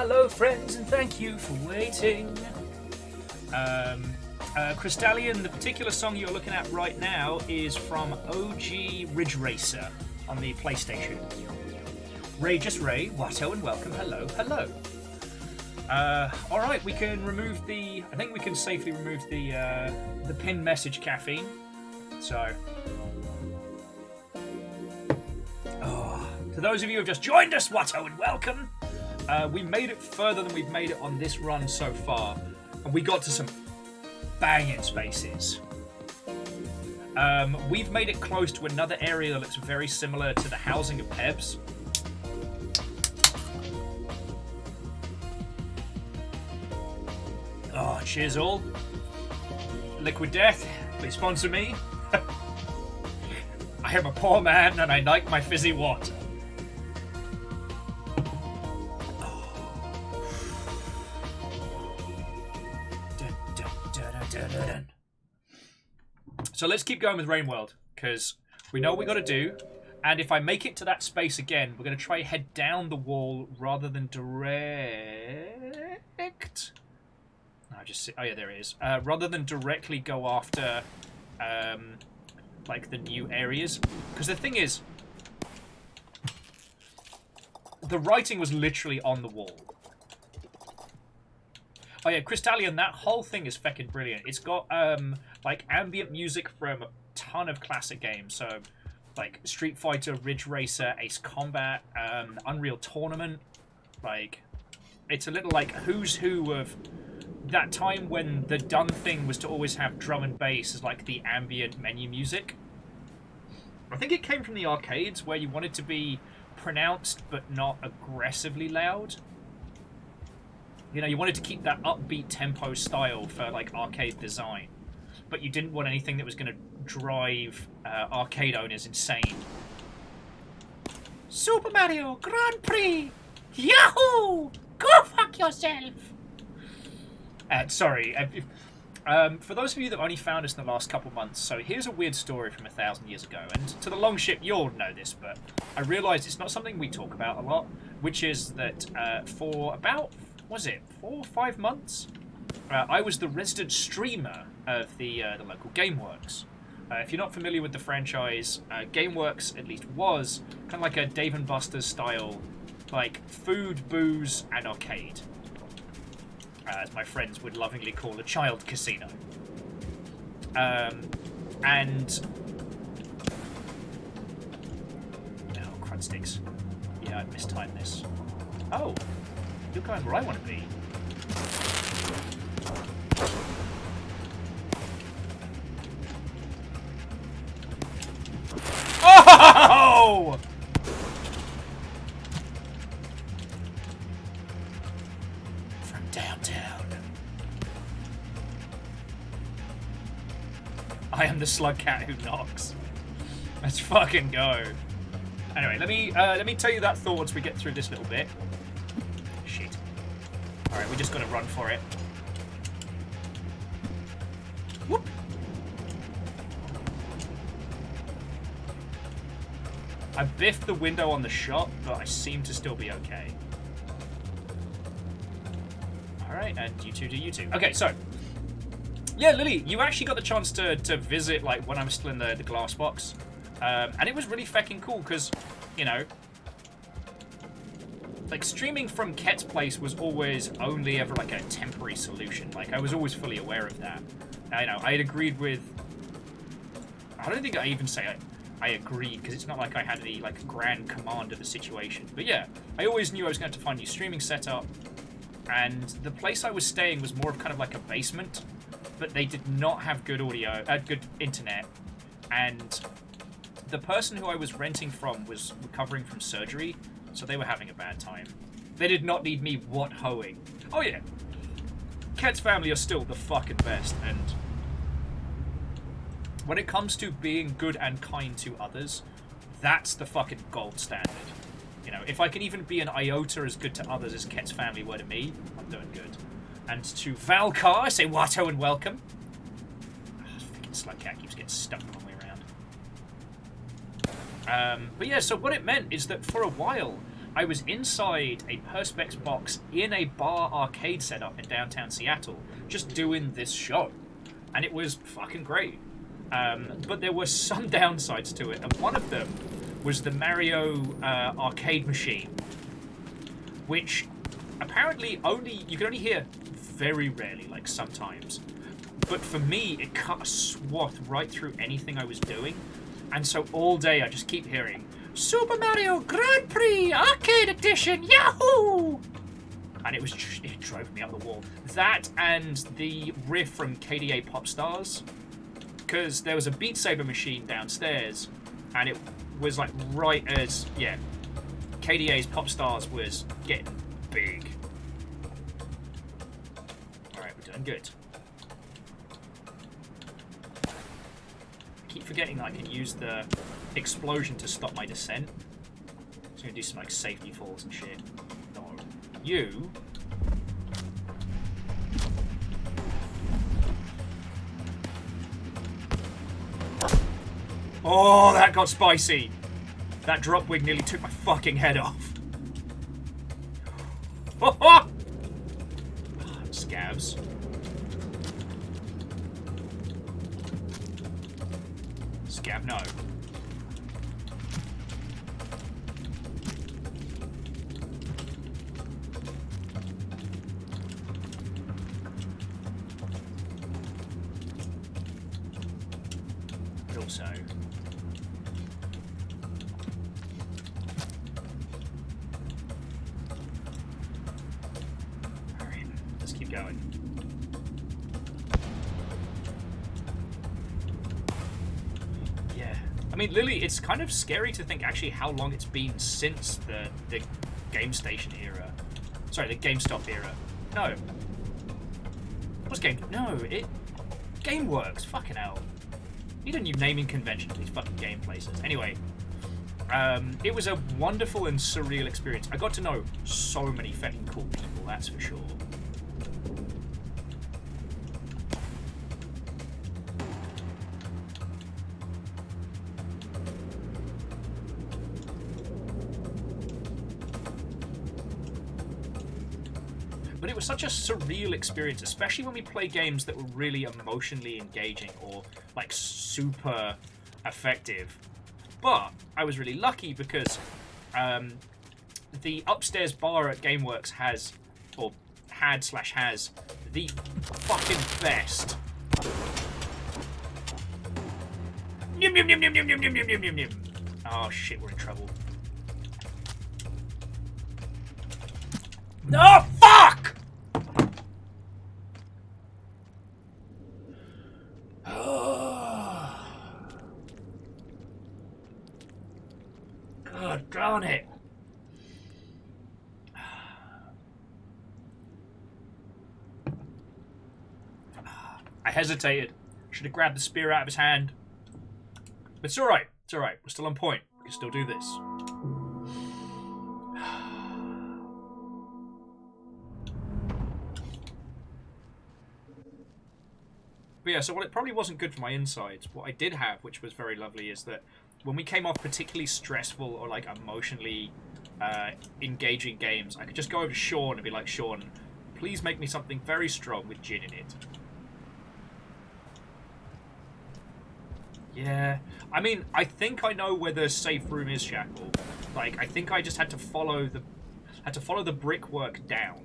Hello, friends, and thank you for waiting. Crystallian, the particular song you're looking at right now is from OG Ridge Racer on the PlayStation. Ray, Watto, and welcome. Hello, hello. Alright, we can remove the... I think we can safely remove the pinned message caffeine. So... To those of you who have just joined us, Watto, and welcome. We made it further than we've made it on this run so far. And we got to some banging spaces. We've made it close to another area that looks very similar to the housing of Pebs. Oh, cheers all. Liquid Death, please sponsor me. I am a poor man and I like my fizzy water. So let's keep going with Rainworld, because we know what we got to do. And if I make it to that space again, we're going to try head down the wall rather than direct. No, oh yeah, there it is. Rather than directly go after, like the new areas, because the thing is, the writing was literally on the wall. Oh yeah, Crystallian, that whole thing is feckin' brilliant. It's got like ambient music from a ton of classic games, so like Street Fighter, Ridge Racer, Ace Combat, Unreal Tournament. Like, it's a little like who's who of that time when the done thing was to always have drum and bass as like the ambient menu music. I think it came from the arcades where you wanted to be pronounced but not aggressively loud. You know, you wanted to keep that upbeat tempo style for like arcade design, but you didn't want anything that was going to drive arcade owners insane. Super Mario Grand Prix! Yahoo! Go fuck yourself! Sorry, for those of you that only found us in the last couple months, so here's a weird story from 1,000 years ago, and to the long ship, you'll know this, but I realised it's not something we talk about a lot, which is that for about, was it 4 or 5 months? I was the resident streamer of the local GameWorks. If you're not familiar with the franchise, GameWorks at least was kind of like a Dave & Buster's style, like food, booze, and arcade. As my friends would lovingly call a child casino. And... oh, crud sticks. Yeah, I mistimed this. Oh, you're going where I want to be. Oh! From downtown. I am the SLUGCAT who knocks. Let's fucking go. Anyway, let me tell you that thought once we get through this little bit. Shit. Alright, we just gotta run for it. Whoop! I biffed the window on the shot, but I seem to still be okay. Alright, and you two do you two. Okay, so. Yeah, Lily, you actually got the chance to visit, like, when I was still in the glass box. And it was really fucking cool, because, you know, like, streaming from Ket's place was always only ever, like, a temporary solution. Like, I was always fully aware of that. You know, I had agreed with... I don't think I even say I agreed, because it's not like I had the, like, grand command of the situation. But yeah, I always knew I was going to have to find a new streaming setup, and the place I was staying was more of kind of like a basement, but they did not have good audio, good internet, and the person who I was renting from was recovering from surgery, so they were having a bad time. They did not need me what-hoing. Oh yeah, Ket's family are still the fucking best, and when it comes to being good and kind to others, that's the fucking gold standard. You know, if I can even be an iota as good to others as Ket's family were to me, I'm doing good. And to Valcar, I say Watto and welcome. Oh, freaking SLUGCAT keeps getting stuck the wrong way around. But yeah, so what it meant is that for a while, I was inside a Perspex box in a bar arcade setup in downtown Seattle, just doing this show. And it was fucking great. But there were some downsides to it, and one of them was the Mario arcade machine, which apparently you can only hear very rarely, like sometimes. But for me, it cut a swath right through anything I was doing, and so all day I just keep hearing Super Mario Grand Prix Arcade Edition, Yahoo! And it drove me up the wall. That and the riff from KDA Popstars, because there was a Beat Saber machine downstairs, and it was like right as, KDA's Popstars was getting big. Alright, we're doing good. I keep forgetting that I can use the explosion to stop my descent. So I'm gonna do some like safety falls and shit. No. You. Oh, that got spicy. That drop wig nearly took my fucking head off. Scavs. Scav, no. But also... Alright, let's keep going. I mean, Lily, it's kind of scary to think actually how long it's been since the Game Station era. Sorry, the GameStop era. No. What's Game... No, GameWorks. Fucking hell. Need a new naming convention for these fucking game places. Anyway, it was a wonderful and surreal experience. I got to know so many fucking cool people, that's for sure. But it was such a surreal experience, especially when we play games that were really emotionally engaging or like super effective. But I was really lucky because the upstairs bar at GameWorks has the fucking best. Nim nim nim nim nim nim nim nim nim nim. Oh shit, we're in trouble. No, fuck! God darn it. I hesitated. Should have grabbed the spear out of his hand. But it's alright. It's alright. We're still on point. We can still do this. But yeah, so while it probably wasn't good for my insides, what I did have, which was very lovely, is that when we came off particularly stressful or like emotionally engaging games, I could just go over to Sean and be like, Sean, please make me something very strong with gin in it. Yeah, I mean, I think I know where the safe room is, Shackle. Like, I think I just had to follow the brickwork down.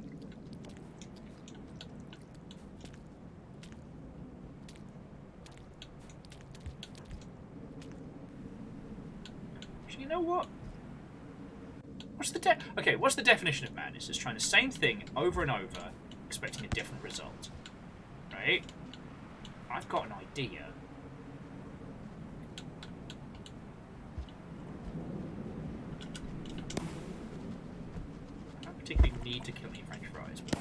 You know what? What's the definition of madness? It's trying the same thing over and over, expecting a different result. Right? I've got an idea. I don't particularly need to kill any French fries, but...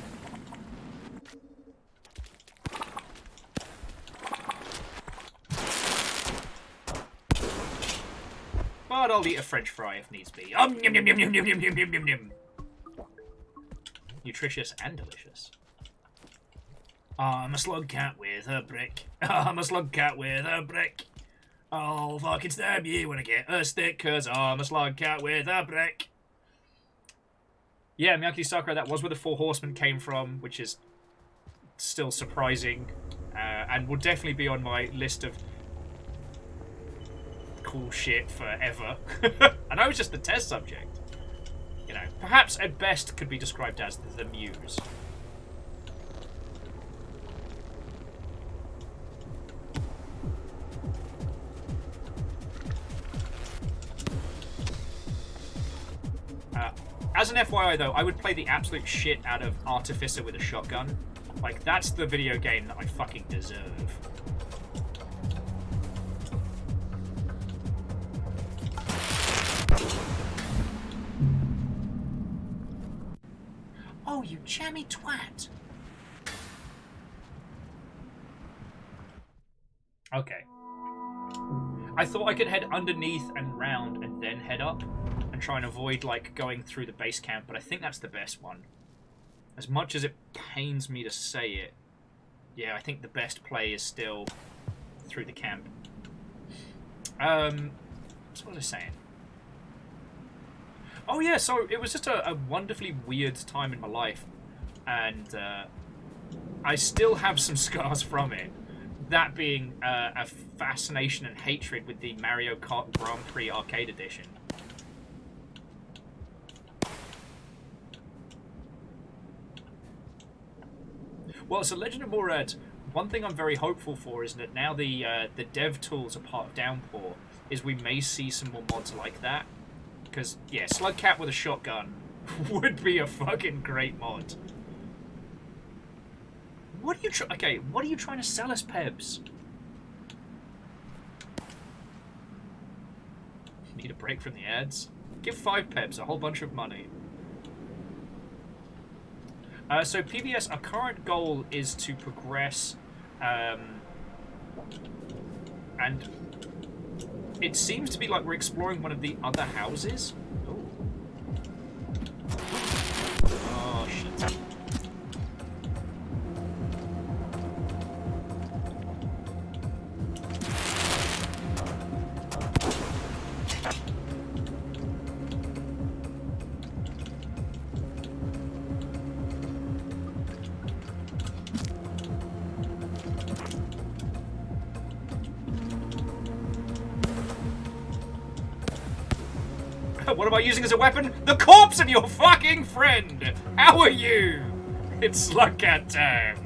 But I'll eat a French fry if needs be. Yum, yum, yum, yum, yum, yum, yum, yum, yum, yum. Nutritious and delicious. I'm a slug cat with a brick. I'm a slug cat with a brick. I'll fucking stab you when I get a stick, cause I'm a slug cat with a brick. Yeah, Miyaki Sakura, that was where the Four Horsemen came from, which is still surprising. And will definitely be on my list of cool shit forever. I know it's just the test subject. You know, perhaps at best could be described as the muse. As an FYI though, I would play the absolute shit out of Artificer with a shotgun. Like, that's the video game that I fucking deserve. Oh, you jammy twat. Okay. I thought I could head underneath and round and then head up and try and avoid, like, going through the base camp, but I think that's the best one. As much as it pains me to say it, yeah, I think the best play is still through the camp. So what was I saying? Oh yeah, so it was just a wonderfully weird time in my life, and I still have some scars from it. That being a fascination and hatred with the Mario Kart Grand Prix Arcade Edition. Well, so Legend of Morad, one thing I'm very hopeful for is that now the dev tools are part of Downpour, is we may see some more mods like that. Because, yeah, SLUGCAT with a shotgun would be a fucking great mod. What are you what are you trying to sell us, Pebs? Need a break from the ads? Give 5 Pebs, a whole bunch of money. So PBS, our current goal is to progress, and it seems to be like we're exploring one of the other houses. Ooh. Oh, shit. What am I using as a weapon? The corpse of your fucking friend! How are you? It's SLUGCAT time.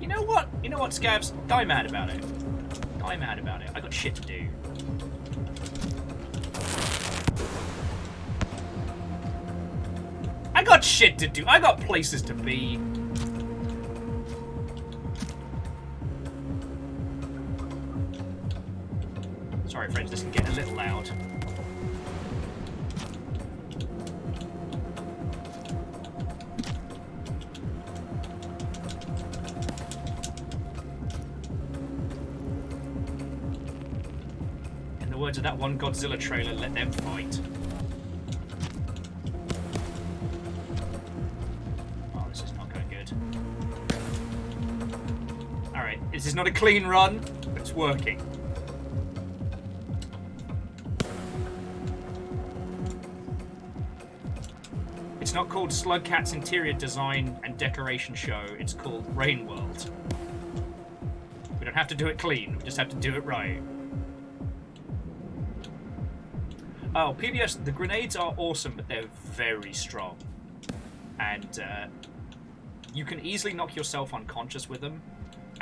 You know what? You know what, Scavs? Die mad about it. Die mad about it. I got shit to do. I got shit to do. I got places to be. Sorry, friends, this can get a little loud. In the words of that one Godzilla trailer, let them fight. Oh, this is not going good. Alright, this is not a clean run, but it's working. It's not called SLUGCAT's Interior Design and Decoration Show, it's called Rain World. We don't have to do it clean, we just have to do it right. Oh, PBS, the grenades are awesome, but they're very strong. And you can easily knock yourself unconscious with them.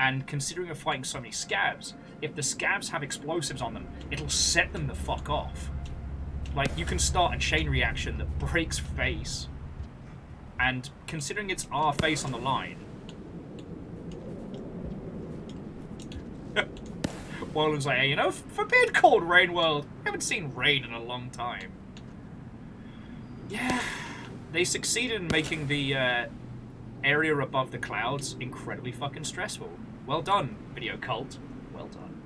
And considering you're fighting so many scavs, if the scavs have explosives on them, it'll set them the fuck off. Like, you can start a chain reaction that breaks face. And considering it's our face on the line... Wallen's like, hey, you know, for being called Rain World, I haven't seen rain in a long time. Yeah, they succeeded in making the area above the clouds incredibly fucking stressful. Well done, Video Cult. Well done.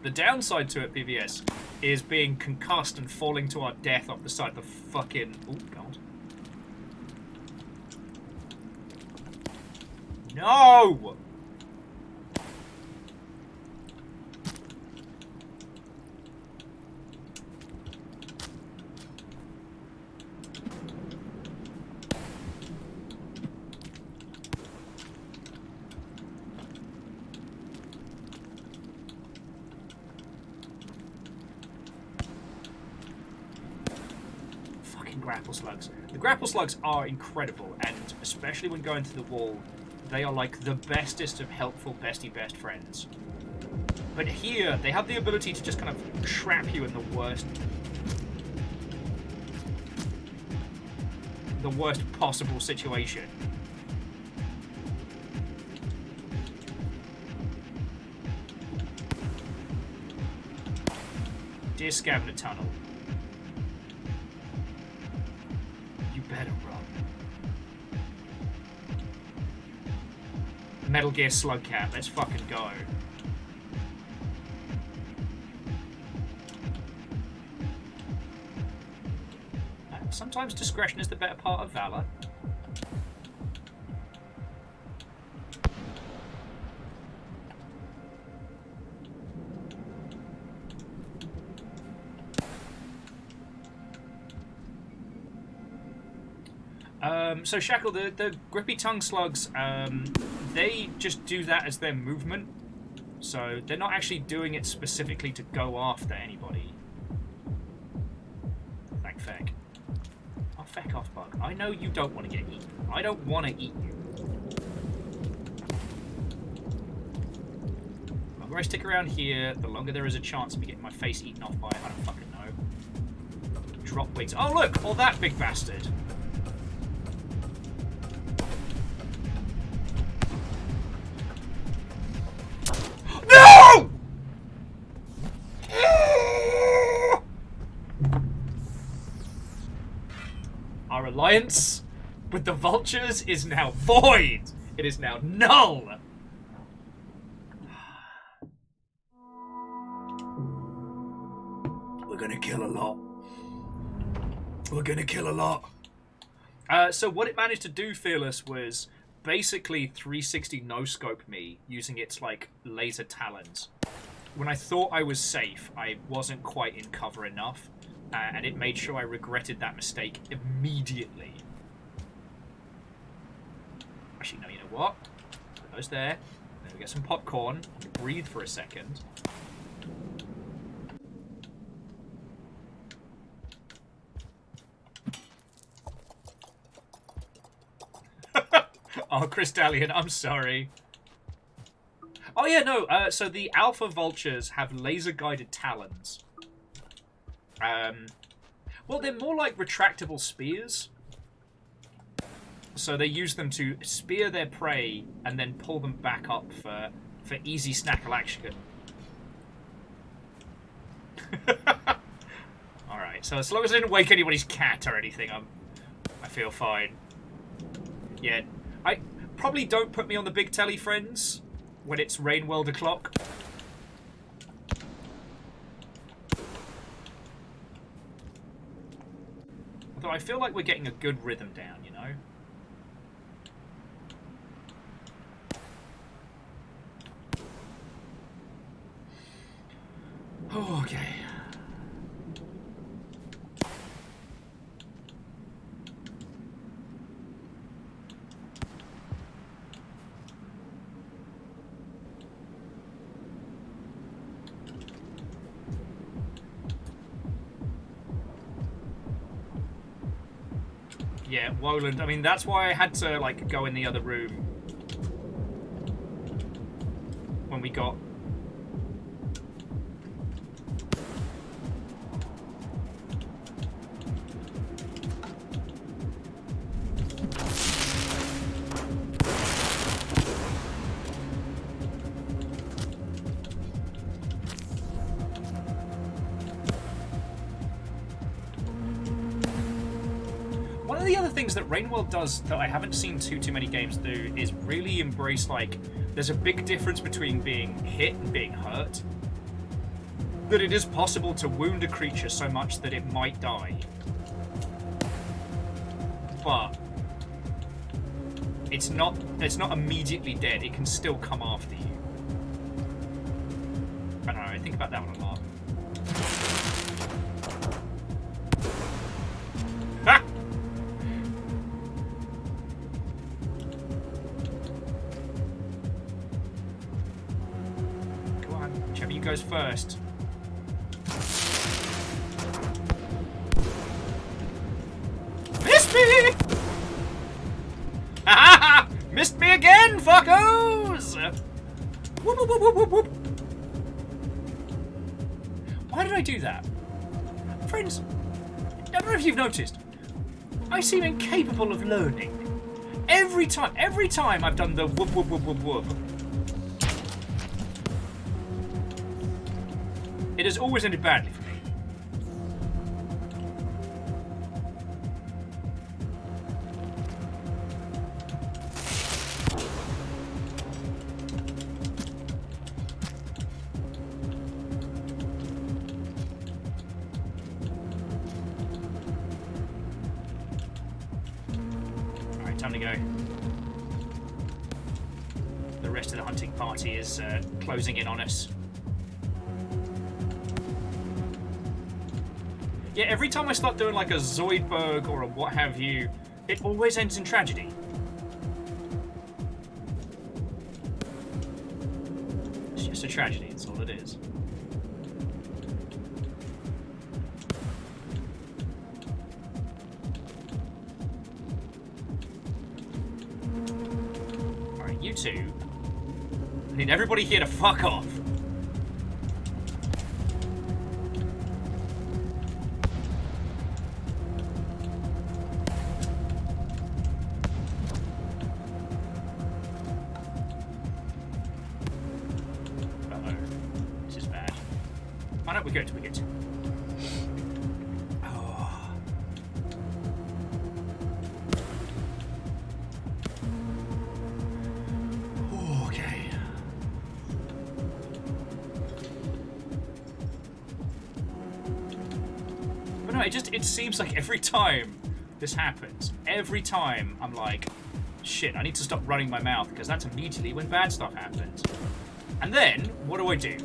The downside to it, PBS, is being concussed and falling to our death off the side of the fucking... Oh, God. No! Grapple slugs. The grapple slugs are incredible, and especially when going to the wall, they are like the bestest of helpful bestie best friends. But here, they have the ability to just kind of trap you in the worst possible situation. Dear SCAV in a tunnel. Better run. Metal Gear SLUGCAT, let's fucking go. Sometimes discretion is the better part of valor. So Shackle, the grippy tongue slugs, they just do that as their movement. So they're not actually doing it specifically to go after anybody. Thank feck. Oh, feck off, bug. I know you don't want to get eaten. I don't want to eat you. The longer I stick around here, the longer there is a chance of me getting my face eaten off by, I don't fucking know. Drop wigs. Oh look! All that big bastard. Our alliance with the vultures is now void. It is now null. We're gonna kill a lot. We're gonna kill a lot. So what it managed to do, Fearless, was basically 360 no-scope me using its like laser talons. When I thought I was safe, I wasn't quite in cover enough. And it made sure I regretted that mistake immediately. Actually, no, you know what? Put those there. Then we get some popcorn. Breathe for a second. Oh, Crystallian, I'm sorry. Oh yeah, no, so the alpha vultures have laser-guided talons. Well, they're more like retractable spears. So they use them to spear their prey and then pull them back up for easy snackle action. Alright, so as long as I didn't wake anybody's cat or anything, I feel fine. Yeah, I probably don't put me on the big telly, friends, when it's Rainworld o'clock. Although I feel like we're getting a good rhythm down, you know? Oh, okay. Yeah, Woland. I mean, that's why I had to, like, go in the other room when we got... that Rainworld does that I haven't seen too many games do is really embrace, like, there's a big difference between being hit and being hurt. That it is possible to wound a creature so much that it might die. But It's not immediately dead. It can still come after you. I don't know. I think about that one a lot. Ha! Come on, whichever you goes first. Missed me! Ha! Missed me again, fuckos! Whoop, whoop, whoop, whoop, whoop. Why did I do that? Friends, I don't know if you've noticed, I seem incapable of learning. Every time I've done the whoop, whoop, whoop, whoop, whoop, it has always ended badly for me. Time to go. The rest of the hunting party is closing in on us. Yeah, every time I start doing like a Zoidberg or a what have you, it always ends in tragedy. It's just a tragedy, that's all it is. You two. I need everybody here to fuck off. Uh-oh. This is bad. Oh no, we're good, we're good. It seems like every time this happens, every time I'm like, shit, I need to stop running my mouth because that's immediately when bad stuff happens. And then, what do I do?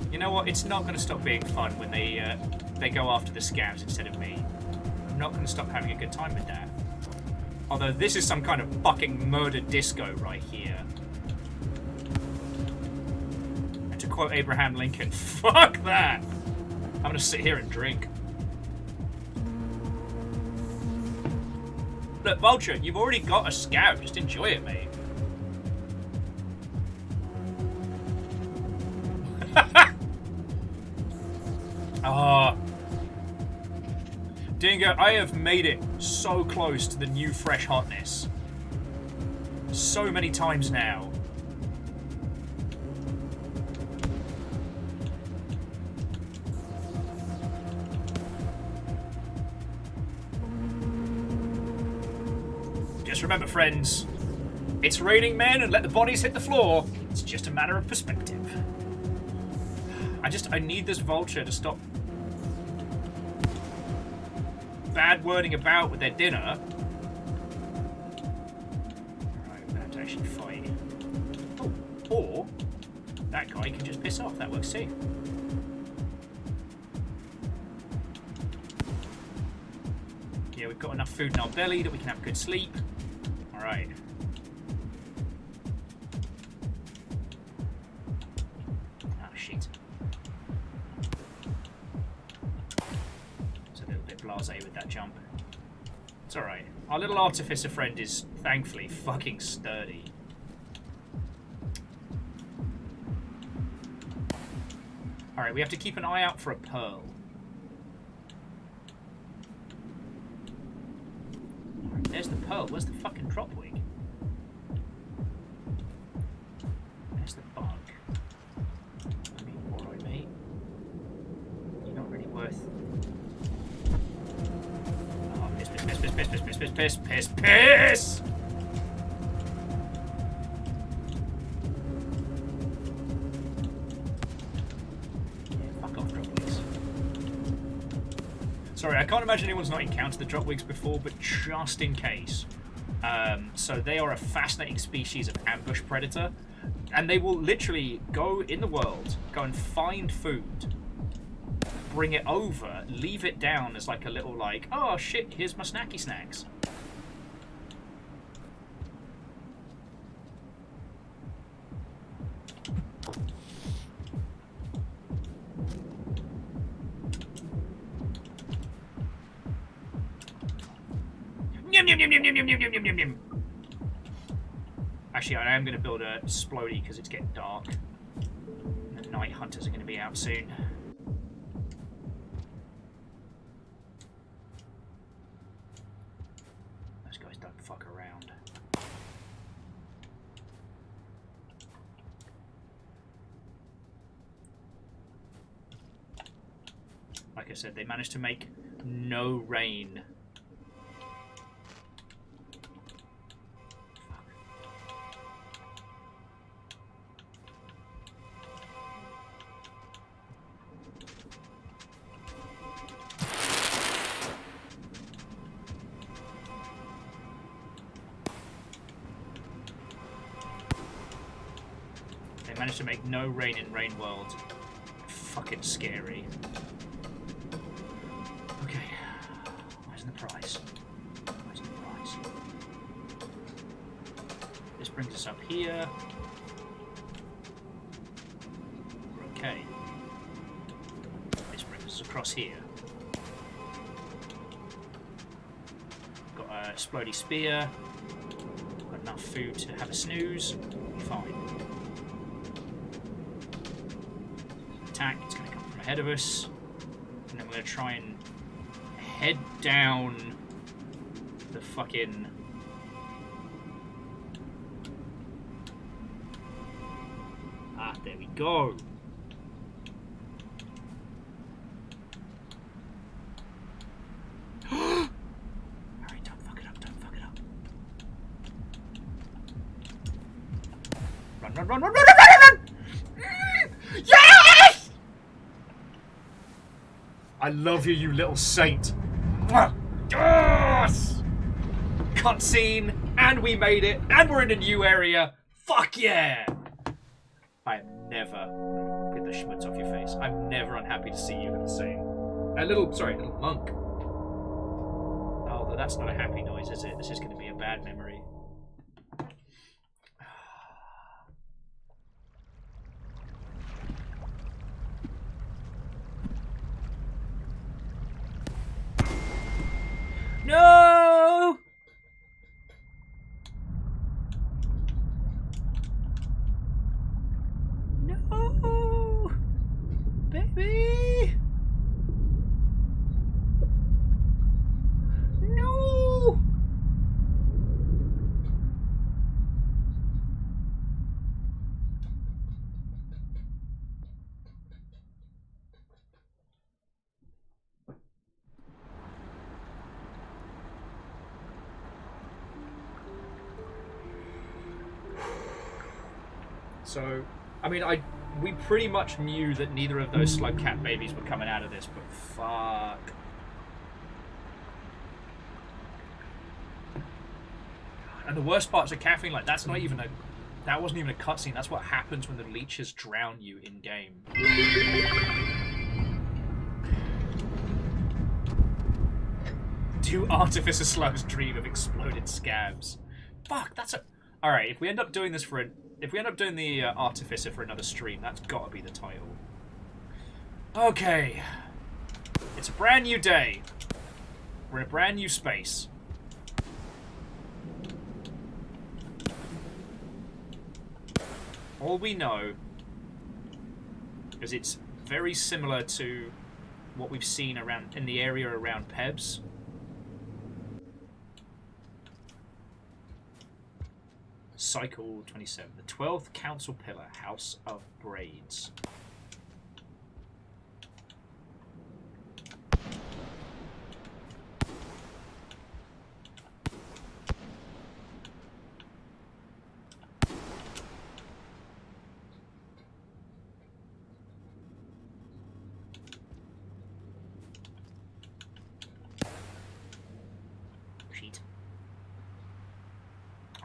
You know what? It's not going to stop being fun when they go after the SCAVs instead of me. I'm not going to stop having a good time with that. Although this is some kind of fucking murder disco right here. And to quote Abraham Lincoln, fuck that! I'm going to sit here and drink. Look, Vulture, you've already got a SCAV. Just enjoy it, mate. Ah, Dingo, I have made it so close to the new fresh hotness. So many times now. Just remember, friends, it's raining men and let the bodies hit the floor. It's just a matter of perspective. I need this Vulture to stop bad wording about with their dinner. Right, we have to actually fight. Oh, or that guy can just piss off. That works too. Yeah, we've got enough food in our belly that we can have good sleep. All right. Ah, shit. Blasé with that jump. It's alright. Our little Artificer friend is thankfully fucking sturdy. Alright, we have to keep an eye out for a pearl. Right, there's the pearl. Where's the fucking drop wing? There's the bug. I mean, alright, mate. You're not really worth Piss, piss, piss, piss, piss, piss, piss! Fuck off, dropwigs. Sorry, I can't imagine anyone's not encountered the dropwigs before, but just in case. So they are a fascinating species of ambush predator, and they will literally go in the world, go and find food, bring it over, leave it down as like a little like, oh shit, here's my snacky snacks. Actually, I am going to build a Splody because it's getting dark. And the night hunters are going to be out soon. Those guys don't fuck around. Like I said, they managed to make no rain. Managed to make no rain in Rain World. Fucking scary. Okay. Where's the prize? Where's the prize? This brings us up here. We're okay. This brings us across here. Got a Splody Spear. Got enough food to have a snooze. Fine. Attack, it's going to come from ahead of us, and then we're going to try and head down the fucking there we go. Alright, don't fuck it up, don't fuck it up. Run, run, run, run, run, run, run, run! Yes! I love you, you little saint. Yes! Cutscene, and we made it, and we're in a new area. Fuck yeah! I am never... Get the schmutz off your face. I'm never unhappy to see you, little saint. Little monk. Oh, that's not a happy noise, is it? This is going to be a bad memory. No! No! Baby! No! So, I mean, we pretty much knew that neither of those SLUGCAT babies were coming out of this, but fuck. And the worst parts of caffeine, like, that wasn't even a cutscene. That's what happens when the leeches drown you in game. Do Artificer slugs dream of exploded SCAVs? Fuck, that's a... Alright, if we end up doing this for if we end up doing the Artificer for another stream, that's gotta be the title. Okay. It's a brand new day. We're in a brand new space. All we know is it's very similar to what we've seen around in the area around Pebs. Cycle 27. The 12th Council Pillar, House of Braids.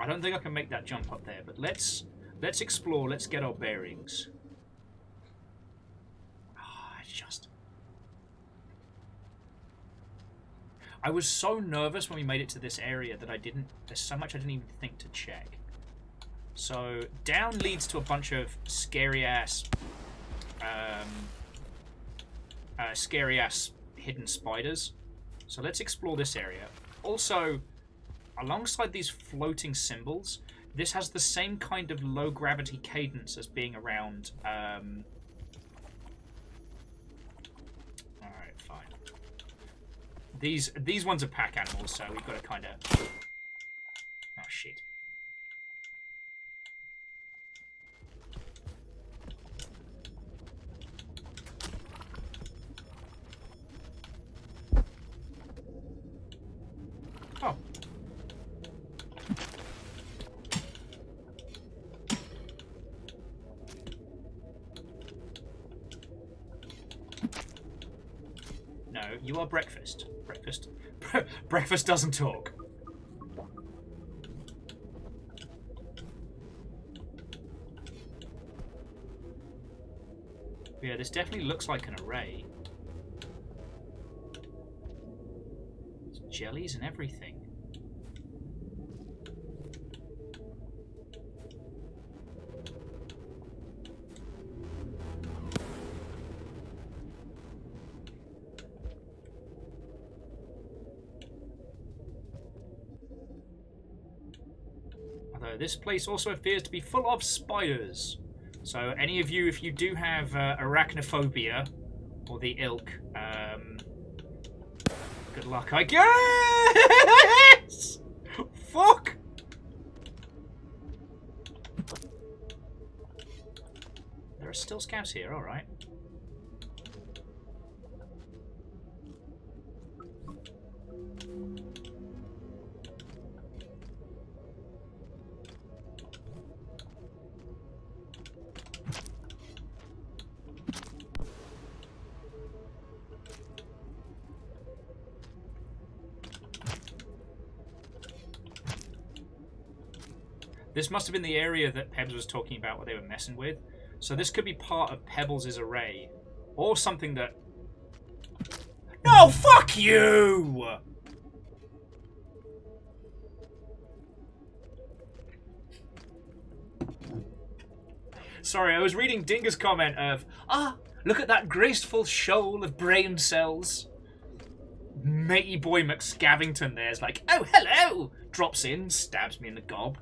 I don't think I can make that jump up there, but let's explore. Let's get our bearings. I was so nervous when we made it to this area that there's so much I didn't even think to check. So, down leads to a bunch of scary-ass hidden spiders. So let's explore this area. Also, alongside these floating symbols, this has the same kind of low-gravity cadence as being around... Alright, fine. These ones are pack animals, so we've got to kind of... Oh, shit. Oh. No, you are breakfast. Breakfast? Breakfast doesn't talk. Yeah, this definitely looks like an array. There's jellies and everything. Although this place also appears to be full of spiders. So any of you, if you do have arachnophobia or the ilk, good luck, I guess! Fuck! There are still scavs here, alright. This must have been the area that Pebbles was talking about what they were messing with. So this could be part of Pebbles' array. Or something that... No, fuck you! Sorry, I was reading Dinga's comment of, look at that graceful shoal of brain cells. Matey boy McScavington there's like, oh, hello! Drops in, stabs me in the gob.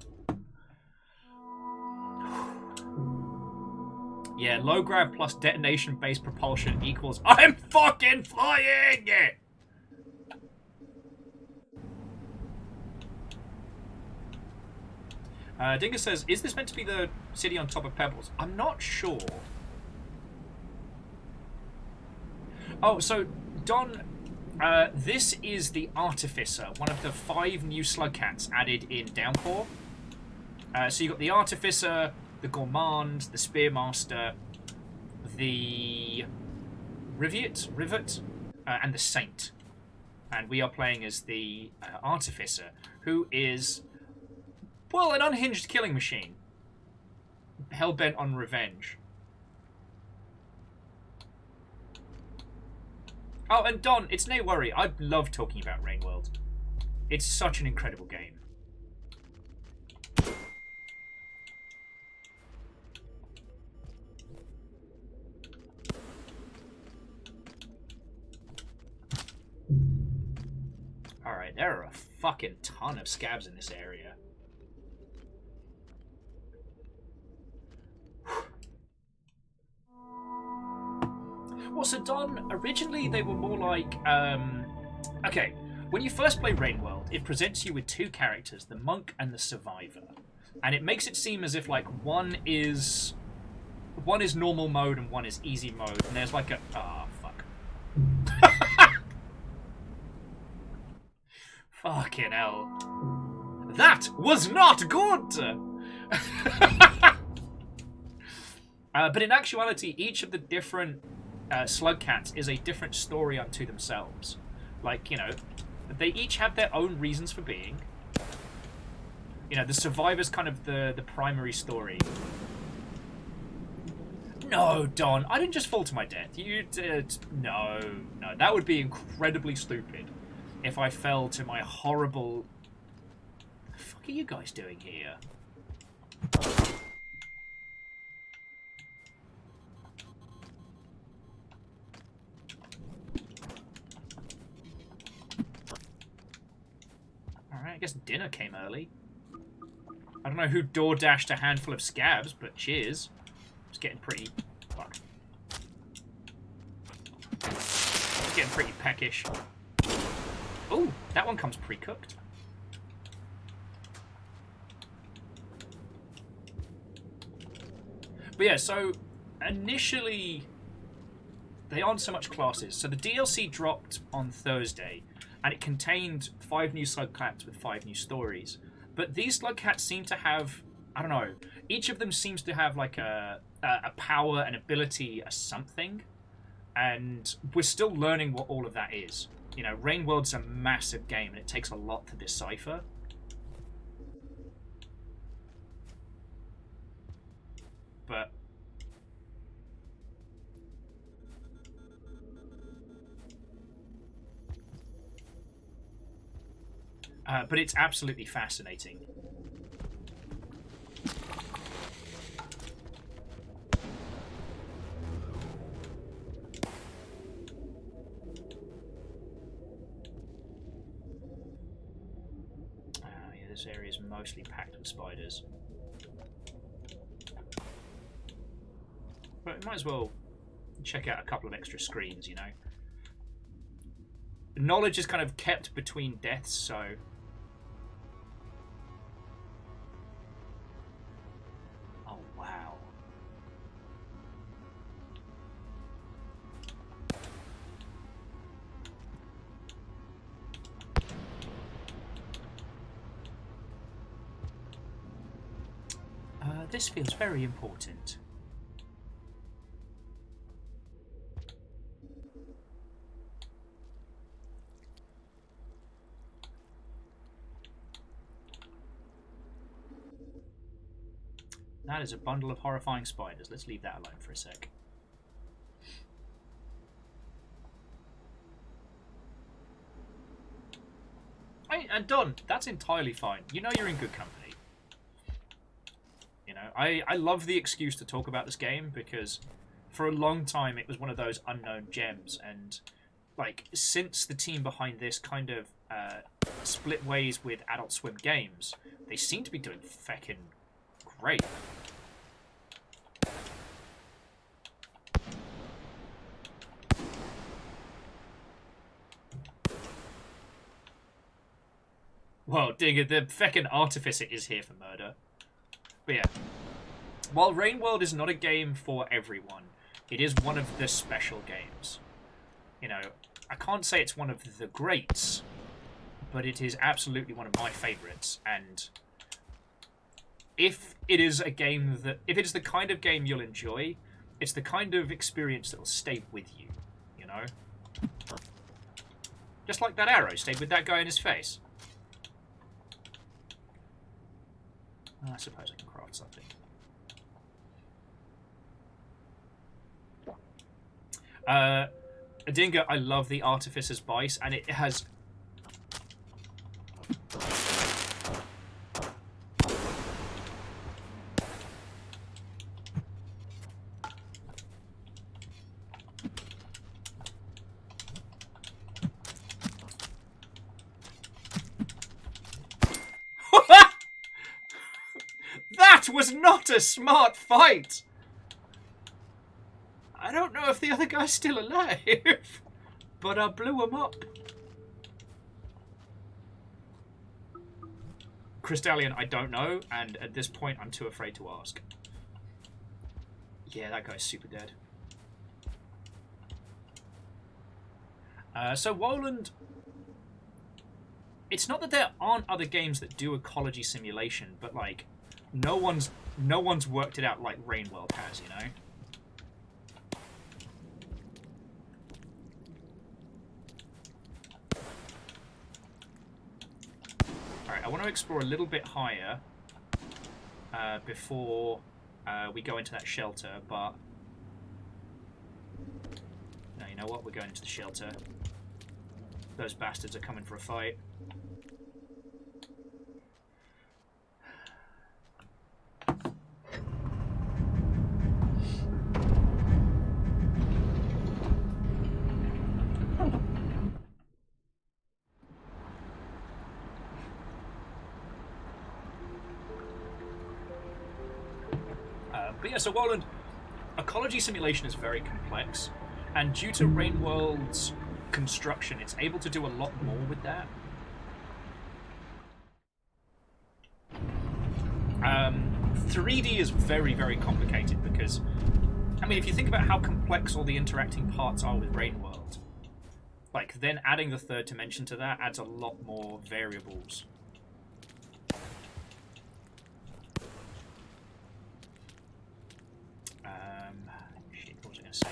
Yeah, low grav plus detonation-based propulsion equals I'm fucking flying! Dinga says, is this meant to be the city on top of Pebbles? I'm not sure. Oh, so, Don, this is the Artificer, one of the 5 new SLUGCATs added in Downpour. So you've got the Artificer, the Gourmand, the Spearmaster, the Rivet, and the Saint. And we are playing as the Artificer, who is, well, an unhinged killing machine. Hell-bent on revenge. Oh, and Don, it's no worry. I love talking about Rainworld. It's such an incredible game. Alright, there are a fucking ton of scavs in this area. Well, so Don, originally they were more like, okay, when you first play Rainworld, it presents you with 2 characters, the Monk and the Survivor. And it makes it seem as if, like, one is normal mode and one is easy mode, and there's like a, fuck. Fucking hell. That was not good! But in actuality, each of the different SLUGCATs is a different story unto themselves. Like, you know, they each have their own reasons for being. You know, the survivor's kind of the primary story. No, Don, I didn't just fall to my death. You did. No, no, that would be incredibly stupid if I fell to my horrible... What the fuck are you guys doing here? Alright, I guess dinner came early. I don't know who door-dashed a handful of scavs, but cheers. It's getting pretty... Fuck. It's getting pretty peckish. Ooh, that one comes pre-cooked. But yeah, so initially they aren't so much classes. So the DLC dropped on Thursday, and it contained 5 new SLUGCATs with 5 new stories. But these SLUGCATs seem to have, I don't know, each of them seems to have like a power, an ability, a something. And we're still learning what all of that is. You know, Rainworld's a massive game, and it takes a lot to decipher. But it's absolutely fascinating. Yeah, this area is mostly packed with spiders. But we might as well check out a couple of extra screens, you know. Knowledge is kind of kept between deaths, so... Oh, wow. This feels very important. That is a bundle of horrifying spiders. Let's leave that alone for a sec. And Don, that's entirely fine. You know you're in good company. You know, I love the excuse to talk about this game because for a long time it was one of those unknown gems, and like since the team behind this kind of split ways with Adult Swim Games, they seem to be doing feckin' great. Well, Digger, the feckin' Artificer is here for murder. But yeah, while Rainworld is not a game for everyone, it is one of the special games. You know, I can't say it's one of the greats, but it is absolutely one of my favourites. And if it is a game that, if it is the kind of game you'll enjoy, it's the kind of experience that will stay with you, you know? Just like that arrow stayed with that guy in his face. I suppose I can craft something. Adinga, I love the Artificer's Bice, and it has... That was not a smart fight! I don't know if the other guy's still alive, but I blew him up. Crystallian, I don't know, and at this point I'm too afraid to ask. Yeah, that guy's super dead. So Woland, it's not that there aren't other games that do ecology simulation, but like no one's worked it out like Rainworld has, you know. Alright, I want to explore a little bit higher before we go into that shelter, but... No, you know what? We're going into the shelter. Those bastards are coming for a fight. But yeah, so Warland, ecology simulation is very complex, and due to Rainworld's construction, it's able to do a lot more with that. 3D is very, very complicated because, I mean, if you think about how complex all the interacting parts are with Rainworld, like, then adding the third dimension to that adds a lot more variables. Shit, what was I going to say?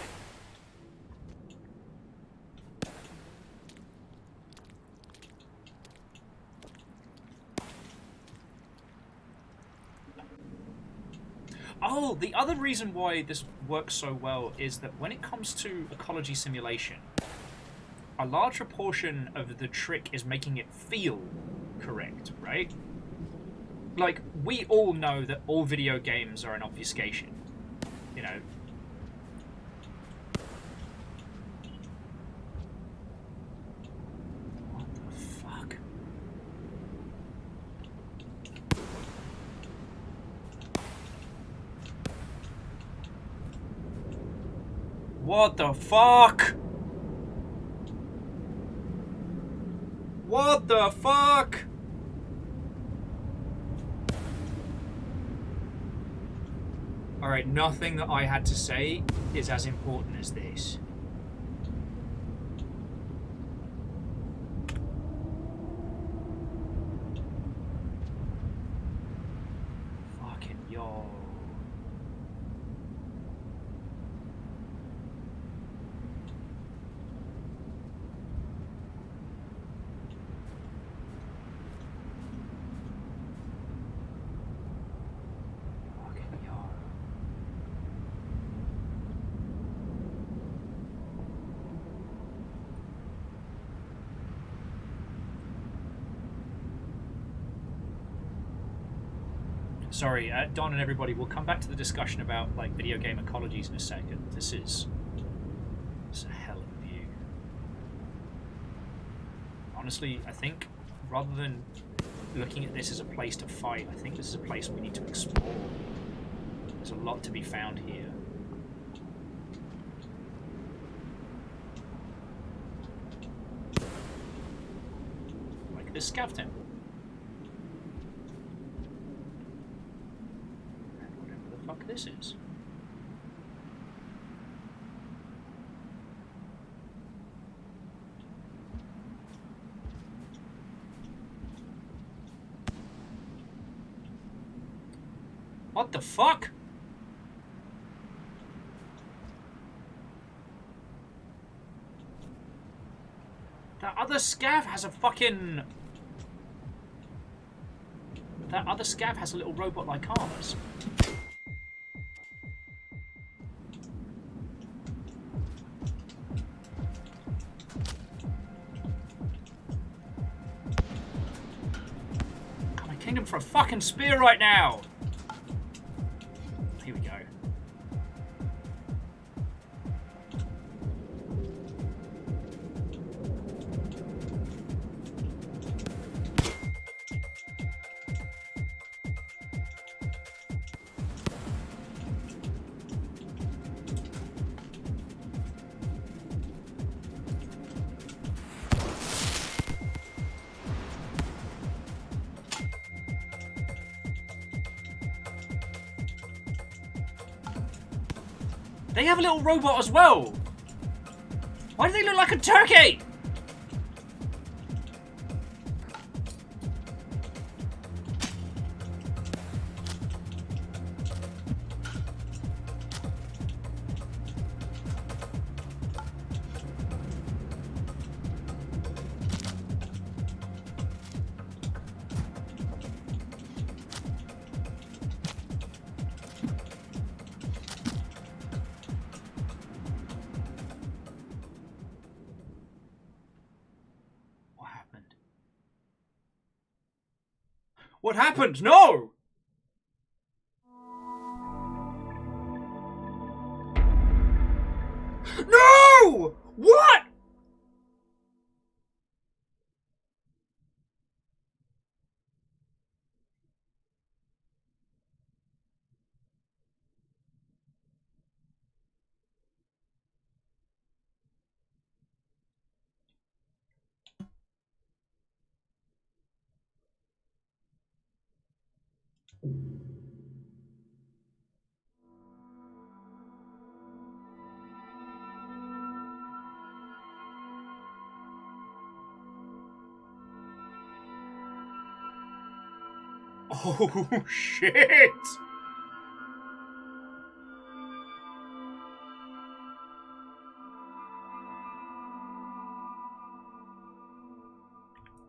Oh, the other reason why this works so well is that when it comes to ecology simulation, a larger portion of the trick is making it feel correct, right? Like, we all know that all video games are an obfuscation, you know. What the fuck? What the fuck? What the fuck? Alright, nothing that I had to say is as important as this. Fucking yo. Sorry, Don and everybody, we'll come back to the discussion about like video game ecologies in a second. This is a hell of a view. Honestly, I think rather than looking at this as a place to fight, I think this is a place we need to explore. There's a lot to be found here. Like this SCAV temple. Fuck this is. What the fuck? That other SCAV has a fucking... That other SCAV has a little robot like ours. Kingdom for a fucking spear right now! Here we go. They have a little robot as well. Why do they look like a turkey? What happened? No! No! What? Oh, shit!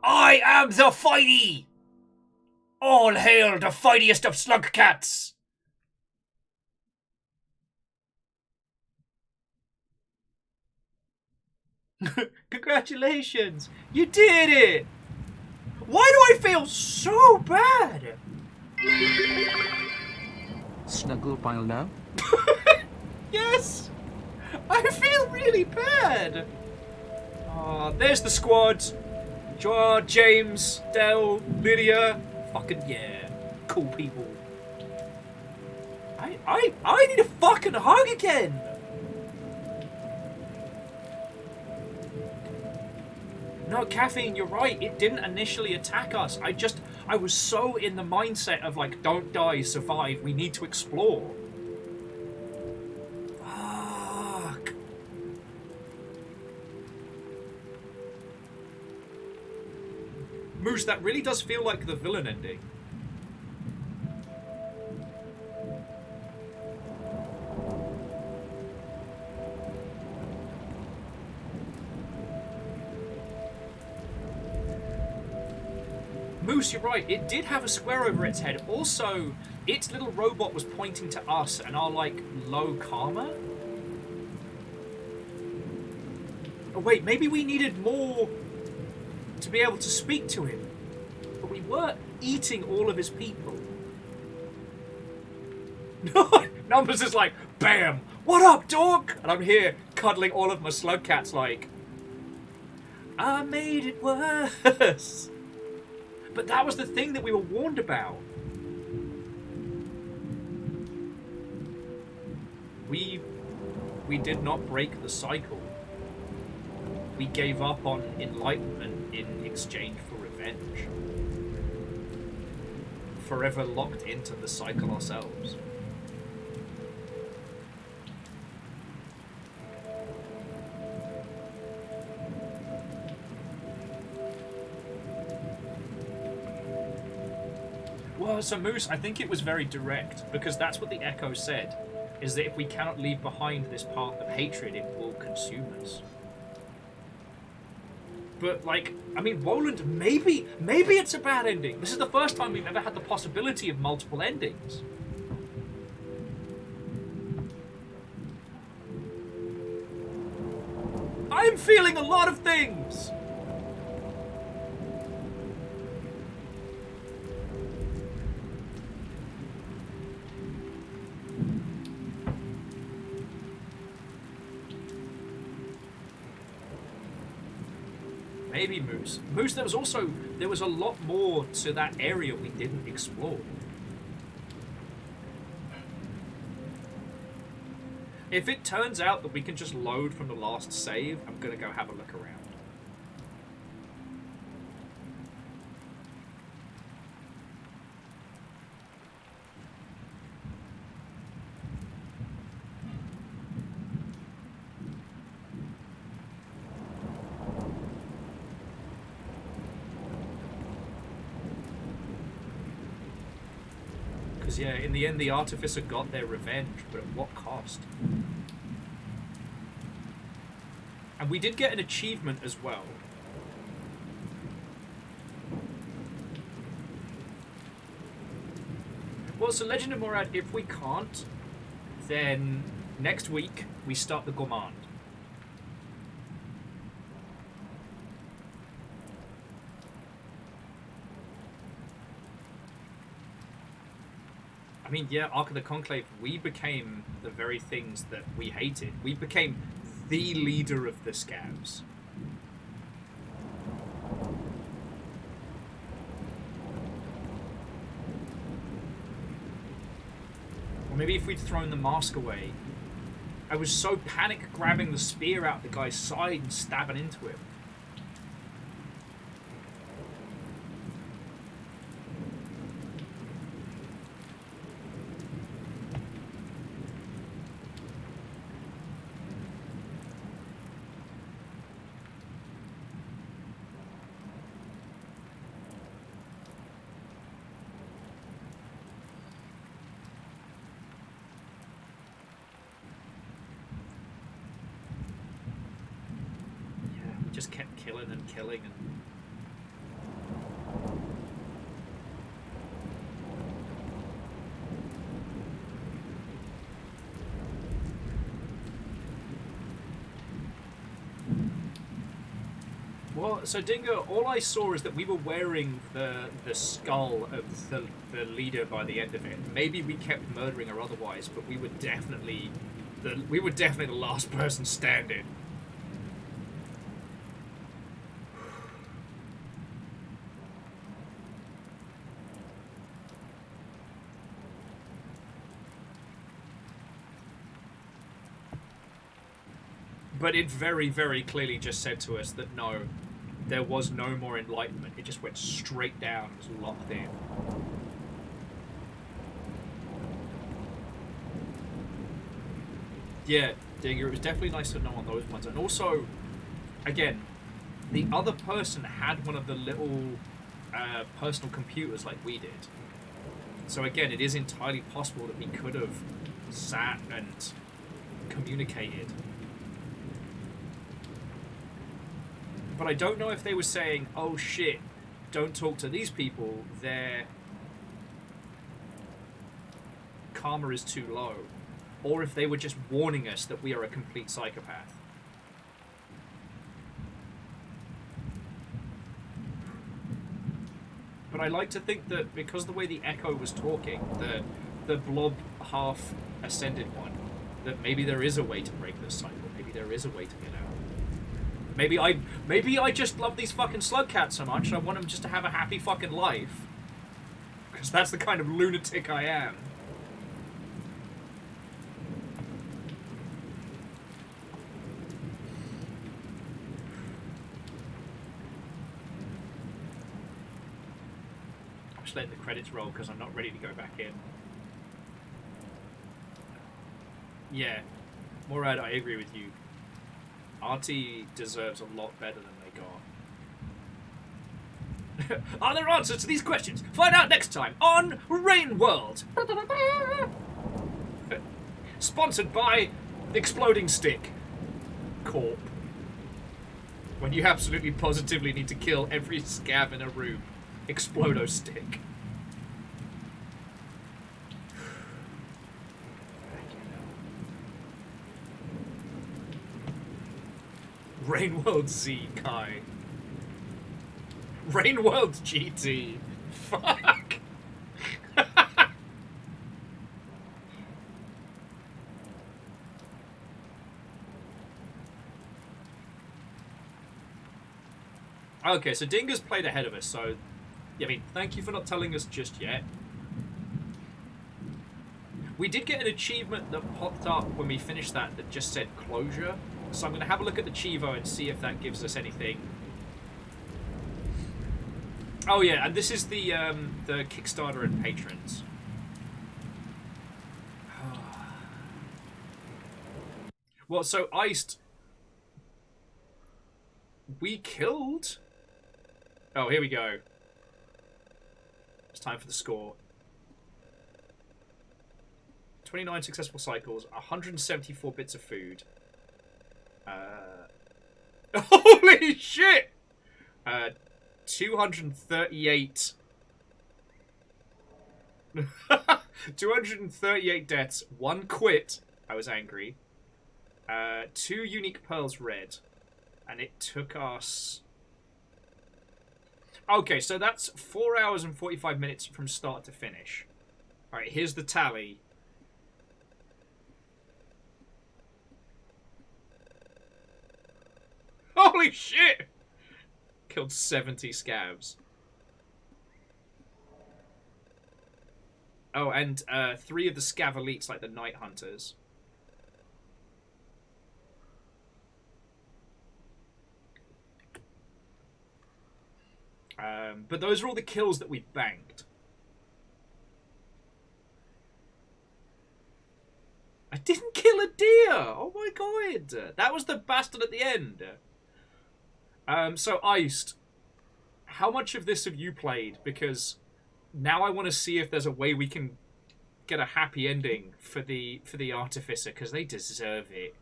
I am the fighty! All hail the fightiest of SLUGCATs! Congratulations! You did it! Why do I feel so bad? Snuggle pile now? Yes! I feel really bad! There's the squad. Joa, James, Del, Lydia. Fucking yeah. Cool people. I need a fucking hug again! No, Caffeine, you're right. It didn't initially attack us. I was so in the mindset of like, don't die, survive. We need to explore. Fuck. Moose, that really does feel like the villain ending. Moose, you're right, it did have a square over its head. Also, its little robot was pointing to us and our, like, low karma? Oh, wait, maybe we needed more to be able to speak to him. But we were eating all of his people. Numbers is like, bam! What up, dog? And I'm here cuddling all of my SLUGCATs like, I made it worse. But that was the thing that we were warned about. We did not break the cycle. We gave up on enlightenment in exchange for revenge. Forever locked into the cycle ourselves. Well, so Moose, I think it was very direct, because that's what the Echo said, is that if we cannot leave behind this path of hatred, it will consume us. But, like, I mean, Roland, maybe it's a bad ending. This is the first time we've ever had the possibility of multiple endings. I'm feeling a lot of things! Maybe Moose. Moose, there was a lot more to that area we didn't explore. If it turns out that we can just load from the last save, I'm gonna go have a look around. Because, yeah, in the end, the Artificer got their revenge, but at what cost? And we did get an achievement as well. Well, so Legend of Morad, if we can't, then next week we start the Gourmand. I mean, yeah, Ark of the Conclave, we became the very things that we hated. We became the leader of the SCAVs. Or maybe if we'd thrown the mask away. I was so panic grabbing the spear out the guy's side and stabbing into him. Just kept killing and killing and... Well, so Dingo, all I saw is that we were wearing the skull of the leader by the end of it. Maybe we kept murdering or otherwise, but we were definitely the last person standing. But it very, very clearly just said to us that no, there was no more enlightenment. It just went straight down and was locked in. Yeah, Digger, it was definitely nice to know on those ones. And also, again, the other person had one of the little personal computers like we did. So again, it is entirely possible that we could have sat and communicated. But I don't know if they were saying, oh shit, don't talk to these people, their karma is too low. Or if they were just warning us that we are a complete psychopath. But I like to think that because the way the Echo was talking, the blob half ascended one, that maybe there is a way to break this cycle. Maybe there is a way to get out. Maybe I just love these fucking SLUGCAT so much, I want them just to have a happy fucking life. Because that's the kind of lunatic I am. I'm just letting the credits roll because I'm not ready to go back in. Yeah, Morad, I agree with you. Artie deserves a lot better than they got. Are there answers to these questions? Find out next time on Rain World. Sponsored by Exploding Stick Corp. When you absolutely positively need to kill every SCAV in a room, Explodo Stick. Rainworld Z, Kai. Rainworld GT. Fuck. Okay, so Dinger's played ahead of us, so... I mean, thank you for not telling us just yet. We did get an achievement that popped up when we finished that just said closure. So I'm going to have a look at the Chivo and see if that gives us anything. Oh yeah, and this is the Kickstarter and patrons. Well, so Iced, we killed... Oh, here we go. It's time for the score. 29 successful cycles, 174 bits of food. Holy shit! 238 238 deaths, 1 quit. I was angry. 2 unique pearls red, and it took us... Okay, so that's 4 hours and 45 minutes from start to finish. Alright, here's the tally. Holy shit! Killed 70 scavs. Oh, and 3 of the scav elites, like the Night Hunters. But those are all the kills that we banked. I didn't kill a deer! Oh my god! That was the bastard at the end. So, Iced, how much of this have you played? Because now I want to see if there's a way we can get a happy ending for the Artificer, because they deserve it.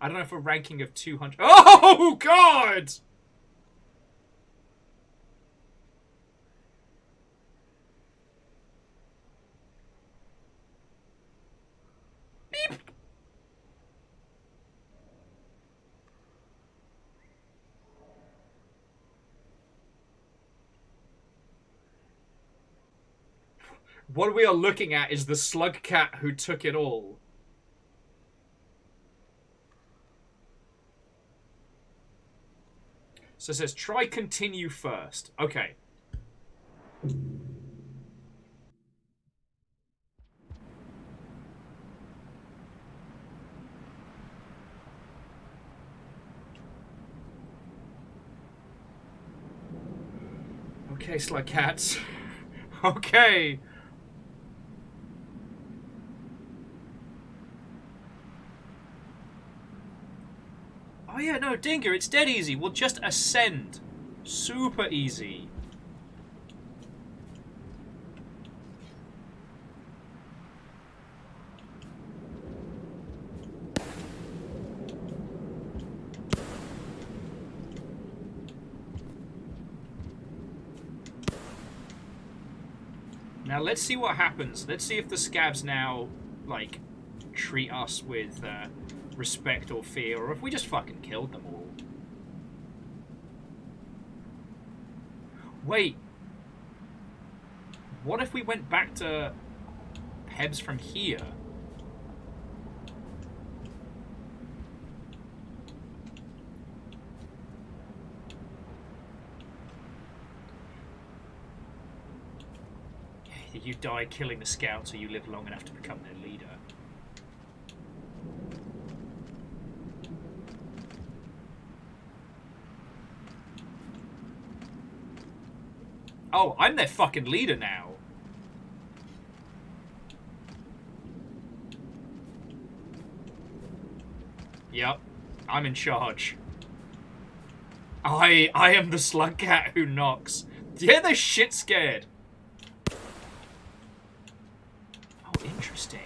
I don't know if a ranking of 200... Oh, God! Beep! What we are looking at is the SLUGCAT who took it all. So it says, try continue first. Okay. Okay, SLUGCATs. Okay. Oh yeah, no, Dinger, it's dead easy. We'll just ascend. Super easy. Now let's see what happens. Let's see if the scavs now, like, treat us with respect or fear, or if we just fucking killed them all. Wait. What if we went back to Pebs from here? You die killing the scouts, or you live long enough to become their leader. Oh, I'm their fucking leader now. Yep, I'm in charge. I am the SLUGCAT who knocks. Yeah, they're shit scared. Oh, interesting.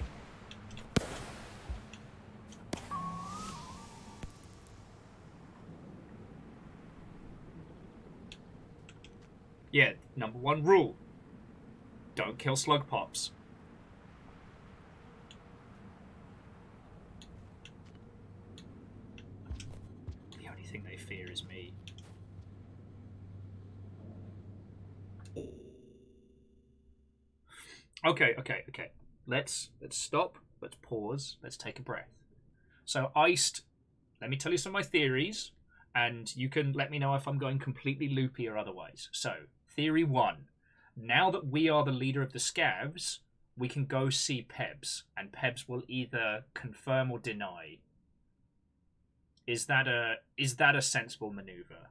Yeah, #1 rule. Don't kill slug pops. The only thing they fear is me. Okay. Let's stop. Let's pause. Let's take a breath. So, Iced, let me tell you some of my theories, and you can let me know if I'm going completely loopy or otherwise. So, Theory 1. Now that we are the leader of the scavs, we can go see Pebs, and Pebs will either confirm or deny. Is that a sensible maneuver?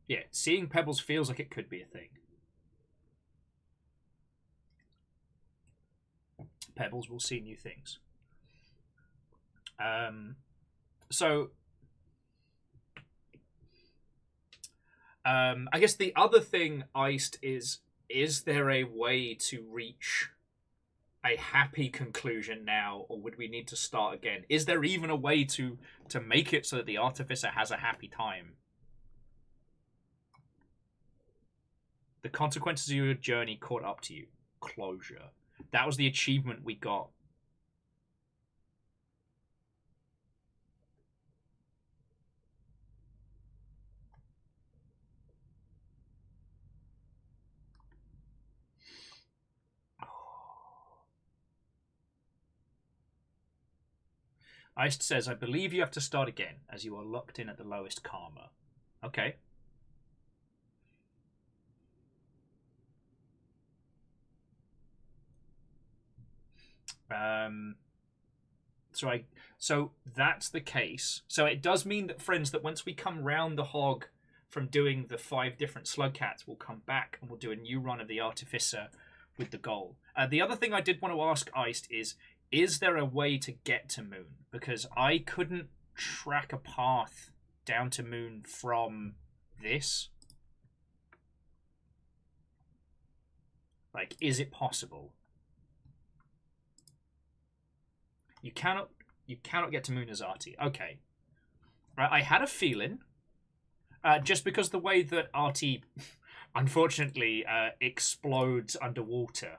Yeah, seeing Pebbles feels like it could be a thing. Pebbles will see new things. I guess the other thing, Iced, is there a way to reach a happy conclusion now, or would we need to start again? Is there even a way to make it so that the Artificer has a happy time? The consequences of your journey caught up to you. Closure. That was the achievement we got. Iced says, I believe you have to start again, as you are locked in at the lowest karma. Okay. So that's the case. So it does mean that, friends, that once we come round the hog from doing the 5 different SLUGCATs, we'll come back and we'll do a new run of the Artificer with the goal. The other thing I did want to ask Iced is there a way to get to Moon? Because I couldn't track a path down to Moon from this. Like, is it possible? You cannot get to Moon as Artie. Okay. Right, I had a feeling. Just because the way that Artie, unfortunately, explodes underwater.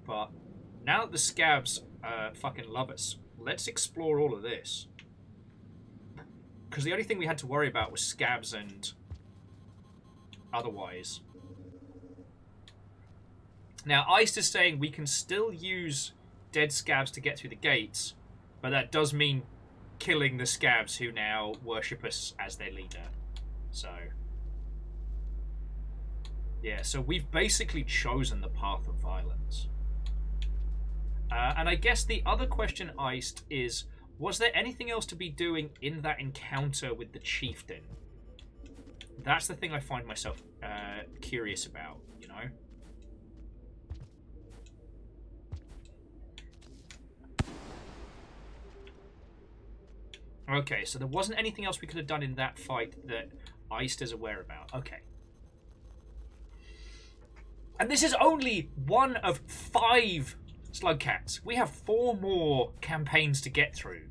But now that the SCAVs fucking love us, let's explore all of this. Because the only thing we had to worry about was SCAVs and otherwise. Now, Iced is saying we can still use dead SCAVs to get through the gates, but that does mean killing the SCAVs who now worship us as their leader. So, yeah, so we've basically chosen the path of violence. And I guess the other question, Iced, is, was there anything else to be doing in that encounter with the chieftain? That's the thing I find myself curious about, you know? Okay, so there wasn't anything else we could have done in that fight that Iced is aware about. Okay. And this is only one of 5 SLUGCATs. We have 4 more campaigns to get through.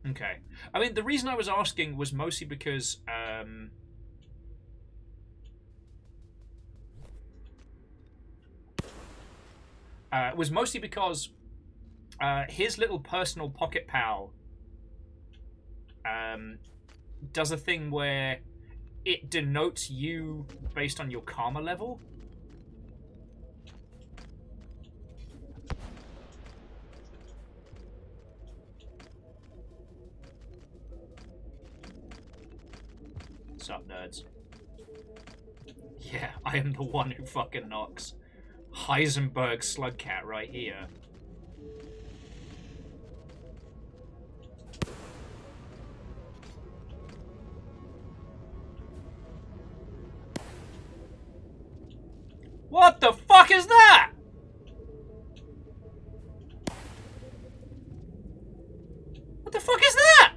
Okay. I mean, the reason I was asking was mostly because his little personal pocket pal does a thing where it denotes you based on your karma level. Sup, nerds? Yeah, I am the one who fucking knocks. Heisenberg SLUGCAT right here. What the fuck is that? What the fuck is that?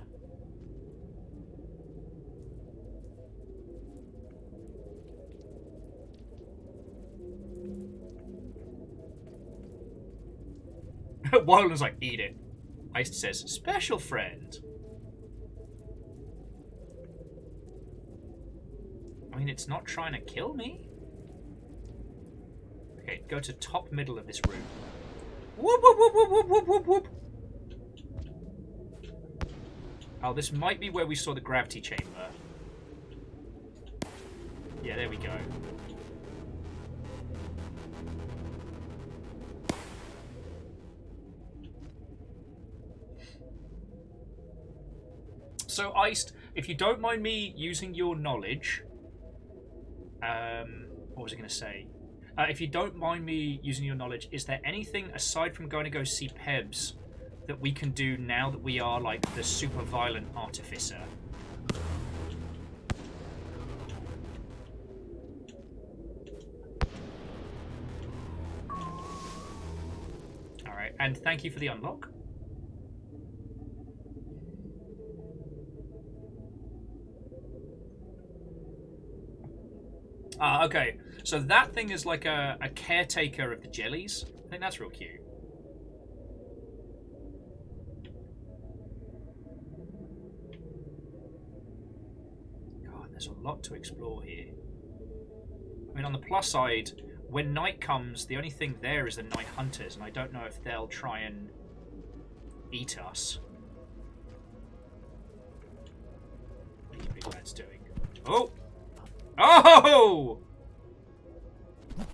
Wildland's like, eat it. Iced says, special friend. I mean, it's not trying to kill me. Okay, go to top middle of this room. Whoop, whoop, whoop, whoop, whoop, whoop, whoop, whoop. Oh, this might be where we saw the gravity chamber. Yeah, there we go. So, Iced, if you don't mind me using your knowledge... what was I going to say? If you don't mind me using your knowledge, is there anything, aside from going to go see Pebs, that we can do now that we are, like, the super violent Artificer? Alright, and thank you for the unlock. Ah, okay. So that thing is like a caretaker of the jellies. I think that's real cute. God, there's a lot to explore here. I mean, on the plus side, when night comes, the only thing there is the night hunters, and I don't know if they'll try and eat us. What are you big lads doing? Oh! Oh!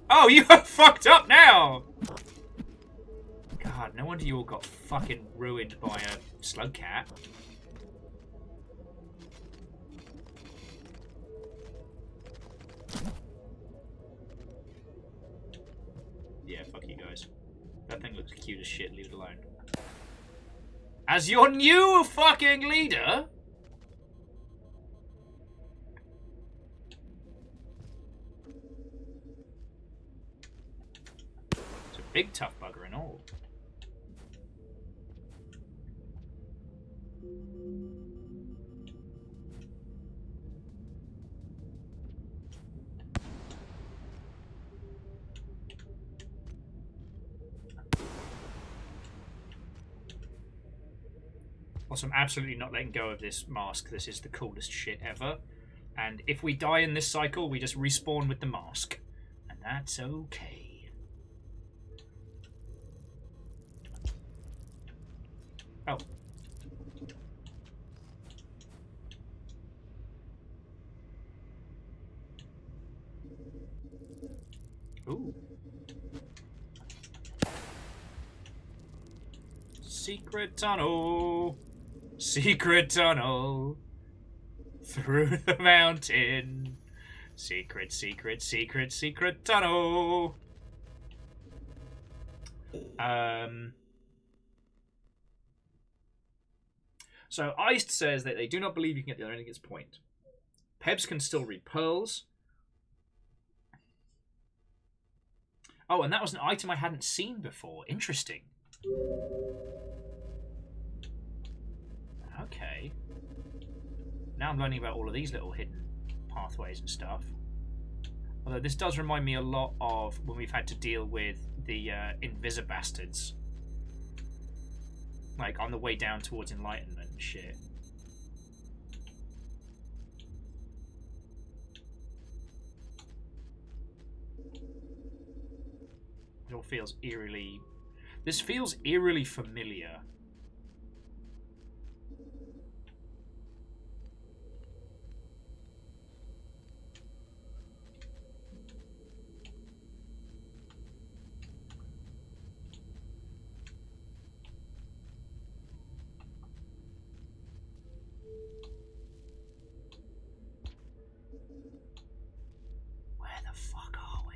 Oh, you are fucked up now! God, no wonder you all got fucking ruined by a SLUGCAT. Yeah, fuck you guys. That thing looks cute as shit, leave it alone. As your new fucking leader? It's a big tough bugger and all. Also, I'm absolutely not letting go of this mask. This is the coolest shit ever. And if we die in this cycle, we just respawn with the mask. And that's okay. Oh. Ooh. Secret tunnel. Secret tunnel. Through the mountain. Secret, secret, secret, secret tunnel. So Iced says that they do not believe you can get the other ending at this point. Pebs can still read pearls. Oh, and that was an item I hadn't seen before. Interesting. Okay. Now I'm learning about all of these little hidden pathways and stuff. Although this does remind me a lot of when we've had to deal with the Invisibastards. Like on the way down towards Enlightenment and shit. It all feels eerily... This feels eerily familiar. Where the fuck are we?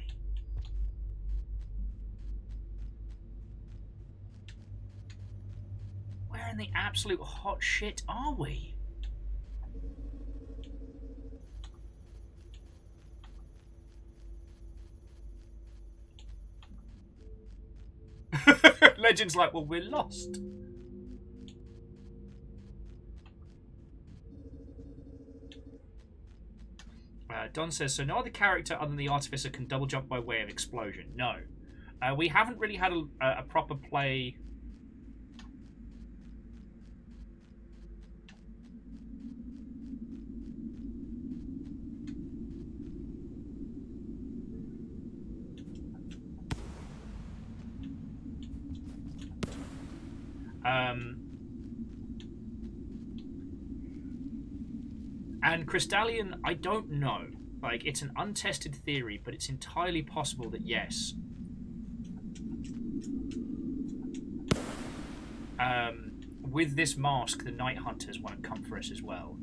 Where in the absolute hot shit are we? Legend's like, well, we're lost. Don says, so no other character other than the Artificer can double jump by way of explosion. No. We haven't really had a proper play... And Crystallion, I don't know. Like, it's an untested theory, but it's entirely possible that yes. With this mask, the Night Hunters won't come for us as well.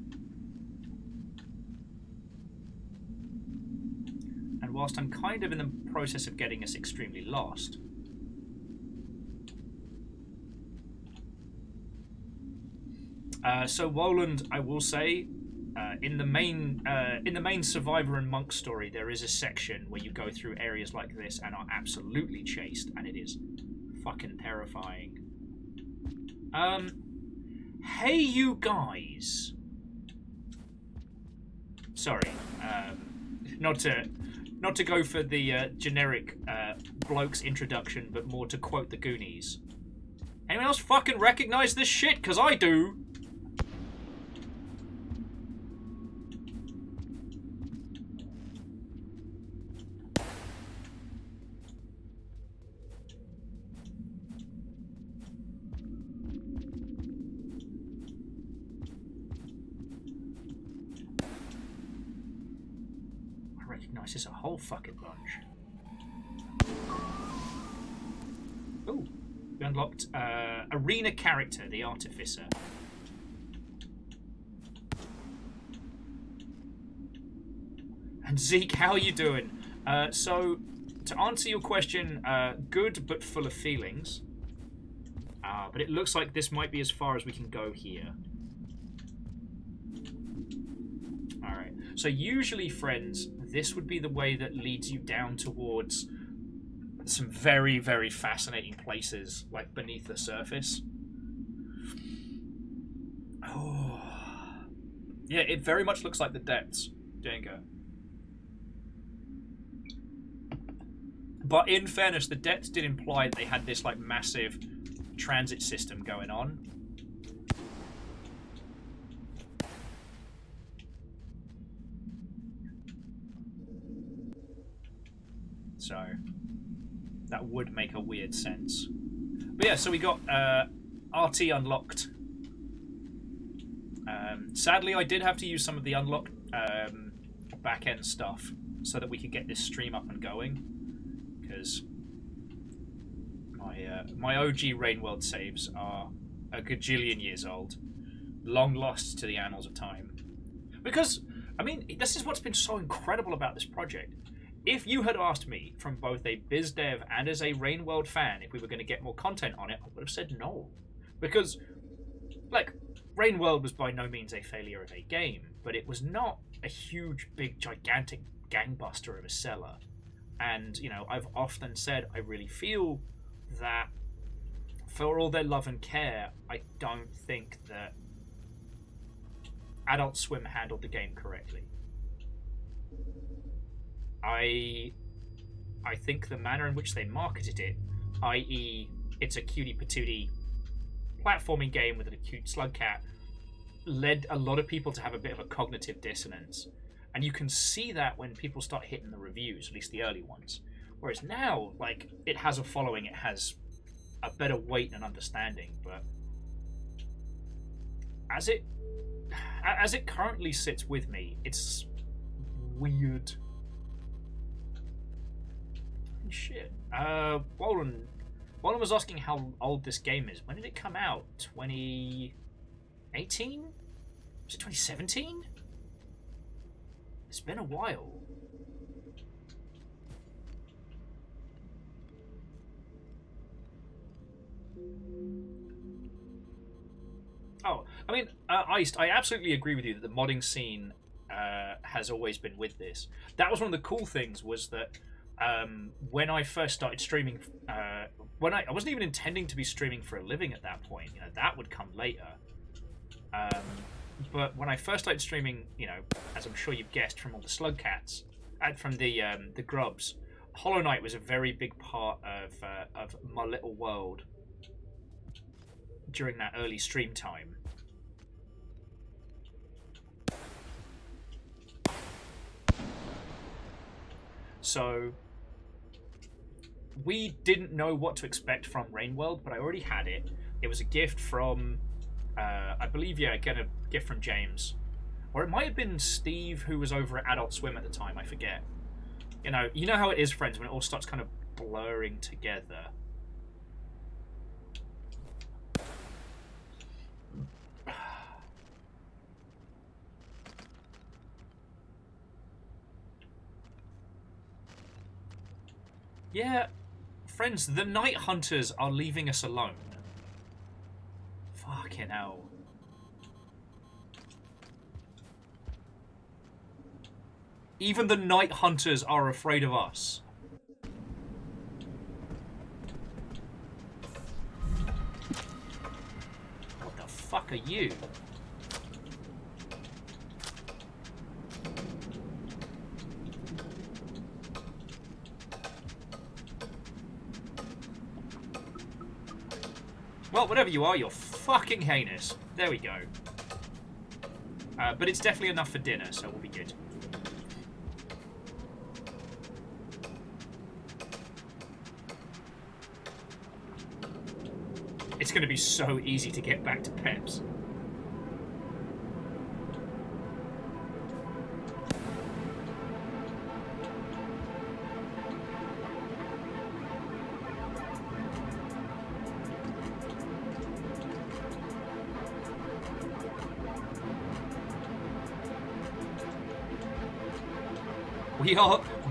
And whilst I'm kind of in the process of getting us extremely lost, so Woland, I will say, in the main Survivor and Monk story, there is a section where you go through areas like this and are absolutely chased, and it is fucking terrifying. Hey, you guys. Sorry, not to not to go for the generic bloke's introduction, but more to quote the Goonies. Anyone else fucking recognize this shit? Because I do. I recognize this a whole fucking bunch. Ooh. We unlocked arena character, the Artificer. And Zeke, how are you doing? So, to answer your question, good but full of feelings. But it looks like this might be as far as we can go here. Alright, so usually, friends, this would be the way that leads you down towards some very, very fascinating places, like beneath the surface. Oh. Yeah, it very much looks like the depths, Jenga. But in fairness, the depths did imply that they had this like massive transit system going on. So that would make a weird sense. But yeah, so we got RT unlocked. Sadly, I did have to use some of the unlocked back-end stuff so that we could get this stream up and going. Because my OG Rainworld saves are a gajillion years old. Long lost to the annals of time. Because, I mean, this is what's been so incredible about this project. If you had asked me, from both a biz dev and as a Rainworld fan, if we were going to get more content on it, I would have said no. Because, like, Rainworld was by no means a failure of a game, but it was not a huge, big, gigantic gangbuster of a seller. And, you know, I've often said I really feel that for all their love and care, I don't think that Adult Swim handled the game correctly. I think the manner in which they marketed it, i.e. it's a cutie patootie platforming game with a cute SLUGCAT, led a lot of people to have a bit of a cognitive dissonance. And you can see that when people start hitting the reviews, at least the early ones. Whereas now, like, it has a following, it has a better weight and understanding, but as it currently sits with me, it's weird. Shit. Wallen was asking how old this game is. When did it come out? 2018? Was it 2017? It's been a while. Oh, I mean, Iced, I absolutely agree with you that the modding scene has always been with this. That was one of the cool things, was that when I first started streaming, I wasn't even intending to be streaming for a living at that point. You know, that would come later. But when I first started streaming, you know, as I'm sure you've guessed from all the SLUGCATs, and from the grubs, Hollow Knight was a very big part of my little world during that early stream time. So we didn't know what to expect from Rainworld, but I already had it. It was a gift from, I believe, yeah, again, a gift from James. Or it might have been Steve, who was over at Adult Swim at the time, I forget. You know how it is, friends, when it all starts kind of blurring together. Yeah, friends, the Night Hunters are leaving us alone. Fucking hell. Even the Night Hunters are afraid of us. What the fuck are you? Well, whatever you are, you're fucking heinous. There we go. But it's definitely enough for dinner, so we'll be good. It's going to be so easy to get back to Peps.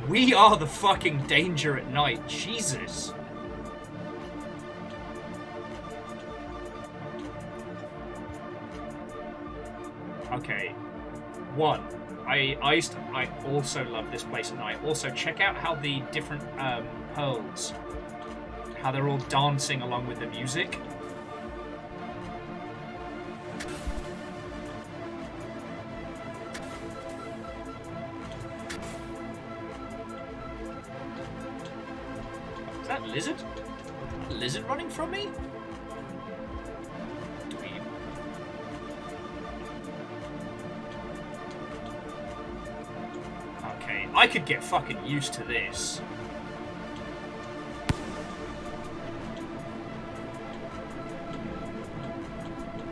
We are the fucking danger at night. Jesus. Okay. One, I also love this place at night. Also, check out how the different pearls, how they're all dancing along with the music. Is that lizard? A lizard running from me? Dweeb. Okay, I could get fucking used to this.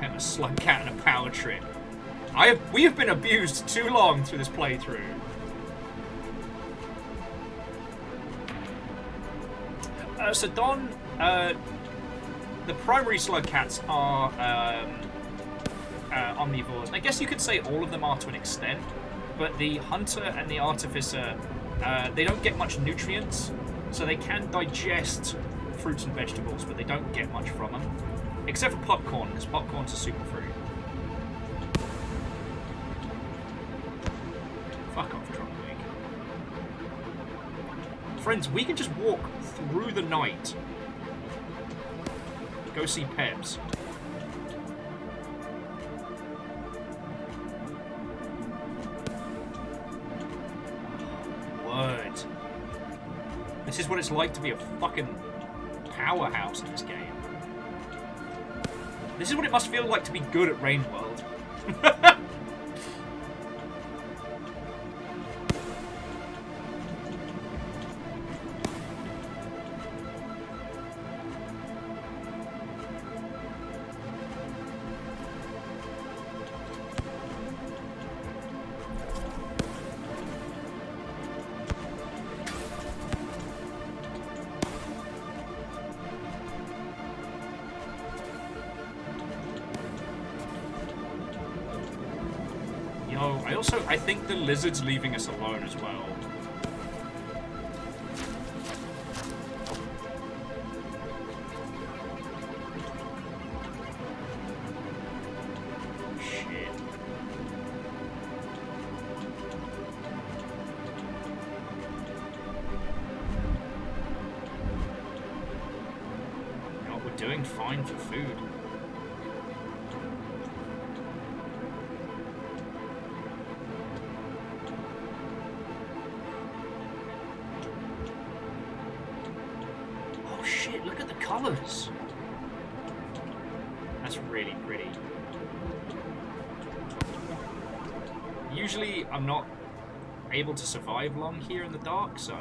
And a SLUGCAT and a power trip. We have been abused too long through this playthrough. So Don, the primary SLUGCATs are omnivores. I guess you could say all of them are to an extent, but the Hunter and the Artificer, they don't get much nutrients, so they can digest fruits and vegetables, but they don't get much from them. Except for popcorn, because popcorn's a superfruit. Fuck off, Tromwig. Friends, we can just walk through the night. Go see Peps. Word. This is what it's like to be a fucking powerhouse in this game. This is what it must feel like to be good at Rain World. I think the lizard's leaving us alone as well. Shit. You know, we're doing fine for food. Colours. That's really pretty. Usually I'm not able to survive long here in the dark, so...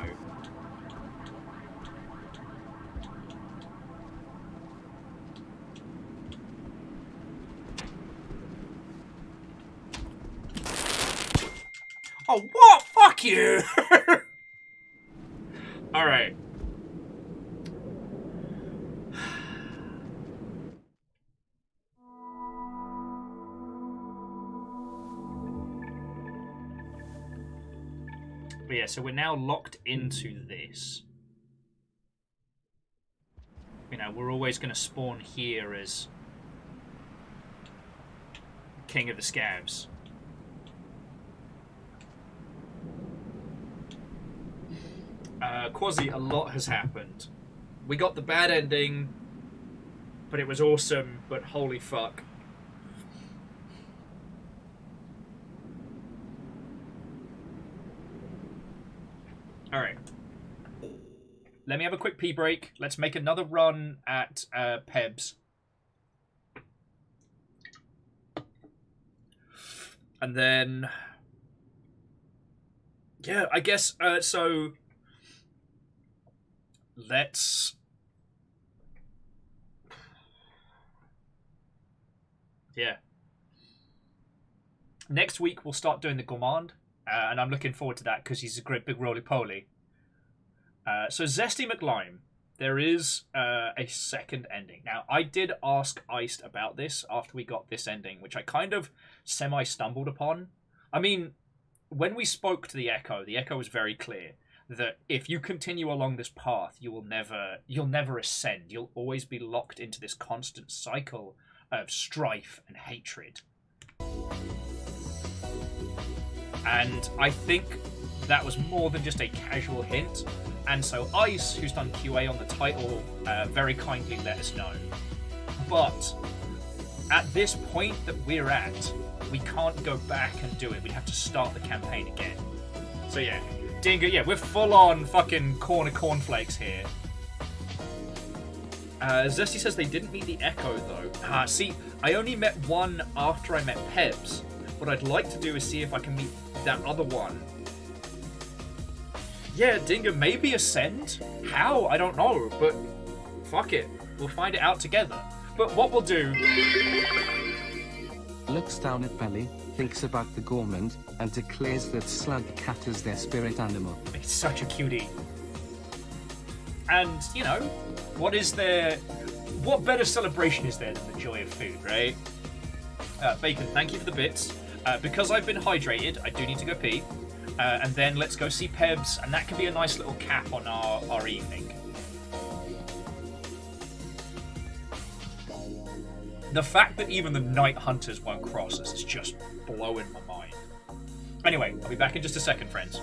Oh, what? Fuck you! Alright. But yeah, so we're now locked into this. You know, we're always going to spawn here as King of the SCAVs. Quasi, a lot has happened. We got the bad ending, but it was awesome, but holy fuck. Alright. Let me have a quick pee break. Let's make another run at Pebs. And then, yeah, I guess, so let's, yeah. Next week we'll start doing the gourmand, and I'm looking forward to that because he's a great big roly-poly. So Zesty McLime, there is a second ending. Now, I did ask Iced about this after we got this ending, which I kind of semi-stumbled upon. I mean, when we spoke to the Echo was very clear that if you continue along this path, you'll never ascend. You'll always be locked into this constant cycle of strife and hatred. And I think that was more than just a casual hint. And so Ice, who's done QA on the title, very kindly let us know. But at this point that we're at, we can't go back and do it. We have to start the campaign again. So yeah, Dingo, yeah, we're full on fucking cornflakes here. Zesty says they didn't meet the Echo though. See, I only met one after I met Pebs. What I'd like to do is see if I can meet that other one. Yeah, Dingo, maybe ascend? How? I don't know, but fuck it. We'll find it out together. But what we'll do... Looks down at Belly, thinks about the gourmand, and declares that SLUGCAT is their spirit animal. It's such a cutie. And, you know, what better celebration is there than the joy of food, right? Bacon, thank you for the bits. Because I've been hydrated, I do need to go pee. And then let's go see Pebs, and that can be a nice little cap on our evening. The fact that even the Night Hunters won't cross us is just blowing my mind. Anyway, I'll be back in just a second, friends.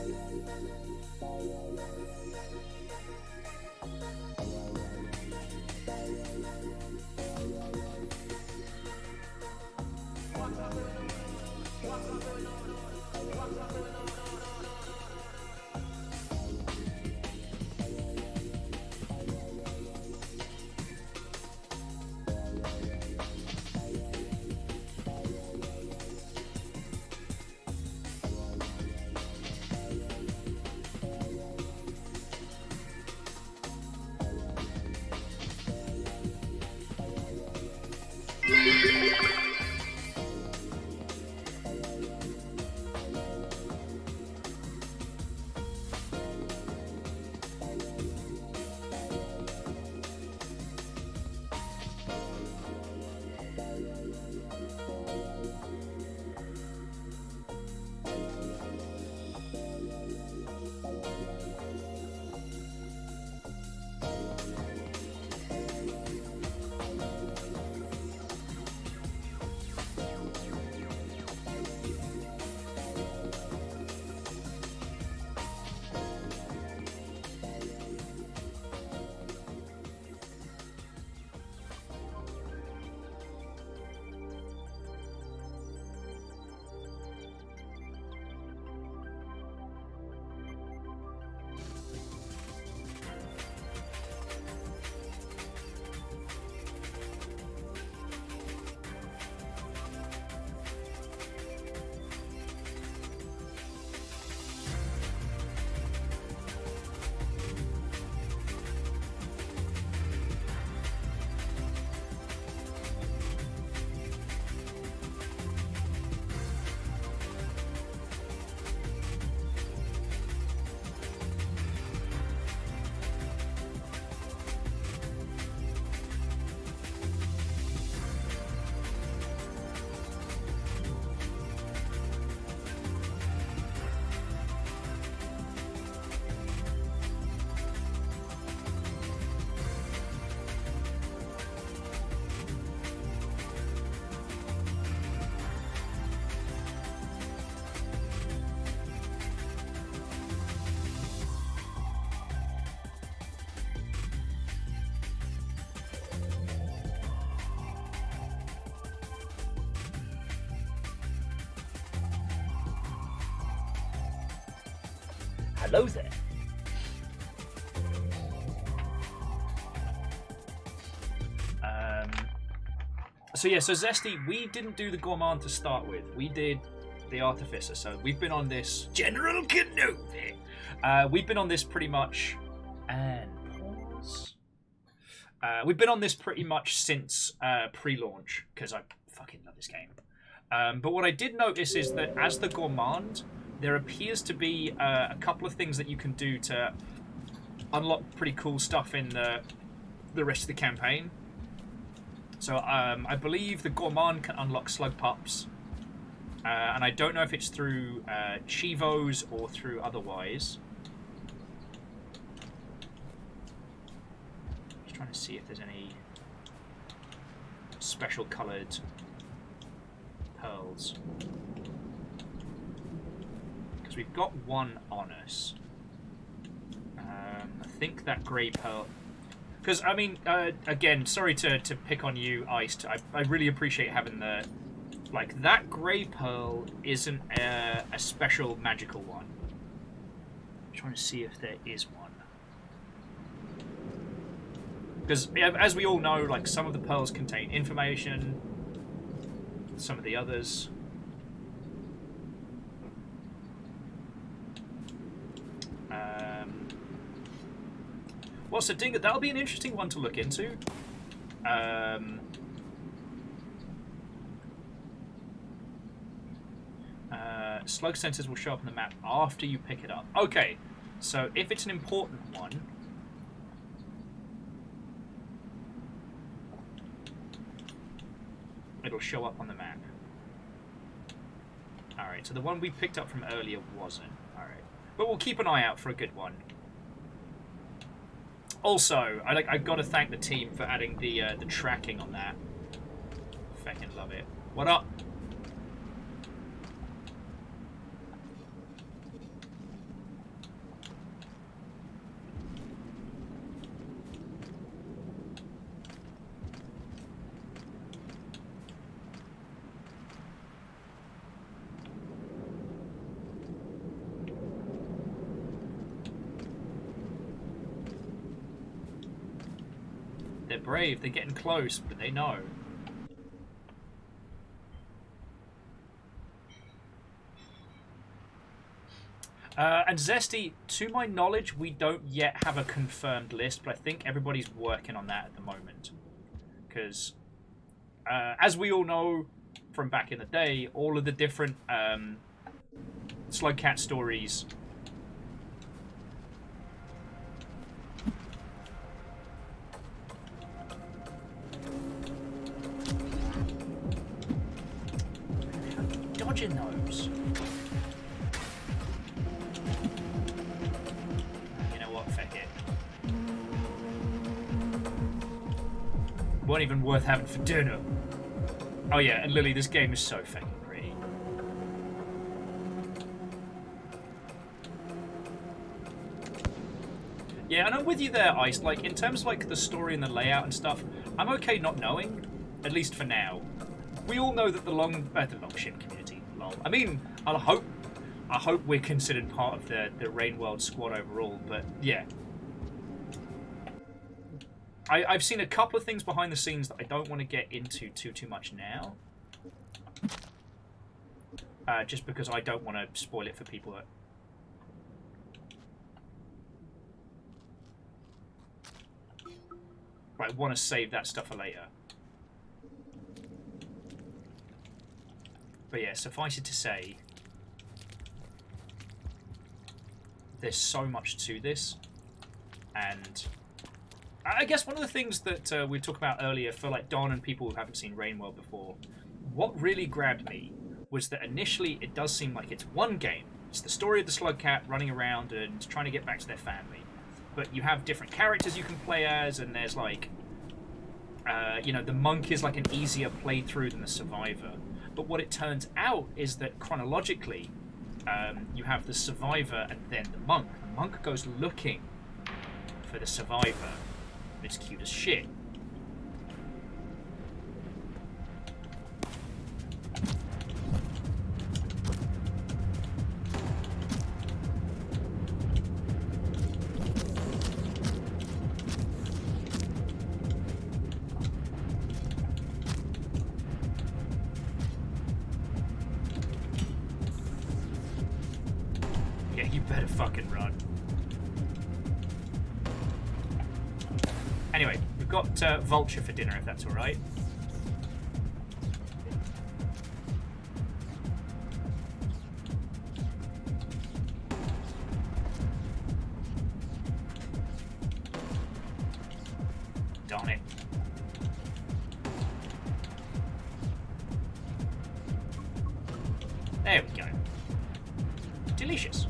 Hello there. So yeah, so Zesty, we didn't do the gourmand to start with. We did the Artificer. So we've been on this... General Kenobi! We've been on this pretty much... And pause. We've been on this pretty much since pre-launch, because I fucking love this game. But what I did notice is that as the Gourmand, there appears to be a couple of things that you can do to unlock pretty cool stuff in the rest of the campaign. So I believe the Gourmand can unlock slug pups, and I don't know if it's through Chivos or through otherwise. Just trying to see if there's any special coloured pearls, because we've got one on us. I think that grey pearl. Because, I mean, again, sorry to pick on you, Iced. I really appreciate having the... Like, that grey pearl isn't a special magical one. I'm trying to see if there is one. Because, as we all know, like, some of the pearls contain information. Some of the others... What's the ding? That'll be an interesting one to look into. Slug sensors will show up on the map after you pick it up. Okay, so if it's an important one, it'll show up on the map. Alright, so the one we picked up from earlier wasn't. Alright, but we'll keep an eye out for a good one. Also, I got to thank the team for adding the tracking on that. Fucking love it. What up? They're brave, they're getting close, but they know. And Zesty, to my knowledge, we don't yet have a confirmed list, but I think everybody's working on that at the moment. Because, as we all know from back in the day, all of the different SLUGCAT stories... Dodging those. You know what? Feck it. Weren't even worth having for dinner. Oh yeah, and Lily, this game is so fucking pretty. Yeah, and I'm with you there, Ice. Like, in terms of like the story and the layout and stuff, I'm okay not knowing, at least for now. We all know that the long ship community. Lol. I mean, I hope we're considered part of the Rain World squad overall. But yeah, I've seen a couple of things behind the scenes that I don't want to get into too much now. Just because I don't want to spoil it for people that. Right, want to save that stuff for later. But yeah, suffice it to say, there's so much to this, and I guess one of the things that we talked about earlier for like Don and people who haven't seen Rainworld before, what really grabbed me was that initially it does seem like it's one game. It's the story of the SLUGCAT running around and trying to get back to their family, but you have different characters you can play as, and there's like, you know, the monk is like an easier playthrough than the survivor. But what it turns out is that chronologically, you have the survivor and then the monk. The monk goes looking for the survivor. It's cute as shit. better fucking run. Anyway, we've got Vulture for dinner, if that's alright. Darn it. There we go. Delicious.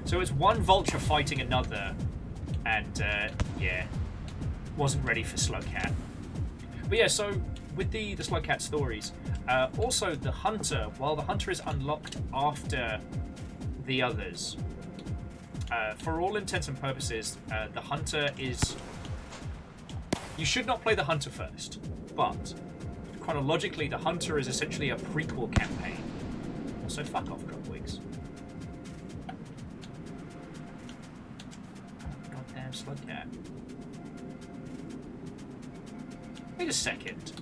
So it's one vulture fighting another, and yeah, wasn't ready for SLUGCAT. But yeah, so with the SLUGCAT stories, also the hunter, while the hunter is unlocked after the others, for all intents and purposes, the hunter is... You should not play the hunter first, but chronologically, the hunter is essentially a prequel campaign. Also, fuck off, Dropwigs. Goddamn SLUGCAT. Wait a second.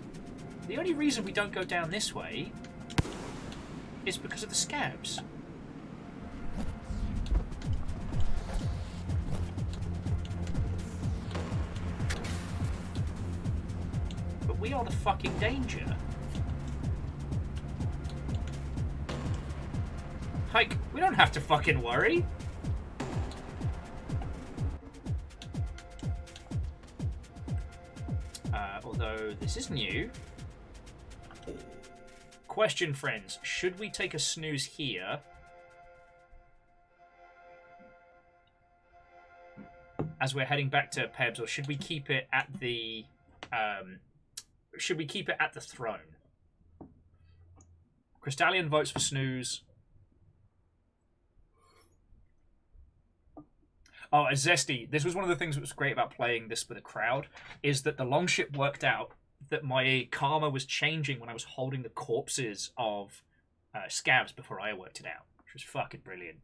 The only reason we don't go down this way is because of the SCAVs. But we are the fucking danger. Like, we don't have to fucking worry. Although this is new. Question, friends. Should we take a snooze here? As we're heading back to Pebs, or should we keep it at the throne? Crystallian votes for snooze. Oh, and Zesty, this was one of the things that was great about playing this with a crowd, is that the longship worked out that my karma was changing when I was holding the corpses of SCAVs before I worked it out, which was fucking brilliant.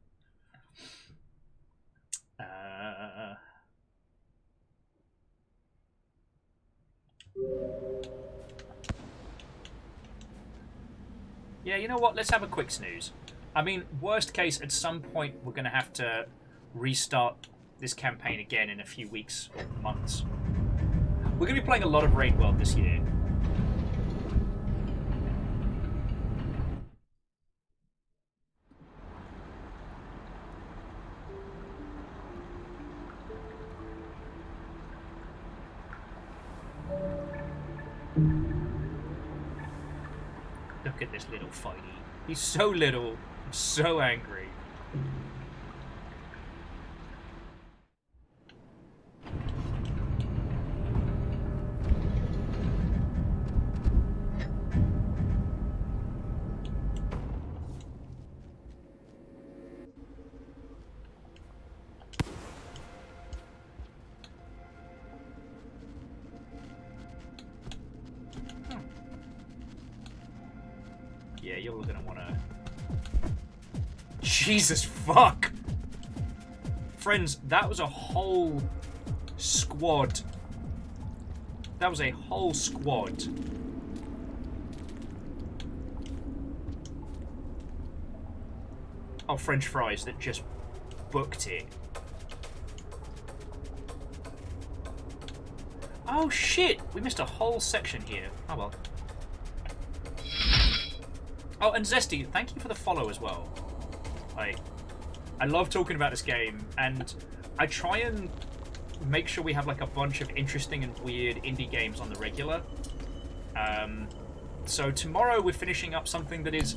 Yeah, you know what? Let's have a quick snooze. I mean, worst case, at some point, we're going to have to restart this campaign again in a few weeks or months. We're going to be playing a lot of Raid World this year. Look at this little fighty. He's so little, so angry. Yeah, you're gonna wanna... Jesus fuck! Friends, that was a whole squad. That was a whole squad. Oh, French fries that just booked it. Oh shit! We missed a whole section here. Oh well. Oh, and Zesty, thank you for the follow as well. I love talking about this game, and I try and make sure we have like a bunch of interesting and weird indie games on the regular. So tomorrow we're finishing up something that is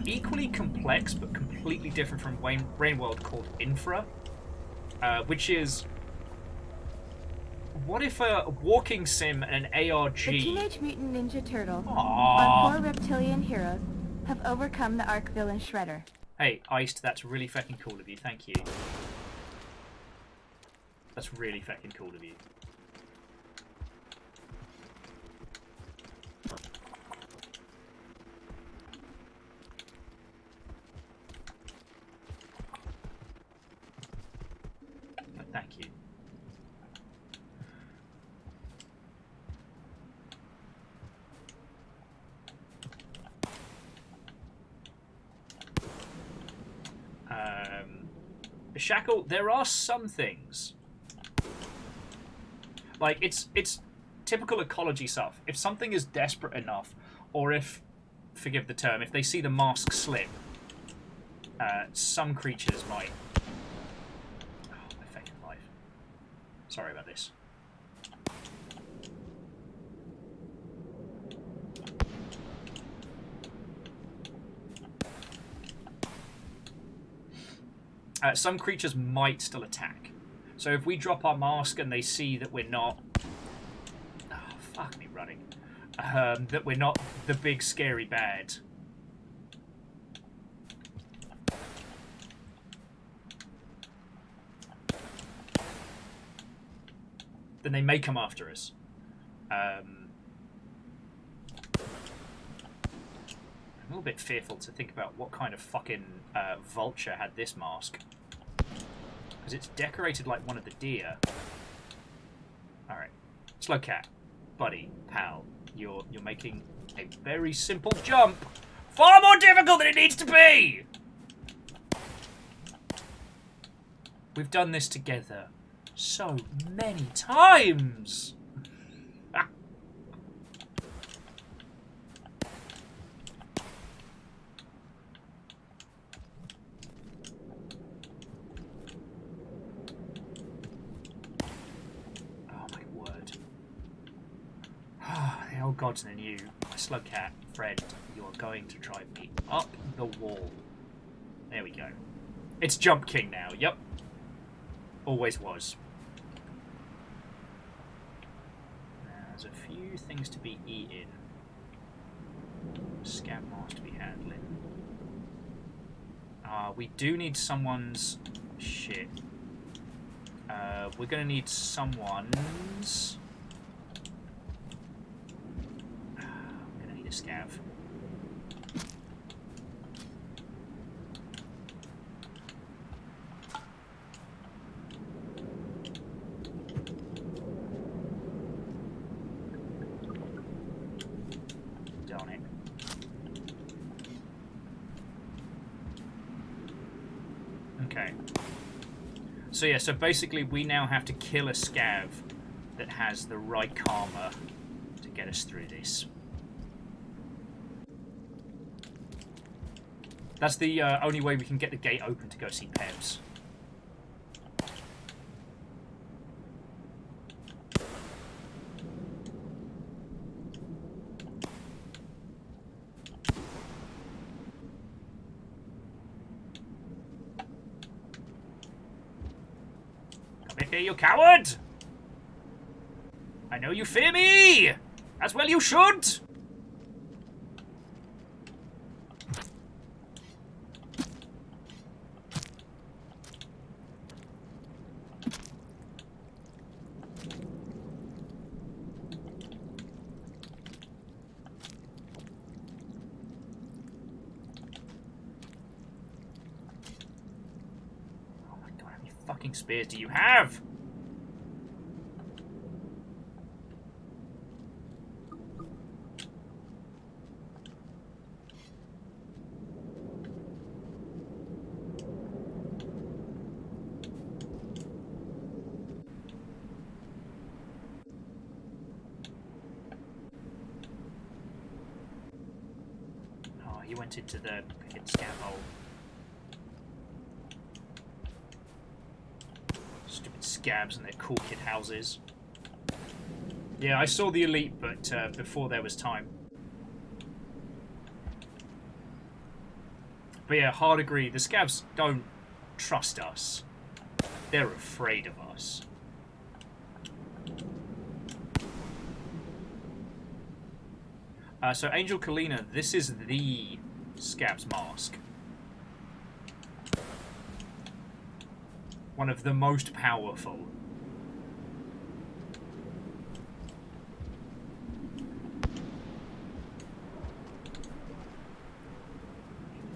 equally complex but completely different from Rain World, called Infra, which is... What if a walking sim and an ARG... The Teenage Mutant Ninja Turtles, Aww. our 4 reptilian heroes, have overcome the arch villain Shredder. Hey, Iced, that's really fucking cool of you. Thank you. That's really fucking cool of you. Thank you. Shackle, there are some things. Like, it's typical ecology stuff. If something is desperate enough, or if, forgive the term, if they see the mask slip, some creatures might... Oh, my fucking life. Sorry about this. Some creatures might still attack. So if we drop our mask and they see that we're not... Oh, fuck me running. That we're not the big scary bad. Then they may come after us. I'm a little bit fearful to think about what kind of fucking vulture had this mask. Because it's decorated like one of the deer. Alright. SLUGCAT. Buddy. Pal. You're making a very simple jump. Far more difficult than it needs to be! We've done this together so many times! Oh gods and you, my SLUGCAT friend, you are going to drive me up the wall. There we go. It's Jump King now, yep. Always was. Now, there's a few things to be eaten. SCAV mask to be handling. We do need someone's... Shit. We're gonna need someone's... SCAV. Darn it. Okay. So yeah, so basically we now have to kill a SCAV that has the right karma to get us through this. That's the only way we can get the gate open to go see Pebs. Come back here, you coward! I know you fear me! As well you should! Spears do you have? Oh, he went into the hit scan hole. Scabs and their cool kid houses. Yeah, I saw the elite, but before there was time. But yeah, hard agree. The scabs don't trust us. They're afraid of us. So Angel Kalina, this is the scab's mask. One of the most powerful.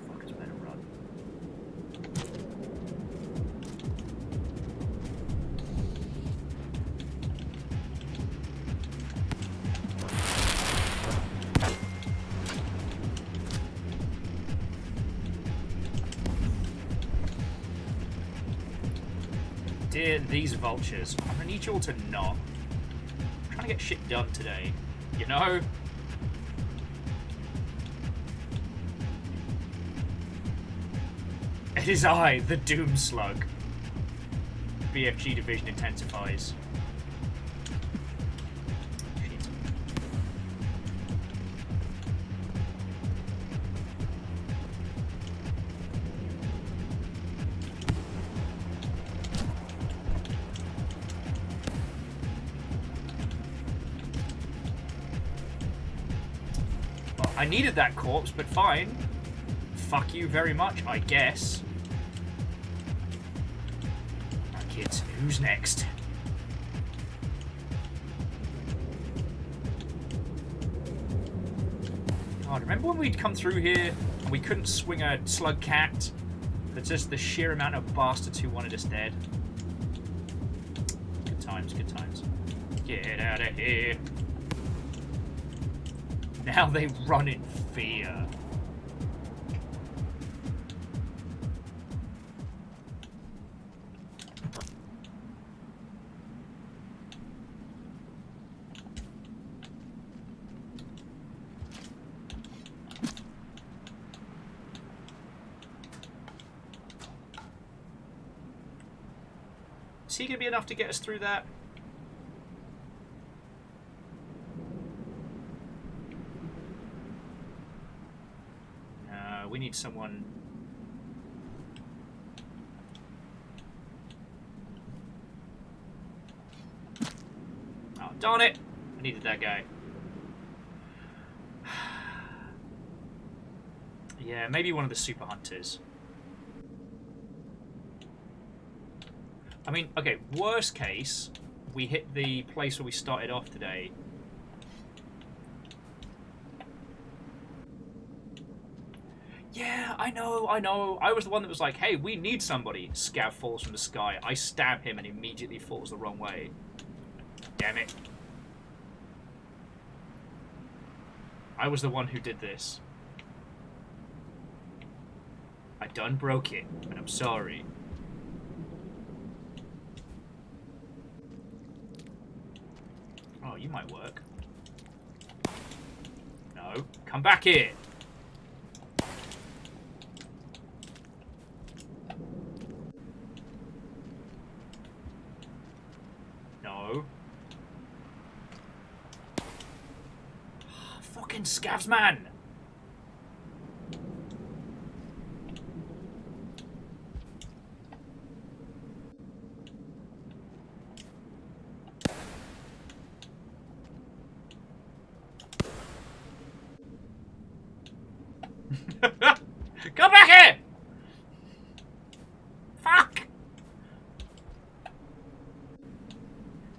Fuckers better run. Dear these vultures. I'm gonna need you all to not. I'm trying to get shit done today. You know? It is I, the Doom Slug. BFG division intensifies. Shit. Well, I needed that corpse, but fine. Fuck you very much, I guess. Kids, who's next? God, remember when we'd come through here and we couldn't swing a SLUGCAT? That's just the sheer amount of bastards who wanted us dead. Good times, good times. Get out of here. Now they run in fear. Is he going to be enough to get us through that? No, we need someone... Oh, darn it! I needed that guy. Yeah, maybe one of the super hunters. I mean, okay, worst case, we hit the place where we started off today. Yeah, I know. I was the one that was like, hey, we need somebody. SCAV falls from the sky. I stab him and immediately falls the wrong way. Damn it. I was the one who did this. I done broke it, and I'm sorry. Oh, you might work. No. Come back here! No. Fucking scavs, man! Come back here! Fuck!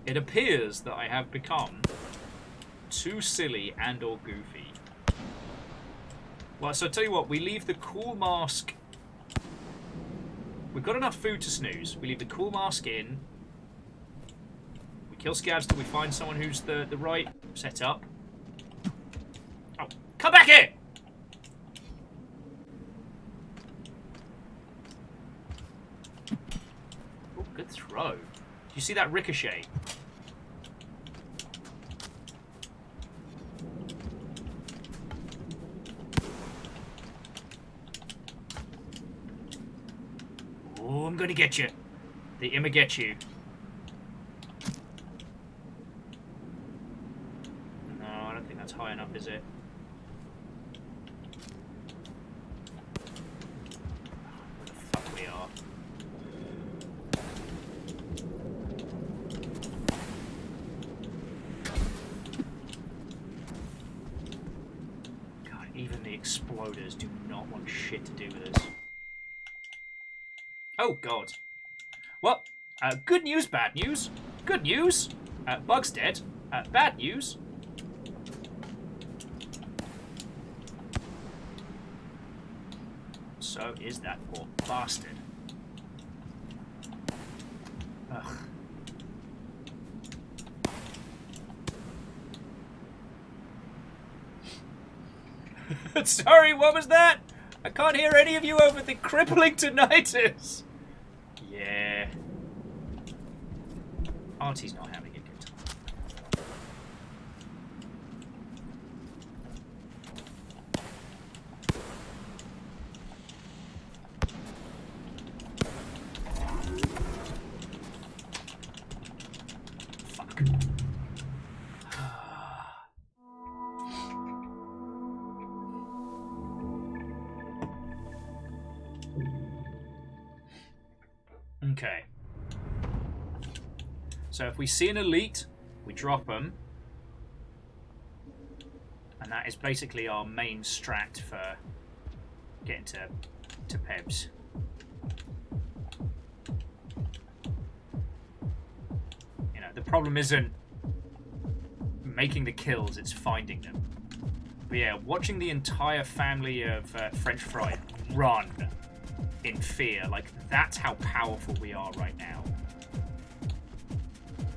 It appears that I have become too silly and or goofy. Well, so I tell you what, we leave the cool mask... We've got enough food to snooze. We leave the cool mask in. We kill scavs till we find someone who's the right setup. Oh, come back here! Oh, good throw. Do you see that ricochet? Oh, I'm gonna get you. The Imma get you. No, I don't think that's high enough, is it? Where the fuck we are? God, even the exploders do not want shit to do with us. Oh, God. Well, good news, bad news. Good news. Bug's dead. Bad news. So is that poor bastard. Ugh. Sorry, what was that? I can't hear any of you over the crippling tinnitus. Yeah. Artie's not having a good time. Fuck. Okay. So if we see an elite, we drop them. And that is basically our main strat for getting to Pebs. You know, the problem isn't making the kills, it's finding them. But yeah, watching the entire family of French fry run in fear, like, that's how powerful we are right now.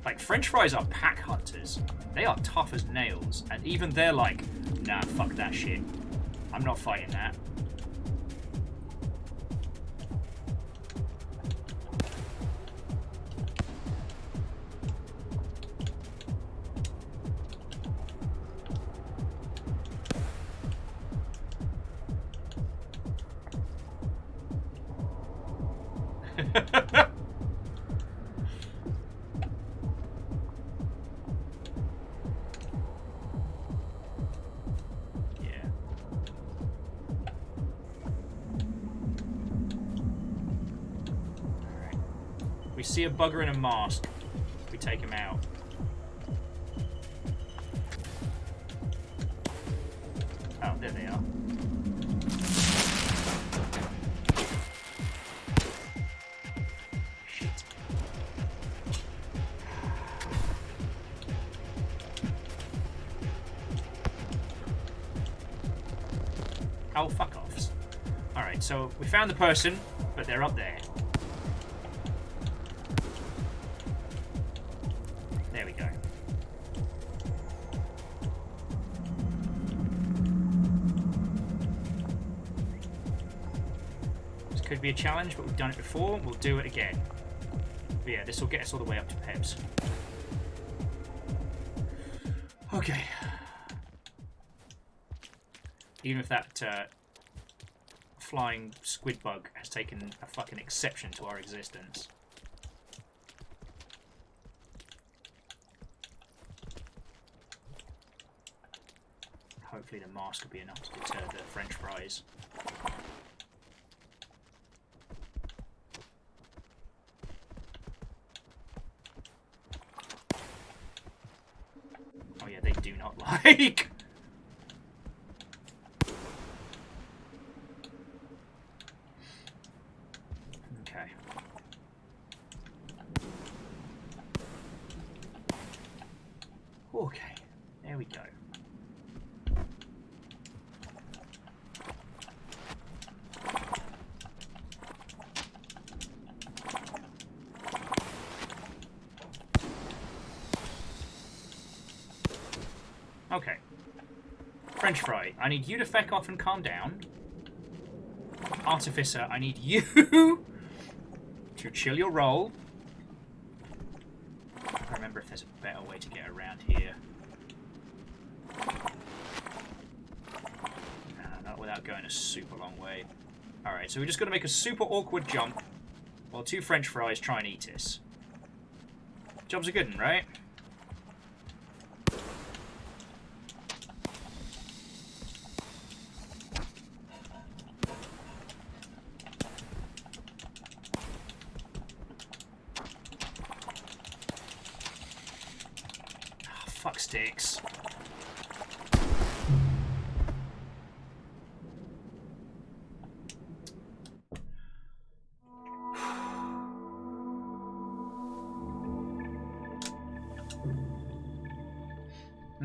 Like, French fries are pack hunters. They are tough as nails, and even they're like, nah, fuck that shit. I'm not fighting that. See a bugger in a mask, we take him out. Oh, there they are. Shit. Oh, fuck offs. Alright, so we found the person, but they're up there. There we go. This could be a challenge, but we've done it before. We'll do it again. But yeah, this will get us all the way up to Pebs. Okay. Even if that flying squid bug has taken a fucking exception to our existence. Hopefully the mask will be enough to deter the French fries. Oh yeah, they do not like. Okay. Okay, there we go. Okay. French fry, I need you to feck off and calm down. Artificer, I need you to chill your roll. I can't remember if there's a better way to get around here. No, not without going a super long way. Alright, so we're just going to make a super awkward jump while two French fries try and eat us. Job's a good one, right? Fuck sticks.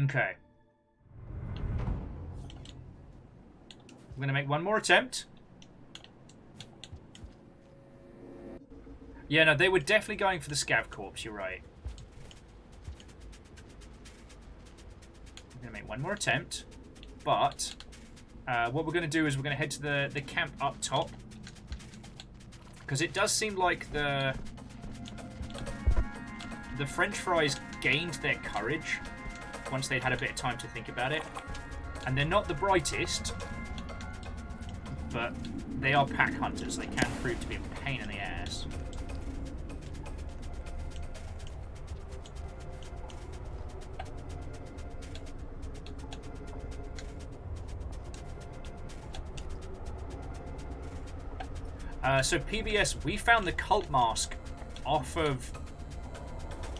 Okay. I'm gonna make one more attempt. Yeah, no, they were definitely going for the SCAV corpse, you're right. I'm going to make one more attempt, but what we're going to do is we're going to head to the camp up top, because it does seem like the the French fries gained their courage once they'd had a bit of time to think about it. And they're not the brightest, but they are pack hunters. They can prove to be a pain in the ass. So PBS, we found the cult mask off of,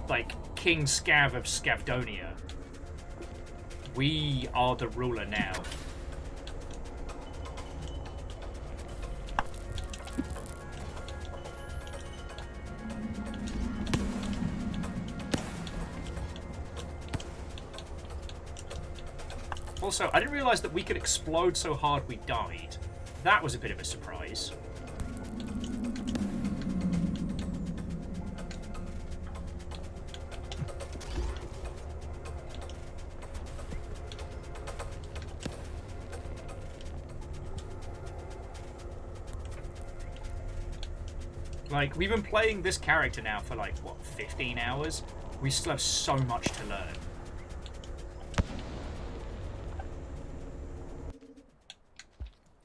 like, King SCAV of Scavdonia. We are the ruler now. Also, I didn't realize that we could explode so hard we died. That was a bit of a surprise. Like, we've been playing this character now for, like, what, 15 hours? We still have so much to learn.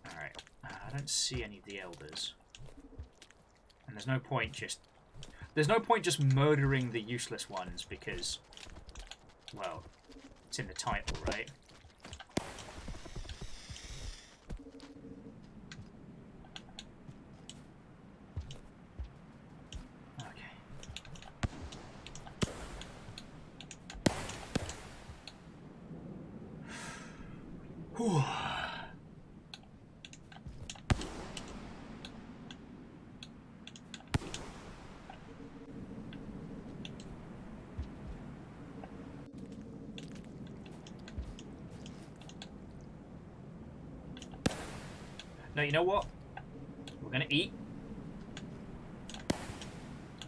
Alright. I don't see any of the elders. And there's no point just... There's no point just murdering the useless ones because... Well, it's in the title, right? Whew. Now, you know what? We're gonna eat.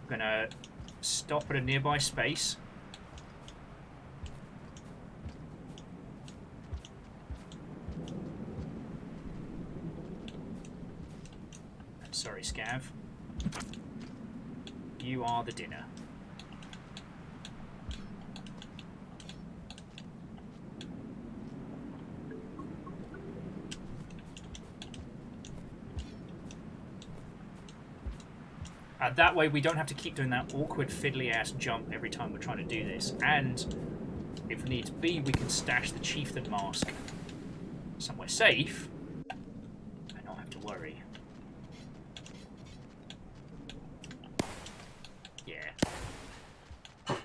We're gonna stop at a nearby space. Sorry, Scav. You are the dinner. That way we don't have to keep doing that awkward fiddly-ass jump every time we're trying to do this. And, if needs be, we can stash the Chieftain mask somewhere safe and not have to worry.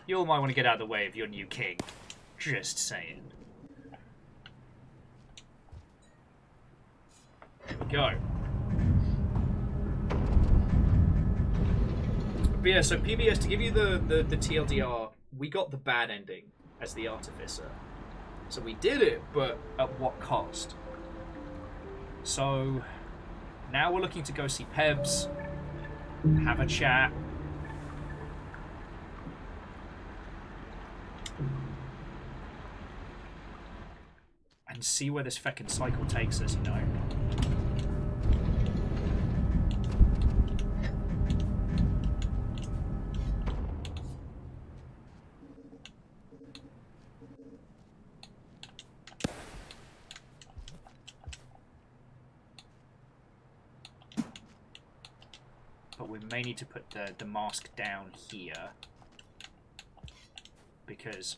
You all might want to get out of the way of your new king. Just saying. There we go. But yeah, so PBS, to give you the TLDR, we got the bad ending as the Artificer. So we did it, but at what cost? So now we're looking to go see Pebs, have a chat. And see where this feckin' cycle takes us, you know. But we may need to put the mask down here. Because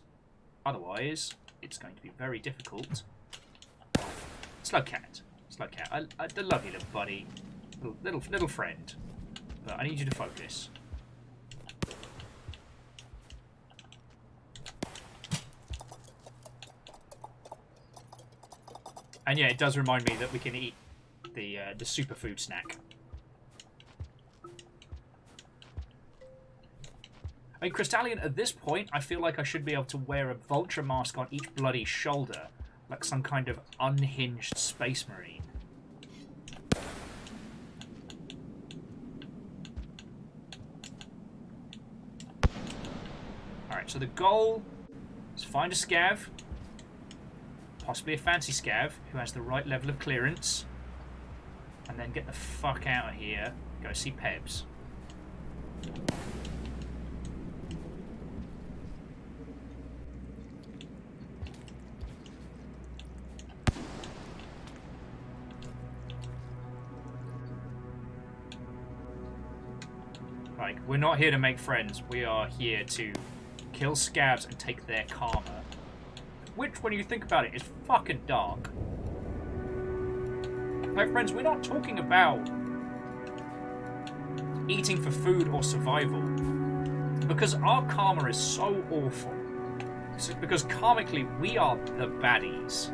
otherwise, it's going to be very difficult. SLUGCAT. SLUGCAT. I love you, little buddy. Little friend. But I need you to focus. And yeah, it does remind me that we can eat the superfood snack. I mean, Crystallian, at this point, I feel like I should be able to wear a vulture mask on each bloody shoulder, like some kind of unhinged space marine. Alright, so the goal is find a SCAV, possibly a fancy SCAV, who has the right level of clearance, and then get the fuck out of here, go see Pebs. Like, we're not here to make friends. We are here to kill scavs and take their karma. Which, when you think about it, is fucking dark. My friends, we're not talking about eating for food or survival. Because our karma is so awful. Because karmically, we are the baddies.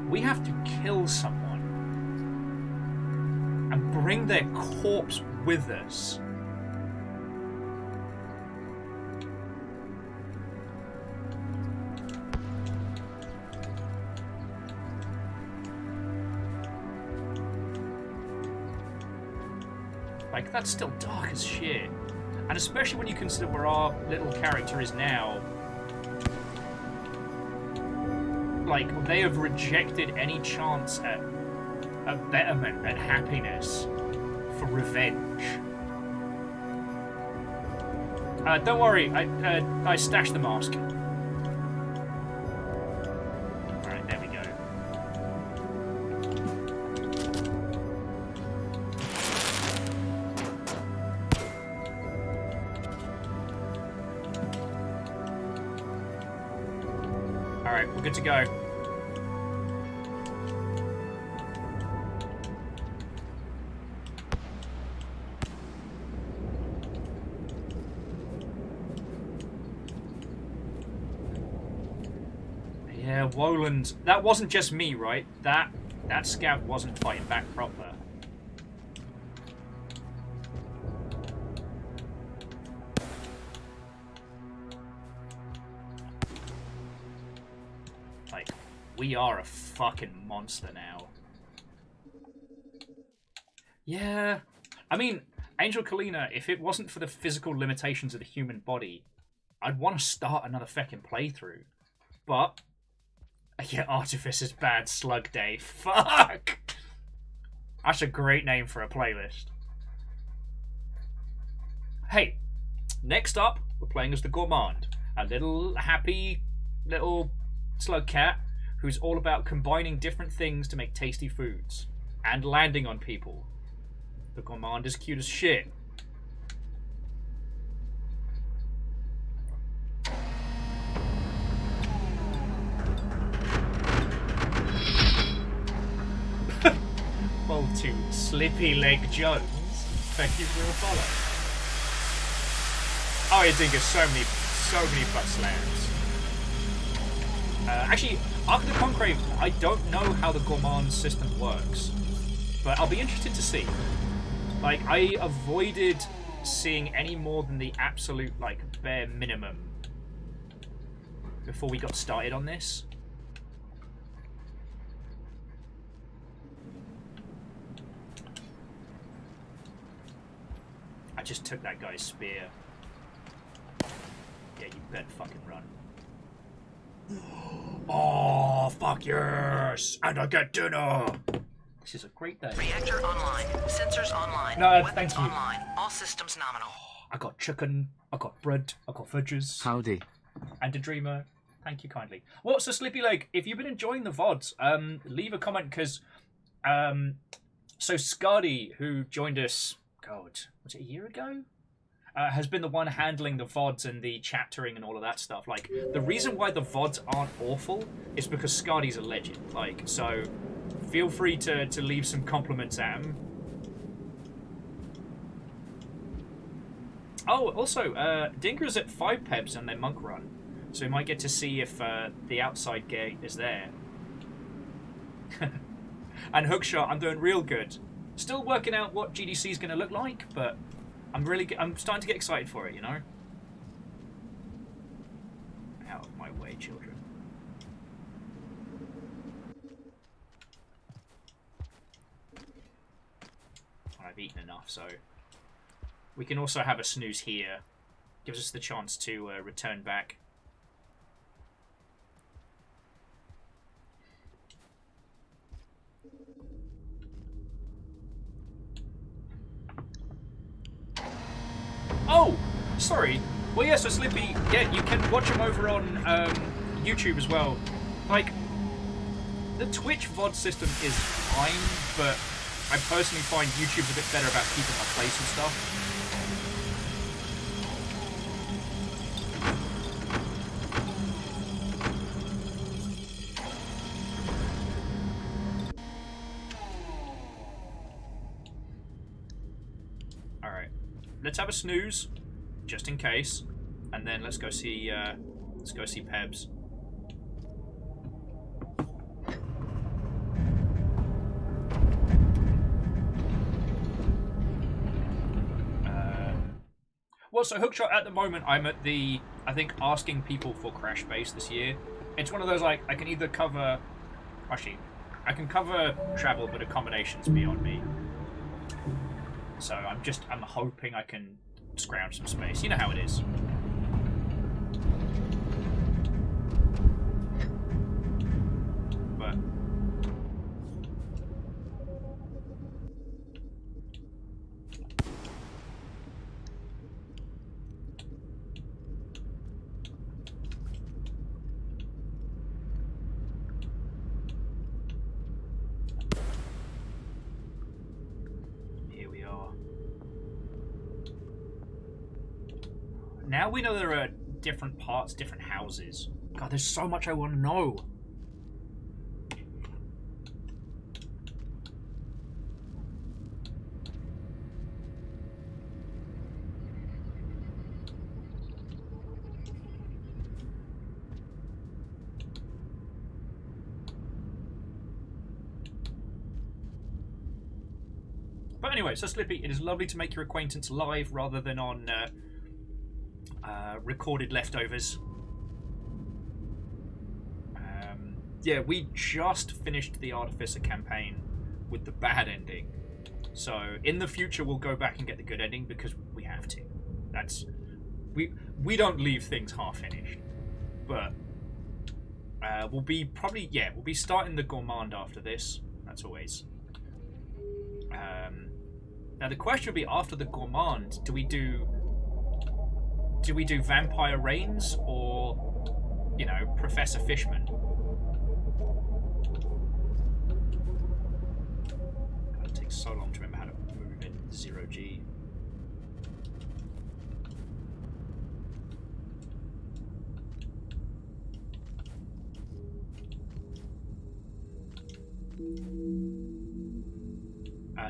We have to kill someone and bring their corpse with us. Like, that's still dark as shit. And especially when you consider where our little character is now. Like, they have rejected any chance at a betterment and happiness for revenge. Don't worry, I stashed the mask. Alright, there we go. Alright, we're good to go. Yeah, Woland. That wasn't just me, right? That scav wasn't fighting back proper. Like, we are a fucking monster now. Yeah. I mean, Angel Kalina, if it wasn't for the physical limitations of the human body, I'd want to start another fucking playthrough. But yeah, Artificer's bad slug day. Fuck! That's a great name for a playlist. Hey, next up, we're playing as the Gourmand. A little happy little slug cat who's all about combining different things to make tasty foods. And landing on people. The Gourmand is cute as shit. Well, to Slippy Leg Jones, thank you for a follow. Oh, yeah, Dingus, so many butt slams. Actually, after the Conclave, I don't know how the Gourmand system works, but I'll be interested to see. Like, I avoided seeing any more than the absolute, like, bare minimum before we got started on this. I just took that guy's spear. Yeah, you better fucking run. Oh, fuck yes! And I get dinner! This is a great day. Reactor online. Sensors online. No, Weapons thank you. online. All systems nominal. I got chicken, I got bread, I got veggies. Howdy. And a dreamer. Thank you kindly. Well, so Slippy Leg, if you've been enjoying the VODs, leave a comment, because so Scardy, who joined us, God, was it a year ago? Has been the one handling the VODs and the chaptering and all of that stuff. Like, the reason why the VODs aren't awful is because Scardy's a legend. Like, so feel free to leave some compliments at him. Oh, also, Dinker's at 5 Pebs on their monk run, so we might get to see if the outside gate is there. And Hookshot, I'm doing real good. Still working out what GDC is going to look like, but I'm starting to get excited for it, you know? Out of my way, children. I've eaten enough, so we can also have a snooze here. Gives us the chance to return back. Oh, sorry. Well, yeah, so Slippy, yeah, you can watch him over on YouTube as well. Like, the Twitch VOD system is fine, but I personally find YouTube's a bit better about keeping my place and stuff. let's have a snooze, just in case, and then let's go see Pebs. Well, so Hookshot, at the moment, I'm at the, I think, asking people for Crash Base this year. It's one of those, like, I can either cover... Actually, I can cover travel, but accommodation's beyond me. So I'm hoping I can scrounge some space. You know how it is. But... Now we know there are different parts, different houses. God, there's so much I want to know. But anyway, so Slippy, it is lovely to make your acquaintance live rather than on... recorded leftovers. Yeah, we just finished the Artificer campaign with the bad ending. So in the future we'll go back and get the good ending because we have to. That's we don't leave things half finished. But we'll be we'll be starting the Gourmand after this. That's always. Now the question will be, after the Gourmand, do we do Vampire Reigns or, you know, Professor Fishman? God, it takes so long to remember how to move in 0G.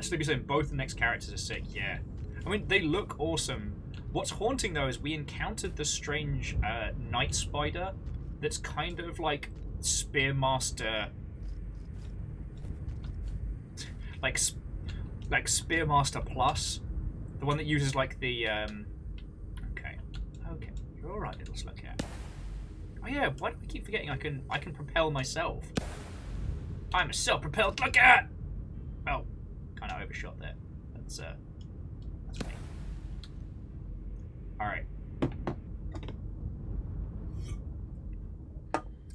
Sleepy saying both the next characters are sick, yeah. I mean, they look awesome. What's haunting, though, is we encountered the strange night spider that's kind of like Spearmaster... like Spearmaster Plus. The one that uses, like, the... Okay. You're alright, little SLUGCAT. Oh, yeah, why do I keep forgetting I can propel myself? I'm a self-propelled SLUGCAT! Oh, kind of overshot there. That's me. Alright.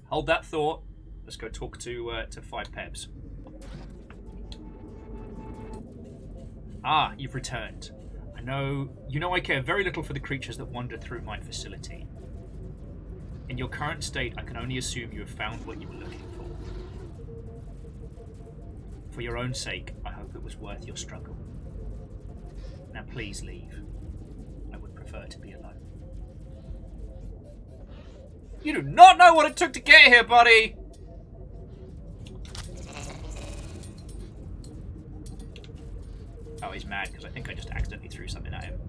Hold that thought. Let's go talk to 5 Pebs. Ah, you've returned. You know I care very little for the creatures that wander through my facility. In your current state, I can only assume you have found what you were looking for. For your own sake, I hope it was worth your struggle. Now please leave. I would prefer to be alone. You do not know what it took to get here, buddy! Oh, he's mad because I think I just accidentally threw something at him.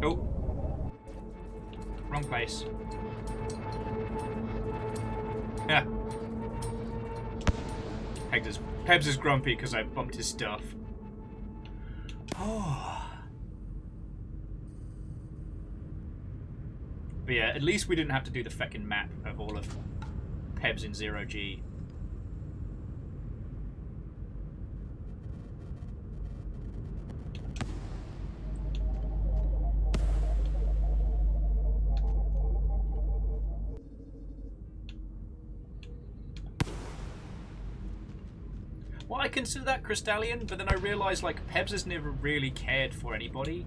Oh. Wrong place. Yeah. Pebs is grumpy because I bumped his stuff. Oh. But yeah, at least we didn't have to do the feckin' map of all of Pebs in 0G. Well, I consider that Crystallian, but then I realised, like, Pebs has never really cared for anybody.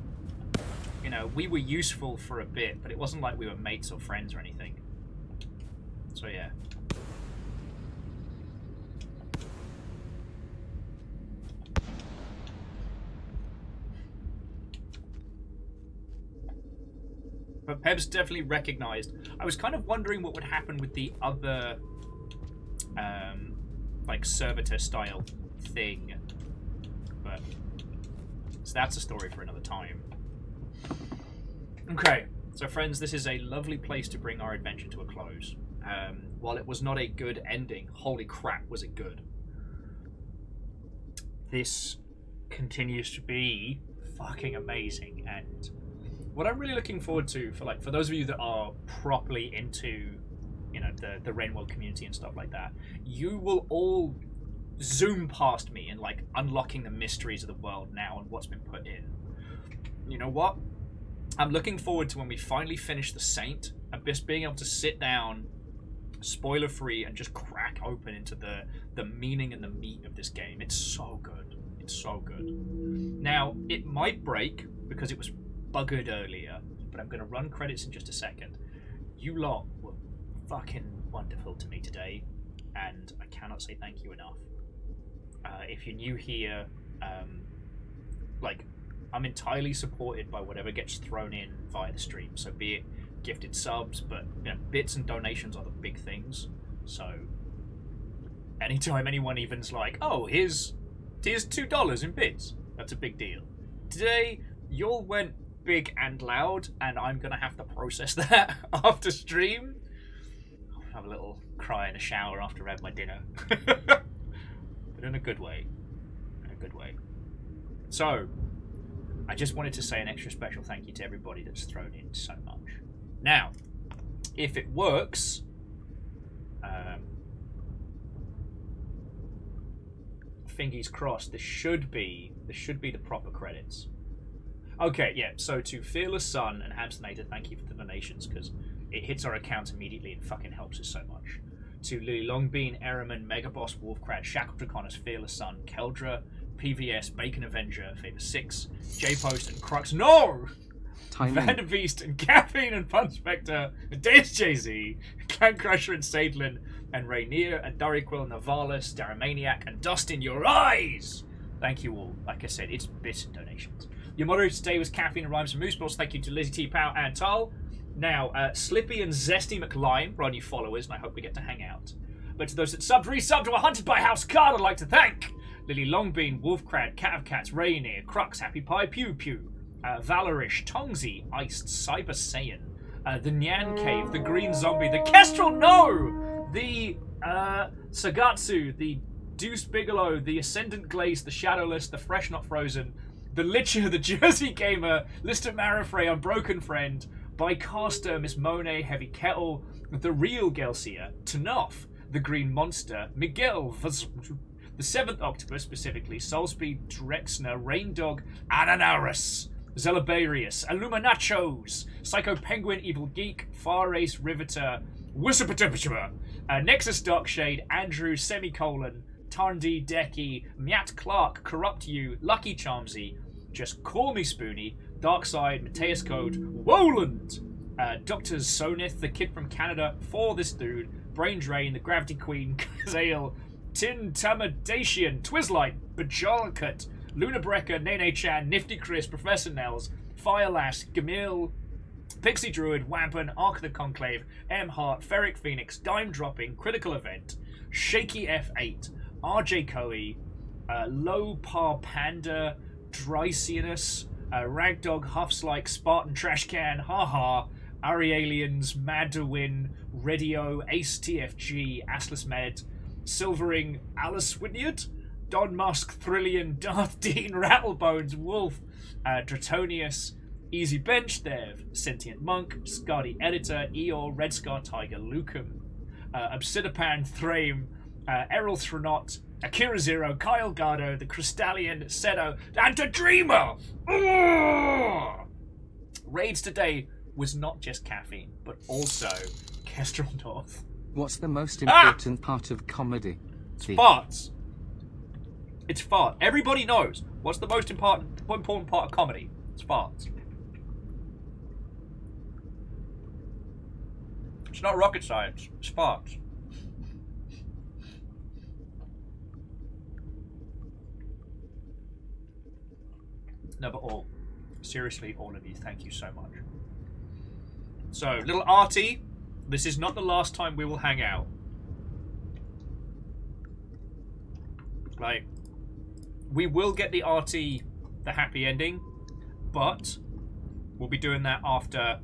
You know, we were useful for a bit, but it wasn't like we were mates or friends or anything. So, yeah. But Peb's definitely recognized. I was kind of wondering what would happen with the other, like, servitor style thing. But so that's a story for another time. Okay, so friends, this is a lovely place to bring our adventure to a close. While it was not a good ending, holy crap, was it good. This continues to be fucking amazing, and what I'm really looking forward to for those of you that are properly into, you know, the Rainworld community and stuff like that, you will all zoom past me in like unlocking the mysteries of the world now and what's been put in. You know what? I'm looking forward to when we finally finish the Saint and just being able to sit down, spoiler free, and just crack open into the meaning and the meat of this game. It's so good. It's so good. Now, it might break because it was buggered earlier, but I'm going to run credits in just a second. You lot were fucking wonderful to me today, and I cannot say thank you enough. If you're new here, like, I'm entirely supported by whatever gets thrown in via the stream. So be it gifted subs, but you know, bits and donations are the big things. So anytime anyone even's like, oh, here's $2 in bits, that's a big deal. Today, y'all went big and loud, and I'm gonna have to process that after stream. I'll have a little cry in a shower after I have my dinner. But in a good way. In a good way. So, I just wanted to say an extra special thank you to everybody that's thrown in so much. Now, if it works, fingies crossed, this should be the proper credits. Okay, yeah, so to Fearless Sun and Hamsonator, thank you for the donations, because it hits our account immediately and fucking helps us so much. To Lily Longbean, Eraman, Megaboss, Wolfcrat, Shackled Draconis, Fearless Sun, Keldra, PVS, Bacon Avenger, Favor 6, J-Post, and Crux. No! Vanderbeest, and Caffeine, and Fun Spectre, and Deus Jay-Z, Clan Crusher, and Sadlin, and Rainier, and Dariquil, Navalis, Daramaniac, and Dust in Your Eyes! Thank you all. Like I said, it's bits and donations. Your moderator today was Caffeine and Rhymes and Moose Balls. Thank you to Lizzie T. Pow and Tull. Now, Slippy and Zesty McLime are our new followers, and I hope we get to hang out. But to those that subbed, resubbed, or were hunted by House Card, I'd like to thank Lily Longbean, Wolfcrad, Cat of Cats, Rainier, Crux, Happy Pie, Pew Pew, Valorish, Tongzi, Iced, Cyber Saiyan, the Nyan Cave, the Green Zombie, the Kestrel, no! The Sagatsu, the Deuce Bigelow, the Ascendant Glaze, the Shadowless, the Fresh Not Frozen, the Licher, the Jersey Gamer, Lister Marifrey, Unbroken Friend, Bycaster, Miss Monet, Heavy Kettle, the Real Gelsia, Tanoff, the Green Monster, Miguel, the Seventh Octopus, specifically, Soulspeed, Drexner, Raindog, Ananaurus, Zelibarius, Illuminachos, Psycho Penguin, Evil Geek, Far Race, Riveter, Wissipatipachua, Nexus Darkshade, Andrew, Semicolon, Tarndi, Decky, Miat Clark, Corrupt You, Lucky Charmsy, Just Call Me Spoony, Darkside, Mateus Code, Woland, Dr. Sonith, the Kid from Canada, For This Dude, Brain Drain, the Gravity Queen, Kazale, Tin Tamadation, Twizlight, Bajolicut, Luna Brecker, Nene Chan, Nifty Chris, Professor Nels, Firelass, Gamil, Pixie Druid, Wampin, Ark of the Conclave, M Hart, Ferric Phoenix, Dime Dropping, Critical Event, Shaky F8, RJ Coe, Low Par Panda, Drycianus, Ragdog, Huffslike, Spartan Trash Can, Haha, Ari Aliens, Mad to Win, Radio, Ace TFG, Assless Med, Silvering, Alice Wynyard, Don Musk, Thrillian, Darth Dean, Rattlebones, Wolf, Dratonius, Easy Bench Dev, Sentient Monk, Scardy Editor, Eeyore, Red Scar Tiger, Lucum, Obsidipan, Thrame, Errol Threnot, Akira Zero, Kyle Gardo, The Crystallian, Sedo, and the Dreamer! Ugh! Raids today was not just caffeine, but also Kestrel North. What's the most important part of comedy? It's farts. It's fart. Everybody knows what's the most important part of comedy. It's farts. It's not rocket science. It's farts. No, but seriously, all of you, thank you so much. So, little Artie, this is not the last time we will hang out. Like, we will get the Artie, the happy ending, but we'll be doing that after.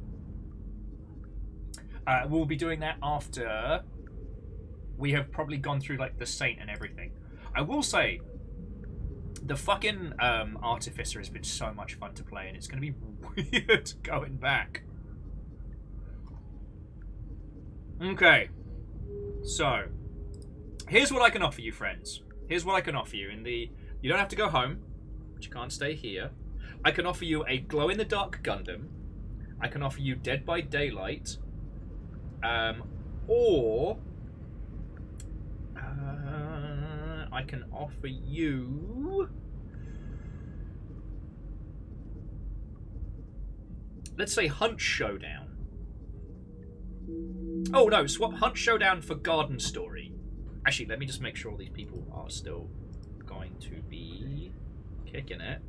We'll be doing that after we have probably gone through like the Saint and everything. I will say, the fucking Artificer has been so much fun to play, and it's going to be weird going back. Okay, so here's what I can offer you, friends. Here's what I can offer you. You don't have to go home, but you can't stay here. I can offer you a glow-in-the-dark Gundam. I can offer you Dead by Daylight, or I can offer you. Let's say Hunt Showdown. Oh no, swap Hunt Showdown for Garden Story. Actually, let me just make sure all these people are still going to be kicking it.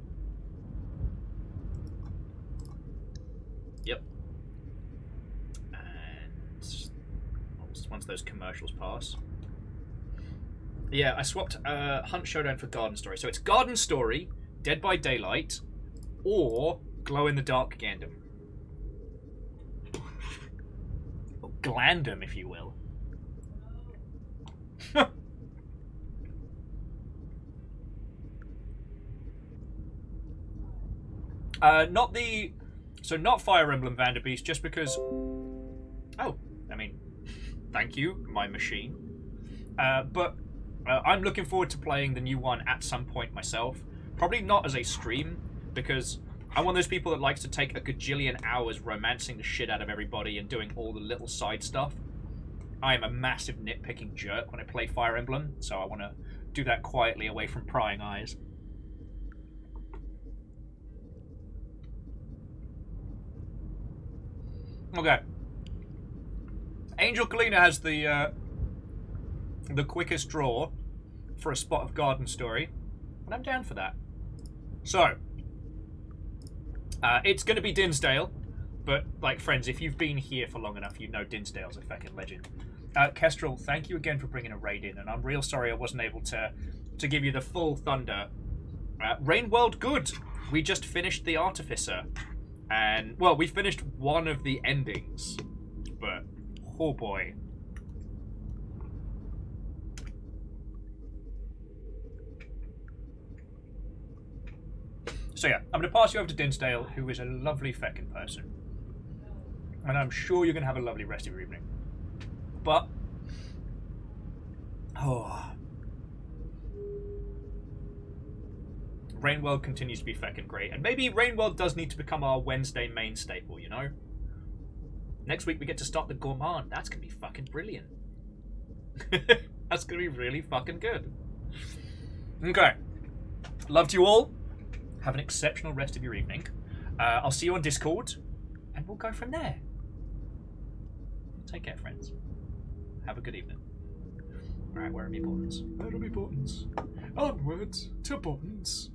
Yep. And once those commercials pass. Yeah, I swapped Hunt Showdown for Garden Story. So it's Garden Story, Dead by Daylight, or Glow in the Dark Gundam. Or Glandam, if you will. Not Fire Emblem Vanderbeest, just because. Oh, I mean, thank you, my machine. But I'm looking forward to playing the new one at some point myself. Probably not as a stream, because I'm one of those people that likes to take a gajillion hours romancing the shit out of everybody and doing all the little side stuff. I am a massive nitpicking jerk when I play Fire Emblem, so I want to do that quietly away from prying eyes. Okay. Angel Kalina has the quickest draw for a spot of Garden Story, and I'm down for that. So, it's going to be Dinsdale, but, like, friends, if you've been here for long enough, you know Dinsdale's a fucking legend. Kestrel, thank you again for bringing a raid in, and I'm real sorry I wasn't able to give you the full thunder. Rain World, good! We just finished the Artificer, and, well, we finished one of the endings, but, oh boy. So yeah, I'm going to pass you over to Dinsdale, who is a lovely feckin' person. And I'm sure you're going to have a lovely rest of your evening. But, Rainworld continues to be feckin' great. And maybe Rainworld does need to become our Wednesday main staple, you know? Next week we get to start the Gourmand. That's going to be fucking brilliant. That's going to be really fucking good. Okay. Love to you all. Have an exceptional rest of your evening. I'll see you on Discord, and we'll go from there. Take care, friends. Have a good evening. Alright, where are my buttons? Where are my buttons? Onwards to buttons.